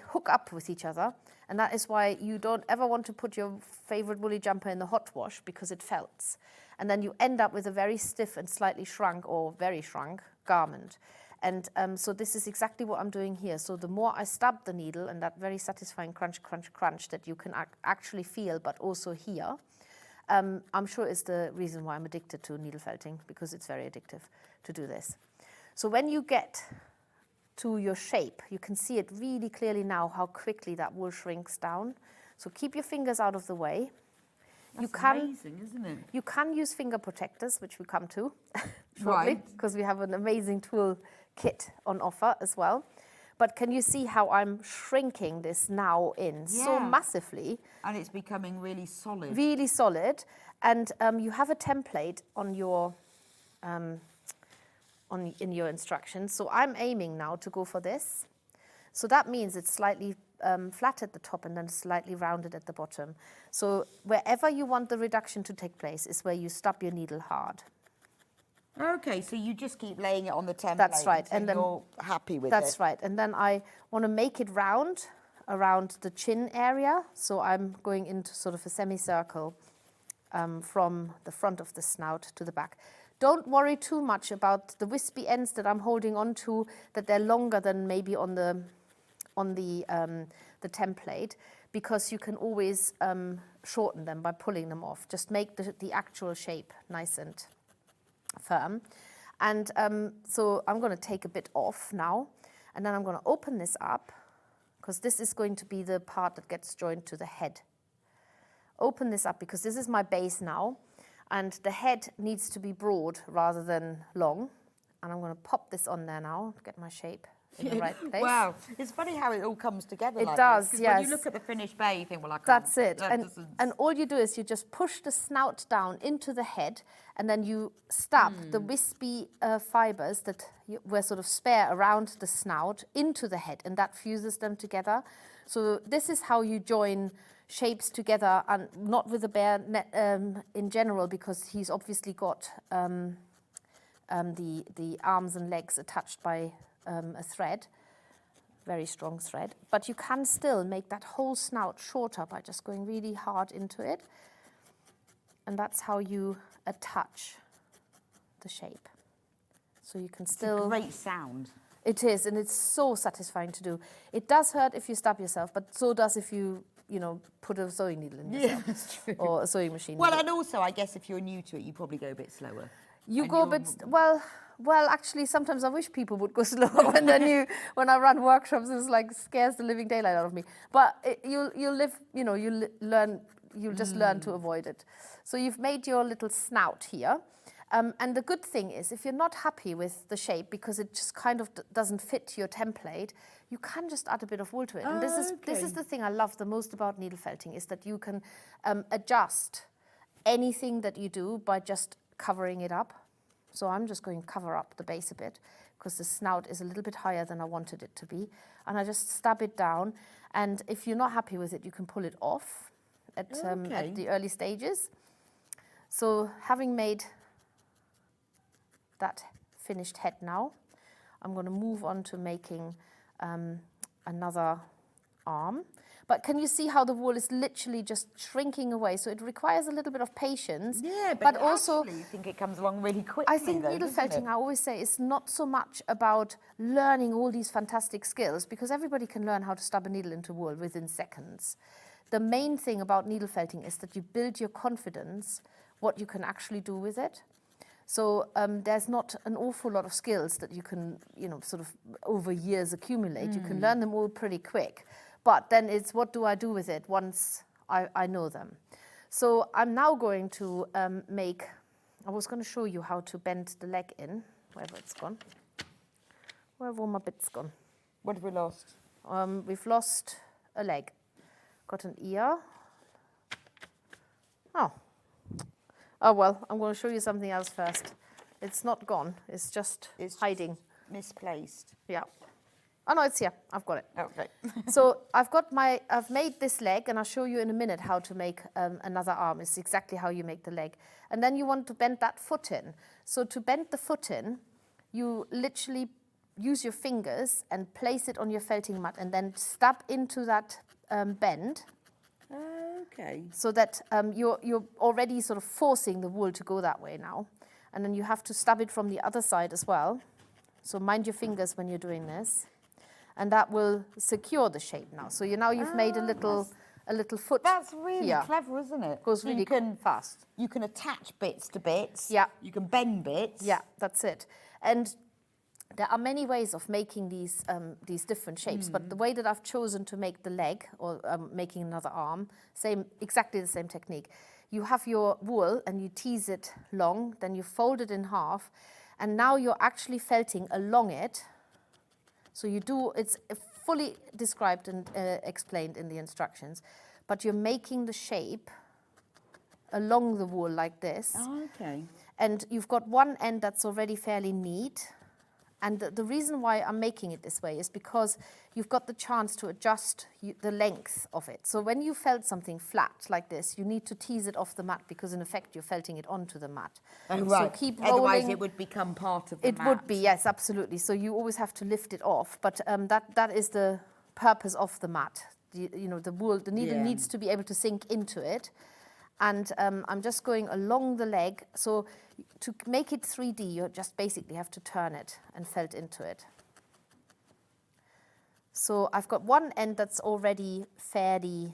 hook up with each other. And that is why you don't ever want to put your favorite woolly jumper in the hot wash, because it felts. And then you end up with a very stiff and slightly shrunk or very shrunk garment. And so this is exactly what I'm doing here. So the more I stab the needle, and that very satisfying crunch, crunch, crunch that you can actually feel but also hear, I'm sure is the reason why I'm addicted to needle felting, because it's very addictive to do this. So when you get to your shape, you can see it really clearly now how quickly that wool shrinks down. So keep your fingers out of the way. That's amazing, isn't it? You can use finger protectors, which we come to shortly, because we have an amazing tool kit on offer as well. But can you see how I'm shrinking this now in so massively? And it's becoming really solid. Really solid. And you have a template on your in your instructions. So I'm aiming now to go for this. So that means it's slightly flat at the top and then slightly rounded at the bottom. So wherever you want the reduction to take place is where you stub your needle hard. Okay, so you just keep laying it on the template. That's right. And then you're happy with it. That's right. And then I want to make it round around the chin area. So I'm going into sort of a semicircle from the front of the snout to the back. Don't worry too much about the wispy ends that I'm holding on to, that they're longer than maybe on the template, because you can always shorten them by pulling them off. Just make the actual shape nice and firm. And so I'm going to take a bit off now, and then I'm going to open this up, because this is going to be the part that gets joined to the head open this up because this is my base now, and the head needs to be broad rather than long. And I'm going to pop this on there now to get my shape in the right place. Wow, it's funny how it all comes together. It like does, this, 'cause yes. When you look at the finished bay, you think, well, I can't. That's it. That doesn't- And all you do is you just push the snout down into the head, and then you stab the wispy fibres that were sort of spare around the snout into the head, and that fuses them together. So this is how you join shapes together, and not with the bear in general, because he's obviously got the arms and legs attached by a thread, very strong thread. But you can still make that whole snout shorter by just going really hard into it. And that's how you attach the shape. So you can still... It's a great sound. It is, and it's so satisfying to do. It does hurt if you stab yourself, but so does if you put a sewing needle in yourself. Yeah, that's true. Or a sewing machine. Well, and also, I guess if you're new to it, you probably go a bit slower. You And go a you're- bit, well, actually, sometimes I wish people would go slower when they're new. When I run workshops, it's like scares the living daylight out of me. But you'll just learn to avoid it. So you've made your little snout here. And the good thing is, if you're not happy with the shape because it just kind of doesn't fit your template, you can just add a bit of wool to it. And this is the thing I love the most about needle felting, is that you can adjust anything that you do by just covering it up. So I'm just going to cover up the base a bit because the snout is a little bit higher than I wanted it to be. And I just stab it down. And if you're not happy with it, you can pull it off at the early stages. So having made that finished head now, I'm going to move on to making another arm. But can you see how the wool is literally just shrinking away? So it requires a little bit of patience. Yeah, but also, actually, you think it comes along really quickly. I think needle felting, I always say, is not so much about learning all these fantastic skills, because everybody can learn how to stab a needle into wool within seconds. The main thing about needle felting is that you build your confidence, what you can actually do with it. So there's not an awful lot of skills that you can, sort of over years accumulate. You can learn them all pretty quick. But then it's, what do I do with it once I know them? So I'm now going to I was going to show you how to bend the leg in, wherever it's gone. Where have all my bits gone? What have we lost? We've lost a leg. Got an ear. Oh well, I'm going to show you something else first. It's not gone, it's just hiding. Misplaced. Yeah. Oh no, it's here. I've got it. Okay. So I've made this leg, and I'll show you in a minute how to make another arm. It's exactly how you make the leg. And then you want to bend that foot in. So to bend the foot in, you literally use your fingers and place it on your felting mat, and then stab into that bend. Okay. So that you're already sort of forcing the wool to go that way now. And then you have to stab it from the other side as well. So mind your fingers when you're doing this. And that will secure the shape now. So you've made a little foot. That's really here. clever, isn't it? Goes really fast. You can attach bits to bits. Yeah. You can bend bits. Yeah, that's it. And there are many ways of making these different shapes, but the way that I've chosen to make the leg, or making another arm, exactly the same technique. You have your wool and you tease it long, then you fold it in half, and now you're actually felting along it. So it's fully described and explained in the instructions, but you're making the shape along the wool like this. Oh, okay. And you've got one end that's already fairly neat. And the reason why I'm making it this way is because you've got the chance to adjust the length of it. So when you felt something flat like this, you need to tease it off the mat, because in effect you're felting it onto the mat. Oh, right. So keep rolling. Otherwise it would become part of the mat. It would be, yes, absolutely. So you always have to lift it off. But that is the purpose of the mat. The needle needs to be able to sink into it. And I'm just going along the leg. So to make it 3D, you just basically have to turn it and felt into it. So I've got one end that's already fairly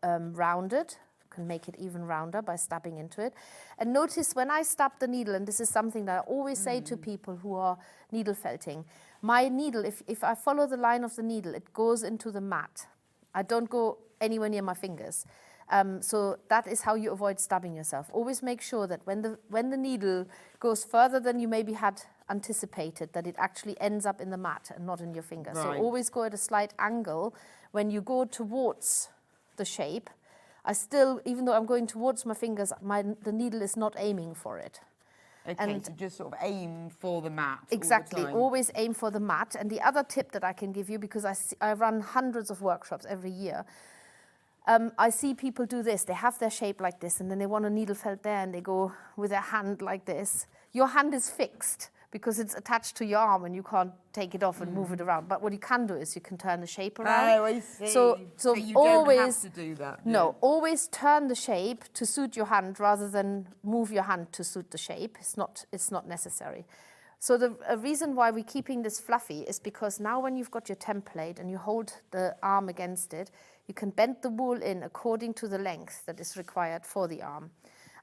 rounded. Can make it even rounder by stabbing into it. And notice when I stab the needle, and this is something that I always say to people who are needle felting, my needle, if I follow the line of the needle, it goes into the mat. I don't go anywhere near my fingers. So that is how you avoid stabbing yourself. Always make sure that when the needle goes further than you maybe had anticipated, that it actually ends up in the mat and not in your finger. Right. So always go at a slight angle when you go towards the shape. I still, even though I'm going towards my fingers, the needle is not aiming for it. Okay, And so just sort of aim for the mat. exactly, All the time. always aim for the mat. And the other tip that I can give you, because I run hundreds of workshops every year, I see people do this. They have their shape like this, and then they want a needle felt there, and they go with their hand like this. Your hand is fixed because it's attached to your arm, and you can't take it off and move it around. But what you can do is you can turn the shape around. Oh, I see. So you always don't have to do that. no, always turn the shape to suit your hand rather than move your hand to suit the shape. It's not necessary. So the reason why we're keeping this fluffy is because now when you've got your template and you hold the arm against it, you can bend the wool in according to the length that is required for the arm.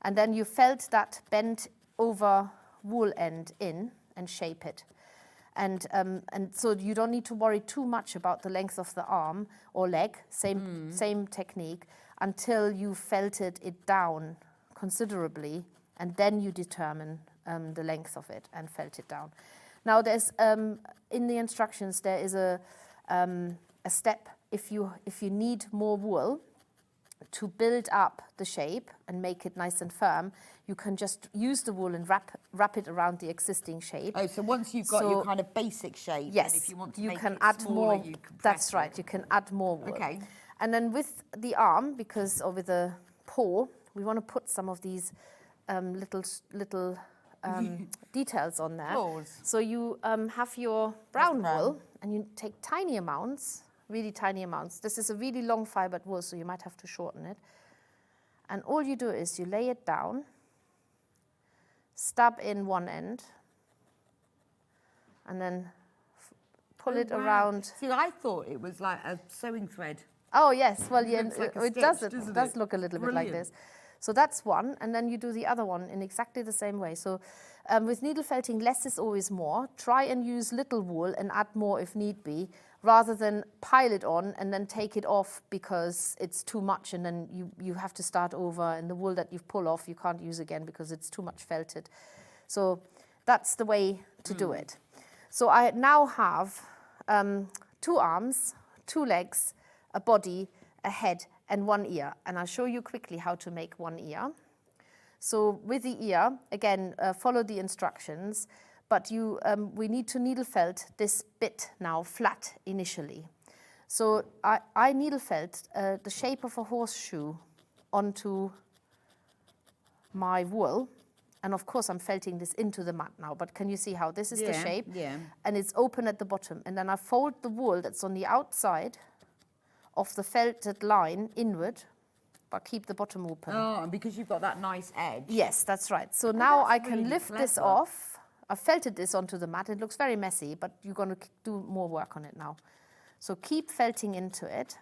And then you felt that bent over wool end in and shape it. And so you don't need to worry too much about the length of the arm or leg, same technique, until you felted it down considerably, and then you determine the length of it and felt it down. Now there's, in the instructions, there is a step if you need more wool to build up the shape and make it nice and firm. You can just use the wool and wrap it around the existing shape. Oh, so once you've got your kind of basic shape, yes, and if you want to you make can it add smaller, more. you can That's press right. it. You can add more wool. Okay. And then with the arm, or with the paw, we want to put some of these little details on there. Claws. So you have your brown wool, and you take tiny amounts, really tiny amounts. This is a really long fibered wool, so you might have to shorten it. And all you do is you lay it down, stab in one end, and then pull it around. See, I thought it was like a sewing thread. Oh yes, well yeah, looks like a it stitch, does look a little bit like this. So that's one, and then you do the other one in exactly the same way. So with needle felting, less is always more. Try and use little wool and add more if need be, rather than pile it on and then take it off because it's too much, and then you have to start over, and the wool that you've pulled off you can't use again because it's too much felted. So that's the way to do it. So I now have 2 arms, 2 legs, a body, a head, and 1 ear. And I'll show you quickly how to make 1 ear. So with the ear, again, follow the instructions, but we need to needle felt this bit now flat initially. So I needle felt the shape of a horseshoe onto my wool. And of course I'm felting this into the mat now, but can you see how this is the shape? Yeah. And it's open at the bottom. And then I fold the wool that's on the outside of the felted line inward, but keep the bottom open. Oh, and because you've got that nice edge. Yes, that's right. So now I can really lift this clever. off. I've felted this onto the mat. It looks very messy, but you're going to do more work on it now. So keep felting into it.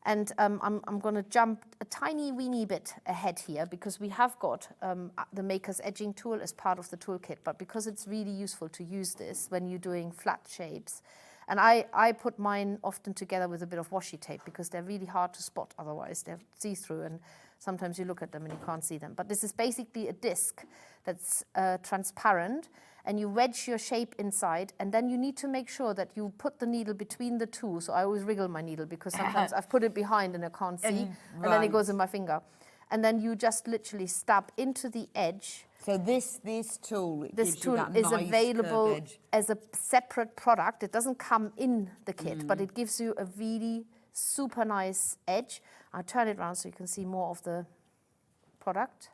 And I'm going to jump a tiny weeny bit ahead here because we have got the Maker's edging tool as part of the toolkit, but because it's really useful to use this when you're doing flat shapes. And I put mine often together with a bit of washi tape because they're really hard to spot otherwise. They're see-through and sometimes you look at them and you can't see them. But this is basically a disc that's transparent, and you wedge your shape inside, and then you need to make sure that you put the needle between the two. So I always wriggle my needle because sometimes I've put it behind and I can't see, and then it goes in my finger. And then you just literally stab into the edge. So this tool, This tool is available as a separate product. It doesn't come in the kit, but it gives you a really super nice edge. I'll turn it around so you can see more of the product.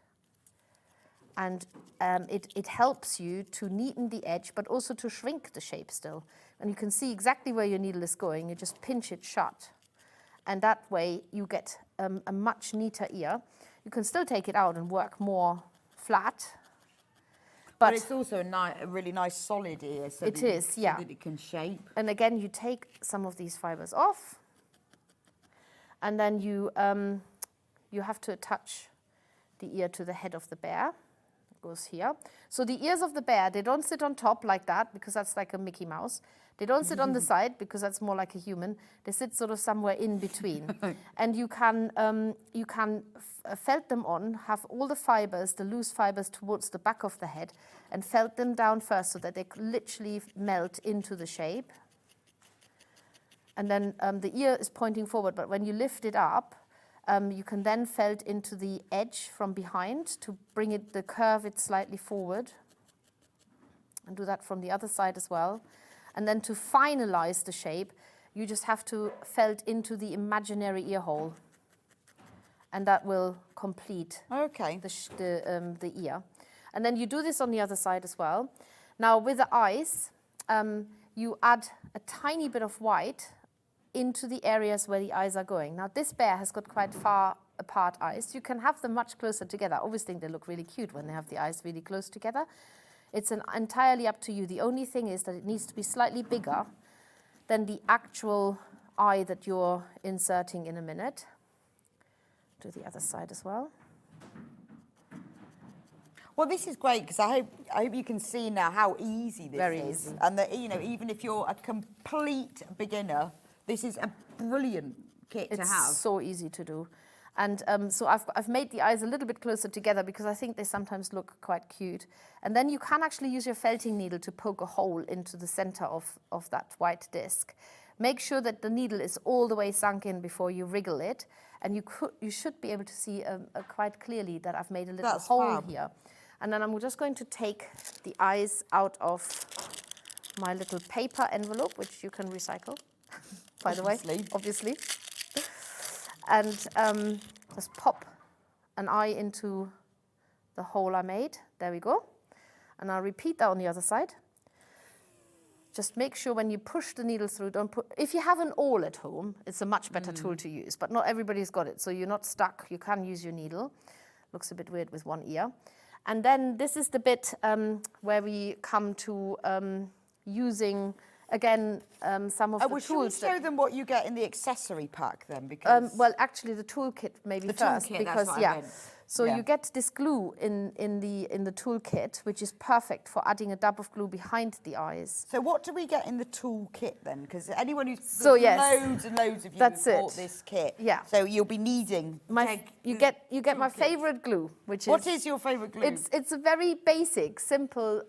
And it helps you to neaten the edge, but also to shrink the shape still. And you can see exactly where your needle is going. You just pinch it shut. And that way you get a much neater ear. You can still take it out and work more flat. But it's also a really nice solid ear. So It is, so yeah. that it can shape. And again, you take some of these fibers off. And then you have to attach the ear to the head of the bear. goes here. So the ears of the bear, they don't sit on top like that because that's like a Mickey Mouse. They don't sit on the side because that's more like a human. They sit sort of somewhere in between. And you can felt them on, have all the fibers, the loose fibers towards the back of the head, and felt them down first so that they literally melt into the shape. And then the ear is pointing forward, but when you lift it up, you can then felt into the edge from behind to bring it, curve it slightly forward. And do that from the other side as well. And then to finalize the shape, you just have to felt into the imaginary ear hole. And that will complete the ear. And then you do this on the other side as well. Now with the eyes, you add a tiny bit of white into the areas where the eyes are going. Now this bear has got quite far apart eyes. You can have them much closer together. I always think they look really cute when they have the eyes really close together. It's entirely up to you. The only thing is that it needs to be slightly bigger than the actual eye that you're inserting in a minute. Do the other side as well. Well, this is great because I hope you can see now how easy this is. Very easy. And that, you know, even if you're a complete beginner, this is a brilliant kit to have. It's so easy to do. And so I've made the eyes a little bit closer together because I think they sometimes look quite cute. And then you can actually use your felting needle to poke a hole into the center of that white disc. Make sure that the needle is all the way sunk in before you wriggle it. And you should be able to see quite clearly that I've made a little hole here. And then I'm just going to take the eyes out of my little paper envelope, which you can recycle, by the way, obviously. And just pop an eye into the hole I made. There we go. And I'll repeat that on the other side. Just make sure when you push the needle through, if you have an awl at home, it's a much better tool to use, but not everybody's got it, so you're not stuck. You can use your needle. Looks a bit weird with one ear. And then this is the bit where we come to using, again, some of the tools. Should we show them what you get in the accessory pack then? Because well, actually, the toolkit maybe first, toolkit, because that's what I meant. So you get this glue in the toolkit, which is perfect for adding a dab of glue behind the eyes. So what do we get in the toolkit then? Because anyone who's loads and loads of you who've bought this kit. Yeah. So you'll be needing. You get my favorite glue, which is. What is your favorite glue? It's a very basic, simple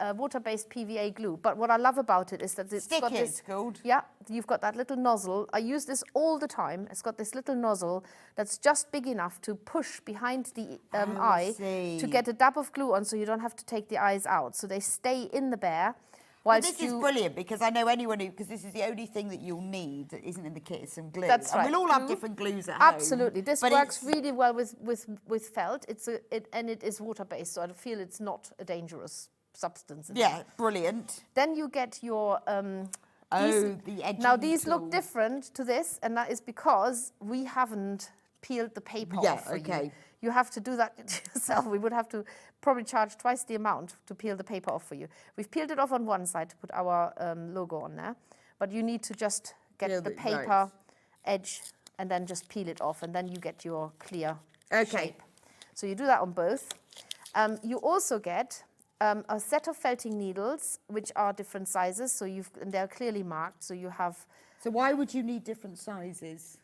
water-based PVA glue. But what I love about it is that it's got this. It's called. Yeah, you've got that little nozzle. I use this all the time. It's got this little nozzle that's just big enough to push behind the eye to get a dab of glue on, so you don't have to take the eyes out. So they stay in the bear. This is brilliant because I know anyone who, because this is the only thing that you'll need that isn't in the kit is some glue. That's right. And we'll all have different glues at home. Absolutely. This but works really well with felt. And it is water-based, so I feel it's not a dangerous substance. Yeah, brilliant. Then you get your... the edging Now, these tool. look different to this, and that is because we haven't peeled the paper off for you. You have to do that yourself. We would have to probably charge twice the amount to peel the paper off for you. We've peeled it off on one side to put our logo on there, but you need to just get the paper edge and then just peel it off, and then you get your clear shape. So you do that on both. You also get a set of felting needles, which are different sizes, so and they're clearly marked. So you have. So why would you need different sizes?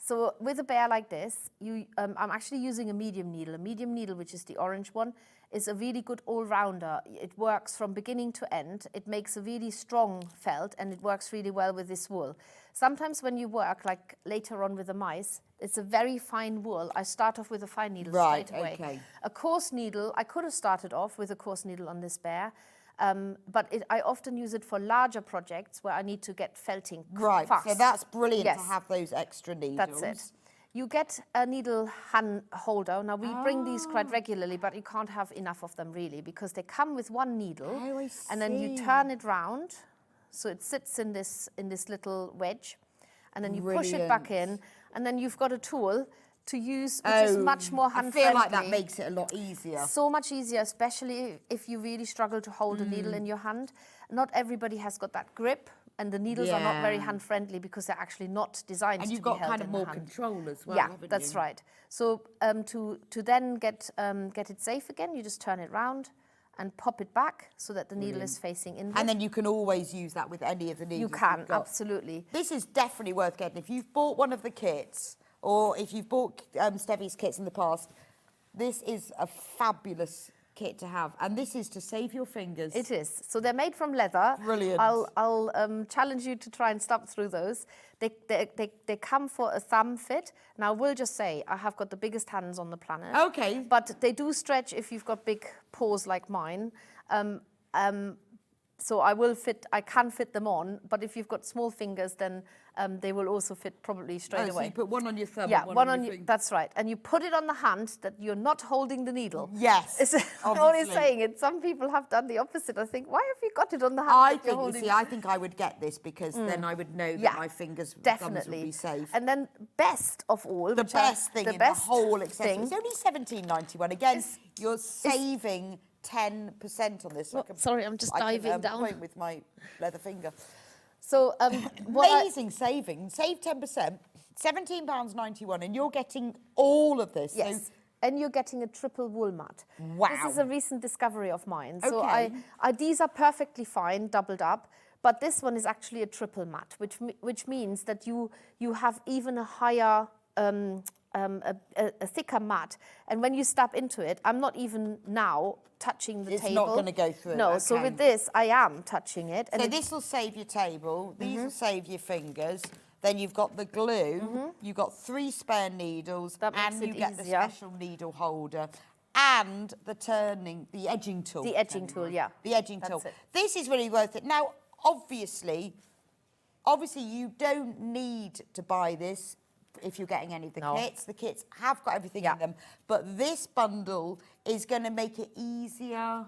So with a bear like this, I'm actually using a medium needle. A medium needle, which is the orange one, is a really good all-rounder. It works from beginning to end. It makes a really strong felt, and it works really well with this wool. Sometimes when you work, like later on with the mice, it's a very fine wool. I start off with a fine needle straight away. A coarse needle, I could have started off with a coarse needle on this bear, but I often use it for larger projects where I need to get felting fast. So that's brilliant to have those extra needles. That's it. You get a needle hand holder. Now, we bring these quite regularly, but you can't have enough of them really because they come with one needle. And then you turn it round so it sits in this little wedge, and then you push it back in, and then you've got a tool to use, which is much more hand-friendly. I feel like that makes it a lot easier. So much easier, especially if you really struggle to hold a needle in your hand. Not everybody has got that grip and the needles are not very hand-friendly because they're actually not designed to be held in the hand. And you've got kind of more control as well, yeah, haven't that's you? right. So to then get it safe again, you just turn it round and pop it back so that the needle is facing inward. And then you can always use that with any of the needles you can, you've got. absolutely. This is definitely worth getting. If you've bought one of the kits, or if you've bought Steffi's kits in the past, this is a fabulous kit to have. And this is to save your fingers. It is. So they're made from leather. Brilliant. I'll challenge you to try and stump through those. They come for a thumb fit. Now, I will just say, I have got the biggest hands on the planet. Okay. But they do stretch if you've got big paws like mine. So I can fit them on, but if you've got small fingers, then they will also fit probably straight away. So you put one on your thumb yeah, and one on your finger. that's right. And you put it on the hand that you're not holding the needle. Yes, I'm only saying it. Some people have done the opposite. I think, why have you got it on the hand? I think I would get this because then I would know that my fingers thumbs would be safe. And then best of all, the best thing in the whole accessory. It's only £17.91. Again, you're saving 10% on this. Sorry, I'm just diving down. Point with my leather finger. So amazing saving. Save 10%, £17.91, and you're getting all of this. Yes. So, and you're getting a triple wool mat. Wow. This is a recent discovery of mine. So Okay. these are perfectly fine, doubled up, but this one is actually a triple mat, which means that you have even a higher, a thicker mat. And when you step into it, I'm not even now touching the table. It's not going to go through. No, okay. so with this, I am touching it. And so this will save your table. These will save your fingers. Then you've got the glue. You've got 3 spare needles. That makes and it you get the easier. special needle holder. And the edging tool. The edging tool, yeah. The edging That's tool. it. This is really worth it. Now, obviously, you don't need to buy this if you're getting any of the kits. The kits have got everything in them. But this bundle is going to make it easier.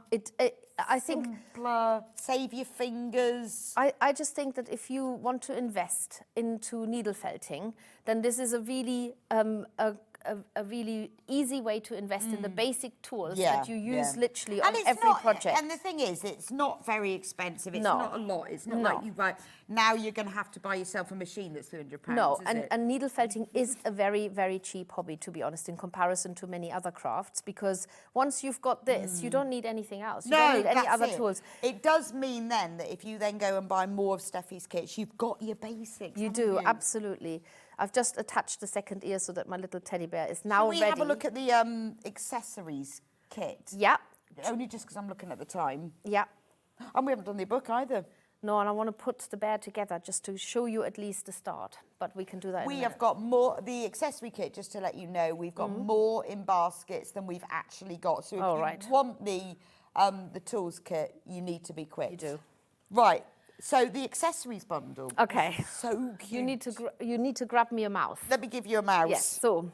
I think simpler, save your fingers. I just think that if you want to invest into needle felting, then this is a really a really easy way to invest in the basic tools that you use literally on every project. And the thing is, it's not very expensive. It's No. not a lot. It's not No. like you buy. Now you're going to have to buy yourself a machine that's £300. No, is it? and needle felting is a very, very cheap hobby, to be honest, in comparison to many other crafts, because once you've got this, you don't need anything else. You don't need any other tools. It does mean then that if you then go and buy more of Steffi's kits, you've got your basics. You do, absolutely. I've just attached the second ear so that my little teddy bear is now ready. Shall we have a look at the accessories kit? Yeah. Only just because I'm looking at the time. Yeah. And we haven't done the book either. No, and I want to put the bear together just to show you at least the start, but we can do that in a minute. have got more, the accessory kit, just to let you know, we've got more in baskets than we've actually got. So if you want the tools kit, you need to be quick. You do. Right, so the accessories bundle. Okay. So cute. You need to grab me a mouse. Let me give you a mouse. Yes, so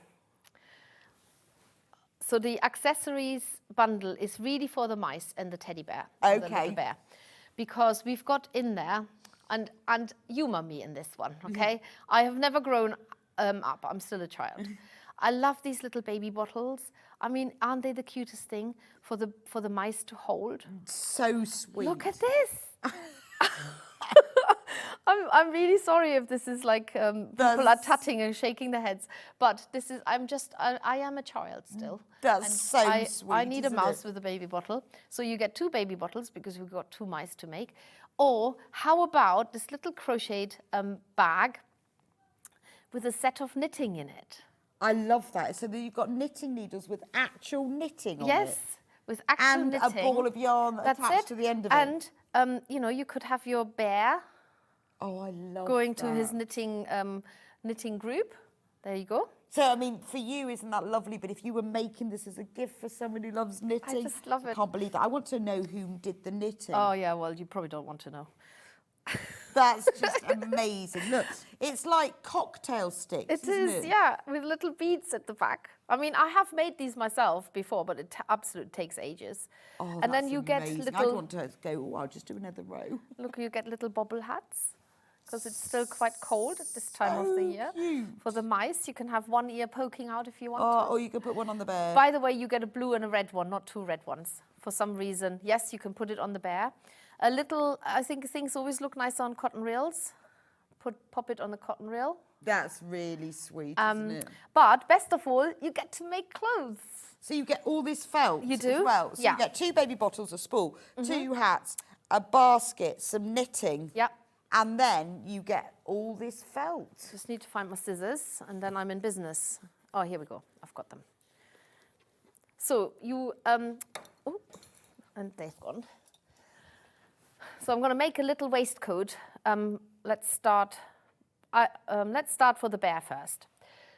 the accessories bundle is really for the mice and the teddy bear. The little bear. Because we've got in there, and humour me in this one, okay? I have never grown up. I'm still a child. I love these little baby bottles. I mean, aren't they the cutest thing for the mice to hold? So sweet. Look at this. I'm really sorry if this is like people are tutting and shaking their heads, but this is I am a child still. That's so sweet. I need a mouse with a baby bottle. So you get 2 baby bottles because we've got 2 mice to make. Or how about this little crocheted bag with a set of knitting in it? I love that. So that you've got knitting needles with actual knitting on it. Yes, with actual knitting. And a ball of yarn attached to the end of it. And you could have your bear. Oh, I love going that. to his knitting group. There you go. So, I mean, for you, isn't that lovely? But if you were making this as a gift for someone who loves knitting... I just love it. I can't believe that. I want to know who did the knitting. Oh, yeah, well, you probably don't want to know. That's just amazing. Look, it's like cocktail sticks, isn't it? Yeah, with little beads at the back. I mean, I have made these myself before, but it absolutely takes ages. Oh, and then you amazing. get little... I'd want to go, I'll just do another row. Look, you get little bobble hats. Because it's still quite cold at this time of the year. Cute. For the mice, you can have one ear poking out if you want to. Or you could put one on the bear. By the way, you get a blue and a red one, not 2 red ones. For some reason, yes, you can put it on the bear. A little, I think things always look nicer on cotton reels. Pop it on the cotton reel. That's really sweet, isn't it? But best of all, you get to make clothes. So you get all this felt You do? as well. So Yeah. you get 2 baby bottles of spool, 2 hats, a basket, some knitting. Yep. And then you get all this felt. Just need to find my scissors and then I'm in business. Oh, here we go. I've got them. So you, and they've gone. So I'm going to make a little waistcoat. Let's start for the bear first.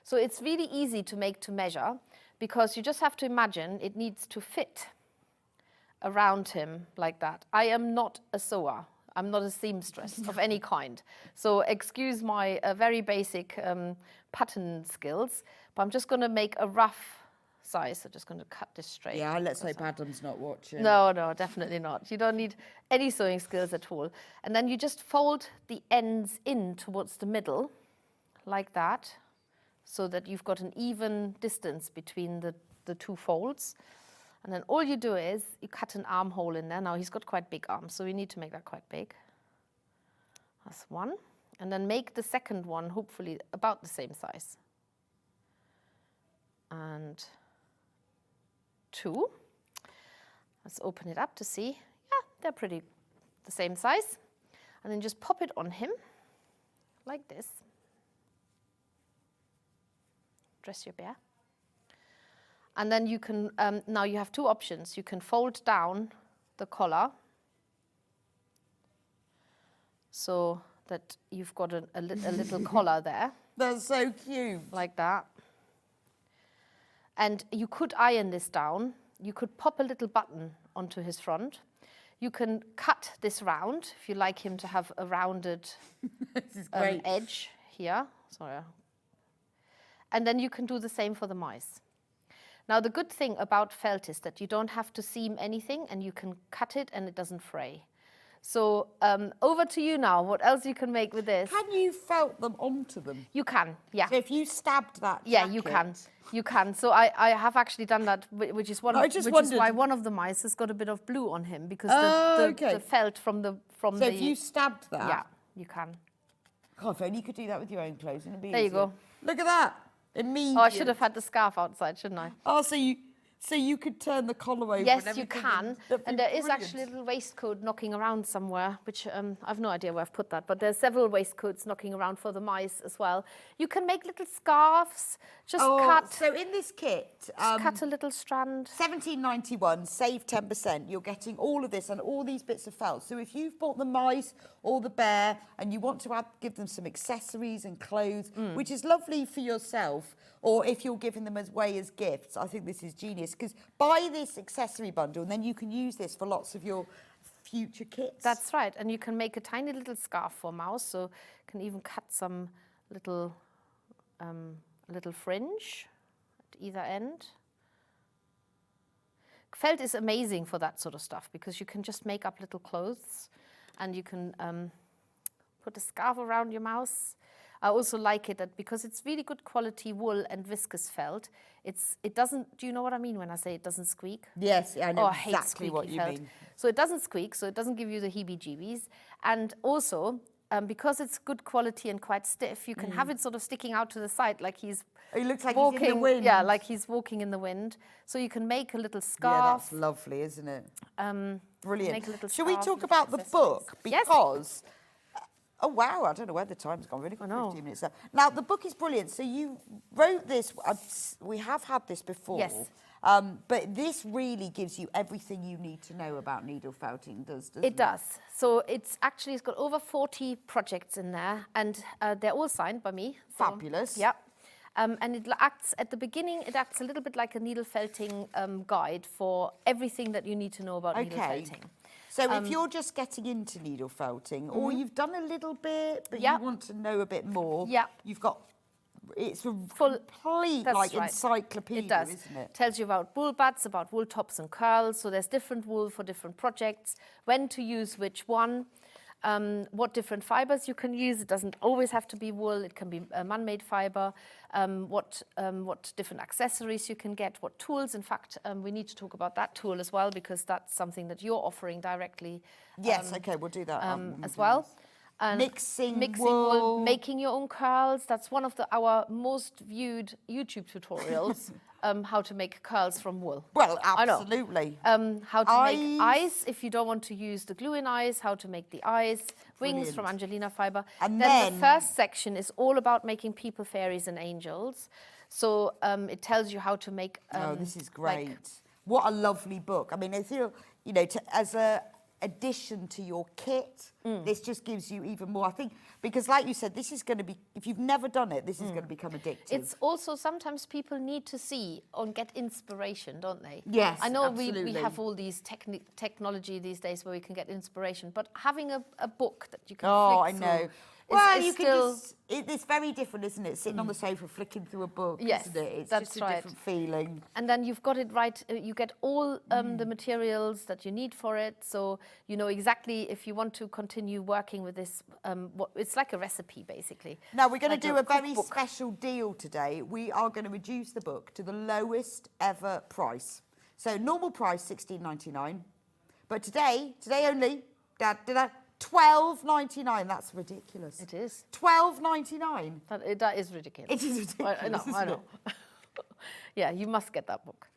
So it's really easy to make to measure because you just have to imagine it needs to fit around him like that. I am not a sewer. I'm not a seamstress of any kind. So excuse my very basic pattern skills, but I'm just going to make a rough size. I'm just going to cut this straight. Yeah, let's hope Adam's not watching. No, definitely not. You don't need any sewing skills at all. And then you just fold the ends in towards the middle, like that, so that you've got an even distance between the 2 folds. And then all you do is you cut an armhole in there. Now he's got quite big arms, so we need to make that quite big. That's 1. And then make the second one, hopefully about the same size. And 2. Let's open it up to see. Yeah, they're pretty the same size. And then just pop it on him like this. Dress your bear. And then you can, now you have 2 options. You can fold down the collar so that you've got a little collar there. That's so cute. Like that. And you could iron this down. You could pop a little button onto his front. You can cut this round if you like him to have a rounded edge here. Sorry. And then you can do the same for the mice. Now, the good thing about felt is that you don't have to seam anything and you can cut it and it doesn't fray. So over to you now. What else you can make with this? Can you felt them onto them? You can, yeah. So if you stabbed that Yeah, jacket, you can. You can. So I have actually done that, which is why one of the mice has got a bit of blue on him because the felt from the So if you stabbed that, yeah, you can. God, if only you could do that with your own clothes, it'd be There you easier. go. Look at that. Immediate. Oh, I should have had the scarf outside, shouldn't I? Oh, so you could turn the collar over. Yes, and you everything can. That'd be And there is brilliant. actually a little waistcoat knocking around somewhere, which I've no idea where I've put that, but there's several waistcoats knocking around for the mice as well. You can make little scarves, just cut. So in this kit, cut a little strand. £17.91, save 10%. You're getting all of this and all these bits of felt. So if you've bought the mice or the bear and you want to give them some accessories and clothes, which is lovely for yourself, or if you're giving them away as gifts, I think this is genius. Because buy this accessory bundle and then you can use this for lots of your future kits. That's right. And you can make a tiny little scarf for mouse. So you can even cut some little fringe at either end. Felt is amazing for that sort of stuff because you can just make up little clothes and you can put a scarf around your mouse. I also like it that because it's really good quality wool and viscous felt, it doesn't, do you know what I mean when I say it doesn't squeak? Yes, I know I hate exactly what you felt. mean. So it doesn't squeak, so it doesn't give you the heebie-jeebies. And also, because it's good quality and quite stiff, you can have it sort of sticking out to the side like he's It looks like walking, he's in the wind. Yeah, like he's walking in the wind. So you can make a little Yeah, scarf. that's lovely, isn't it? Make Brilliant. a little Shall we scarf talk with about the accessories. book? Yes. Because, oh wow, I don't know where the time's gone. Really, I know. 15 minutes left. Now, the book is brilliant. So you wrote this, we have had this before. Yes. But this really gives you everything you need to know about needle felting, doesn't it? It does. So it's got over 40 projects in there, and they're all signed by me. So, Fabulous. Yeah. And it acts, at the beginning, it acts a little bit like a needle felting guide for everything that you need to know about needle felting. So if you're just getting into needle felting, or you've done a little bit, but you want to know a bit more, you've got, it's a complete encyclopedia, it does. Isn't it? Tells you about wool buds, about wool tops and curls. So there's different wool for different projects, when to use which one. what different fibers you can use. It doesn't always have to be wool. It can be a man-made fiber. What different accessories you can get. What tools. In fact, we need to talk about that tool as well, because that's something that you're offering directly. Yes, okay, we'll do that as well. And mixing wool, making your own curls. That's one of our most viewed YouTube tutorials. How to make curls from wool. Well, absolutely. How to make eyes if you don't want to use the glue-in eyes. How to make the eyes. Wings from Angelina fiber. And then the first section is all about making people, fairies, and angels. So it tells you how to make. Oh, this is great! What a lovely book. I mean, I feel as a addition to your kit, this just gives you even more. I think because, like you said, this is going to be, if you've never done it, this is going to become addictive. It's also sometimes people need to see and get inspiration, don't they? Yes, I know absolutely. we have all these technology these days where we can get inspiration, but having a book that you can flick through. Know. Well, you can just, it's very different, isn't it? Sitting on the sofa, flicking through a book, isn't it? It's that's just a different feeling. And then you've got it right. You get all the materials that you need for it. So you know exactly if you want to continue working with this. It's like a recipe, basically. Now, we're going to do a very special deal today. We are going to reduce the book to the lowest ever price. So normal price, $16.99. But today only, $12.99. That's ridiculous. It is. $12.99. That is ridiculous. It is ridiculous. I know. Yeah, you must get that book.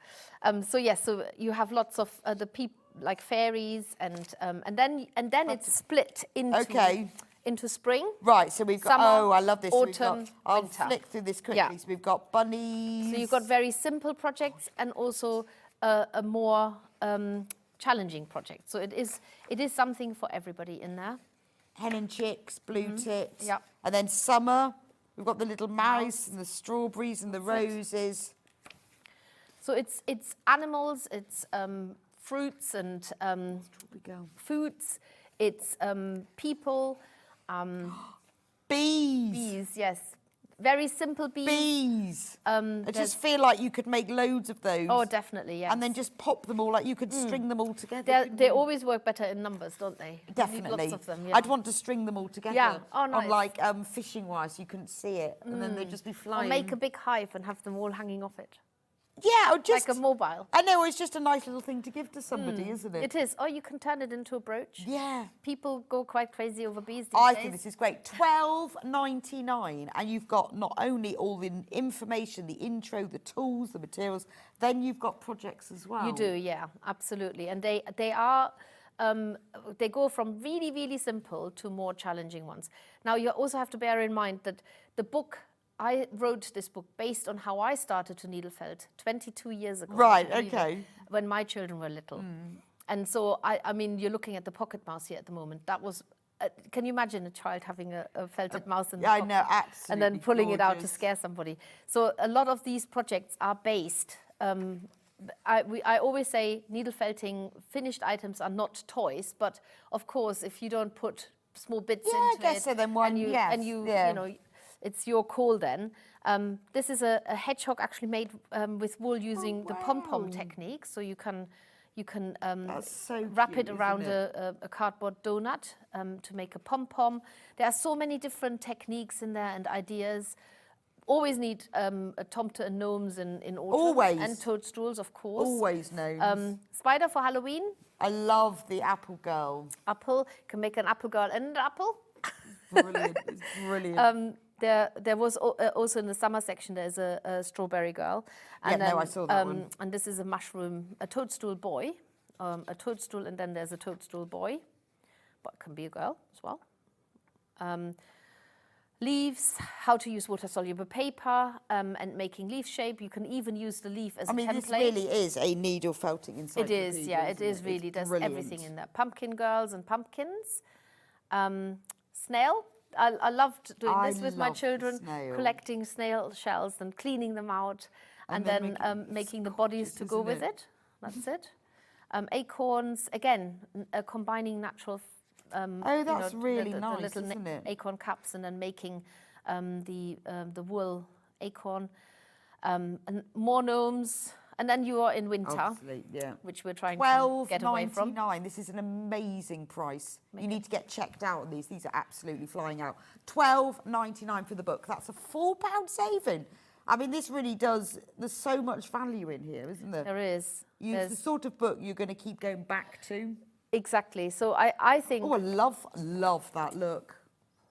So you have lots of the people like fairies, and then it's split into spring. Right. So we've got summer, I love this. Autumn, I'll winter. flick through this quickly. Yeah. So we've got bunnies. So you've got very simple projects and also a more challenging project. So it is something for everybody in there. Hen and chicks, blue tits. Yeah. And then summer, we've got the little mice and the strawberries and the roses. So it's animals, it's fruits and foods, it's people. Bees. Bees, yes. Very simple bees. Bees. I just feel like you could make loads of those. Oh, definitely, yes. And then just pop them all, like you could string them all together. They always work better in numbers, don't they? Definitely. You need lots of them, yeah. I'd want to string them all together. Yeah, oh, nice. On like fishing wire, so you couldn't see it, and then they'd just be flying. Or make a big hive and have them all hanging off it. Yeah, or just... Like a mobile. I know, it's just a nice little thing to give to somebody, isn't it? It is. Or you can turn it into a brooch. Yeah. People go quite crazy over bees these I days. think this is great. $12.99, and you've got not only all the information, the intro, the tools, the materials, then you've got projects as well. You do, yeah, absolutely. And they are... they go from really, really simple to more challenging ones. Now, you also have to bear in mind that the book... I wrote this book based on how I started to needle felt 22 years ago. Right, okay. When my children were little. And so, I mean, you're looking at the pocket mouse here at the moment. That was, can you imagine a child having a felted mouse in the pocket? I know, absolutely. And then pulling it out to gorgeous. scare somebody. So a lot of these projects are based, I always say needle felting finished items are not toys, but of course, if you don't put small bits into I guess it, so, then one, you know, it's your call then. This is a hedgehog actually made with wool using the pom-pom technique. So you can That's so wrap cute, it around isn't a cardboard donut to make a pom-pom. There are so many different techniques in there and ideas. Always need a tomte and gnomes in autumn. Always. And toadstools, of course. Always gnomes. Spider for Halloween. I love the apple girl. Apple. Can make an apple girl and an apple. Brilliant. It's brilliant. There was also in the summer section, there's a strawberry girl. And yeah, no, I saw that one. And this is a mushroom, a toadstool boy. A toadstool, and then there's a toadstool boy. But it can be a girl as well. Leaves, how to use water-soluble paper and making leaf shape. You can even use the leaf as a template. This really is a needle felting encyclopedia. It is, yeah, it is really. There's everything in there. Pumpkin girls and pumpkins. Snail. I loved doing this with my children, collecting snail shells and cleaning them out, and then making the bodies to go with it. That's it. Acorns, again, combining natural. That's really nice, the little isn't it? acorn caps, and then making the wool acorn. And more gnomes. And then you are in winter, Obviously, yeah. which we're trying to get away from. £12.99. This is an amazing price. You need to get checked out on these. These are absolutely flying out. £12.99 for the book. That's a £4 saving. I mean, this really does. There's so much value in here, isn't there? There is. It's the sort of book you're going to keep going back to. Exactly. So I think. Oh, I love that look.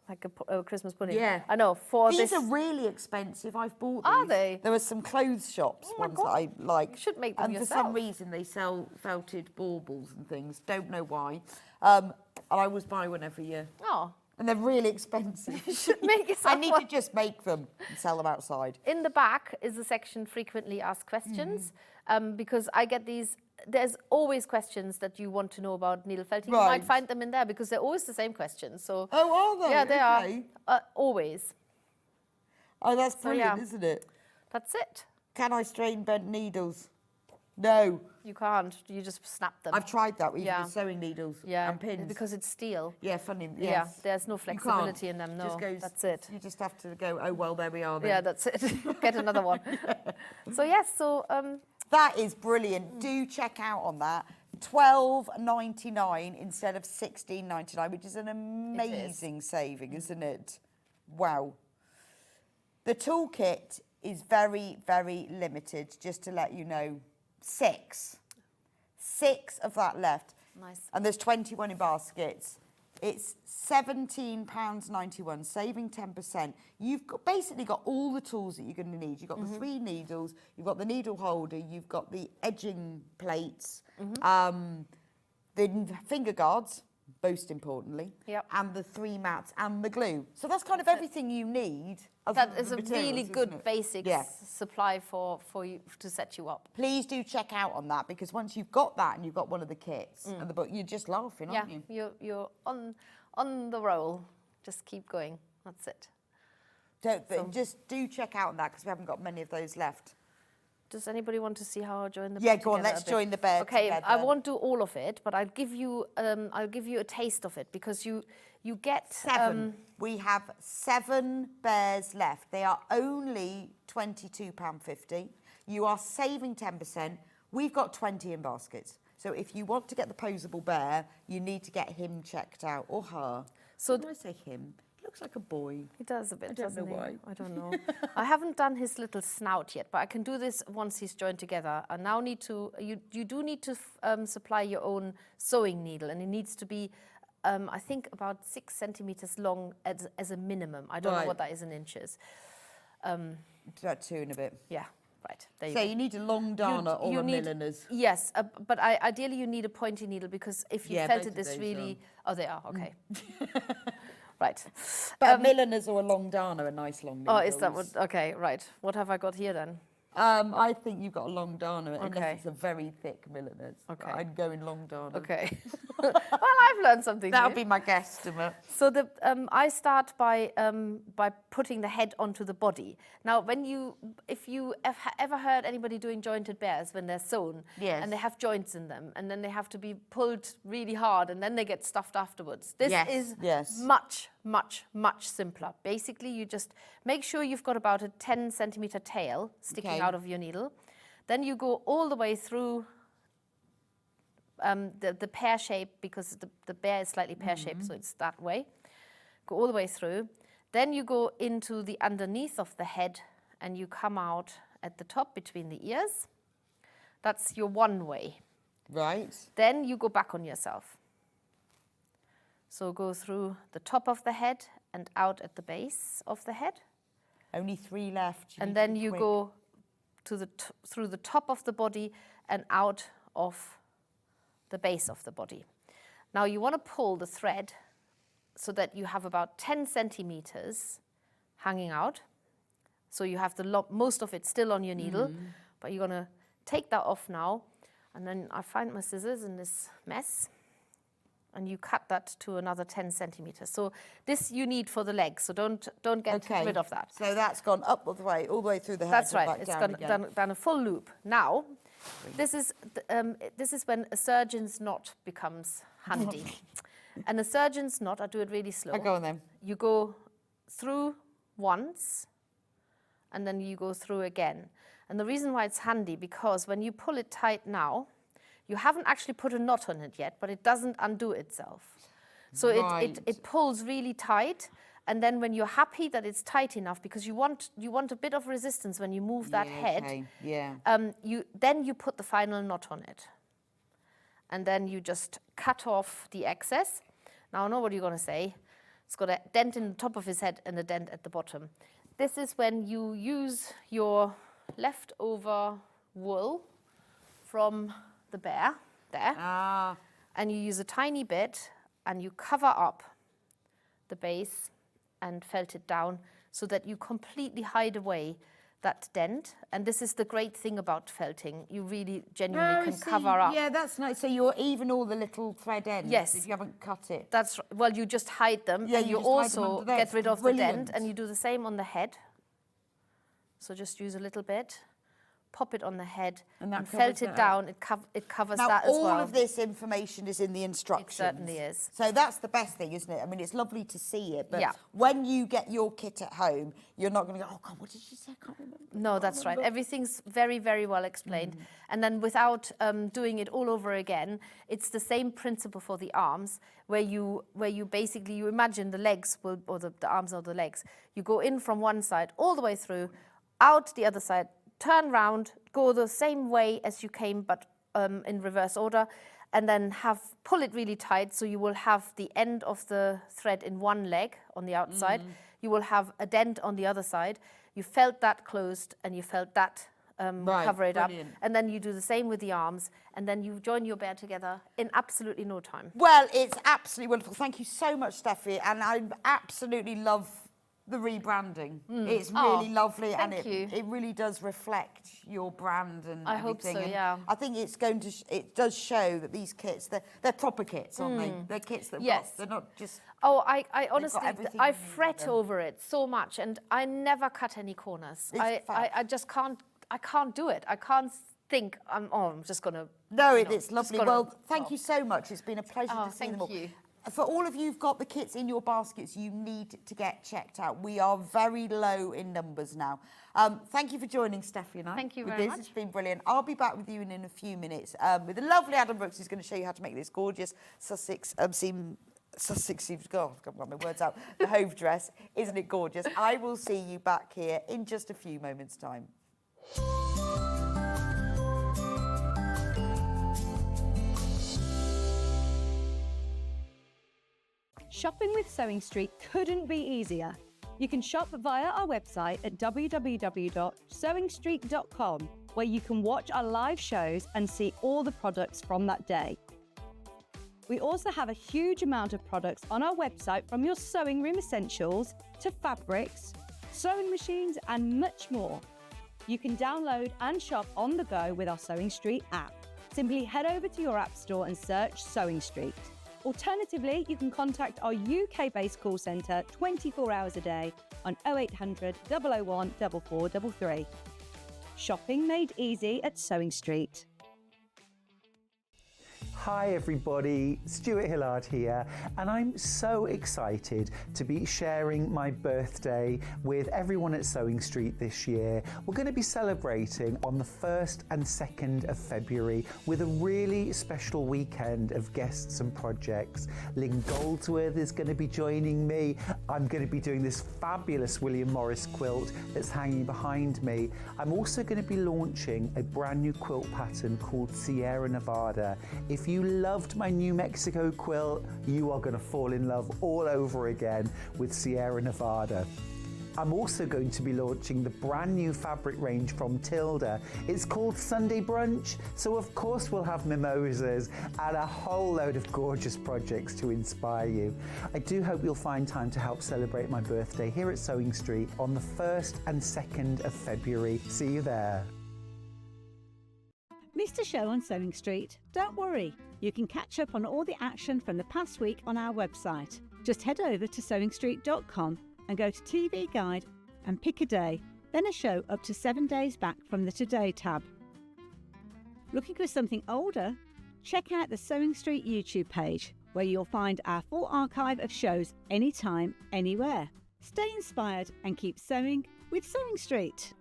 Like a Christmas pudding. Yeah. I know. These are really expensive. I've bought these. Are they? There were some clothes shops, ones that I like. You should make them and yourself. For some reason, they sell felted baubles and things. Don't know why. And I always buy one every year. Oh. And they're really expensive. You should make yourself I need to just make them and sell them outside. In the back is the section frequently asked questions, because I get these. There's always questions that you want to know about needle felting. You might find them in there because they're always the same questions. So are they? Yeah, they are always. Oh, that's brilliant, isn't it? That's it. Can I straighten bent needles? No. You can't. You just snap them. I've tried that with sewing needles and pins. Because it's steel. Yeah, funny. Yes. Yeah, there's no flexibility in them. No, just goes, that's it. You just have to go, oh, well, there we are then. Yeah, that's it. Get another one. So, yes, that is brilliant. Do check out on that. £12.99 instead of £16.99, which is an amazing saving, isn't it? Wow. The toolkit is very, very limited, just to let you know. 6 of that left. Nice. And there's 21 in baskets. It's £17.91, saving 10%. You've basically got all the tools that you're going to need. You've got the 3 needles, you've got the needle holder, you've got the edging plates, the finger guards, most importantly, and the 3 mats and the glue. So that's kind of everything you need. That is a really good basic supply for you to set you up. Please do check out on that, because once you've got that and you've got one of the kits and the book, you're just laughing, aren't you? Yeah, you're on the roll. Just keep going. That's it. Just do check out on that, because we haven't got many of those left. Does anybody want to see how I join the bed? Yeah, go on. Let's join the bed. Okay, together. I won't do all of it, but I'll give you a taste of it, because you get 7. We have 7 bears left. They are only £22.50. You are saving 10%. We've got 20 in baskets. So if you want to get the posable bear, you need to get him checked out, or her. So when I say him, he looks like a boy. He does a bit, I don't know why. I don't know. I haven't done his little snout yet, but I can do this once he's joined together. I now need to, you do need to supply your own sewing needle, and it needs to be, I think, about 6 centimetres long as a minimum. I don't know what that is in inches. It's about 2 and a bit. Yeah. Right, there you so go. you need a long darner or a milliner's. Yes, but ideally you need a pointy needle, because if you felted this really... Oh, they are, okay. Right. But a milliner's or a long darner, a nice long needle. Oh, is that what... Okay, right. What have I got here then? I think you've got a long darner, Okay. unless it's a very thick milliner's. Okay. I'd go in long darner. Okay. Well, I've learned something That'll new. be my guesstimate. So I start by putting the head onto the body. Now, if you have ever heard anybody doing jointed bears when they're sewn, and they have joints in them, and then they have to be pulled really hard, and then they get stuffed afterwards. This is much, much, much simpler. Basically, you just make sure you've got about a 10 centimetre tail sticking out of your needle. Then you go all the way through the pear shape, because the bear is slightly pear-shaped, so it's that way. Go all the way through. Then you go into the underneath of the head, and you come out at the top between the ears. That's your one way. Right. Then you go back on yourself. So go through the top of the head and out at the base of the head. Only 3 left. And then you go to through the top of the body and out of the base of the body. Now you want to pull the thread so that you have about 10 centimeters hanging out. So you have most of it still on your needle, but you're going to take that off now. And then I find my scissors in this mess, and you cut that to another 10 centimeters. So this you need for the legs, so don't get rid of that. So that's gone up all the way through the head. That's right. It's done a full loop. Now, this is when a surgeon's knot becomes handy. And a surgeon's knot, I do it really slow. Go on then. You go through once, and then you go through again. And the reason why it's handy, because when you pull it tight now, you haven't actually put a knot on it yet, but it doesn't undo itself. So it pulls really tight, and then when you're happy that it's tight enough, because you want a bit of resistance when you move that head, then you put the final knot on it. And then you just cut off the excess. Now I know what you're going to say. It's got a dent in the top of his head and a dent at the bottom. This is when you use your leftover wool from the bear there, and you use a tiny bit and you cover up the base and felt it down so that you completely hide away that dent. And this is the great thing about felting. You really genuinely can cover up. Yeah, that's nice. So you're even all the little thread ends if you haven't cut it. That's well, you just hide them. Yeah, and you also get rid of the dent, and you do the same on the head. So just use a little bit, pop it on the head, and felt it down. It covers that as well. Now, all of this information is in the instructions. It certainly is. So that's the best thing, isn't it? I mean, it's lovely to see it, but when you get your kit at home, you're not going to go, oh, God, what did she say? I can't remember. No, that's right. Everything's very, very well explained. And then without doing it all over again, it's the same principle for the arms, where you basically, you imagine the legs, or the arms or the legs. You go in from one side all the way through, out the other side, turn round, go the same way as you came, but in reverse order, and then pull it really tight, so you will have the end of the thread in one leg on the outside. You will have a dent on the other side. You felt that closed, and you felt that cover it up. And then you do the same with the arms, and then you join your bear together in absolutely no time. Well, it's absolutely wonderful. Thank you so much, Steffi, and I absolutely love the rebranding. It's really lovely, and it really does reflect your brand and I hope so, yeah. I think it's going to it does show that these kits, they're proper kits, aren't they? They're kits that they're not just. Oh, I honestly, I fret over it so much, and I never cut any corners. I just can't. I can't do it. I can't think. I'm just gonna. No, it's lovely. Well, thank you so much. It's been a pleasure to see them all. Thank you. For all of you who've got the kits in your baskets, you need to get checked out. We are very low in numbers now. Thank you for joining Steffi and I. Thank you very much. It's been brilliant. I'll be back with you in a few minutes with the lovely Adam Brooks, who's going to show you how to make this gorgeous Sussex Seamstress. God, I've got my words out. The Hove Dress. Isn't it gorgeous? I will see you back here in just a few moments' time. Shopping with Sewing Street couldn't be easier. You can shop via our website at www.sewingstreet.com, where you can watch our live shows and see all the products from that day. We also have a huge amount of products on our website, from your sewing room essentials to fabrics, sewing machines and much more. You can download and shop on the go with our Sewing Street app. Simply head over to your app store and search Sewing Street. Alternatively, you can contact our UK-based call centre 24 hours a day on 0800 001 4433. Shopping made easy at Sewing Street. Hi everybody, Stuart Hillard here, and I'm so excited to be sharing my birthday with everyone at Sewing Street this year. We're going to be celebrating on the 1st and 2nd of February with a really special weekend of guests and projects. Lynn Goldsworth is going to be joining me. I'm going to be doing this fabulous William Morris quilt that's hanging behind me. I'm also going to be launching a brand new quilt pattern called Sierra Nevada. If you loved my New Mexico quilt, you are going to fall in love all over again with Sierra Nevada. I'm also going to be launching the brand new fabric range from Tilda. It's called Sunday Brunch, so of course we'll have mimosas and a whole load of gorgeous projects to inspire you. I do hope you'll find time to help celebrate my birthday here at Sewing Street on the 1st and 2nd of February. See you there. Missed a show on Sewing Street? Don't worry, you can catch up on all the action from the past week on our website. Just head over to sewingstreet.com and go to TV Guide and pick a day, then a show up to 7 days back from the Today tab. Looking for something older? Check out the Sewing Street YouTube page, where you'll find our full archive of shows anytime, anywhere. Stay inspired and keep sewing with Sewing Street.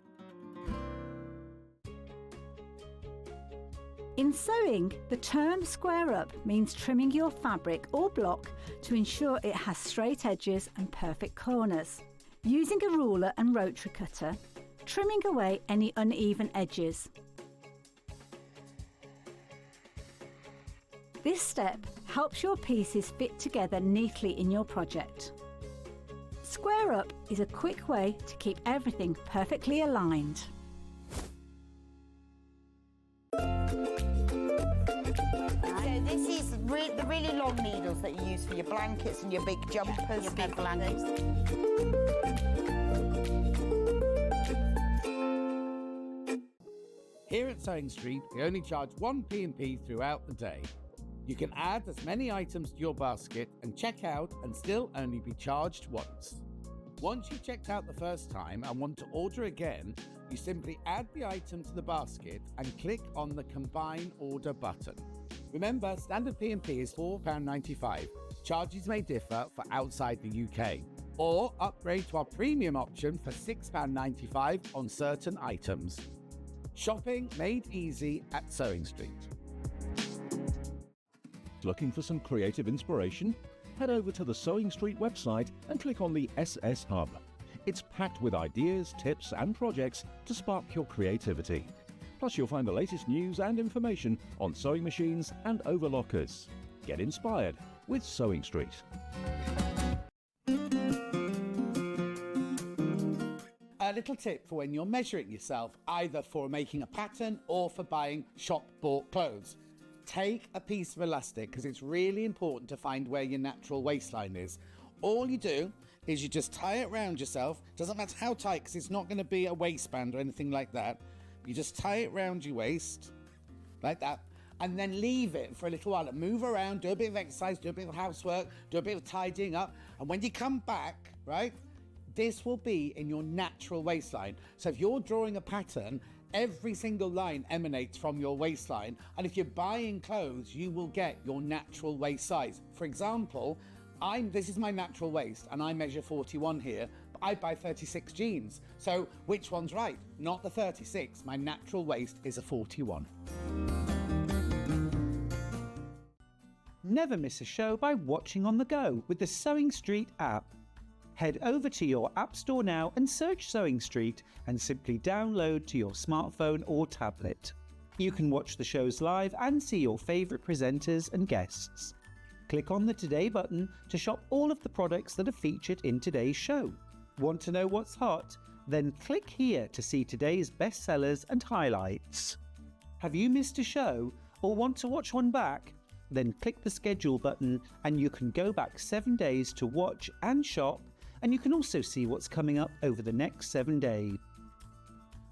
In sewing, the term square up means trimming your fabric or block to ensure it has straight edges and perfect corners. Using a ruler and rotary cutter, trimming away any uneven edges. This step helps your pieces fit together neatly in your project. Square up is a quick way to keep everything perfectly aligned. So this is the really long needles that you use for your blankets and your big jumpers. Your big blankets. Here at Sewing Street, we only charge one P&P throughout the day. You can add as many items to your basket and check out and still only be charged once. Once you've checked out the first time and want to order again, you simply add the item to the basket and click on the Combine Order button. Remember, standard P&P is £4.95. Charges may differ for outside the UK. Or upgrade to our premium option for £6.95 on certain items. Shopping made easy at Sewing Street. Looking for some creative inspiration? Head over to the Sewing Street website and click on the SS Hub. It's packed with ideas, tips and projects to spark your creativity. Plus you'll find the latest news and information on sewing machines and overlockers. Get inspired with Sewing Street. A little tip for when you're measuring yourself, either for making a pattern or for buying shop-bought clothes. Take a piece of elastic because it's really important to find where your natural waistline is. All you do is you just tie it around yourself. Doesn't matter how tight because it's not going to be a waistband or anything like that. You just tie it around your waist like that and then leave it for a little while and move around, do a bit of exercise, do a bit of housework, do a bit of tidying up. And when you come back, right, this will be in your natural waistline. So if you're drawing a pattern, every single line emanates from your waistline. And if you're buying clothes, you will get your natural waist size. For example, this is my natural waist and I measure 41 here, but I buy 36 jeans. So which one's right? Not the 36. My natural waist is a 41. Never miss a show by watching on the go with the Sewing Street app. Head over to your App Store now and search Sewing Street and simply download to your smartphone or tablet. You can watch the shows live and see your favourite presenters and guests. Click on the Today button to shop all of the products that are featured in today's show. Want to know what's hot? Then click here to see today's bestsellers and highlights. Have you missed a show or want to watch one back? Then click the schedule button and you can go back 7 days to watch and shop, and you can also see what's coming up over the next 7 days.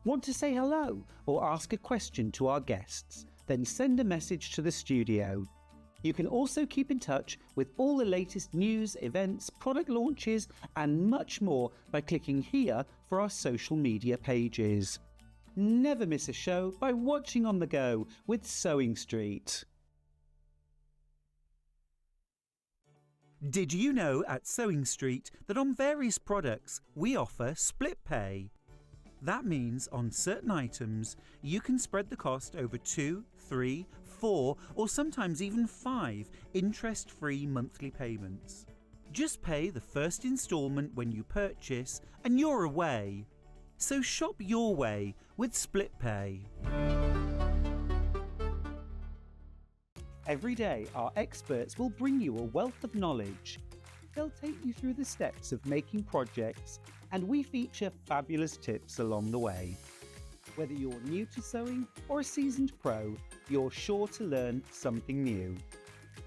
Want to say hello or ask a question to our guests? Then send a message to the studio. You can also keep in touch with all the latest news, events, product launches and much more by clicking here for our social media pages. Never miss a show by watching on the go with Sewing Street. Did you know at Sewing Street that on various products we offer split pay? That means on certain items you can spread the cost over 2, 3, 4 or sometimes even 5 interest-free monthly payments. Just pay the first instalment when you purchase and you're away. So shop your way with split pay. Every day, our experts will bring you a wealth of knowledge. They'll take you through the steps of making projects, and we feature fabulous tips along the way. Whether you're new to sewing or a seasoned pro, you're sure to learn something new.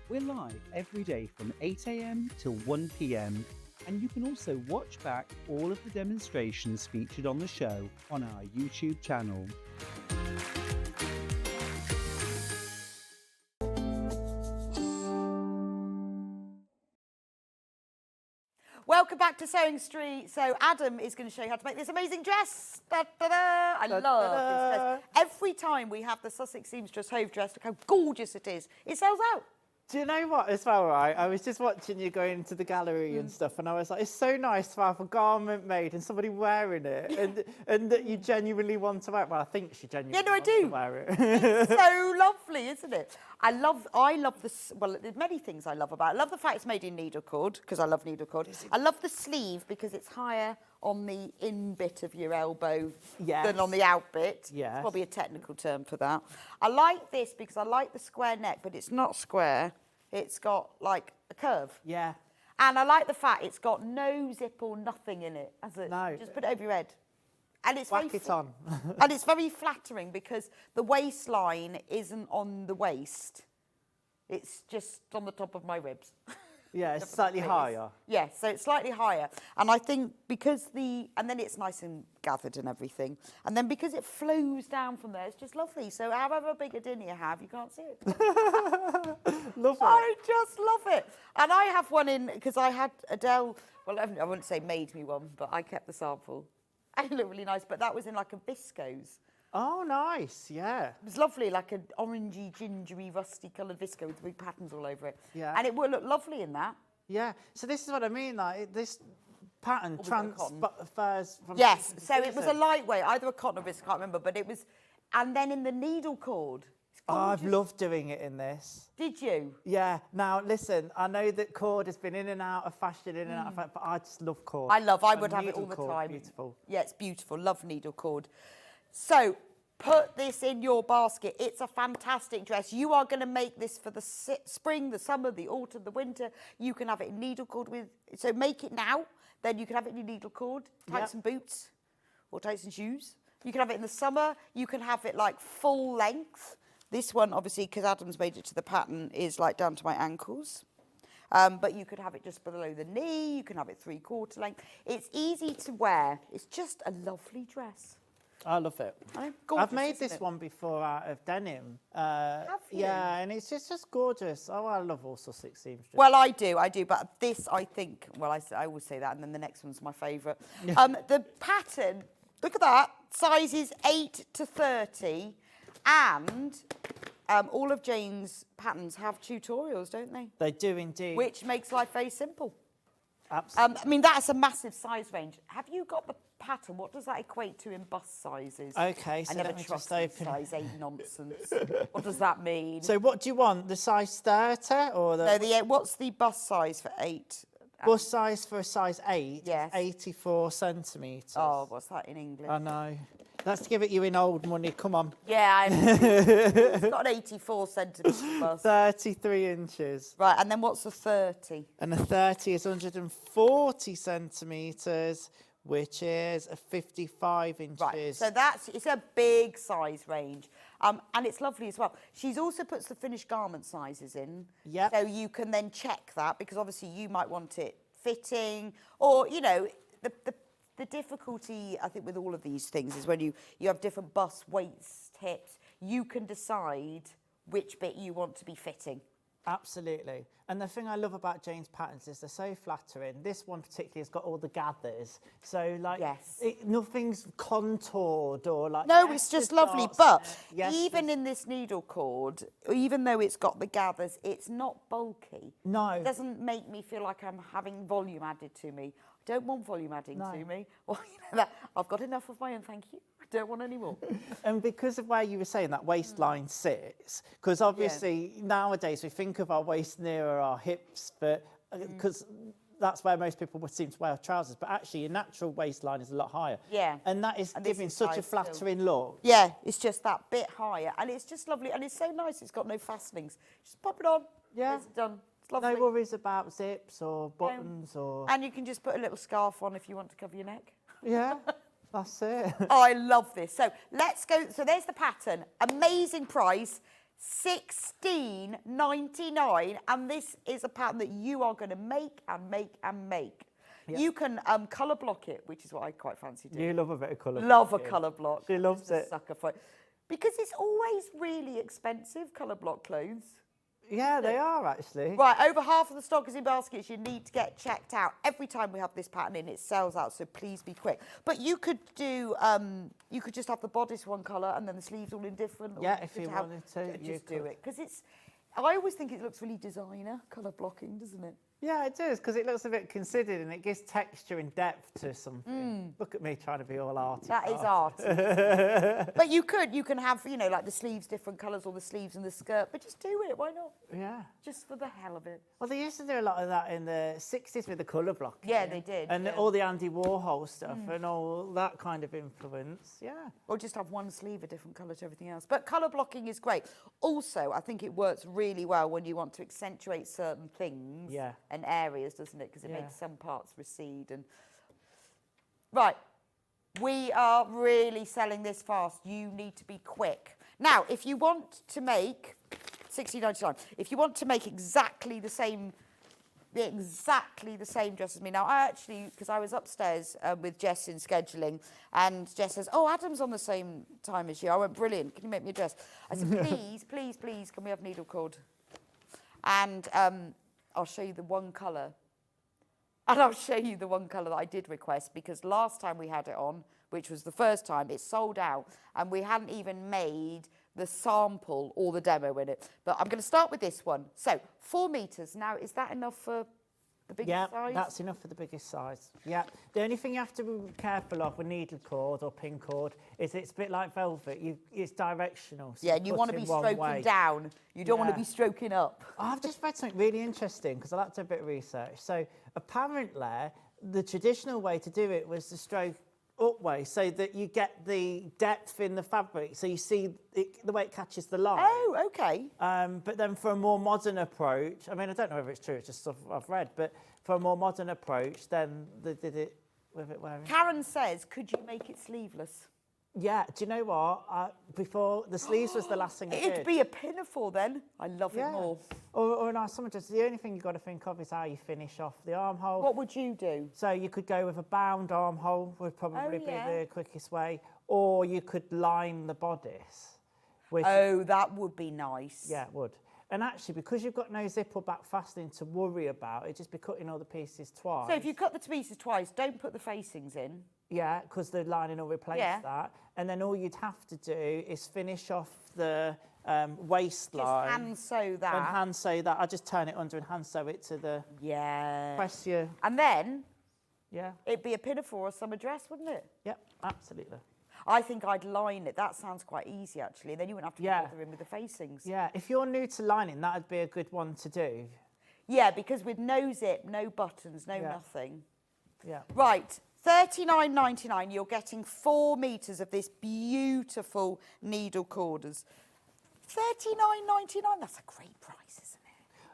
We're live every day from 8 AM till 1 PM, and you can also watch back all of the demonstrations featured on the show on our YouTube channel. Welcome back to Sewing Street. So Adam is going to show you how to make this amazing dress. Da, da, da. I love this dress. Every time we have the Sussex Seamstress Hove Dress, look how gorgeous it is. It sells out. Do you know what as well, right? I was just watching you going into the gallery and stuff, and I was like, it's so nice to have a garment made and somebody wearing it, and that you genuinely want to wear it. Well, I think she genuinely wants to wear it. It's so lovely, isn't it? I love this. Well, there's many things I love about it. I love the fact it's made in needle cord, because I love needle cord. I love the sleeve because it's higher on the in bit of your elbow than on the out bit. Yes. Probably a technical term for that. I like this because I like the square neck, but it's not square. It's got like a curve. Yeah. And I like the fact it's got no zip or nothing in it. Has it? No. Just put it over your head. And it's Whack it on. and it's very flattering because the waistline isn't on the waist. It's just on the top of my ribs. Yeah, it's slightly higher. Yeah, so it's slightly higher. And I think because and then it's nice and gathered and everything. And then because it flows down from there, it's just lovely. So however big a dinner you have, you can't see it. Love it. I just love it. And I have one in, because I had Adele, well, I wouldn't say made me one, but I kept the sample. And it looked really nice, but that was in like a viscose. Oh, nice, yeah. It was lovely, like an orangey, gingery, rusty coloured visco with big patterns all over it. Yeah. And it would look lovely in that. Yeah, so this is what I mean, like, this pattern transfers from... Yes, so it was a lightweight, either a cotton or viscose, I can't remember, but it was... And then in the needle cord. Oh, I've loved doing it in this. Did you? Yeah. Now, listen, I know that cord has been in and out of fashion, in and out of fashion, but I just love cord. I would have it all the Needle cord, time. beautiful. Yeah, it's beautiful. Love needle cord. So, put this in your basket. It's a fantastic dress. You are going to make this for the spring, the summer, the autumn, the winter. You can have it in needle cord with... So, make it now. Then you can have it in your needle cord, tights and boots, or tights and shoes. You can have it in the summer. You can have it, like, full length. This one, obviously, because Adam's made it to the pattern, is like down to my ankles. But you could have it just below the knee. You can have it 3/4 length. It's easy to wear. It's just a lovely dress. I love it. Gorgeous, I've made this one before out of denim. Have you? Yeah, and it's just gorgeous. Oh, I love all Sussex Seamstress. Well, I do. But this, I think, well, I always say that, and then the next one's my favourite. The pattern, look at that, sizes 8 to 30. And all of Jane's patterns have tutorials, don't they? They do indeed. Which makes life very simple. Absolutely. I mean, that's a massive size range. Have you got the pattern? What does that equate to in bust sizes? Okay, so I never let me trust just open size 8 nonsense. What does that mean? So what do you want? The size 30 or the... No, what's the bust size for 8? Bust size for a size 8? Yes. 84 centimetres. Oh, what's that in English? I know. Let's give it you in old money, come on. Yeah, it's got an 84 centimetre bust. 33 inches. Right, and then what's the 30? And the 30 is 140 centimetres, which is a 55 inches. Right, so it's a big size range. And it's lovely as well. She's also puts the finished garment sizes in. Yep. So you can then check that, because obviously you might want it fitting, or, you know, the difficulty, I think, with all of these things is when you have different busts, weights, hips, you can decide which bit you want to be fitting. Absolutely. And the thing I love about Jane's patterns is they're so flattering. This one particularly has got all the gathers. So, like, nothing's contoured or like... No, it's just lovely. But even there's... in this needle cord, even though it's got the gathers, it's not bulky. No. It doesn't make me feel like I'm having volume added to me. I don't want volume adding to me. Well, you know, I've got enough of my own, thank you. I don't want any more. And because of where you were saying that waistline sits, because obviously nowadays we think of our waist nearer our hips, but because that's where most people would seem to wear trousers, but actually your natural waistline is a lot higher. Yeah. And that is giving such a flattering look. Yeah, it's just that bit higher. And it's just lovely. And it's so nice. It's got no fastenings. Just pop it on. Yeah. It's done. It's lovely. No worries about zips or buttons or... And you can just put a little scarf on if you want to cover your neck. Yeah, that's it. Oh, I love this. So let's go. So there's the pattern. Amazing price. $16.99, and this is a pattern that you are going to make and make and make. Yep. You can colour block it, which is what I quite fancy doing. You love a bit of colour. Love a colour block. She loves it. Sucker for it. Because it's always really expensive, colour block clothes. Yeah, they are actually. Right, over half of the stock is in baskets. You need to get checked out. Every time we have this pattern in, it sells out, so please be quick. But you could do, you could just have the bodice one colour and then the sleeves all in different. Yeah, if you wanted to. Just do it. Because it's, I always think it looks really designer, colour blocking, doesn't it? Yeah, it does, because it looks a bit considered and it gives texture and depth to something. Look at me trying to be all arty. That is art. But you can have, you know, like the sleeves different colours or the sleeves and the skirt, but just do it, why not? Yeah. Just for the hell of it. Well, they used to do a lot of that in the 60s with the colour blocking. Yeah, they did. And yeah. all the Andy Warhol stuff and all that kind of influence, yeah. Or just have one sleeve a different colour to everything else. But colour blocking is great. Also, I think it works really well when you want to accentuate certain things and areas, doesn't it? Because it makes some parts recede. And right, we are really selling this fast. You need to be quick. Now, if you want to make £16.99, if you want to make exactly the same dress as me. Now, I actually, because I was upstairs with Jess in scheduling, and Jess says, oh, Adam's on the same time as you. I went, brilliant, can you make me a dress? I said, please, please, please, can we have needle cord? And I'll show you the one colour. And I'll show you the one colour that I did request, because last time we had it on, which was the first time, it sold out, and we hadn't even made the sample or the demo in it. But I'm going to start with this one. So 4 metres. Now, is that enough for the biggest size? Yeah, that's enough for the biggest size. Yeah. The only thing you have to be careful of with needle cord or pin cord is it's a bit like velvet. It's directional. So yeah, and you want to be stroking down. You don't want to be stroking up. I've just read something really interesting because I like to do a bit of research. So apparently, the traditional way to do it was to stroke up way so that you get the depth in the fabric, so you see the way it catches the line. Oh, okay. But then for a more modern approach, I mean, I don't know whether it's true, it's just stuff I've read, but for a more modern approach, then they did it with it wearing. Karen says, could you make it sleeveless? Yeah, do you know what? Before, the sleeves was the last thing I did. It'd be a pinafore then. I love it more. Or no, someone just, the only thing you've got to think of is how you finish off the armhole. What would you do? So you could go with a bound armhole, would probably be the quickest way. Or you could line the bodice. That would be nice. Yeah, it would. And actually, because you've got no zip or back fastening to worry about, it'd just be cutting all the pieces twice. So if you cut the pieces twice, don't put the facings in. Yeah, because the lining will replace that. And then all you'd have to do is finish off the waistline. Just hand sew that. And hand sew that. I just turn it under and hand sew it to the... Yeah. Press your... And then... Yeah. It'd be a pinafore or summer dress, wouldn't it? Yep, absolutely. I think I'd line it. That sounds quite easy, actually. Then you wouldn't have to bother in with the facings. Yeah, if you're new to lining, that would be a good one to do. Yeah, because with no zip, no buttons, no nothing. Yeah. Right, $39.99. You're getting 4 metres of this beautiful needle corders. $39.99. That's a great price, isn't it?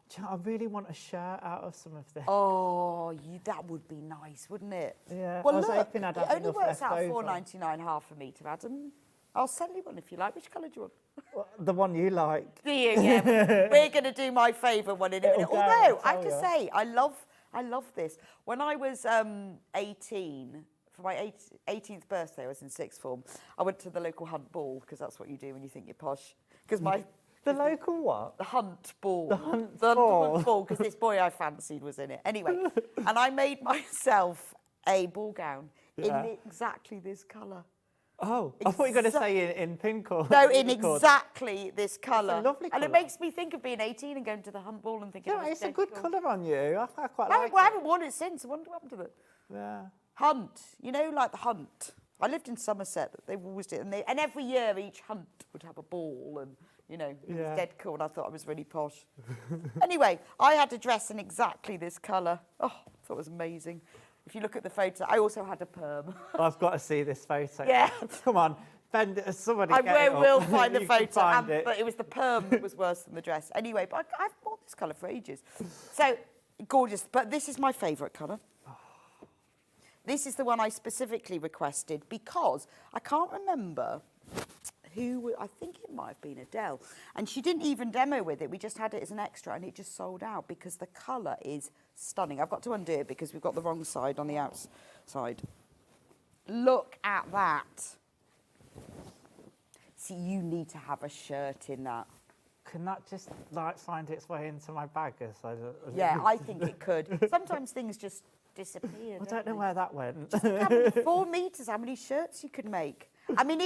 Do you know, I really want a shirt out of some of this. Oh, that would be nice, wouldn't it? Yeah. Well, I was look, hoping I'd have it only enough works out left over. $4.99 half a metre, Adam. I'll sell you one if you like. Which colour do you want? Well, the one you like. Do you? Yeah. We're going to do my favourite one in a minute. Although, I have to say, I love this. When I was 18, for my 18th birthday, I was in sixth form, I went to the local hunt ball, because that's what you do when you think you're posh. Because The local what? The hunt ball. The hunt ball, because this boy I fancied was in it. Anyway, and I made myself a ball gown in exactly this colour. Oh, I thought you were going to say in pink or... No, in exactly this colour. It's a lovely colour. And it makes me think of being 18 and going to the hunt ball and thinking... Yeah, it's a good colour on you. I quite like it. I haven't worn it since. I wonder what happened to it. Yeah. Hunt. You know, like the hunt. I lived in Somerset. They've always did. And every year, each hunt would have a ball and... You know, it was dead cool, and I thought I was really posh. Anyway, I had a dress in exactly this colour. Oh, I thought it was amazing. If you look at the photo, I also had a perm. I've got to see this photo. Yeah. Come on, somebody I get it up. will find the You can photo, find it. but it was the perm that was worse than the dress. Anyway, but I've bought this colour for ages. So, gorgeous. But this is my favourite colour. This is the one I specifically requested because I can't remember... I think it might have been Adele, and she didn't even demo with it. We just had it as an extra, and it just sold out because the colour is stunning. I've got to undo it because we've got the wrong side on the outside. Look at that. See, you need to have a shirt in that. Can that just find its way into my bag? Yeah, I think it could. Sometimes things just disappear. I don't know where that went. 4 metres, how many shirts you could make. I mean,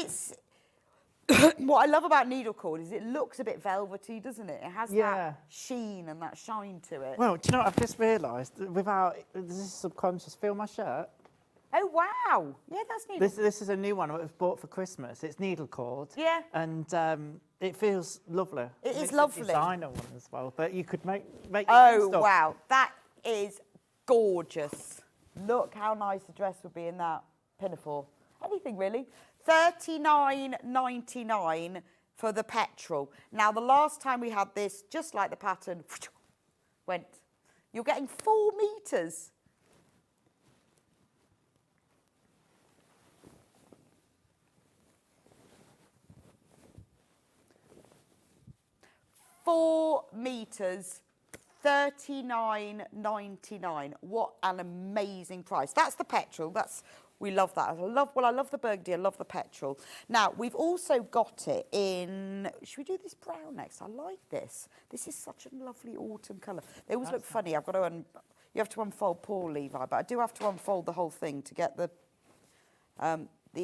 what I love about needle cord is it looks a bit velvety, doesn't it? It has that sheen and that shine to it. Well, do you know what I've just realised? Without, this is subconscious. Feel my shirt? Oh, wow. Yeah, that's needle. This is a new one I've bought for Christmas. It's needle cord. Yeah. And it feels lovely. It is It's lovely. a designer one as well, but you could make Oh, stuff. wow. That is gorgeous. Look how nice the dress would be in that pinafore. Anything, really. $39.99 for the petrol. Now, the last time we had this, just like the pattern, went. You're getting 4 metres. $4 meters, $39.99. What an amazing price. That's the petrol. We love that. I love the burgundy. I love the petrol. Now, we've also got it in, should we do this brown next? I like this. This is such a lovely autumn colour. They always look funny. I've got to, you have to unfold, poor Levi, but I do have to unfold the whole thing to get the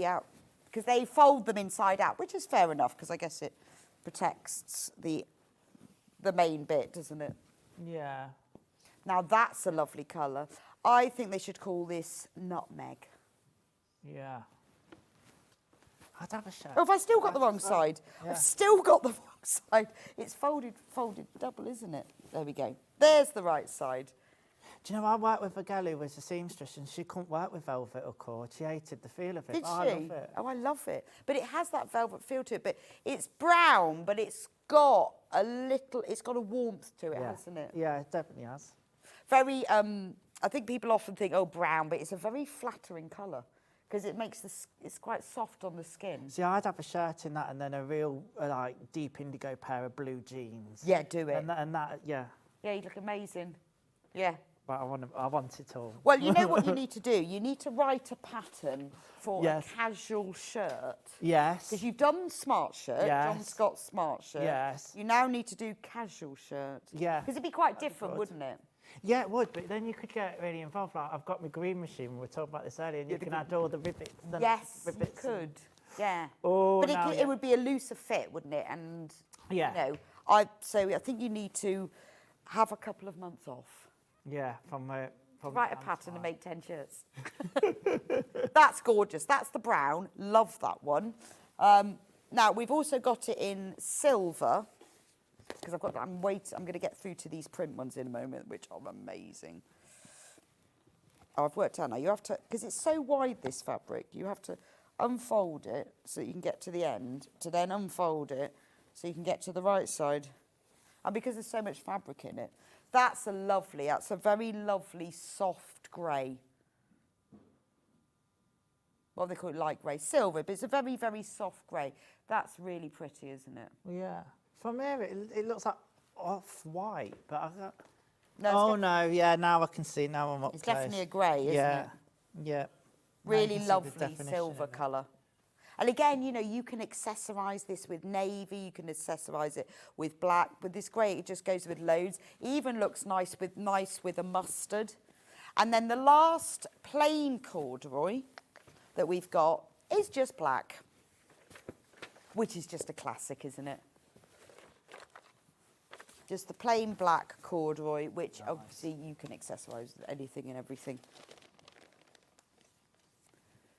out, because they fold them inside out, which is fair enough, because I guess it protects the main bit, doesn't it? Yeah. Now that's a lovely colour. I think they should call this nutmeg. Yeah. I'd have a shirt. Oh, have I still got the wrong side? Yeah. I've still got the wrong side. It's folded double, isn't it? There we go. There's the right side. Do you know, I worked with a gal who was a seamstress and she couldn't work with velvet or cord. She hated the feel of it. Did she? I love it. Oh, I love it. But it has that velvet feel to it. But it's brown, but it's got a warmth to it, hasn't it? Yeah, it definitely has. Very, I think people often think, oh, brown, but it's a very flattering colour because it makes it's quite soft on the skin. See, I'd have a shirt in that and then a real, like, deep indigo pair of blue jeans. Yeah, do it. And that, yeah. Yeah, you look amazing. Yeah. But I want it all. Well, you know what you need to do? You need to write a pattern for Yes. a casual shirt. Yes. Because you've done smart shirt, John Yes. Scott's smart shirt. Yes. You now need to do casual shirt. Yeah. Because it'd be quite different, wouldn't it? Yeah, it would, but then you could get really involved. Like, I've got my green machine, we were talking about this earlier, and you can add all the ribbits. Yes, you ribbits could. Yeah. Oh, but now, it would be a looser fit, wouldn't it? And, Yeah. you know, so I think you need to have a couple of months off. Yeah, from write a pattern and make 10 shirts. That's gorgeous. That's the brown. Love that one. Now, we've also got it in silver, because I'm going to get through to these print ones in a moment, which are amazing. Oh, I've worked out now. You have to, because it's so wide, this fabric, you have to unfold it so you can get to the end, to then unfold it so you can get to the right side. And because there's so much fabric in it, that's a very lovely soft grey. What do they call it? Light grey. Silver, but it's a very, very soft grey. That's really pretty, isn't it? Yeah. From here, it looks like off-white, but I got... No, now I can see, now I'm up it's close. definitely a grey, isn't it? Yeah. Really Now you can see the lovely definition silver of it. colour. And again, you know, you can accessorise this with navy, you can accessorise it with black. With this grey, it just goes with loads. It even looks nice with a mustard. And then the last plain corduroy that we've got is just black, which is just a classic, isn't it? Just the plain black corduroy, which obviously you can accessorise with anything and everything.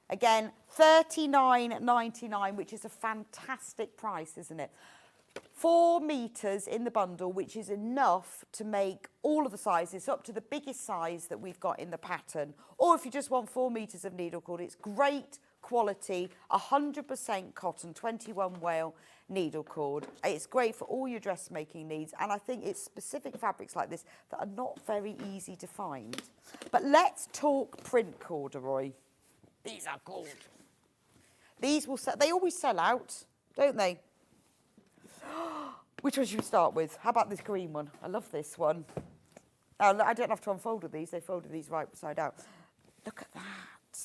Again, $39.99, which is a fantastic price, isn't it? 4 metres in the bundle, which is enough to make all of the sizes, up to the biggest size that we've got in the pattern. Or if you just want 4 metres of needle cord, it's great quality, 100% cotton, 21 wale needle cord. It's great for all your dressmaking needs, and I think it's specific fabrics like this that are not very easy to find. But let's talk print corduroy. These are gold. These will sell, they always sell out, don't they? Which one should we start with? How about this green one? I love this one. Oh, I don't have to unfold with these. They folded these right side out. Look at that.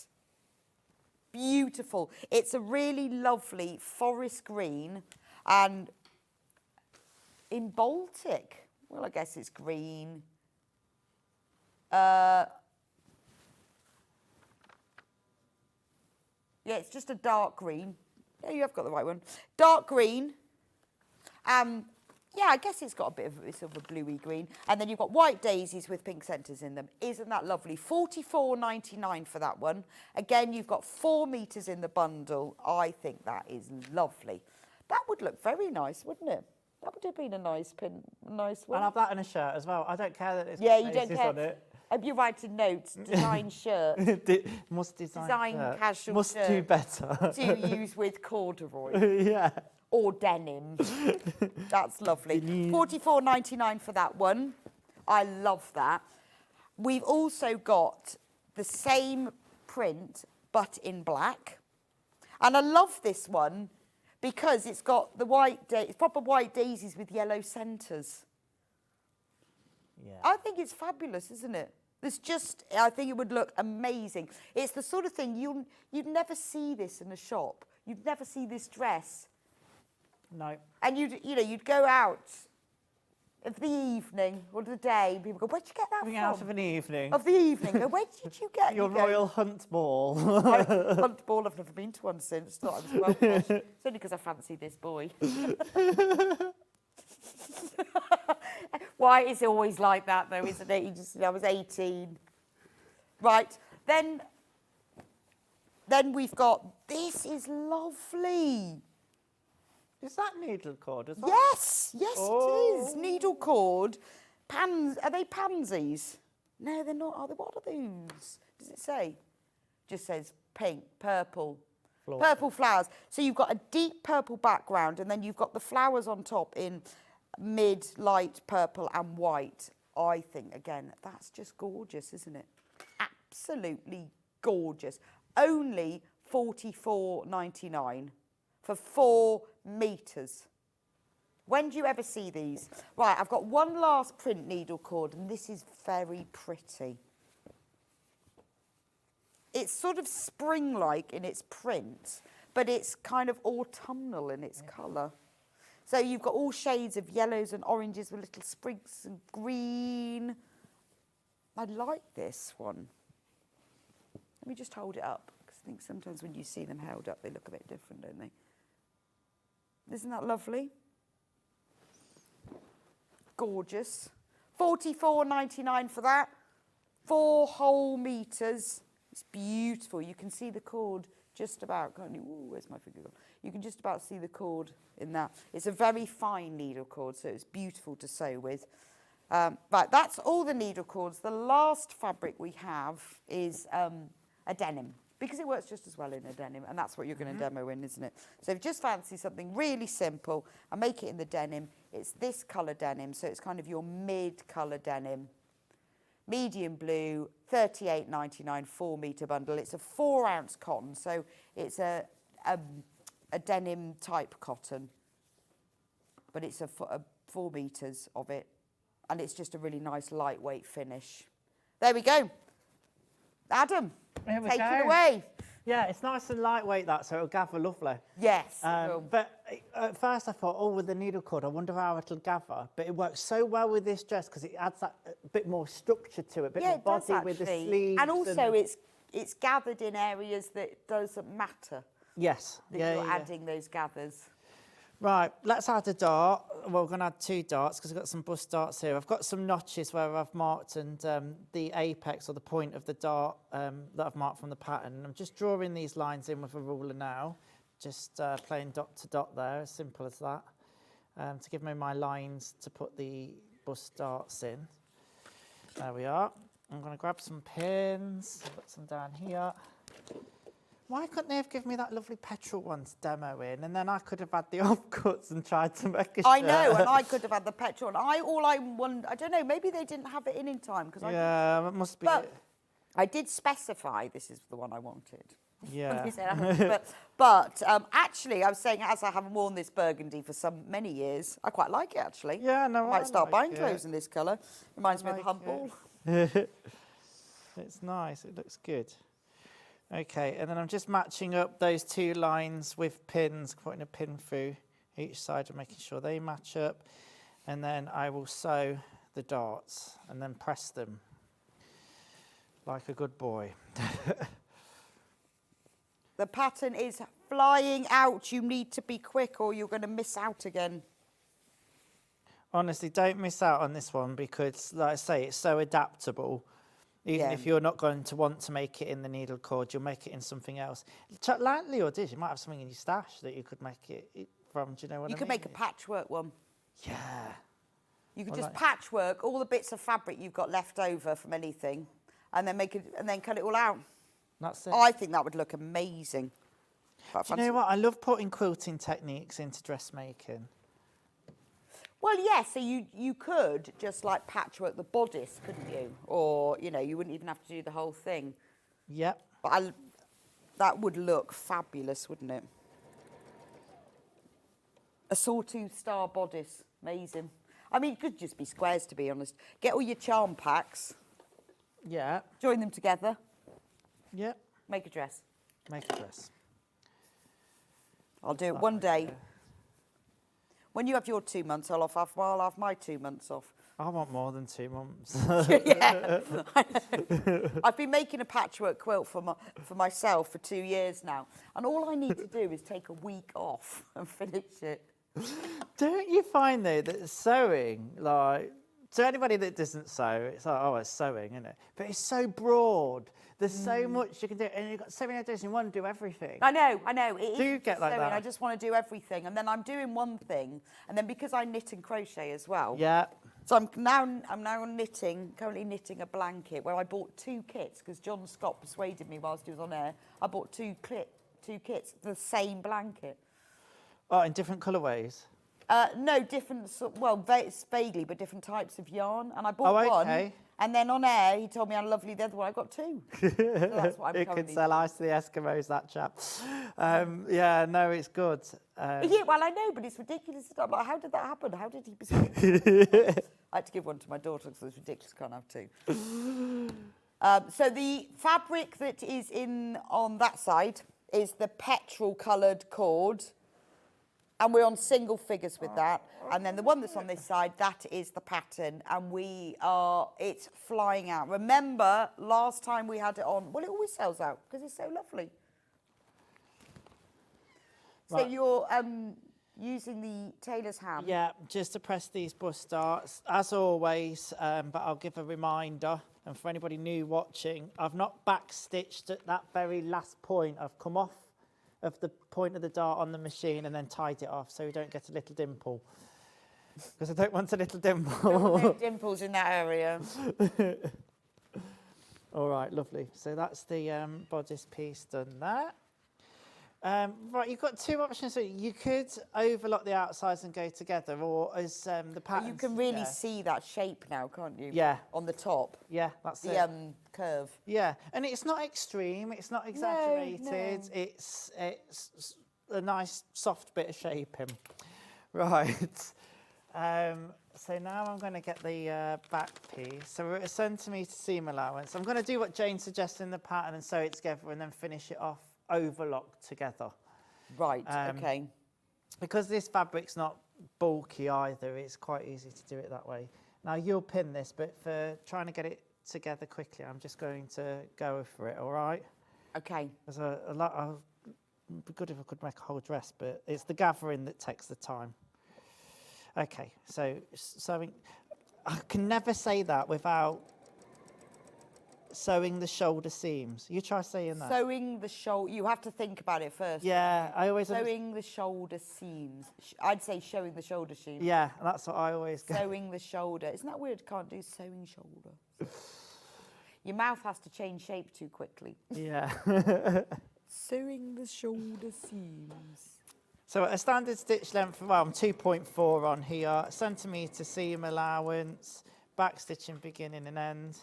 Beautiful. It's a really lovely forest green and in Baltic. Well, I guess it's green. Yeah, it's just a dark green. Yeah, you have got the right one. Dark green. Yeah, I guess it's got a bit of sort of a bluey green. And then you've got white daisies with pink centres in them. Isn't that lovely? $44.99 for that one. Again, you've got 4 metres in the bundle. I think that is lovely. That would look very nice, wouldn't it? That would have been a nice nice one. I'll have that in a shirt as well. I don't care that it's yeah, got you don't faces care. on it. You're writing notes. Design shirt. Must design shirt. Casual Must shirt. do better. To use with corduroy. Yeah. Or denim. That's lovely. $44.99 for that one. I love that. We've also got the same print, but in black. And I love this one because it's got the proper white daisies with yellow centres. Yeah. I think it's fabulous, isn't it? I think it would look amazing. It's the sort of thing you'd never see this in a shop. You'd never see this dress. No. And you'd go out of the evening or the day, and people go, where'd you get that from? Out of an evening. Of the evening. Go, where did you get Your royal hunt ball. Hunt ball, I've never been to one since. Thought I was well posh. It's only because I fancy this boy. Why it's always like that though, isn't it? I was 18. Right, then we've got, this is lovely. Is that needle cord as well? Yes, it is. Needle cord. Are they pansies? No, they're not. Are they? What are those? Does it say? Just says pink, purple. Purple flowers. So you've got a deep purple background and then you've got the flowers on top in mid, light purple and white. I think, again, that's just gorgeous, isn't it? Absolutely gorgeous. Only $44.99 for 4 metres. When do you ever see these? Right, I've got one last print needle cord, and this is very pretty. It's sort of spring-like in its print, but it's kind of autumnal in its colour. So you've got all shades of yellows and oranges with little sprigs and green. I like this one. Let me just hold it up, because I think sometimes when you see them held up, they look a bit different, don't they? Isn't that lovely? Gorgeous. $44.99 for that. 4 whole metres. It's beautiful. You can see the cord just about, can't you? Ooh, where's my finger gone? You can just about see the cord in that. It's a very fine needle cord, so it's beautiful to sew with. Right, that's all the needle cords. The last fabric we have is a denim, because it works just as well in a denim, and that's what you're going to demo in, isn't it? So if you just fancy something really simple and make it in the denim, it's this colour denim, so it's kind of your mid-colour denim. Medium blue, $38.99, 4 metre bundle. It's a 4-ounce cotton, so it's a denim type cotton, but it's a 4 metres of it, and it's just a really nice lightweight finish. There we go. Adam, take it away. Yeah, it's nice and lightweight, that, so it'll gather lovely. Yes. But at first I thought, oh, with the needle cord, I wonder how it'll gather. But it works so well with this dress because it adds that bit more structure to it, a bit more body with the sleeves. And also it's gathered in areas that doesn't matter. Yes. That you're adding those gathers. Right, let's add a dart. Well, we're going to add 2 darts because I've got some bust darts here. I've got some notches where I've marked and the apex or the point of the dart that I've marked from the pattern. I'm just drawing these lines in with a ruler now, just playing dot to dot there, as simple as that, to give me my lines to put the bust darts in. There we are. I'm going to grab some pins, put some down here. Why couldn't they have given me that lovely petrol one to demo in, and then I could have had the offcuts and tried to make a shirt. I know, and I could have had the petrol. And I don't know, maybe they didn't have it in time. Yeah, it must be. But I did specify this is the one I wanted. Yeah. but actually, I was saying, as I haven't worn this burgundy for many years, I quite like it, actually. Yeah, no, I might start buying clothes in this colour. Reminds me of the hump ball. It's nice, it looks good. Okay, and then I'm just matching up those 2 lines with pins, putting a pin through each side and making sure they match up. And then I will sew the darts and then press them like a good boy. The pattern is flying out. You need to be quick or you're going to miss out again. Honestly, don't miss out on this one because, like I say, it's so adaptable. Even if you're not going to want to make it in the needle cord, you'll make it in something else. Like Leo did, you might have something in your stash that you could make it from. Do you know what I mean? You could make a patchwork one. Yeah. You could just patchwork all the bits of fabric you've got left over from anything, and then cut it all out. That's it. I think that would look amazing. Do you know what? I love putting quilting techniques into dressmaking. Well, yes, so you could just like patchwork the bodice, couldn't you? Or, you know, you wouldn't even have to do the whole thing. Yep. But that would look fabulous, wouldn't it? A sawtooth star bodice, amazing. I mean, it could just be squares, to be honest. Get all your charm packs. Yeah. Join them together. Yep. Make a dress. Make a dress. I'll do it one day. When you have your 2 months, I'll have my 2 months off. I want more than 2 months. Yeah. I've been making a patchwork quilt for myself for 2 years now. And all I need to do is take a week off and finish it. Don't you find, though, that sewing, like, to anybody that doesn't sew, it's like, oh, it's sewing, isn't it? But it's so broad. There's so much you can do, and you've got so many ideas, and you want to do everything. I know. Do you get like that? I just want to do everything, and then I'm doing one thing, and then because I knit and crochet as well. Yeah. So I'm now currently knitting a blanket where I bought 2 kits because John Scott persuaded me whilst he was on air. I bought two kits, the same blanket. Oh, in different colourways? No, different, it's vaguely, but different types of yarn. And I bought one. And then on air, he told me how lovely the other one. I got 2. So that's what I'm It could sell ice to the Eskimos, that chap. Yeah, no, it's good. Yeah, well, I know, but it's ridiculous. I'm like, how did that happen? How did he persuade me? I had to give one to my daughter because it's ridiculous. Can't have 2. So the fabric that is on that side is the petrol-coloured cord. And we're on single figures with that. And then the one that's on this side, that is the pattern. And it's flying out. Remember, last time we had it on, well, it always sells out because it's so lovely. Right. So you're using the tailor's hand? Yeah, just to press these bust darts, as always, but I'll give a reminder. And for anybody new watching, I've not backstitched at that very last point. I've come off of the point of the dart on the machine and then tied it off so we don't get a little dimple. Because I don't want a little dimple. Don't want no dimples in that area. All right, lovely. So that's the bodice piece done there. Right, you've got 2 options. So you could overlock the outsides and go together, or as the pattern. You can really see that shape now, can't you? Yeah. On the top. Yeah, that's it. The curve. Yeah, and it's not extreme. It's not exaggerated. No. It's a nice soft bit of shaping. Right. So now I'm going to get the back piece. So we're at a centimetre seam allowance. I'm going to do what Jane suggested in the pattern and sew it together and then finish it off overlocked together. Right, okay. Because this fabric's not bulky either, it's quite easy to do it that way. Now you'll pin this, but for trying to get it together quickly, I'm just going to go for it, all right? Okay. There's a lot, it'd be good if I could make a whole dress, but it's the gathering that takes the time. Okay, so sewing, I can never say that without sewing the shoulder seams. You try saying that. Sewing the shoulder, you have to think about it first. Yeah, I always... Sewing the shoulder seams. I'd say showing the shoulder seams. Yeah, that's what I always go. Sewing the shoulder. Isn't that weird? Can't do sewing shoulder. Your mouth has to change shape too quickly. Yeah. Sewing the shoulder seams. So a standard stitch length, well, I'm 2.4 on here, centimetre seam allowance, back stitching beginning and end.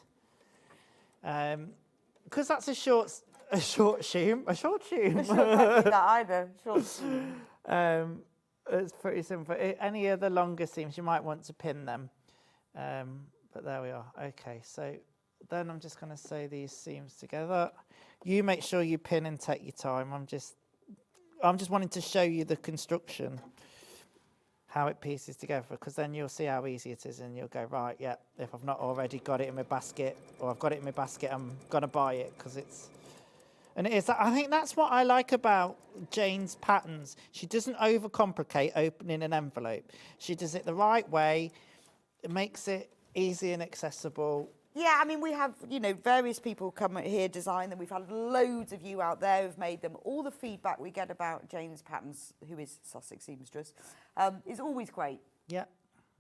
Because that's a short seam. I shouldn't do that either. Short seam. It's pretty simple. Any other longer seams, you might want to pin them. But there we are. Okay, so then I'm just going to sew these seams together. You make sure you pin and take your time. I'm just wanting to show you the construction, how it pieces together, because then you'll see how easy it is and you'll go, right, yeah, if I've not already got it in my basket, or I've got it in my basket, I'm going to buy it because it's And it is. I think that's what I like about Jane's patterns. She doesn't overcomplicate opening an envelope. She does it the right way. It makes it easy and accessible. Yeah, I mean, we have, you know, various people come here, design them. We've had loads of you out there who've made them. All the feedback we get about Jane's patterns, who is Sussex Seamstress, is always great. Yeah.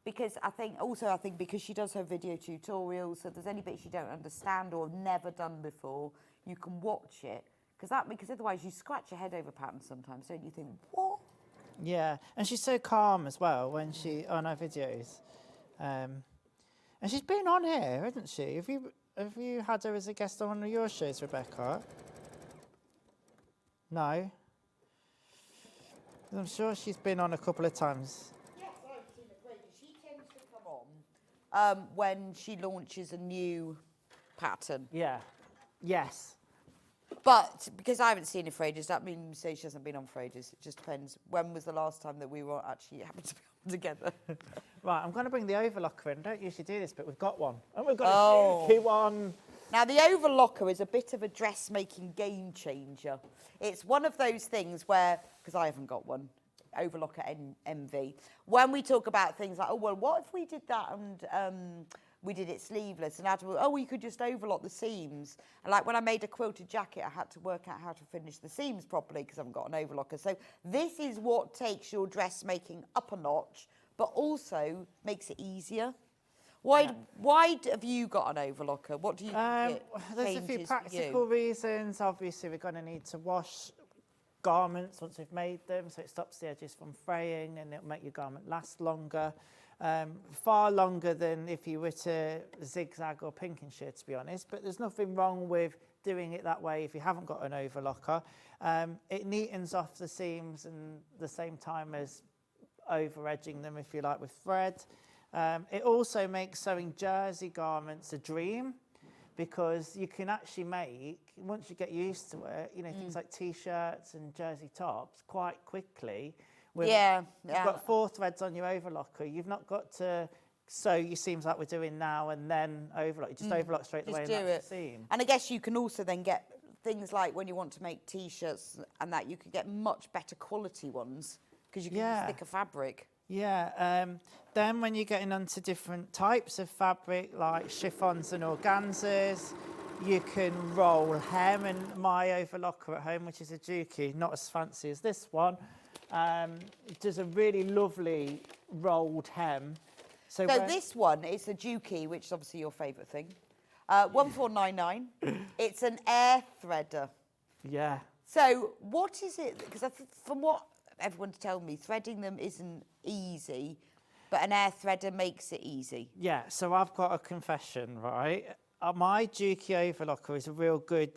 Because I think because she does her video tutorials, so if there's any bits you don't understand or have never done before, you can watch it. Because otherwise you scratch your head over patterns sometimes, don't you? Think, what? Yeah, and she's so calm as well when she on her videos. And she's been on here, hasn't she? Have you had her as a guest on one of your shows, Rebecca? No? I'm sure she's been on a couple of times. Yes, I've seen her great. She tends to come on when she launches a new pattern. Yeah. Yes. But because I haven't seen her for ages, that means say she hasn't been on for ages. It just depends. When was the last time that we were actually happened to be on together? Right, I'm going to bring the overlocker in. I don't usually do this, but we've got one. And we've got a cheeky one. Now, the overlocker is a bit of a dressmaking game changer. It's one of those things where, because I haven't got one, overlocker MV, when we talk about things like, oh, well, what if we did that and we did it sleeveless, and afterwards, oh, well, you could just overlock the seams. And like when I made a quilted jacket, I had to work out how to finish the seams properly because I haven't got an overlocker. So this is what takes your dressmaking up a notch, but also makes it easier. Why have you got an overlocker? What do you think there's a few practical reasons. Obviously, we're going to need to wash garments once we've made them, so it stops the edges from fraying and it'll make your garment last longer. Far longer than if you were to zigzag or pinkinsure, to be honest. But there's nothing wrong with doing it that way if you haven't got an overlocker. It neatens off the seams and the same time as over edging them, if you like, with thread. It also makes sewing jersey garments a dream, because you can actually make, once you get used to it, you know, things like t-shirts and jersey tops quite quickly. You've got 4 threads on your overlocker. You've not got to sew your seams like we're doing now and then overlock. You just overlock straight away and that's the seam. And I guess you can also then get things like when you want to make t-shirts and that, you can get much better quality ones because you can use thicker fabric. Yeah, then when you're getting onto different types of fabric like chiffons and organzas, you can roll hem, and my overlocker at home, which is a Juki, not as fancy as this one, it does a really lovely rolled hem. So this one is a Juki, which is obviously your favourite thing. 1499. It's an air threader. Yeah. So what is it? Because from what everyone's telling me, threading them isn't easy, but an air threader makes it easy. Yeah, so I've got a confession, right? My Juki overlocker is a real good,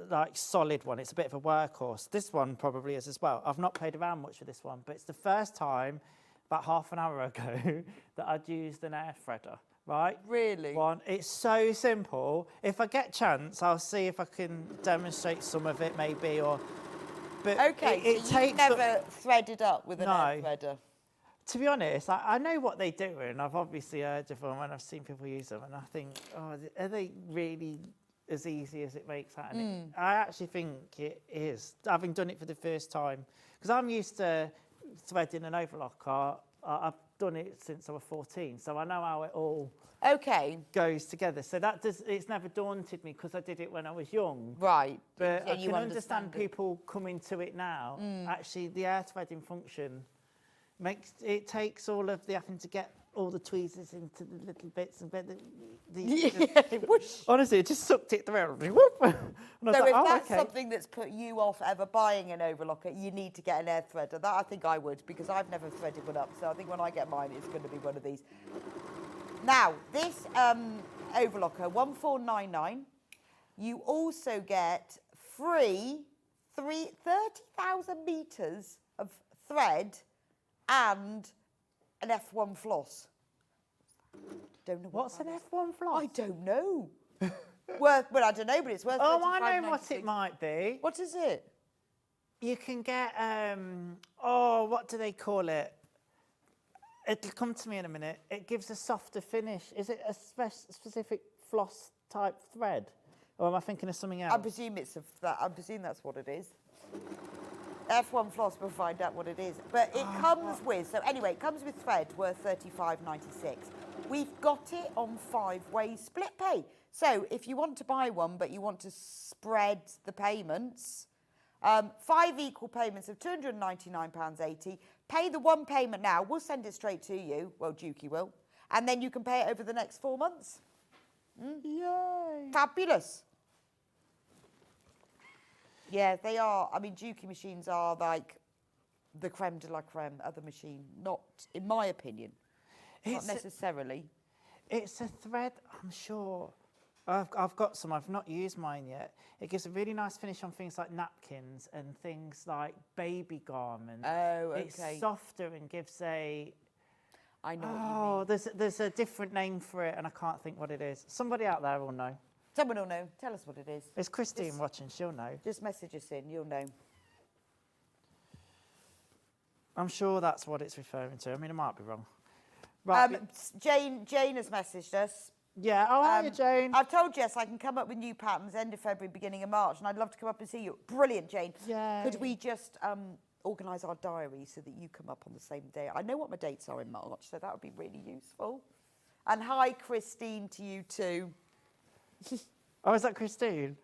like, solid one. It's a bit of a workhorse. This one probably is as well. I've not played around much with this one, but it's the first time, about half an hour ago, that I'd used an air threader, right? Really? It's so simple. If I get a chance, I'll see if I can demonstrate some of it, maybe, or... But okay, so you've never threaded up with an air threader? To be honest, I know what they do, and I've obviously heard of them and I've seen people use them, and I think, oh, are they really as easy as it makes out? And I actually think it is, having done it for the first time, because I'm used to threading an overlocker. I've done it since I was 14, so I know how it all goes together. So it's never daunted me because I did it when I was young. Right. But I can understand people coming to it now. Actually, the air threading function takes all of the having to get all the tweezers into the little bits and honestly, it just sucked it through. So if that's something that's put you off ever buying an overlocker, you need to get an air threader. That I think I would, because I've never threaded one up. So I think when I get mine, it's going to be one of these. Now, this overlocker, 1499, you also get free 30,000 metres of thread and an F1 floss. Don't know what's an F1 floss? I don't know. Well, I don't know, but it's worth. Oh, I know what it might be. What is it? You can get what do they call it? It'll come to me in a minute. It gives a softer finish. Is it a specific floss type thread? Or am I thinking of something else? I presume I presume that's what it is. F1 Floss will find out what it is. But it comes with, so anyway, it comes with thread worth £35.96. We've got it on 5-way split pay. So if you want to buy one, but you want to spread the payments, 5 equal payments of £299.80. Pay the one payment now. We'll send it straight to you. Well, Dukey will. And then you can pay it over the next 4 months. Yay. Fabulous. Yeah, they are. I mean, Dukey machines are like the creme de la creme of the machine. Not, in my opinion. Not necessarily. It's a thread, I'm sure. I've got some. I've not used mine yet. It gives a really nice finish on things like napkins and things like baby garments. Oh, okay. It's softer and gives a... I know what you mean. There's a different name for it and I can't think what it is. Somebody out there will know. Someone will know. Tell us what it is. It's Christine watching. She'll know. Just message us in. You'll know. I'm sure that's what it's referring to. I mean, I might be wrong. Right. Jane has messaged us. Yeah. Oh, hi, Jane. I've told Jess I can come up with new patterns end of February, beginning of March, and I'd love to come up and see you. Brilliant, Jane. Yeah. Could we just organise our diary so that you come up on the same day? I know what my dates are in March, so that would be really useful. And hi, Christine, to you too. Oh, is that Christine?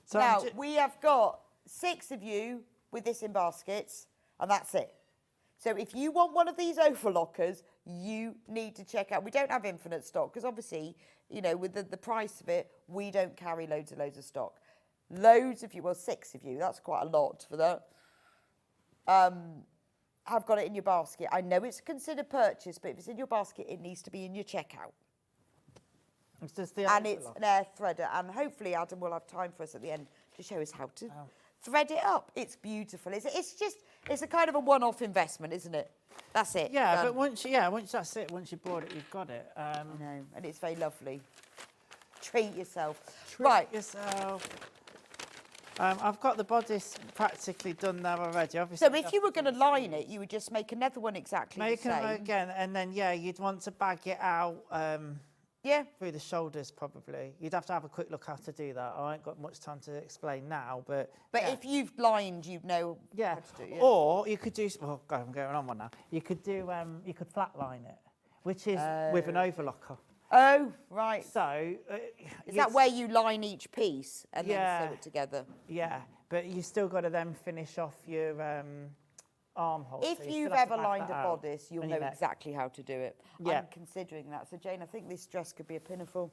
So now, we have got 6 of you with this in baskets, and that's it. So if you want one of these overlockers, you need to check out. We don't have infinite stock because obviously, you know, with the price of it, we don't carry loads of stock. Loads of you, well, 6 of you, that's quite a lot for that, have got it in your basket. I know it's considered purchase, but if it's in your basket, it needs to be in your checkout. It's just the and it's an air threader, and hopefully Adam will have time for us at the end to show us how to thread it up. It's beautiful. It's a kind of a one-off investment, isn't it? That's it. Yeah, but once that's it. Once you bought it, you've got it. I know, and it's very lovely. Treat yourself. Treat yourself. I've got the bodice practically done there already. Obviously, so if you were going to line it, you would just make another one exactly the same. Make them again, and then you'd want to bag it out. Through the shoulders, probably. You'd have to have a quick look how to do that. I ain't got much time to explain now, but... But if you've lined, you'd know how to do it. Yeah. Or you could do... Oh, God, I'm going on one now. You could do... you could flatline it, which is with an overlocker. Oh, right. So... is that where you line each piece and then sew it together? Yeah, but you still got to then finish off your... armhole. If you've ever lined a bodice, you'll know exactly how to do it. Yeah. I'm considering that. So, Jane, I think this dress could be a pinafore.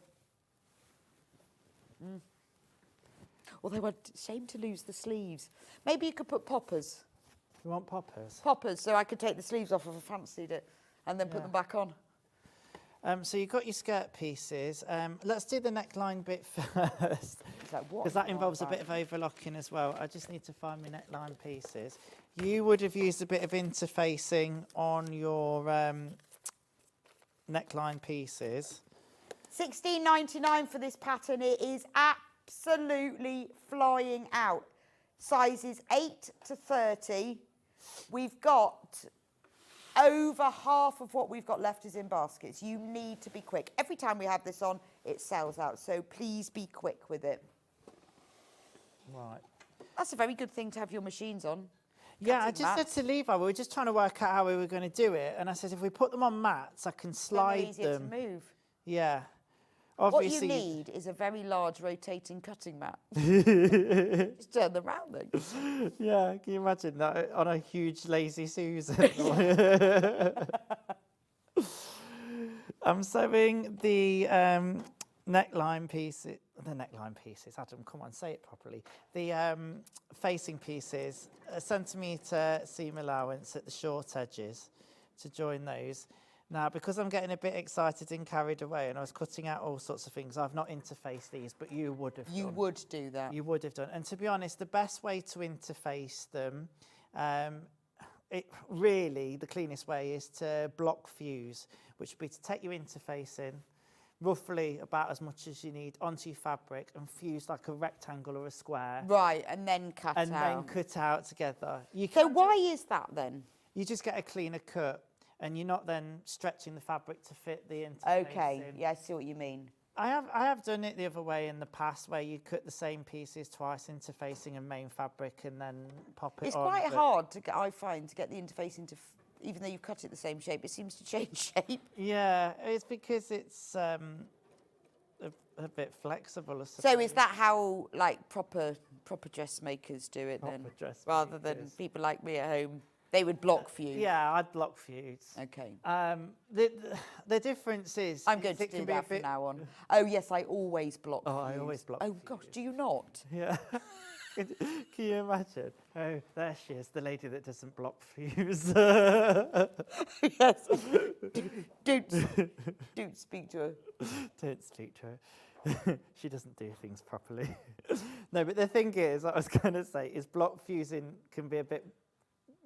Although, shame to lose the sleeves. Maybe you could put poppers. You want poppers? Poppers, so I could take the sleeves off if I fancied it and then put them back on. So you've got your skirt pieces. Let's do the neckline bit first, because that involves a bit of overlocking as well. I just need to find my neckline pieces. You would have used a bit of interfacing on your neckline pieces. $16.99 for this pattern. It is absolutely flying out. Sizes 8 to 30. We've got... over half of what we've got left is in baskets. You need to be quick. Every time we have this on, it sells out. So please be quick with it. Right. That's a very good thing to have your machines on. Yeah, I just said to Levi, we were just trying to work out how we were going to do it. And I said, if we put them on mats, I can slide them. To move. Yeah. Obviously, what you need is a very large rotating cutting mat. Just turn them round then. Yeah, can you imagine that on a huge lazy Susan? I'm sewing the neckline pieces. The neckline pieces, Adam, come on, say it properly. The facing pieces, a centimetre seam allowance at the short edges to join those. Now, because I'm getting a bit excited and carried away and I was cutting out all sorts of things, I've not interfaced these, but you would have done. You would do that. You would have done. And to be honest, the best way to interface them, the cleanest way is to block fuse, which would be to take your interfacing, roughly about as much as you need, onto your fabric and fuse like a rectangle or a square. Right, and then cut out. And then cut out together. So why is that then? You just get a cleaner cut. And you're not then stretching the fabric to fit the interfacing. Okay, yeah, I see what you mean. I have done it the other way in the past, where you cut the same pieces twice, interfacing in main fabric, and then pop it It's on. quite hard to get, I find, to get the interface into, even though you've cut it the same shape, it seems to change shape. Yeah, it's because it's a bit flexible. So is that how like proper dressmakers do it then? Rather than people like me at home, they would block fuse. Yeah, I'd block fuse. Okay. The difference is I'm going to do that from now on. Oh yes, I always block fuse. I always block Oh gosh, do you not? Yeah. Can you imagine? Oh, there she is, the lady that doesn't block fuse. Yes. Don't speak to her. Don't speak to her. She doesn't do things properly. No, but the thing is, I was going to say, is block fusing can be a bit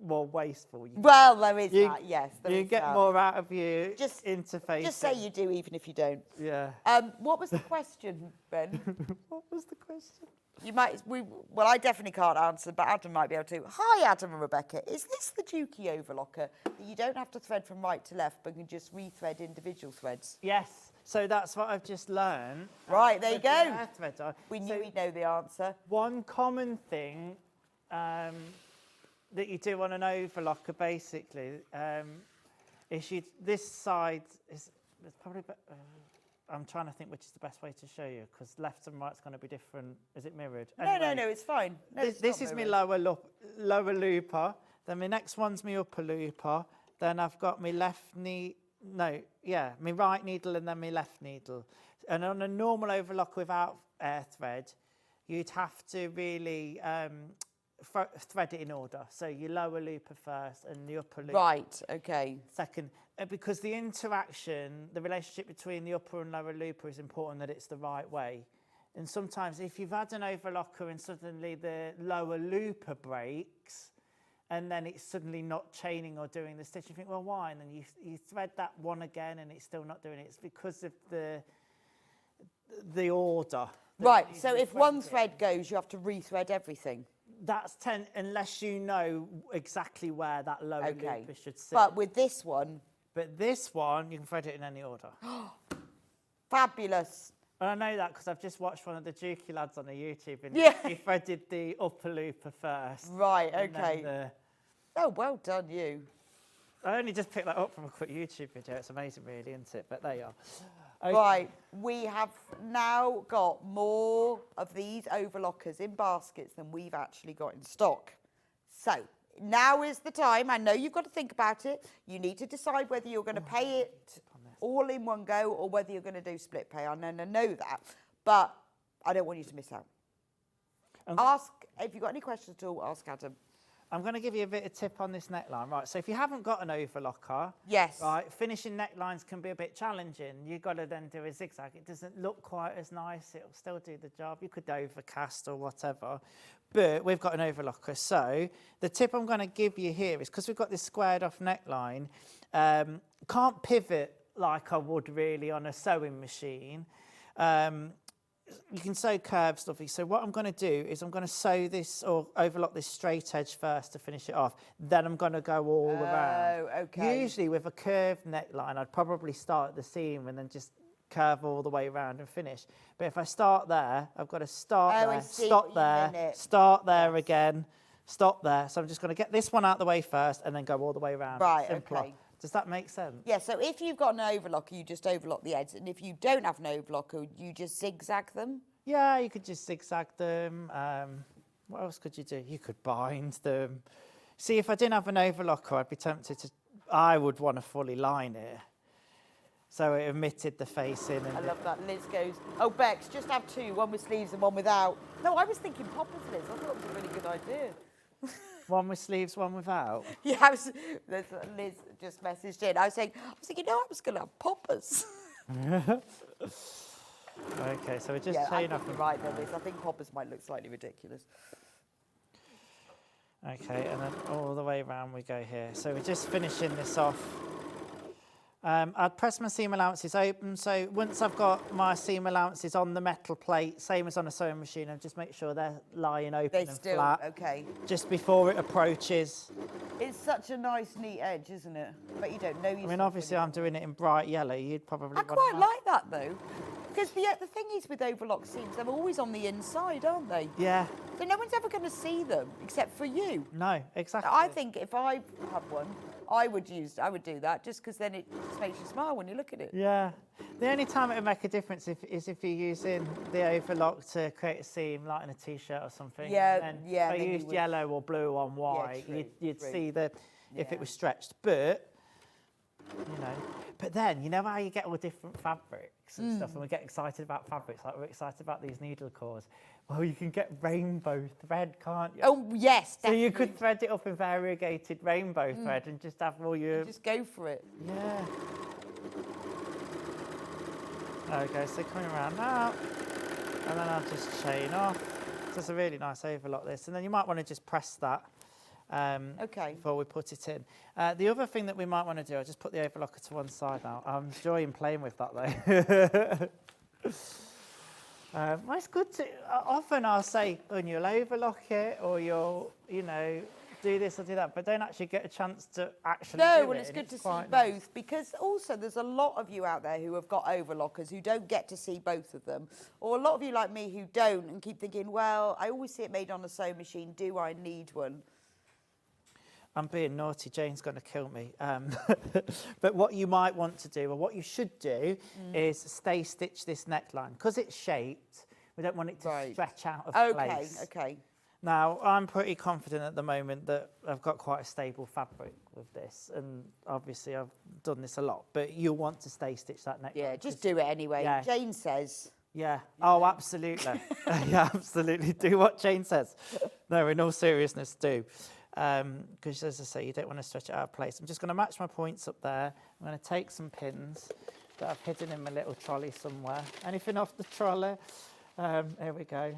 more wasteful. Well, there is that, yes. You get more out of your interface. Just say you do, even if you don't. Yeah. What was the question, Ben? What was the question? You might. Well, I definitely can't answer, but Adam might be able to. Hi, Adam and Rebecca. Is this the Dukey overlocker that you don't have to thread from right to left, but can just rethread individual threads? Yes. So that's what I've just learned. Right, there you go. We So knew we'd know the answer. One common thing that you do on an overlocker, basically, is this side is probably. I'm trying to think which is the best way to show you, because left and right's going to be different. Is it mirrored? Anyway, no, it's fine. No, this is my lower looper. Then my next one's my upper looper. Then I've got my my right needle and then my left needle. And on a normal overlock without air thread, you'd have to really thread it in order. So your lower looper first and the upper looper. Right, okay. Second. Because the interaction, the relationship between the upper and lower looper is important, that it's the right way. And sometimes if you've had an overlocker and suddenly the lower looper breaks and then it's suddenly not chaining or doing the stitch, you think, well, why? And then you thread that one again and it's still not doing it. It's because of the order. Right, so if one thread goes, you have to rethread everything. That's unless you know exactly where that lower looper should sit. But with this one... But this one, you can thread it in any order. Fabulous. And I know that because I've just watched one of the Dukey lads on the YouTube, and he threaded the upper looper first. Right, okay. Oh, well done, you. I only just picked that up from a quick YouTube video. It's amazing, really, isn't it? But there you are. Okay. Right, we have now got more of these overlockers in baskets than we've actually got in stock. So... now is the time. I know you've got to think about it. You need to decide whether you're going to pay it all in one go or whether you're going to do split pay. I know that, but I don't want you to miss out. Ask, if you've got any questions at all, ask Adam. I'm going to give you a bit of tip on this neckline. Right, so if you haven't got an overlocker, right, finishing necklines can be a bit challenging. You've got to then do a zigzag. It doesn't look quite as nice. It'll still do the job. You could overcast or whatever. But we've got an overlocker. So the tip I'm going to give you here is, because we've got this squared off neckline, can't pivot like I would really on a sewing machine. You can sew curves, lovely. So what I'm going to do is I'm going to sew this or overlock this straight edge first to finish it off. Then I'm going to go all around. Okay. Usually with a curved neckline, I'd probably start at the seam and then just curve all the way around and finish. But if I start there, I've got to start there, stop there, start there again, stop there. So I'm just going to get this one out the way first and then go all the way around. Right, Simpler. okay. Does that make sense? Yeah, so if you've got an overlocker, you just overlock the edges. And if you don't have an overlocker, you just zigzag them? Yeah, you could just zigzag them. What else could you do? You could bind them. See, if I didn't have an overlocker, I'd be tempted to... I would want to fully line it. So it omitted the facing. And I love that. Liz goes, oh, Bex, just have two, one with sleeves and one without. No, I was thinking poppers, Liz. I thought it was a really good idea. One with sleeves, one without? Yeah, Liz just messaged in. I was thinking, no, I was going to have poppers. Okay, so we're just chain off. Right, there, Liz. I think poppers might look slightly ridiculous. Okay, and then all the way around we go here. So we're just finishing this off. I'd press my seam allowances open, so once I've got my seam allowances on the metal plate, same as on a sewing machine, I'll just make sure they're lying open and flat. Okay. Just before it approaches. It's such a nice, neat edge, isn't it? But you don't know yourself. I mean, obviously I'm doing it in bright yellow. You'd probably... I quite like that, though. Because the thing is with overlock seams, they're always on the inside, aren't they? Yeah. So no one's ever going to see them except for you. No, exactly. I think if I had one, I would do that just because then it just makes you smile when you look at it. Yeah. The only time it would make a difference is if you're using the overlock to create a seam, like in a t-shirt or something. Yeah, and then yeah. If I used yellow or blue on white, you'd see that if it was stretched. But, you know, but then, you know how you get all different fabrics and stuff, and we get excited about fabrics, like we're excited about these needle cores. Well, you can get rainbow thread, can't you? Oh, yes, definitely. So you could thread it up in variegated rainbow thread and just have all your... Just go for it. Yeah. Okay, so coming around now, and then I'll just chain off. So it's a really nice overlock this, and then you might want to just press that before we put it in. The other thing that we might want to do, I'll just put the overlocker to one side now. I'm enjoying playing with that though. Well, it's good to, often I'll say, and you'll overlock it, or you'll, you know, do this or do that, but don't actually get a chance to actually do it. No, well, it's good to see both, nice. because also there's a lot of you out there who have got overlockers who don't get to see both of them, or a lot of you like me who don't and keep thinking, well, I always see it made on a sewing machine, do I need one? I'm being naughty, Jane's going to kill me. But what you might want to do, or what you should do, is stay stitch this neckline. Because it's shaped, we don't want it to stretch out of place. Okay. Now, I'm pretty confident at the moment that I've got quite a stable fabric with this, and obviously I've done this a lot, but you'll want to stay stitch that neckline. Yeah, just do it anyway. Yeah. Jane says. Yeah. Oh, absolutely. Yeah, absolutely. Do what Jane says. No, in all seriousness, do. Because, as I say, you don't want to stretch it out of place. I'm just going to match my points up there. I'm going to take some pins that I've hidden in my little trolley somewhere. Anything off the trolley? Here we go.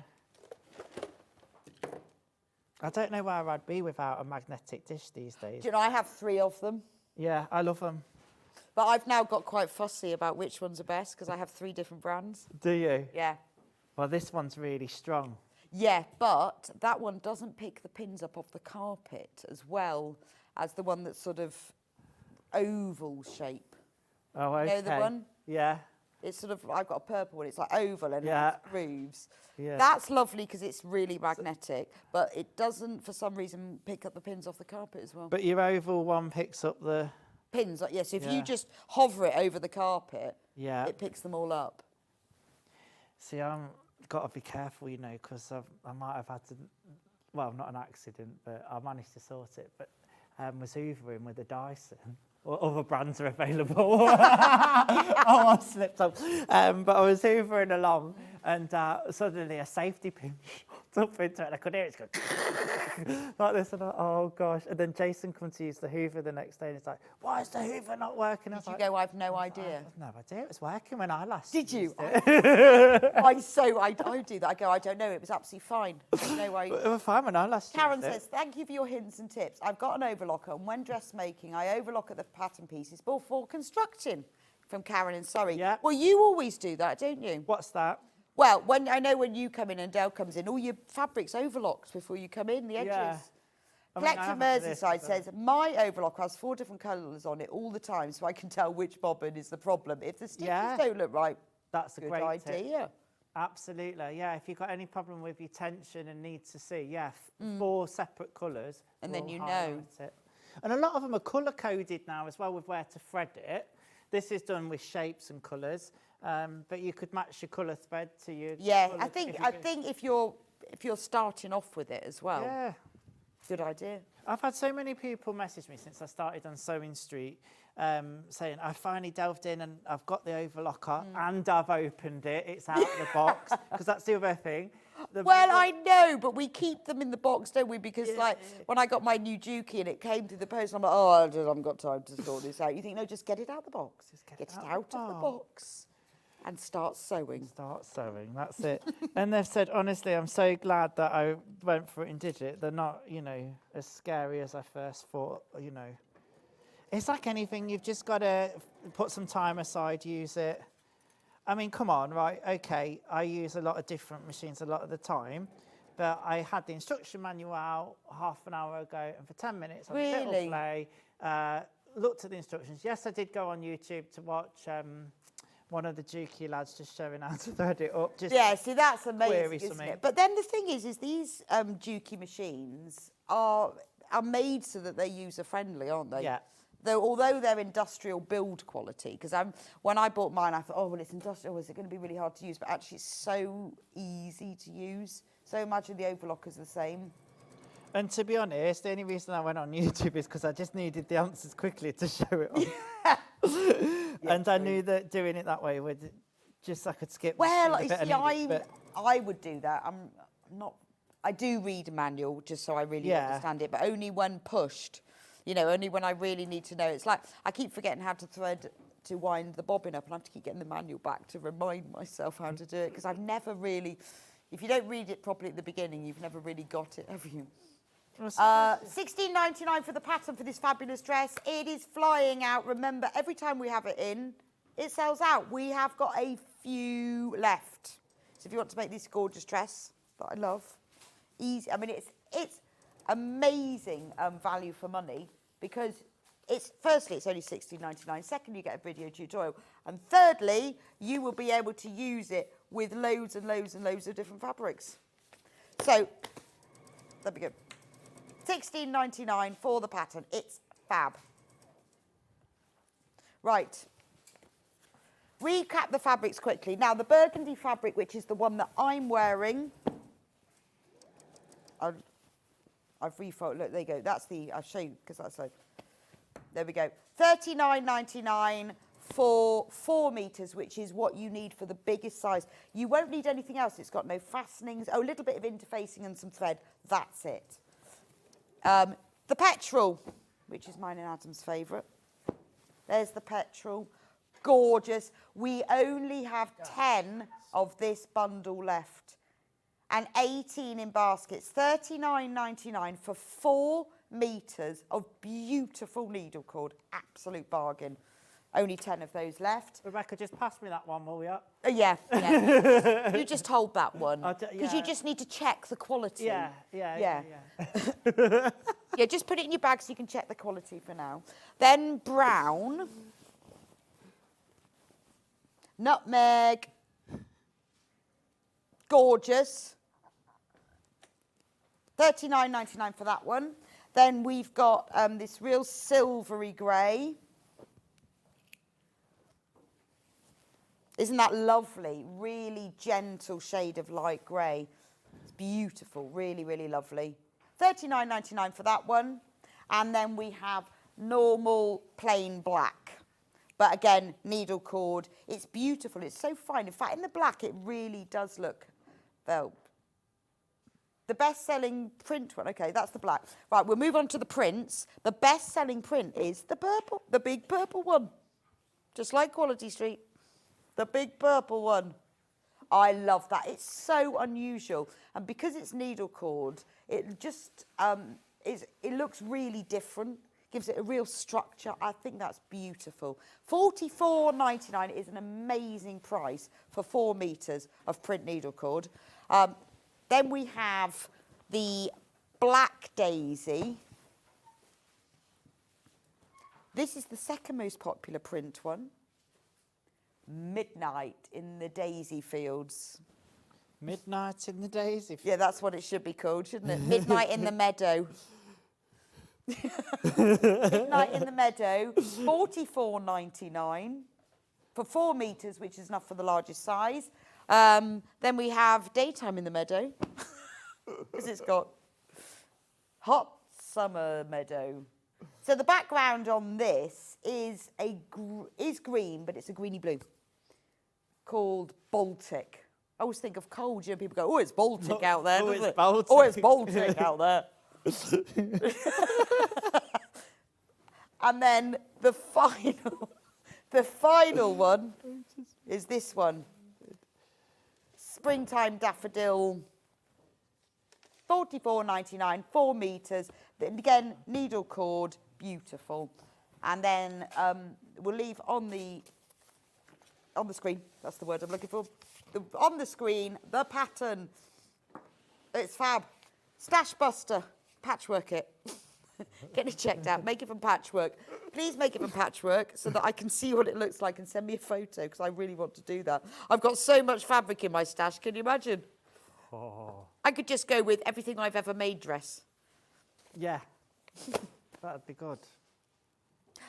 I don't know where I'd be without a magnetic dish these days. Do you know, I have 3 of them. Yeah, I love them. But I've now got quite fussy about which ones are best because I have 3 different brands. Do you? Yeah. Well, this one's really strong. Yeah, but that one doesn't pick the pins up off the carpet as well as the one that's sort of oval shape. Oh, okay. You know the one? Yeah. It's sort of, I've got a purple one, it's like oval and it has grooves. Yeah. That's lovely because it's really magnetic, but it doesn't, for some reason, pick up the pins off the carpet as well. But your oval one picks up the... Pins, yes. So if you just hover it over the carpet, it picks them all up. See, I've got to be careful, you know, because I might have had to, well, not an accident, but I managed to sort it, but was hoovering with a Dyson. Or other brands are available. Oh, I slipped up. But I was hoovering along, and suddenly a safety pin shot up into it, and I could hear it go like this, and oh gosh. And then Jason comes to use the hoover the next day, and he's like, "Why is the hoover not working?" Did you go, "I've no idea"? I have no idea. It was working when I last. Did you? I do that. I go, "I don't know. It was absolutely fine." It was fine when I last. Karen says, "Thank you for your hints and tips. I've got an overlocker, and when dressmaking, I overlock at the pattern pieces before constructing." From Karen in Surrey. Yeah. Well, you always do that, don't you? What's that? Well, I know when you come in and Dale comes in, all your fabric's overlocked before you come in, the edges. Yeah. Collective Merseyside says, my overlock has 4 different colours on it all the time, so I can tell which bobbin is the problem. If the stitches don't look right, that's a good great idea. Tip. Absolutely, yeah. If you've got any problem with your tension and need to see, 4 separate colours. And then you know. It. And a lot of them are colour-coded now as well with where to thread it. This is done with shapes and colours, but you could match your colour thread to your. Yeah, I think if you're starting off with it as well. Yeah. Good idea. I've had so many people message me since I started on Sewing Street, saying I finally delved in and I've got the overlocker and I've opened it. It's out of the box, because that's the other thing. Well, I know, but we keep them in the box, don't we? Because, like, when I got my new Dukey and it came through the post, I'm like, oh, I haven't got time to sort this out. You think, no, just get it out of the box. Just get it out of the box and start sewing. Start sewing, that's it. And they've said, honestly, I'm so glad that I went for it and did it. They're not, you know, as scary as I first thought, you know. It's like anything, you've just got to put some time aside, use it. I mean, come on, right, okay, I use a lot of different machines a lot of the time, but I had the instruction manual out half an hour ago, and for 10 minutes I had a little play, looked at the instructions. Yes, I did go on YouTube to watch one of the Dukey lads just showing how to thread it up. Just yeah, see, that's amazing, query isn't something. it? But then the thing is these Dukey machines are made so that they're user-friendly, aren't they? Yeah. Although they're industrial build quality, because when I bought mine, I thought, oh, well, it's industrial, is it going to be really hard to use? But actually, it's so easy to use. So imagine the Overlockers the same. And to be honest, the only reason I went on YouTube is because I just needed the answers quickly to show it on. And I knew that doing it that way would just, I could skip. Well, I would do that. I'm not. I do read a manual just so I really understand it, but only when pushed. You know, only when I really need to know. It's like I keep forgetting how to wind the bobbin up, and I have to keep getting the manual back to remind myself how to do it, because I've never really. If you don't read it properly at the beginning, you've never really got it, have you? $16.99 for the pattern for this fabulous dress. It is flying out. Remember, every time we have it in, it sells out. We have got a few left. So if you want to make this gorgeous dress that I love, easy. I mean, it's amazing value for money, because firstly, it's only $16.99. Secondly, you get a video tutorial. And thirdly, you will be able to use it with loads and loads and loads of different fabrics. So, there we go. $16.99 for the pattern. It's fab. Right. Recap the fabrics quickly. Now, the burgundy fabric, which is the one that I'm wearing, I've refolded. Look, there you go. That's I'll show you, because that's like, there we go. $39.99 for 4 meters, which is what you need for the biggest size. You won't need anything else. It's got no fastenings. Oh, a little bit of interfacing and some thread. That's it. The petrol, which is mine and Adam's favourite. There's the petrol. Gorgeous. We only have 10 of this bundle left, and 18 in baskets. $39.99 for 4 meters of beautiful needle cord. Absolute bargain. Only 10 of those left. Rebecca, just pass me that one while we are. Yeah. You just hold that one, because you just need to check the quality. Yeah. Yeah, just put it in your bag so you can check the quality for now. Then brown. Nutmeg. Gorgeous. $39.99 for that one. Then we've got this real silvery grey. Isn't that lovely? Really gentle shade of light grey. It's beautiful, really, really lovely. $39.99 for that one. And then we have normal plain black. But again, needle cord. It's beautiful. It's so fine. In fact, in the black, it really does look velvet. The best-selling print one. Okay, that's the black. Right, we'll move on to the prints. The best-selling print is the purple, the big purple one. Just like Quality Street. The big purple one. I love that. It's so unusual. And because it's needle cord, it just, it looks really different. Gives it a real structure. I think that's beautiful. $44.99 is an amazing price for 4 meters of print needle cord. Then we have the Black Daisy. This is the second most popular print one. Midnight in the Daisy Fields. Midnight in the Daisy Fields? Yeah, that's what it should be called, shouldn't it? Midnight in the Meadow. Midnight in the Meadow, $44.99 for 4 meters, which is enough for the largest size. Then we have Daytime in the Meadow, because it's got Hot Summer Meadow. So the background on this is green, but it's a greeny blue, called Baltic. I always think of cold. You know, people go, "Oh, it's Baltic out there." Oh, doesn't it's it? Baltic. Oh, it's Baltic out there. And then the final one is this one. Springtime Daffodil, $44.99, 4 meters. Then again, needle cord, beautiful. And then we'll leave on the screen. That's the word I'm looking for. On the screen, the pattern. It's fab. Stash Buster, patchwork it. Get it checked out. Make it from patchwork. Please make it from patchwork so that I can see what it looks like and send me a photo because I really want to do that. I've got so much fabric in my stash. Can you imagine? Oh. I could just go with everything I've ever made dress. Yeah. That'd be good.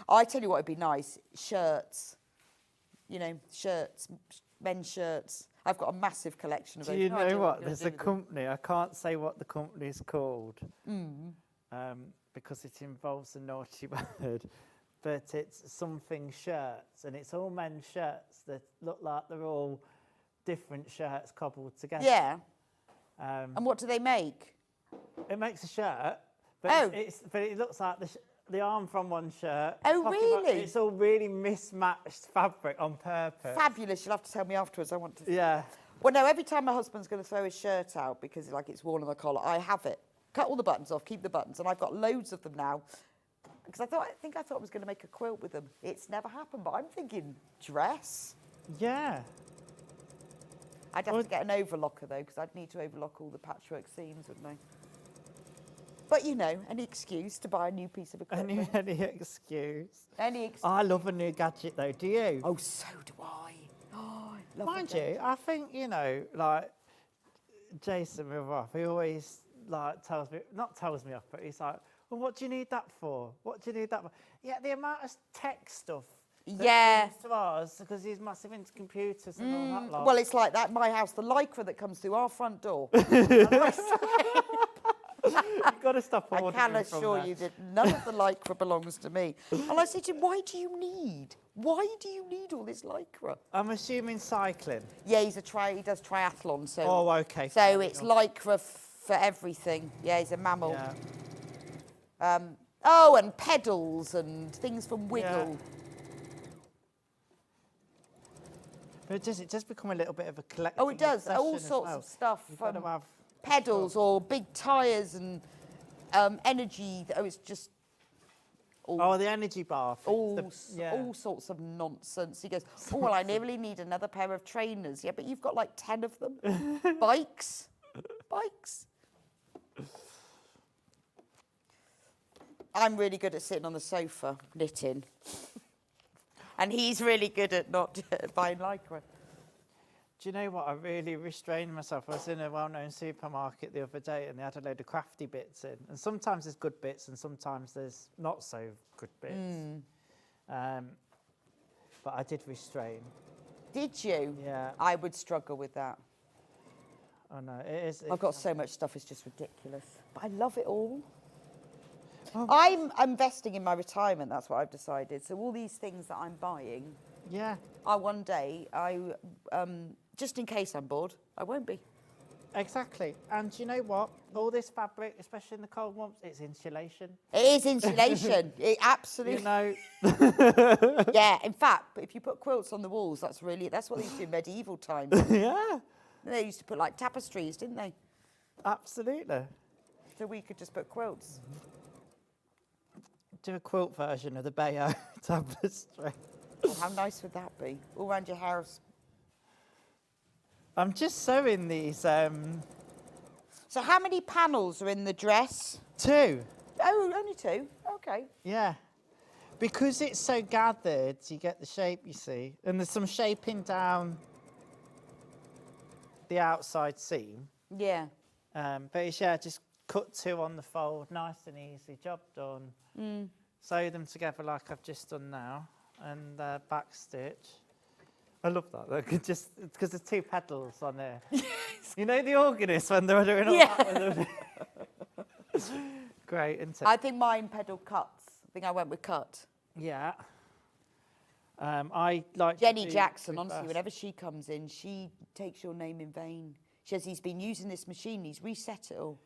I tell you what would be nice. Shirts. You know, shirts, men's shirts. I've got a massive collection of those. Do you No idea know what? I'm There's gonna a do with them. company, I can't say what the company's called because it involves a naughty word, but it's something shirts, and it's all men's shirts that look like they're all different shirts cobbled together. Yeah. And what do they make? It makes a shirt, but, but it looks like the arm from one shirt. Oh, pocket really? It's all really mismatched fabric on purpose. Fabulous. You'll have to tell me afterwards. I want to. Yeah. Well, no, every time my husband's going to throw his shirt out because like it's worn on the collar, I have it. Cut all the buttons off, keep the buttons, and I've got loads of them now. Because I thought I was going to make a quilt with them. It's never happened, but I'm thinking dress. Yeah. I'd have to get an overlocker though, because I'd need to overlock all the patchwork seams, wouldn't I? But you know, any excuse to buy a new piece of equipment. Any excuse. Any excuse. I love a new gadget though, do you? Oh, so do I. Oh, I love Mind it. you, I think, you know, like, Jason, my wife, he always, like, tells me off, but he's like, well, what do you need that for? What do you need that for? Yeah, the amount of tech stuff. Yeah. To ours, because he's massive into computers and all that lot. Well, it's like that. My house, the lycra that comes through our front door. You've got to stop I ordering can from assure there. you that none of the lycra belongs to me. And I said to him, why do you need all this lycra? I'm assuming cycling. Yeah, he does triathlon. So, Oh, okay. So it's lycra for everything. Yeah, he's a mammal. Yeah. And pedals and things from Wiggle. Yeah. But it does become a little bit of a collecting. Oh, it does. obsession All as sorts well. of stuff. You've got to have Pedals or big tyres and energy. Oh, it's just Oh, the energy bar. all sorts of nonsense. He goes, oh, well, I really need another pair of trainers. Yeah, but you've got like 10 of them. Bikes. I'm really good at sitting on the sofa knitting. And he's really good at not buying lycra. Do you know what? I really restrained myself. I was in a well-known supermarket the other day and they had a load of crafty bits in. And sometimes there's good bits and sometimes there's not so good bits. But I did restrain. Did you? Yeah. I would struggle with that. Oh, no, it is. I've got so much stuff, it's just ridiculous. But I love it all. I'm investing in my retirement, that's what I've decided. So all these things that I'm buying, one day, just in case I'm bored, I won't be. Exactly. And do you know what? All this fabric, especially in the cold months, it's insulation. It is insulation. It absolutely. You know. Yeah, in fact, if you put quilts on the walls, that's what they used to do in medieval times. Yeah. They used to put like tapestries, didn't they? Absolutely. So we could just put quilts. Do a quilt version of the Bayo tapestry. Oh, how nice would that be? All around your house. I'm just sewing these. So how many panels are in the dress? 2. Oh, only 2. Okay. Yeah. Because it's so gathered, you get the shape, you see. And there's some shaping down the outside seam. Yeah. But it's, just cut 2 on the fold, nice and easy, job done. Sew them together like I've just done now, and back stitch. I love that, though, just because there's 2 pedals on there. You know the organist when they're doing all that? Great, isn't it? I think mine pedal cuts. I think I went with cut. Yeah. I like Jenny Jackson, honestly, whenever she comes in, she takes your name in vain. She says he's been using this machine, he's reset it all.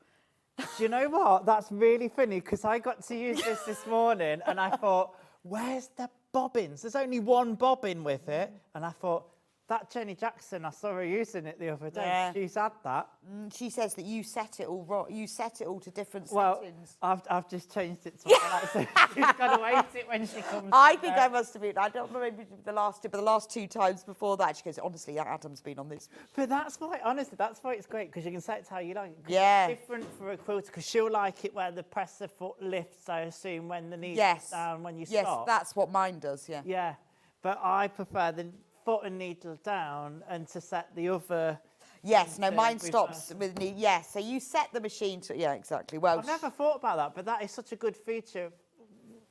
Do you know what? That's really funny because I got to use this morning and I thought, where's the bobbins? There's only one bobbin with it. And I thought, That Jenny Jackson, I saw her using it the other day. Yeah. She's had that. She says that you set it all you set it all to different Well, settings. I've just changed it to that, so she's got to wait it when she comes. I think I must have been. I don't remember maybe the last two, but the last 2 times before that, she goes, honestly, Adam's been on this. But that's why, honestly, that's why it's great, because you can set it how you like it. 'Cause Yeah. It's different for a quilter, because she'll like it where the presser foot lifts, I assume, when the needle's Yes. down when you Yes, stop. that's what mine does, yeah. Yeah, but I prefer the foot and needle down and to set the other. Yes, no, into mine reverse. stops with me. Yes, so you set the machine to, yeah, exactly. Well, I've never thought about that, but that is such a good feature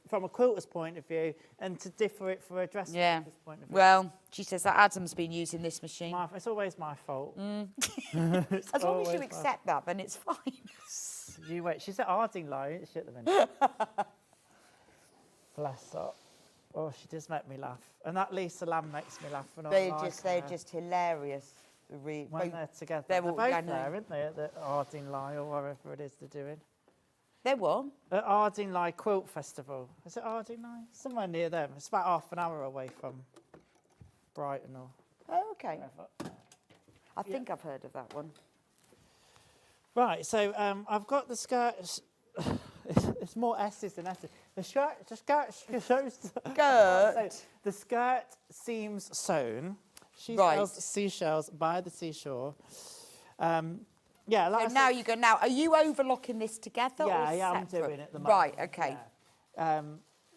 from a quilter's point of view, and to differ it for a dressmaker's point of view. Well, she says that Adam's been using this machine. It's always my fault. As long as you accept that, then it's fine. You wait. She's at Ardingly, isn't she, at the minute? Bless her. Oh, she does make me laugh. And that Lisa Lamb makes me laugh. And They're just hilarious. When they're together. They're They're all- both I know. there, aren't they, at the Ardingly or wherever it is they're doing. They're what? At Ardingly Quilt Festival. Is it Ardingly? Somewhere near them. It's about half an hour away from Brighton or Oh, okay. wherever. I think I've heard of that one. Right, so I've got the skirt. It's more S's than S's. The skirt shows. Skirt. So the skirt seams sewn. She Right. sells seashells by the seashore. Yeah, like So now you go. Now, are you overlocking this together? Yeah, or yeah, I'm separate? doing it at the moment. Right. Okay. Yeah.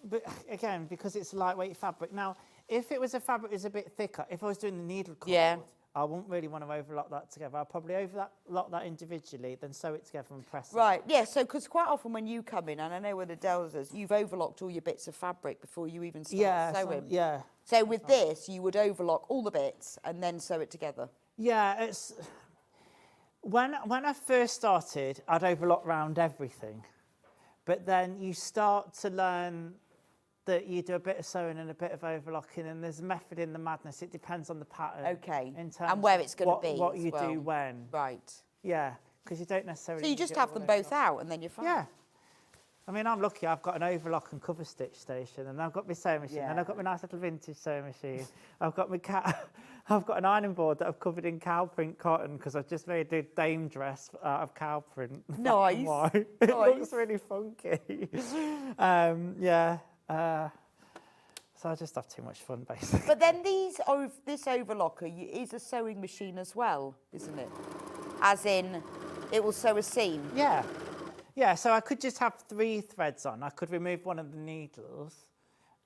But again, because it's lightweight fabric. Now, if it was a fabric that was a bit thicker, if I was doing the needle cord, Yeah. I wouldn't really want to overlock that together. I'll probably overlock that individually, then sew it together and press it. Right. Yeah. So, because quite often when you come in, and I know with the Delzas, you've overlocked all your bits of fabric before you even start sewing. Yeah. So with this, you would overlock all the bits and then sew it together. Yeah, it's when I first started, I'd overlock round everything, but then you start to learn that you do a bit of sewing and a bit of overlocking, and there's a method in the madness. It depends on the pattern. Okay. In terms And where of it's gonna be what as you well. do when. Right. Yeah, because you don't necessarily. So you need to just get have all them over. both out and then you're fine. Yeah. I mean, I'm lucky. I've got an overlock and cover stitch station, and I've got my sewing machine, and I've got my nice little vintage sewing machine. I've got my I've got an ironing board that I've covered in cow print cotton because I've just made a dame dress out of cow print. black and Nice. white. It Nice. looks really funky. So I just have too much fun, basically. But then this overlocker is a sewing machine as well, isn't it? As in, it will sew a seam. Yeah. Yeah, so I could just have 3 threads on. I could remove one of the needles,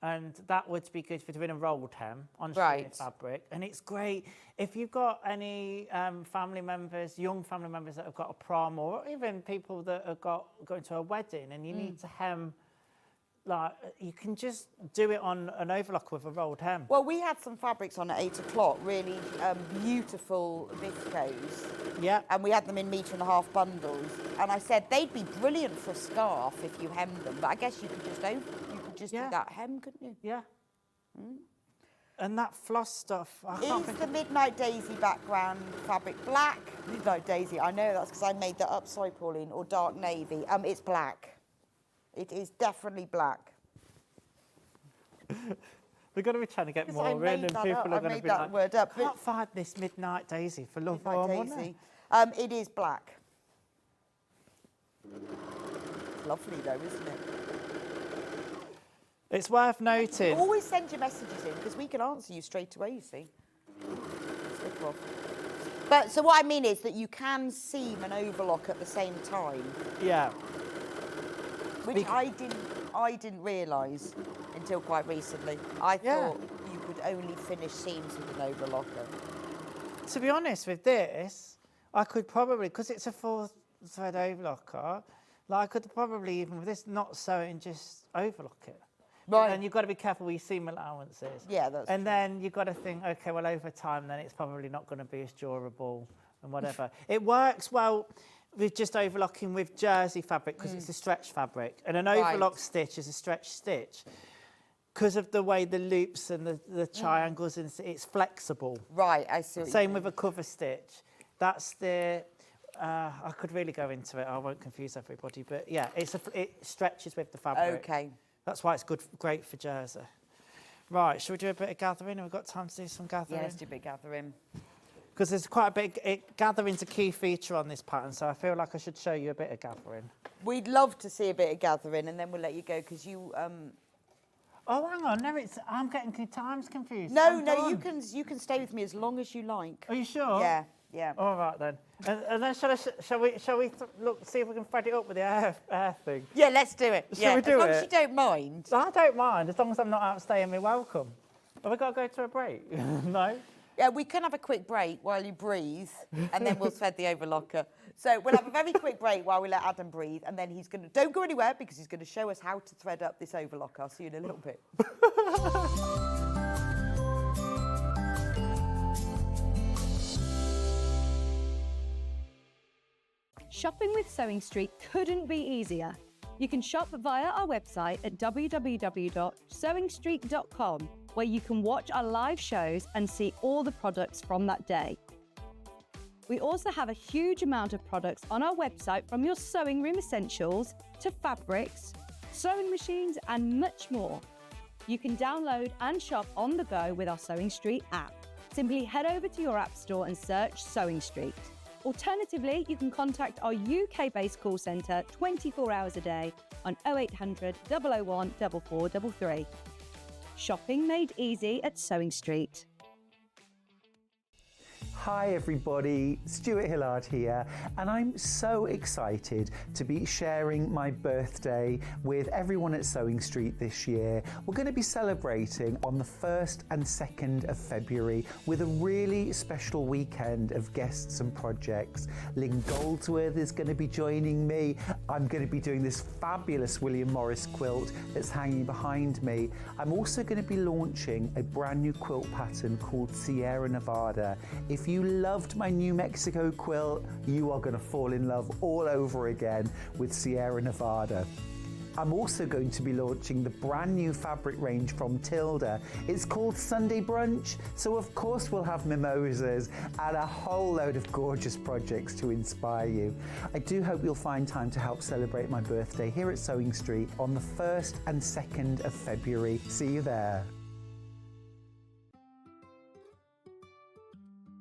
and that would be good for doing a rolled hem on sheer fabric. And it's great if you've got any family members, young family members that have got a prom, or even people that have going to a wedding, and you need to hem. Like, you can just do it on an overlock with a rolled hem. Well, we had some fabrics on at 8 o'clock, really beautiful viscose. Yeah. And we had them in 1.5-metre bundles. And I said they'd be brilliant for a scarf if you hemmed them. But I guess you could just do that hem, couldn't you? Yeah. And that floss stuff. Is the Midnight Daisy background fabric black? Midnight Daisy, I know that's because I made that up, sorry, Pauline, or dark navy. It's black. It is definitely black. We're going to be trying to get more in, and people are going to be like, word up. can't find this Midnight Daisy for love or money. It is black. It's lovely though, isn't it? It's worth noting. Always send your messages in because we can answer you straight away, you see. Slip off. But so what I mean is that you can seam and overlock at the same time. Yeah. Which I didn't realise until quite recently. I thought you could only finish seams with an overlocker. To be honest with this, I could probably, because it's a 4-thread overlocker, like I could probably, even with this, not sew it and just overlock it. Right. And you've got to be careful with your seam allowances. Yeah, that's And then you've got to think, okay, well, over time, then it's probably not going to be as durable and whatever. It works well with just overlocking with jersey fabric because it's a stretch fabric. And an overlock stitch is a stretch stitch. Because of the way the loops and the triangles, and it's flexible. Right, I see what Same with a cover stitch. That's the... I could really go into it. I won't confuse everybody. But, yeah, it stretches with the fabric. Okay. That's why it's great for jersey. Right, shall we do a bit of gathering? Have we got time to do some gathering? Yeah, let's do a bit of gathering. Because there's quite a bit, gathering's a key feature on this pattern, so I feel like I should show you a bit of gathering. We'd love to see a bit of gathering, and then we'll let you go, because you... Oh, hang on, no, I'm getting times confused. No, you can stay with me as long as you like. Are you sure? Yeah, yeah. All right then. And then shall we look, see if we can thread it up with the air thing? Yeah, let's do it. Shall we do as long it? as you don't mind. I don't mind, as long as I'm not outstaying my welcome. Have we got to go to a break? No? Yeah, we can have a quick break while you breathe, and then we'll thread the overlocker. So we'll have a very quick break while we let Adam breathe, and then he's going to... Don't go anywhere, because he's going to show us how to thread up this overlocker. I'll see you in a little bit. Shopping with Sewing Street couldn't be easier. You can shop via our website at www.sewingstreet.com, where you can watch our live shows and see all the products from that day. We also have a huge amount of products on our website, from your sewing room essentials to fabrics, sewing machines and much more. You can download and shop on the go with our Sewing Street app. Simply head over to your app store and search Sewing Street. Alternatively, you can contact our UK-based call centre 24 hours a day on 0800 001 4433. Shopping made easy at Sewing Street. Hi everybody, Stuart Hillard here, and I'm so excited to be sharing my birthday with everyone at Sewing Street this year. We're going to be celebrating on the 1st and 2nd of February with a really special weekend of guests and projects. Lynn Goldsworth is going to be joining me. I'm going to be doing this fabulous William Morris quilt that's hanging behind me. I'm also going to be launching a brand new quilt pattern called Sierra Nevada. If you loved my New Mexico quilt, you are going to fall in love all over again with Sierra Nevada. I'm also going to be launching the brand new fabric range from Tilda. It's called Sunday Brunch, so of course we'll have mimosas and a whole load of gorgeous projects to inspire you. I do hope you'll find time to help celebrate my birthday here at Sewing Street on the 1st and 2nd of February. See you there.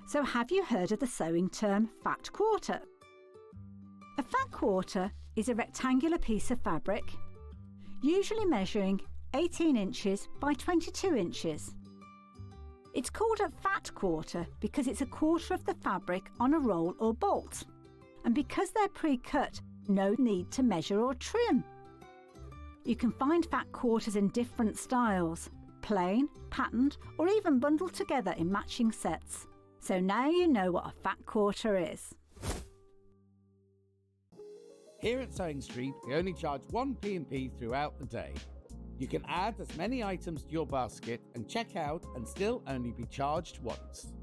So have you heard of the sewing term fat quarter? A fat quarter is a rectangular piece of fabric, usually measuring 18 inches by 22 inches. It's called a fat quarter because it's a quarter of the fabric on a roll or bolt. And because they're pre-cut, no need to measure or trim. You can find fat quarters in different styles, plain, patterned, or even bundled together in matching sets. So now you know what a fat quarter is. Here at Sewing Street, we only charge one P&P throughout the day. You can add as many items to your basket and check out and still only be charged once.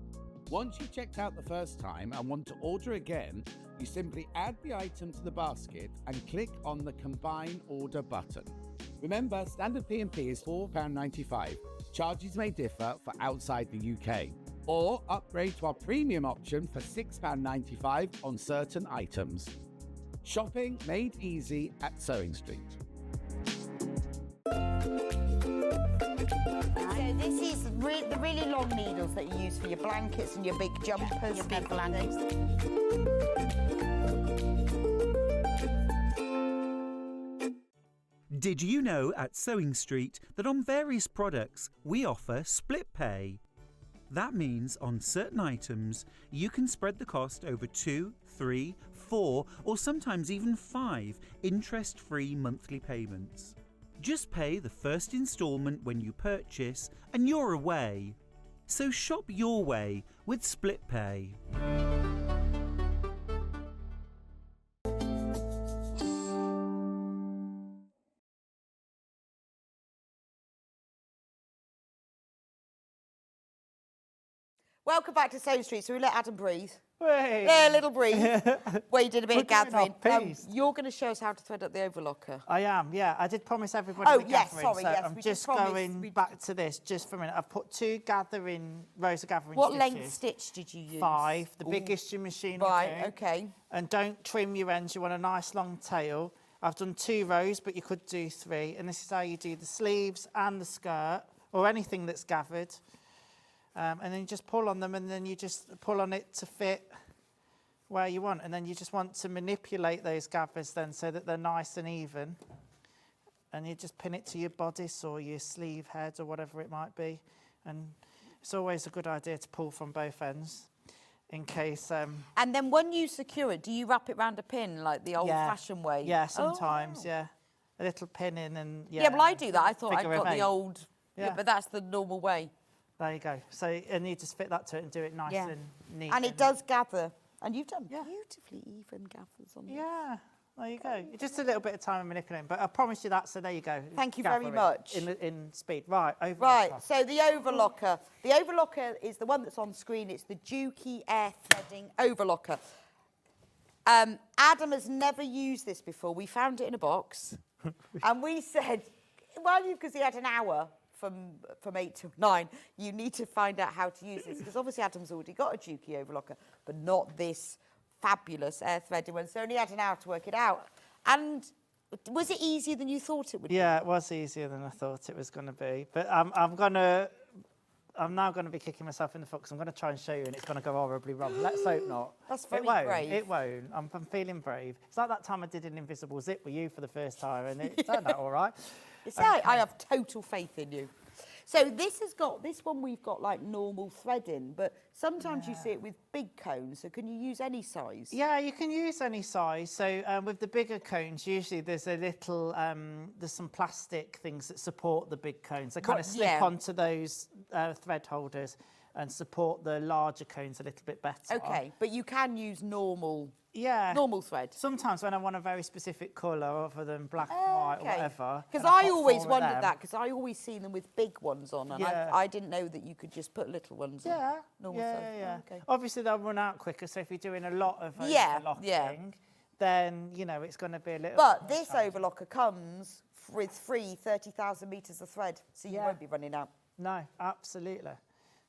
Once you've checked out the first time and want to order again, you simply add the item to the basket and click on the Combine Order button. Remember, standard P&P is £4.95. Charges may differ for outside the UK. Or upgrade to our premium option for £6.95 on certain items. Shopping made easy at Sewing Street. So this is the really long needles that you use for your blankets and your big jumpers. Your big blankets. Did you know at Sewing Street that on various products we offer split pay? That means on certain items, you can spread the cost over 2, 3, 4, or sometimes even 5 interest-free monthly payments. Just pay the first instalment when you purchase and you're away. So shop your way with split pay. Welcome back to Sewing Street. So we let Adam breathe. Hey. Yeah, a little breathe. Where you did a bit of gathering. Piece. You're going to show us how to thread up the overlocker. I am, yeah. I did promise everybody Oh, the yes, gathering, sorry, so yes, I'm we just did promise. going back to this just for a minute. I've put 2 rows of gathering What stitches. length stitch did you use? 5, the Ooh. biggest your machine will Right, do. okay. And don't trim your ends, you want a nice long tail. I've done 2 rows, but you could do 3. And this is how you do the sleeves and the skirt or anything that's gathered. And then you just pull on them, and then you just pull on it to fit where you want. And then you just want to manipulate those gathers then so that they're nice and even. And you just pin it to your bodice or your sleeve head or whatever it might be. And it's always a good idea to pull from both ends in case... And then when you secure it, do you wrap it round a pin like the old-fashioned way? Yeah, sometimes, yeah. A little pin in and... Yeah, well, I do that. I thought I'd got the 8. old... Yeah, but that's the normal way. There you go. So, and you just fit that to it and do it nice and neat. And it does gather. And you've done beautifully even gathers on this. Yeah, there you go. Just a little bit of time and manipulating, but I promise you that, so there you go. Thank you very much. In speed. Right, overlocker. Right, so the overlocker. The overlocker is the one that's on screen. It's the Dukey Air Threading Overlocker. Adam has never used this before. We found it in a box. And we said, well, because he had an hour from 8 to 9, you need to find out how to use this, because obviously Adam's already got a Dukey overlocker, but not this fabulous air threading one. So only had an hour to work it out. And was it easier than you thought it would be? Yeah, it was easier than I thought it was going to be. But I'm now going to be kicking myself in the foot, because I'm going to try and show you, and it's going to go horribly wrong. Let's hope not. That's very brave. It won't. I'm feeling brave. It's like that time I did an invisible zip with you for the first time, and it turned out all right. I have total faith in you. So this one we've got like normal threading, but sometimes you see it with big cones. So can you use any size? Yeah, you can use any size. So with the bigger cones, usually there's a little, there's some plastic things that support the big cones. They kind of slip onto those thread holders and support the larger cones a little bit better. Okay, but you can use normal thread. Sometimes when I want a very specific colour, other than black and white or whatever. Because I always wondered that, because I always see them with big ones on, and I didn't know that you could just put little ones on. Normal size. Okay. Obviously, they'll run out quicker, so if you're doing a lot of overlocking, then, you know, it's going to be a little But this overlocker comes with free 30,000 metres of thread, so you won't be running out. No, absolutely.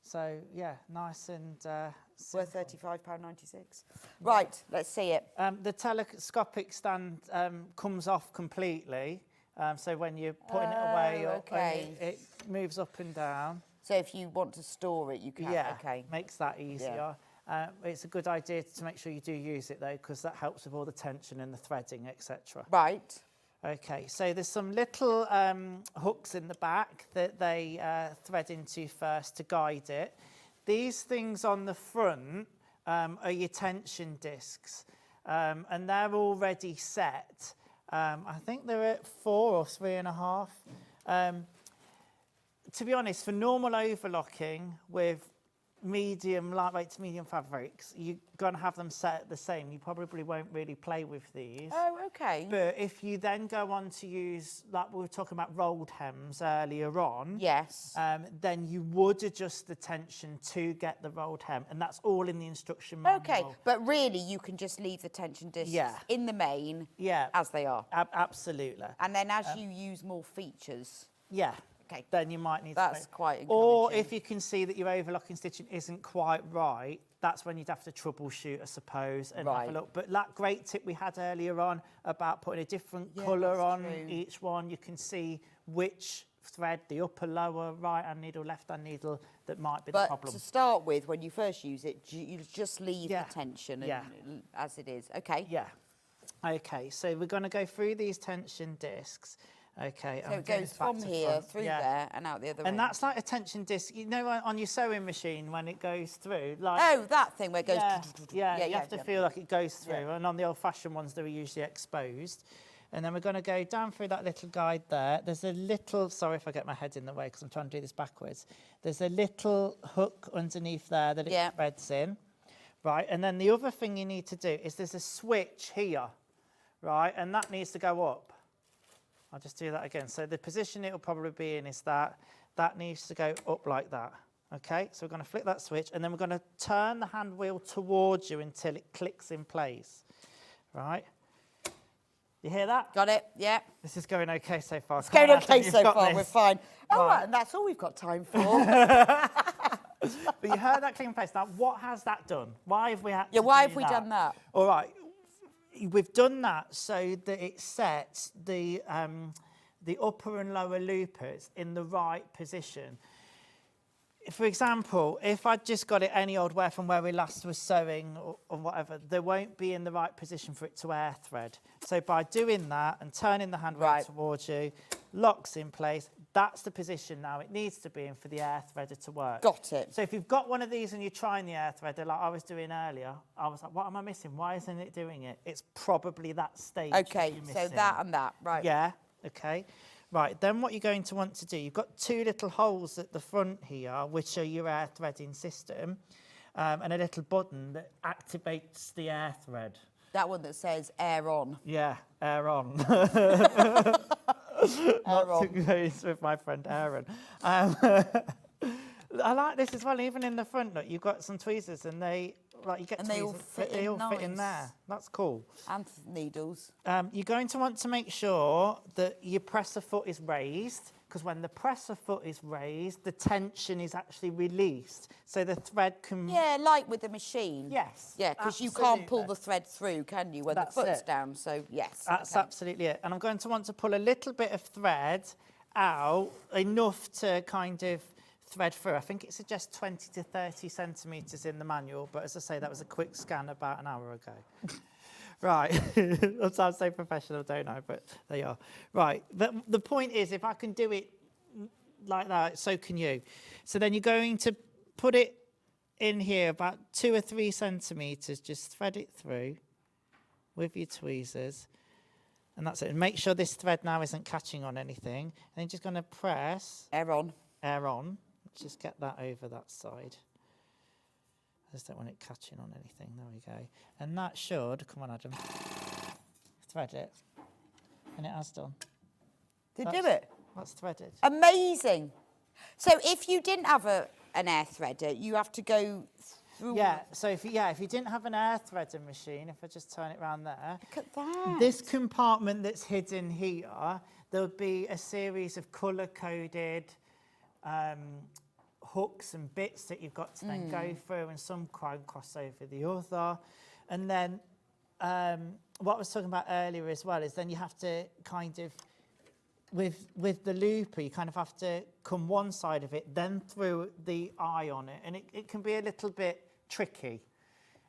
So, yeah, nice and... worth £35.96. Right, let's see it. The telescopic stand comes off completely. So when you're putting it away, it moves up and down. So if you want to store it, you can. Yeah, makes that easier. It's a good idea to make sure you do use it, though, because that helps with all the tension and the threading, etc. Right. Okay, so there's some little hooks in the back that they thread into first to guide it. These things on the front are your tension discs, and they're already set. I think they're at 4 or 3.5. To be honest, for normal overlocking with lightweight to medium fabrics, you're going to have them set the same. You probably won't really play with these. Oh, okay. But if you then go on to use, like we were talking about rolled hems earlier on, then you would adjust the tension to get the rolled hem, and that's all in the instruction manual. Okay, but really you can just leave the tension discs in the main as they are. Absolutely. And then as you use more features. Then you might need to quite encouraging. Or if you can see that your overlocking stitching isn't quite right, that's when you'd have to troubleshoot, I suppose, and have a look. But that great tip we had earlier on about putting a different colour on each one, you can see which thread, the upper, lower, right-hand needle, left-hand needle, that might be the problem. But to start with, when you first use it, you just leave the tension as it is. Okay. Yeah. Okay, so we're going to go through these tension discs. Okay. So it goes from here through there and out the other way. And that's like a tension disc, you know, on your sewing machine when it goes through. Like, oh, that thing where it goes. You have to feel like it goes through. And on the old-fashioned ones, they were usually exposed. And then we're going to go down through that little guide there. There's a little, sorry if I get my head in the way because I'm trying to do this backwards. There's a little hook underneath there that it threads in. Right, and then the other thing you need to do is there's a switch here, right, and that needs to go up. I'll just do that again. So the position it'll probably be in is that needs to go up like that. Okay, so we're going to flick that switch, and then we're going to turn the hand wheel towards you until it clicks in place. Right? You hear that? Got it, yeah. This is going okay so far. It's going okay so far, we're fine. Oh, right. And that's all we've got time for. But you heard that click in place. Now, what has that done? Why have we had to why have we done that? All right. We've done that so that it sets the the upper and lower loopers in the right position. For example, if I'd just got it any old way from where we last were sewing or whatever, they won't be in the right position for it to air thread. So by doing that and turning the handle towards you, locks in place, that's the position now it needs to be in for the air threader to work. Got it. So if you've got one of these and you're trying the air threader like I was doing earlier, I was like, what am I missing? Why isn't it doing it? It's probably that stage. Okay, so that and that, right. Yeah, okay. Right, then what you're going to want to do, you've got 2 little holes at the front here, which are your air threading system, and a little button that activates the air thread. That one that says air on. Yeah, air on. Not to go with my friend Aaron. I like this as well, even in the front, look, you've got some tweezers and they, like you get and tweezers, they all fit in there. That's cool. And needles. You're going to want to make sure that your presser foot is raised, because when the presser foot is raised, the tension is actually released, so the thread can... Yeah, like with the machine. Yes. Yeah, because you can't pull the thread through, can you, when the foot's down, so yes. That's absolutely it. And I'm going to want to pull a little bit of thread out, enough to kind of thread through. I think it suggests 20 to 30 centimetres in the manual, but as I say, that was a quick scan about an hour ago. Right, that sounds so professional, don't I? But there you are. Right, the point is, if I can do it like that, so can you. So then you're going to put it in here about 2 or 3 centimetres, just thread it through with your tweezers. And that's it. And make sure this thread now isn't catching on anything. And then just going to press. Air on. Air on. Just get that over that side. I just don't want it catching on anything. There we go. And that should, come on Adam, thread it. And it has done. Did it do it? That's threaded. Amazing. So if you didn't have an air threader, you have to go through... Yeah, so if you didn't have an air threading machine, if I just turn it around there... Look at that. This compartment that's hidden here, there'll be a series of colour-coded hooks and bits that you've got to then go through, and some cross over the other. And then what I was talking about earlier as well is then you have to kind of, with the looper, you kind of have to come one side of it, then through the eye on it. And it can be a little bit tricky.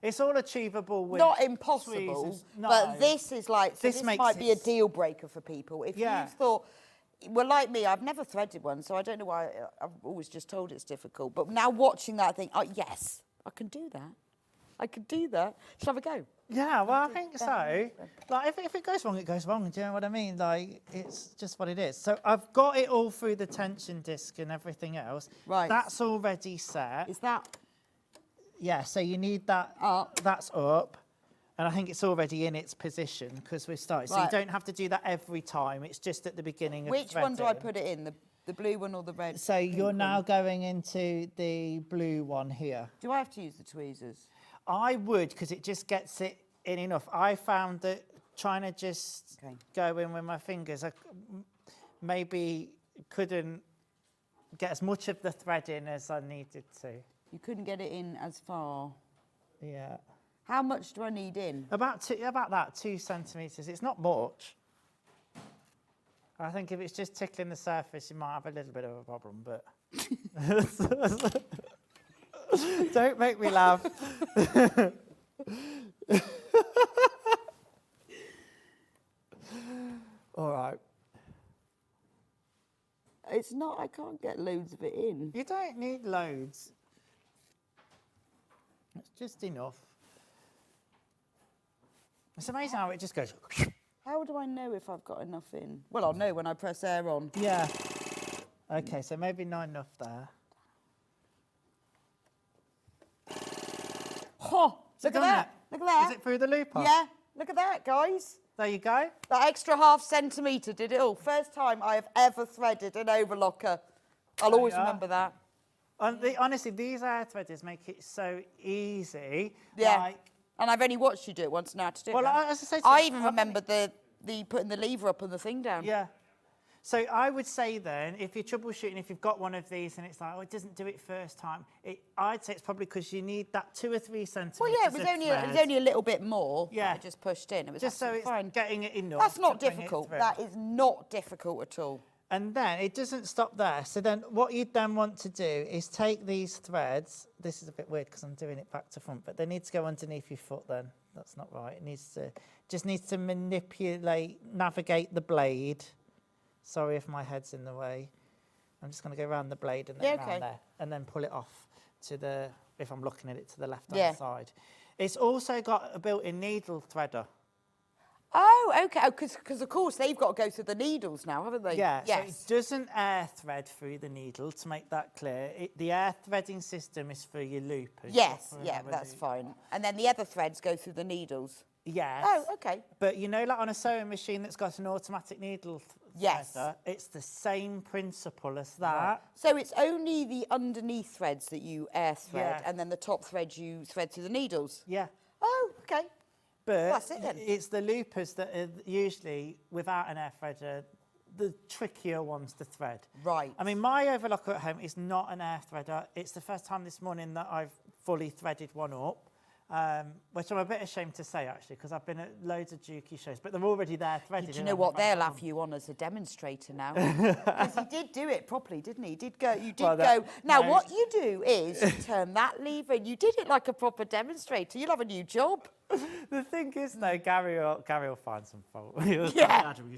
It's all achievable with... Not impossible, tweezers. No. but this is like... So this makes might be a deal breaker for people. If you thought... Well, like me, I've never threaded one, so I don't know why. I've always just told it's difficult. But now watching that, I think, oh, yes, I can do that. I can do that. Shall I have a go? Yeah, well, I think so. Like, if it goes wrong, it goes wrong. Do you know what I mean? Like, it's just what it is. So I've got it all through the tension disc and everything else. Right. That's already set. Is that? Yeah, so you need that up. That's up. And I think it's already in its position because we've started. So you don't have to do that every time. It's just at the beginning of Which one do I put it in? The blue one or the red? So you're now going into the blue one here. Do I have to use the tweezers? I would, because it just gets it in enough. I found that trying to just go in with my fingers, I maybe couldn't get as much of the thread in as I needed to. You couldn't get it in as far? Yeah. How much do I need in? About 2 centimetres. It's not much. I think if it's just tickling the surface, you might have a little bit of a problem, but... Don't make me laugh. All right. It's not, I can't get loads of it in. You don't need loads. It's just enough. It's amazing how it just goes. How do I know if I've got enough in? Well, I'll know when I press air on. Yeah. Okay, so maybe not enough there. Oh, look at that. Look at that. Is it through the looper? Yeah, look at that, guys. There you go. That extra ½ centimetre did it all. First time I have ever threaded an overlocker. I'll always remember that. Honestly, these air threaders make it so easy. Yeah. Like, and I've only watched you do it once now to do it. Well, as I say, I even remember the putting the lever up and the thing down. Yeah. So I would say then, if you're troubleshooting, if you've got one of these and it's like, oh, it doesn't do it first time, I'd say it's probably because you need that 2 or 3 centimetres. Well, yeah, it was only a little bit more. Yeah, that I just pushed in. It was just so it's fine. getting it enough. That's not difficult. That is not difficult at all. And then it doesn't stop there. So then what you'd then want to do is take these threads. This is a bit weird because I'm doing it back to front, but they need to go underneath your foot then. That's not right. It just needs to navigate the blade. Sorry if my head's in the way. I'm just going to go around the blade and then around there, and then pull it off to the, if I'm looking at it, to the left-hand side. It's also got a built-in needle threader. Oh, okay. Oh, because of course they've got to go through the needles now, haven't they? Yeah. Yes. So it doesn't air thread through the needle, to make that clear. The air threading system is for your loopers. Yes. Yeah, that's fine. And then the other threads go through the needles. Yes. Oh, okay. But you know, like on a sewing machine that's got an automatic needle threader, it's the same principle as that. Right. So it's only the underneath threads that you air thread, and then the top threads you thread through the needles. Yeah. Oh, okay. But that's it then. It's the loopers that are usually, without an air threader, the trickier ones to thread. Right. I mean, my overlocker at home is not an air threader. It's the first time this morning that I've fully threaded one up. Which I'm a bit ashamed to say, actually, because I've been at loads of Juki shows, but they're already there threaded. Did you know what? They'll have you on as a demonstrator now. Because he did do it properly, didn't he? You did go. Now, what you do is you turn that lever, and you did it like a proper demonstrator. You'll have a new job. The thing is, though, Gary will find some fault. You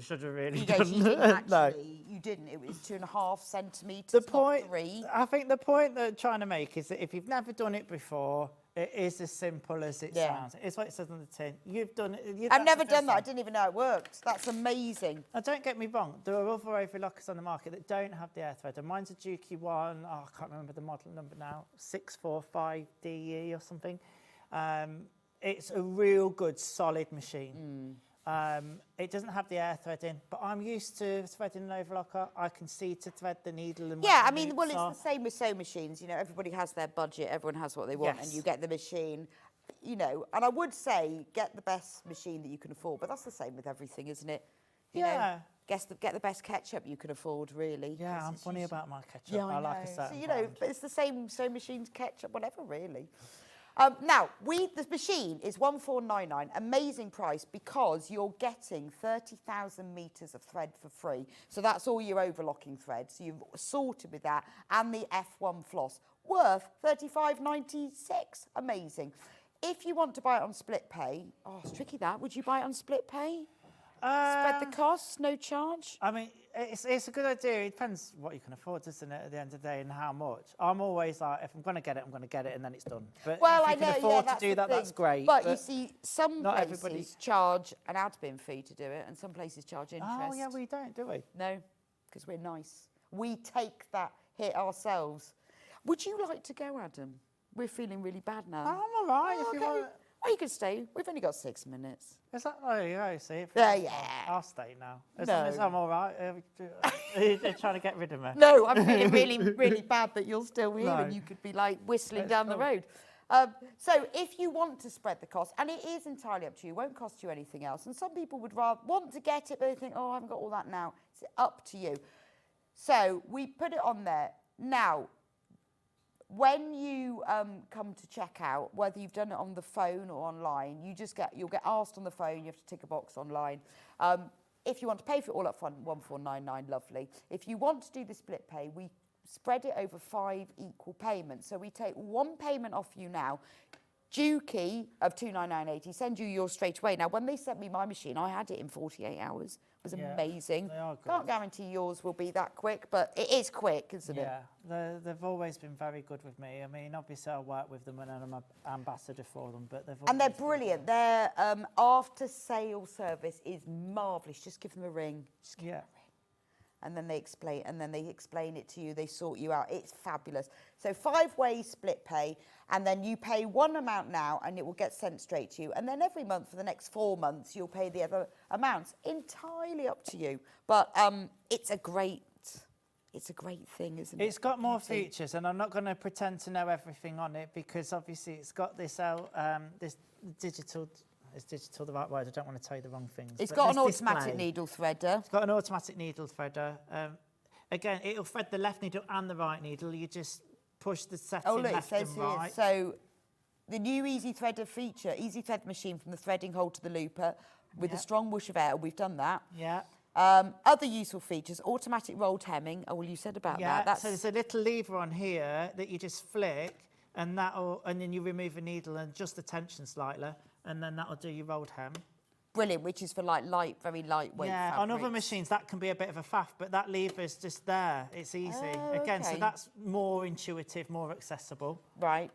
should have really you done didn't that. actually, you didn't. It was 2.5 centimetres, not 3. I think the point that I'm trying to make is that if you've never done it before, it is as simple as it sounds. It's what it says on the tin. You've done it. I've never done that. I didn't even know it worked. That's amazing. Now, don't get me wrong. There are other overlockers on the market that don't have the air threader. Mine's a Juki one. Oh, I can't remember the model number now. 645DE or something. It's a real good, solid machine. It doesn't have the air threading, but I'm used to threading an overlocker. I can see to thread the needle. And yeah, I mean, well, it's the same with sewing machines. You know, everybody has their budget. Everyone has what they want, and you get the machine. You know, and I would say get the best machine that you can afford, but that's the same with everything, isn't it? You know, get the best ketchup you can afford, really. Yeah, I'm funny about my ketchup. Yeah, I like a certain so, you know, brand. but it's the same sewing machines, ketchup, whatever, really. Now, the machine is 1499, amazing price because you're getting 30,000 metres of thread for free. So that's all your overlocking threads. You've sorted with that, and the F1 floss, worth $35.96. Amazing. If you want to buy it on split pay, it's tricky that. Would you buy it on split pay? Spread the costs, no charge? I mean, it's a good idea. It depends what you can afford, doesn't it, at the end of the day, and how much. I'm always like, if I'm going to get it, I'm going to get it, and then it's done. But if you can afford to do that, that's great. But you see, some places charge an admin fee to do it, and some places charge interest. Oh, yeah, we don't, do we? No, because we're nice. We take that hit ourselves. Would you like to go, Adam? We're feeling really bad now. I'm all right, if you want. Oh, you can stay. We've only got 6 minutes. Is that? Oh, yeah, see. Yeah. I'll stay now. As long as I'm all right. You're trying to get rid of me. No, I'm feeling really, really bad that you're still here and you could be like whistling down the road. So if you want to spread the cost, and it is entirely up to you, it won't cost you anything else. And some people would rather want to get it, but they think, oh, I haven't got all that now. It's up to you. So we put it on there. Now, when you come to check out, whether you've done it on the phone or online, you'll get asked on the phone. You have to tick a box online. If you want to pay for it all up front, 1499, lovely. If you want to do the split pay, we spread it over 5 equal payments. So we take 1 payment off you now. Juki of $299.80 send you yours straight away. Now, when they sent me my machine, I had it in 48 hours. It was amazing. They are good. Can't guarantee yours will be that quick, but it is quick, isn't it? Yeah, they've always been very good with me. I mean, obviously I work with them and I'm an ambassador for them, but they're brilliant. Their after-sale service is marvellous. Just give them a ring. Just give them a ring. And then they explain it to you. They sort you out. It's fabulous. So 5-way split pay, and then you pay one amount now, and it will get sent straight to you. And then every month for the next 4 months, you'll pay the other amounts. Entirely up to you. But it's a great thing, isn't it? It's got more features, and I'm not going to pretend to know everything on it because obviously it's got this this digital. Is digital the right word? I don't want to tell you the wrong things. It's but got an there's automatic display. needle threader. It's got an automatic needle threader. Again, it'll thread the left needle and the right needle. You just push the setting Oh, look, it left says and here. right. So the new Easy Threader feature, Easy Thread machine from the threading hole to the looper with a strong whoosh of air. We've done that. Yeah. Other useful features, automatic rolled hemming. Oh, well, you said about that. That's... So there's a little lever on here that you just flick, and then you remove a needle and adjust the tension slightly, and then that'll do your rolled hem. Brilliant, which is for like very lightweight fabrics. On other machines that can be a bit of a faff, but that lever's just there. It's easy. Again, so that's more intuitive, more accessible. Right.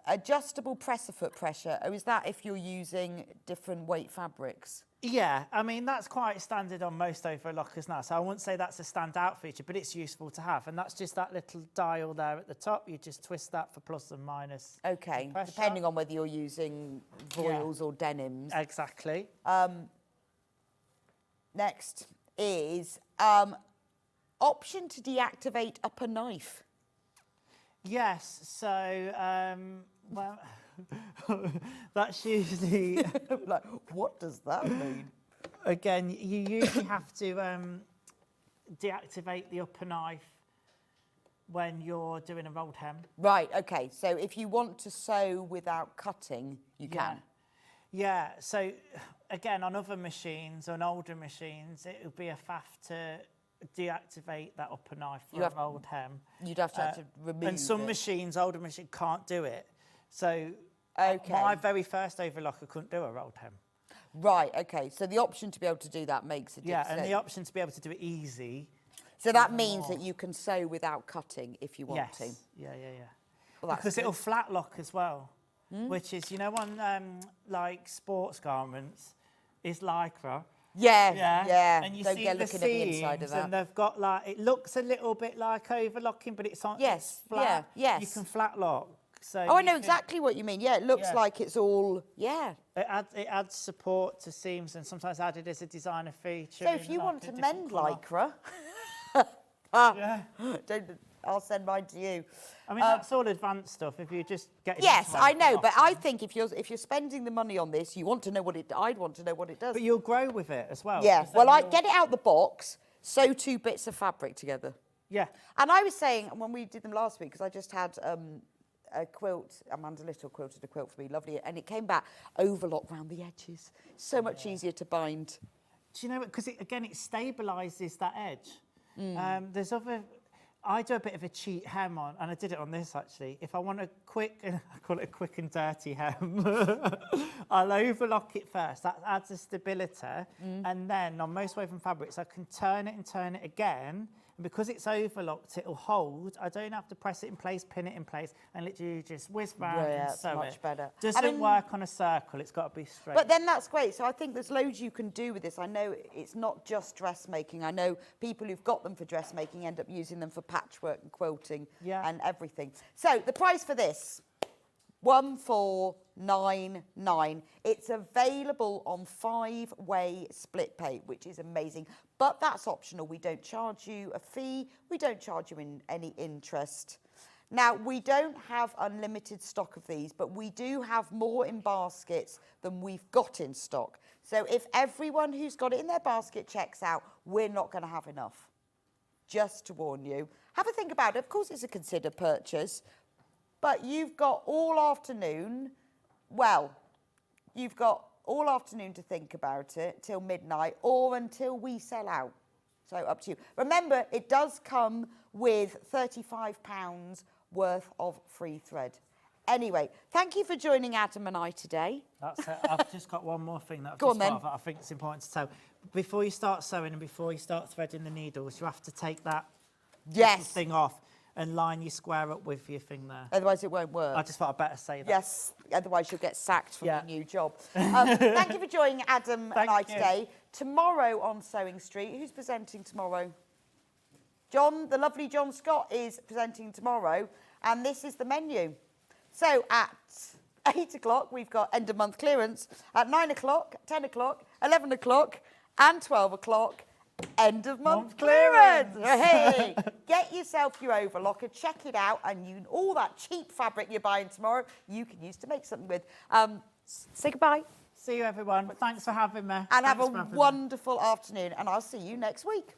Adjustable presser foot pressure. Oh, is that if you're using different weight fabrics? Yeah, I mean, that's quite standard on most overlockers now, so I wouldn't say that's a standout feature, but it's useful to have. And that's just that little dial there at the top. You just twist that for plus and minus. Okay, depending on whether you're using voiles or denims. Exactly. Next is option to deactivate upper knife. Yes, so, well... That's usually like, what does that mean? Again, you usually have to deactivate the upper knife when you're doing a rolled hem. Right, okay. So if you want to sew without cutting, you can. Yeah, so again, on other machines, on older machines, it would be a faff to deactivate that upper knife for a rolled hem. You'd have to remove and some machines, older machines, can't do it. So okay. My very first overlocker couldn't do a rolled hem. Right, okay. So the option to be able to do that makes a difference. Yeah, and the option to be able to do it easy. So that means that you can sew without cutting if you want to. Yeah. Well, because it'll flat lock as well, which is, on like sports garments, is Lycra. Yeah. And you Don't see get the looking at the inside of seams, that. and they've got like, it looks a little bit like overlocking, but it's on. Yes, it's flat. yes. You can flat lock. So I know exactly what you mean. Yeah, it looks like it's all, It adds support to seams, and sometimes added as a designer feature. So if you want to mend Lycra, I'll send mine to you. I mean, that's all advanced stuff. If you just get yes, I know, but I think if you're spending the money on this, you want to know what it. I'd want to know what it does. But you'll grow with it as well. Yeah. Well, I get it out the box, sew 2 bits of fabric together. Yeah. And I was saying when we did them last week, because I just had a quilt, Amanda Little quilted a quilt for me, lovely, and it came back overlocked round the edges. So much easier to bind. Do you know what? Because it stabilises that edge. There's other. I do a bit of a cheat hem on, and I did it on this actually. If I want a quick, I call it a quick and dirty hem, I'll overlock it first. That adds a stability, and then on most woven fabrics, I can turn it and turn it again. And because it's overlocked, it'll hold. I don't have to press it in place, pin it in place, and literally just whiz round and sew it. Much better. Doesn't work on a circle. It's got to be straight. But then that's great. So I think there's loads you can do with this. I know it's not just dressmaking. I know people who've got them for dressmaking end up using them for patchwork and quilting and everything. So the price for this, 1499. It's available on 5-way split pay, which is amazing. But that's optional. We don't charge you a fee. We don't charge you any interest. Now, we don't have unlimited stock of these, but we do have more in baskets than we've got in stock. So if everyone who's got it in their basket checks out, we're not going to have enough. Just to warn you. Have a think about it. Of course, it's a considered purchase, but you've got all afternoon. Well, you've got all afternoon to think about it till midnight or until we sell out. So up to you. Remember, it does come with £35 worth of free thread. Anyway, thank you for joining Adam and I today. That's it. I've just got one more thing that Go on, then. I think it's important to tell. Before you start sewing and before you start threading the needles, you have to take that thing off and line your square up with your thing there. Otherwise it won't work. I just thought I'd better say that. Yes, otherwise you'll get sacked from your new job. Thank you for joining Adam and I today. Tomorrow on Sewing Street, who's presenting tomorrow? John, the lovely John Scott is presenting tomorrow, and this is the menu. So at 8 o'clock, we've got end of month clearance. At 9 o'clock, 10 o'clock, 11 o'clock, and 12 o'clock, end of month clearance. Hey, get yourself your overlocker, check it out, and all that cheap fabric you're buying tomorrow, you can use to make something with. Say goodbye. See you, everyone. Thanks for having me. And have a wonderful afternoon, and I'll see you next week.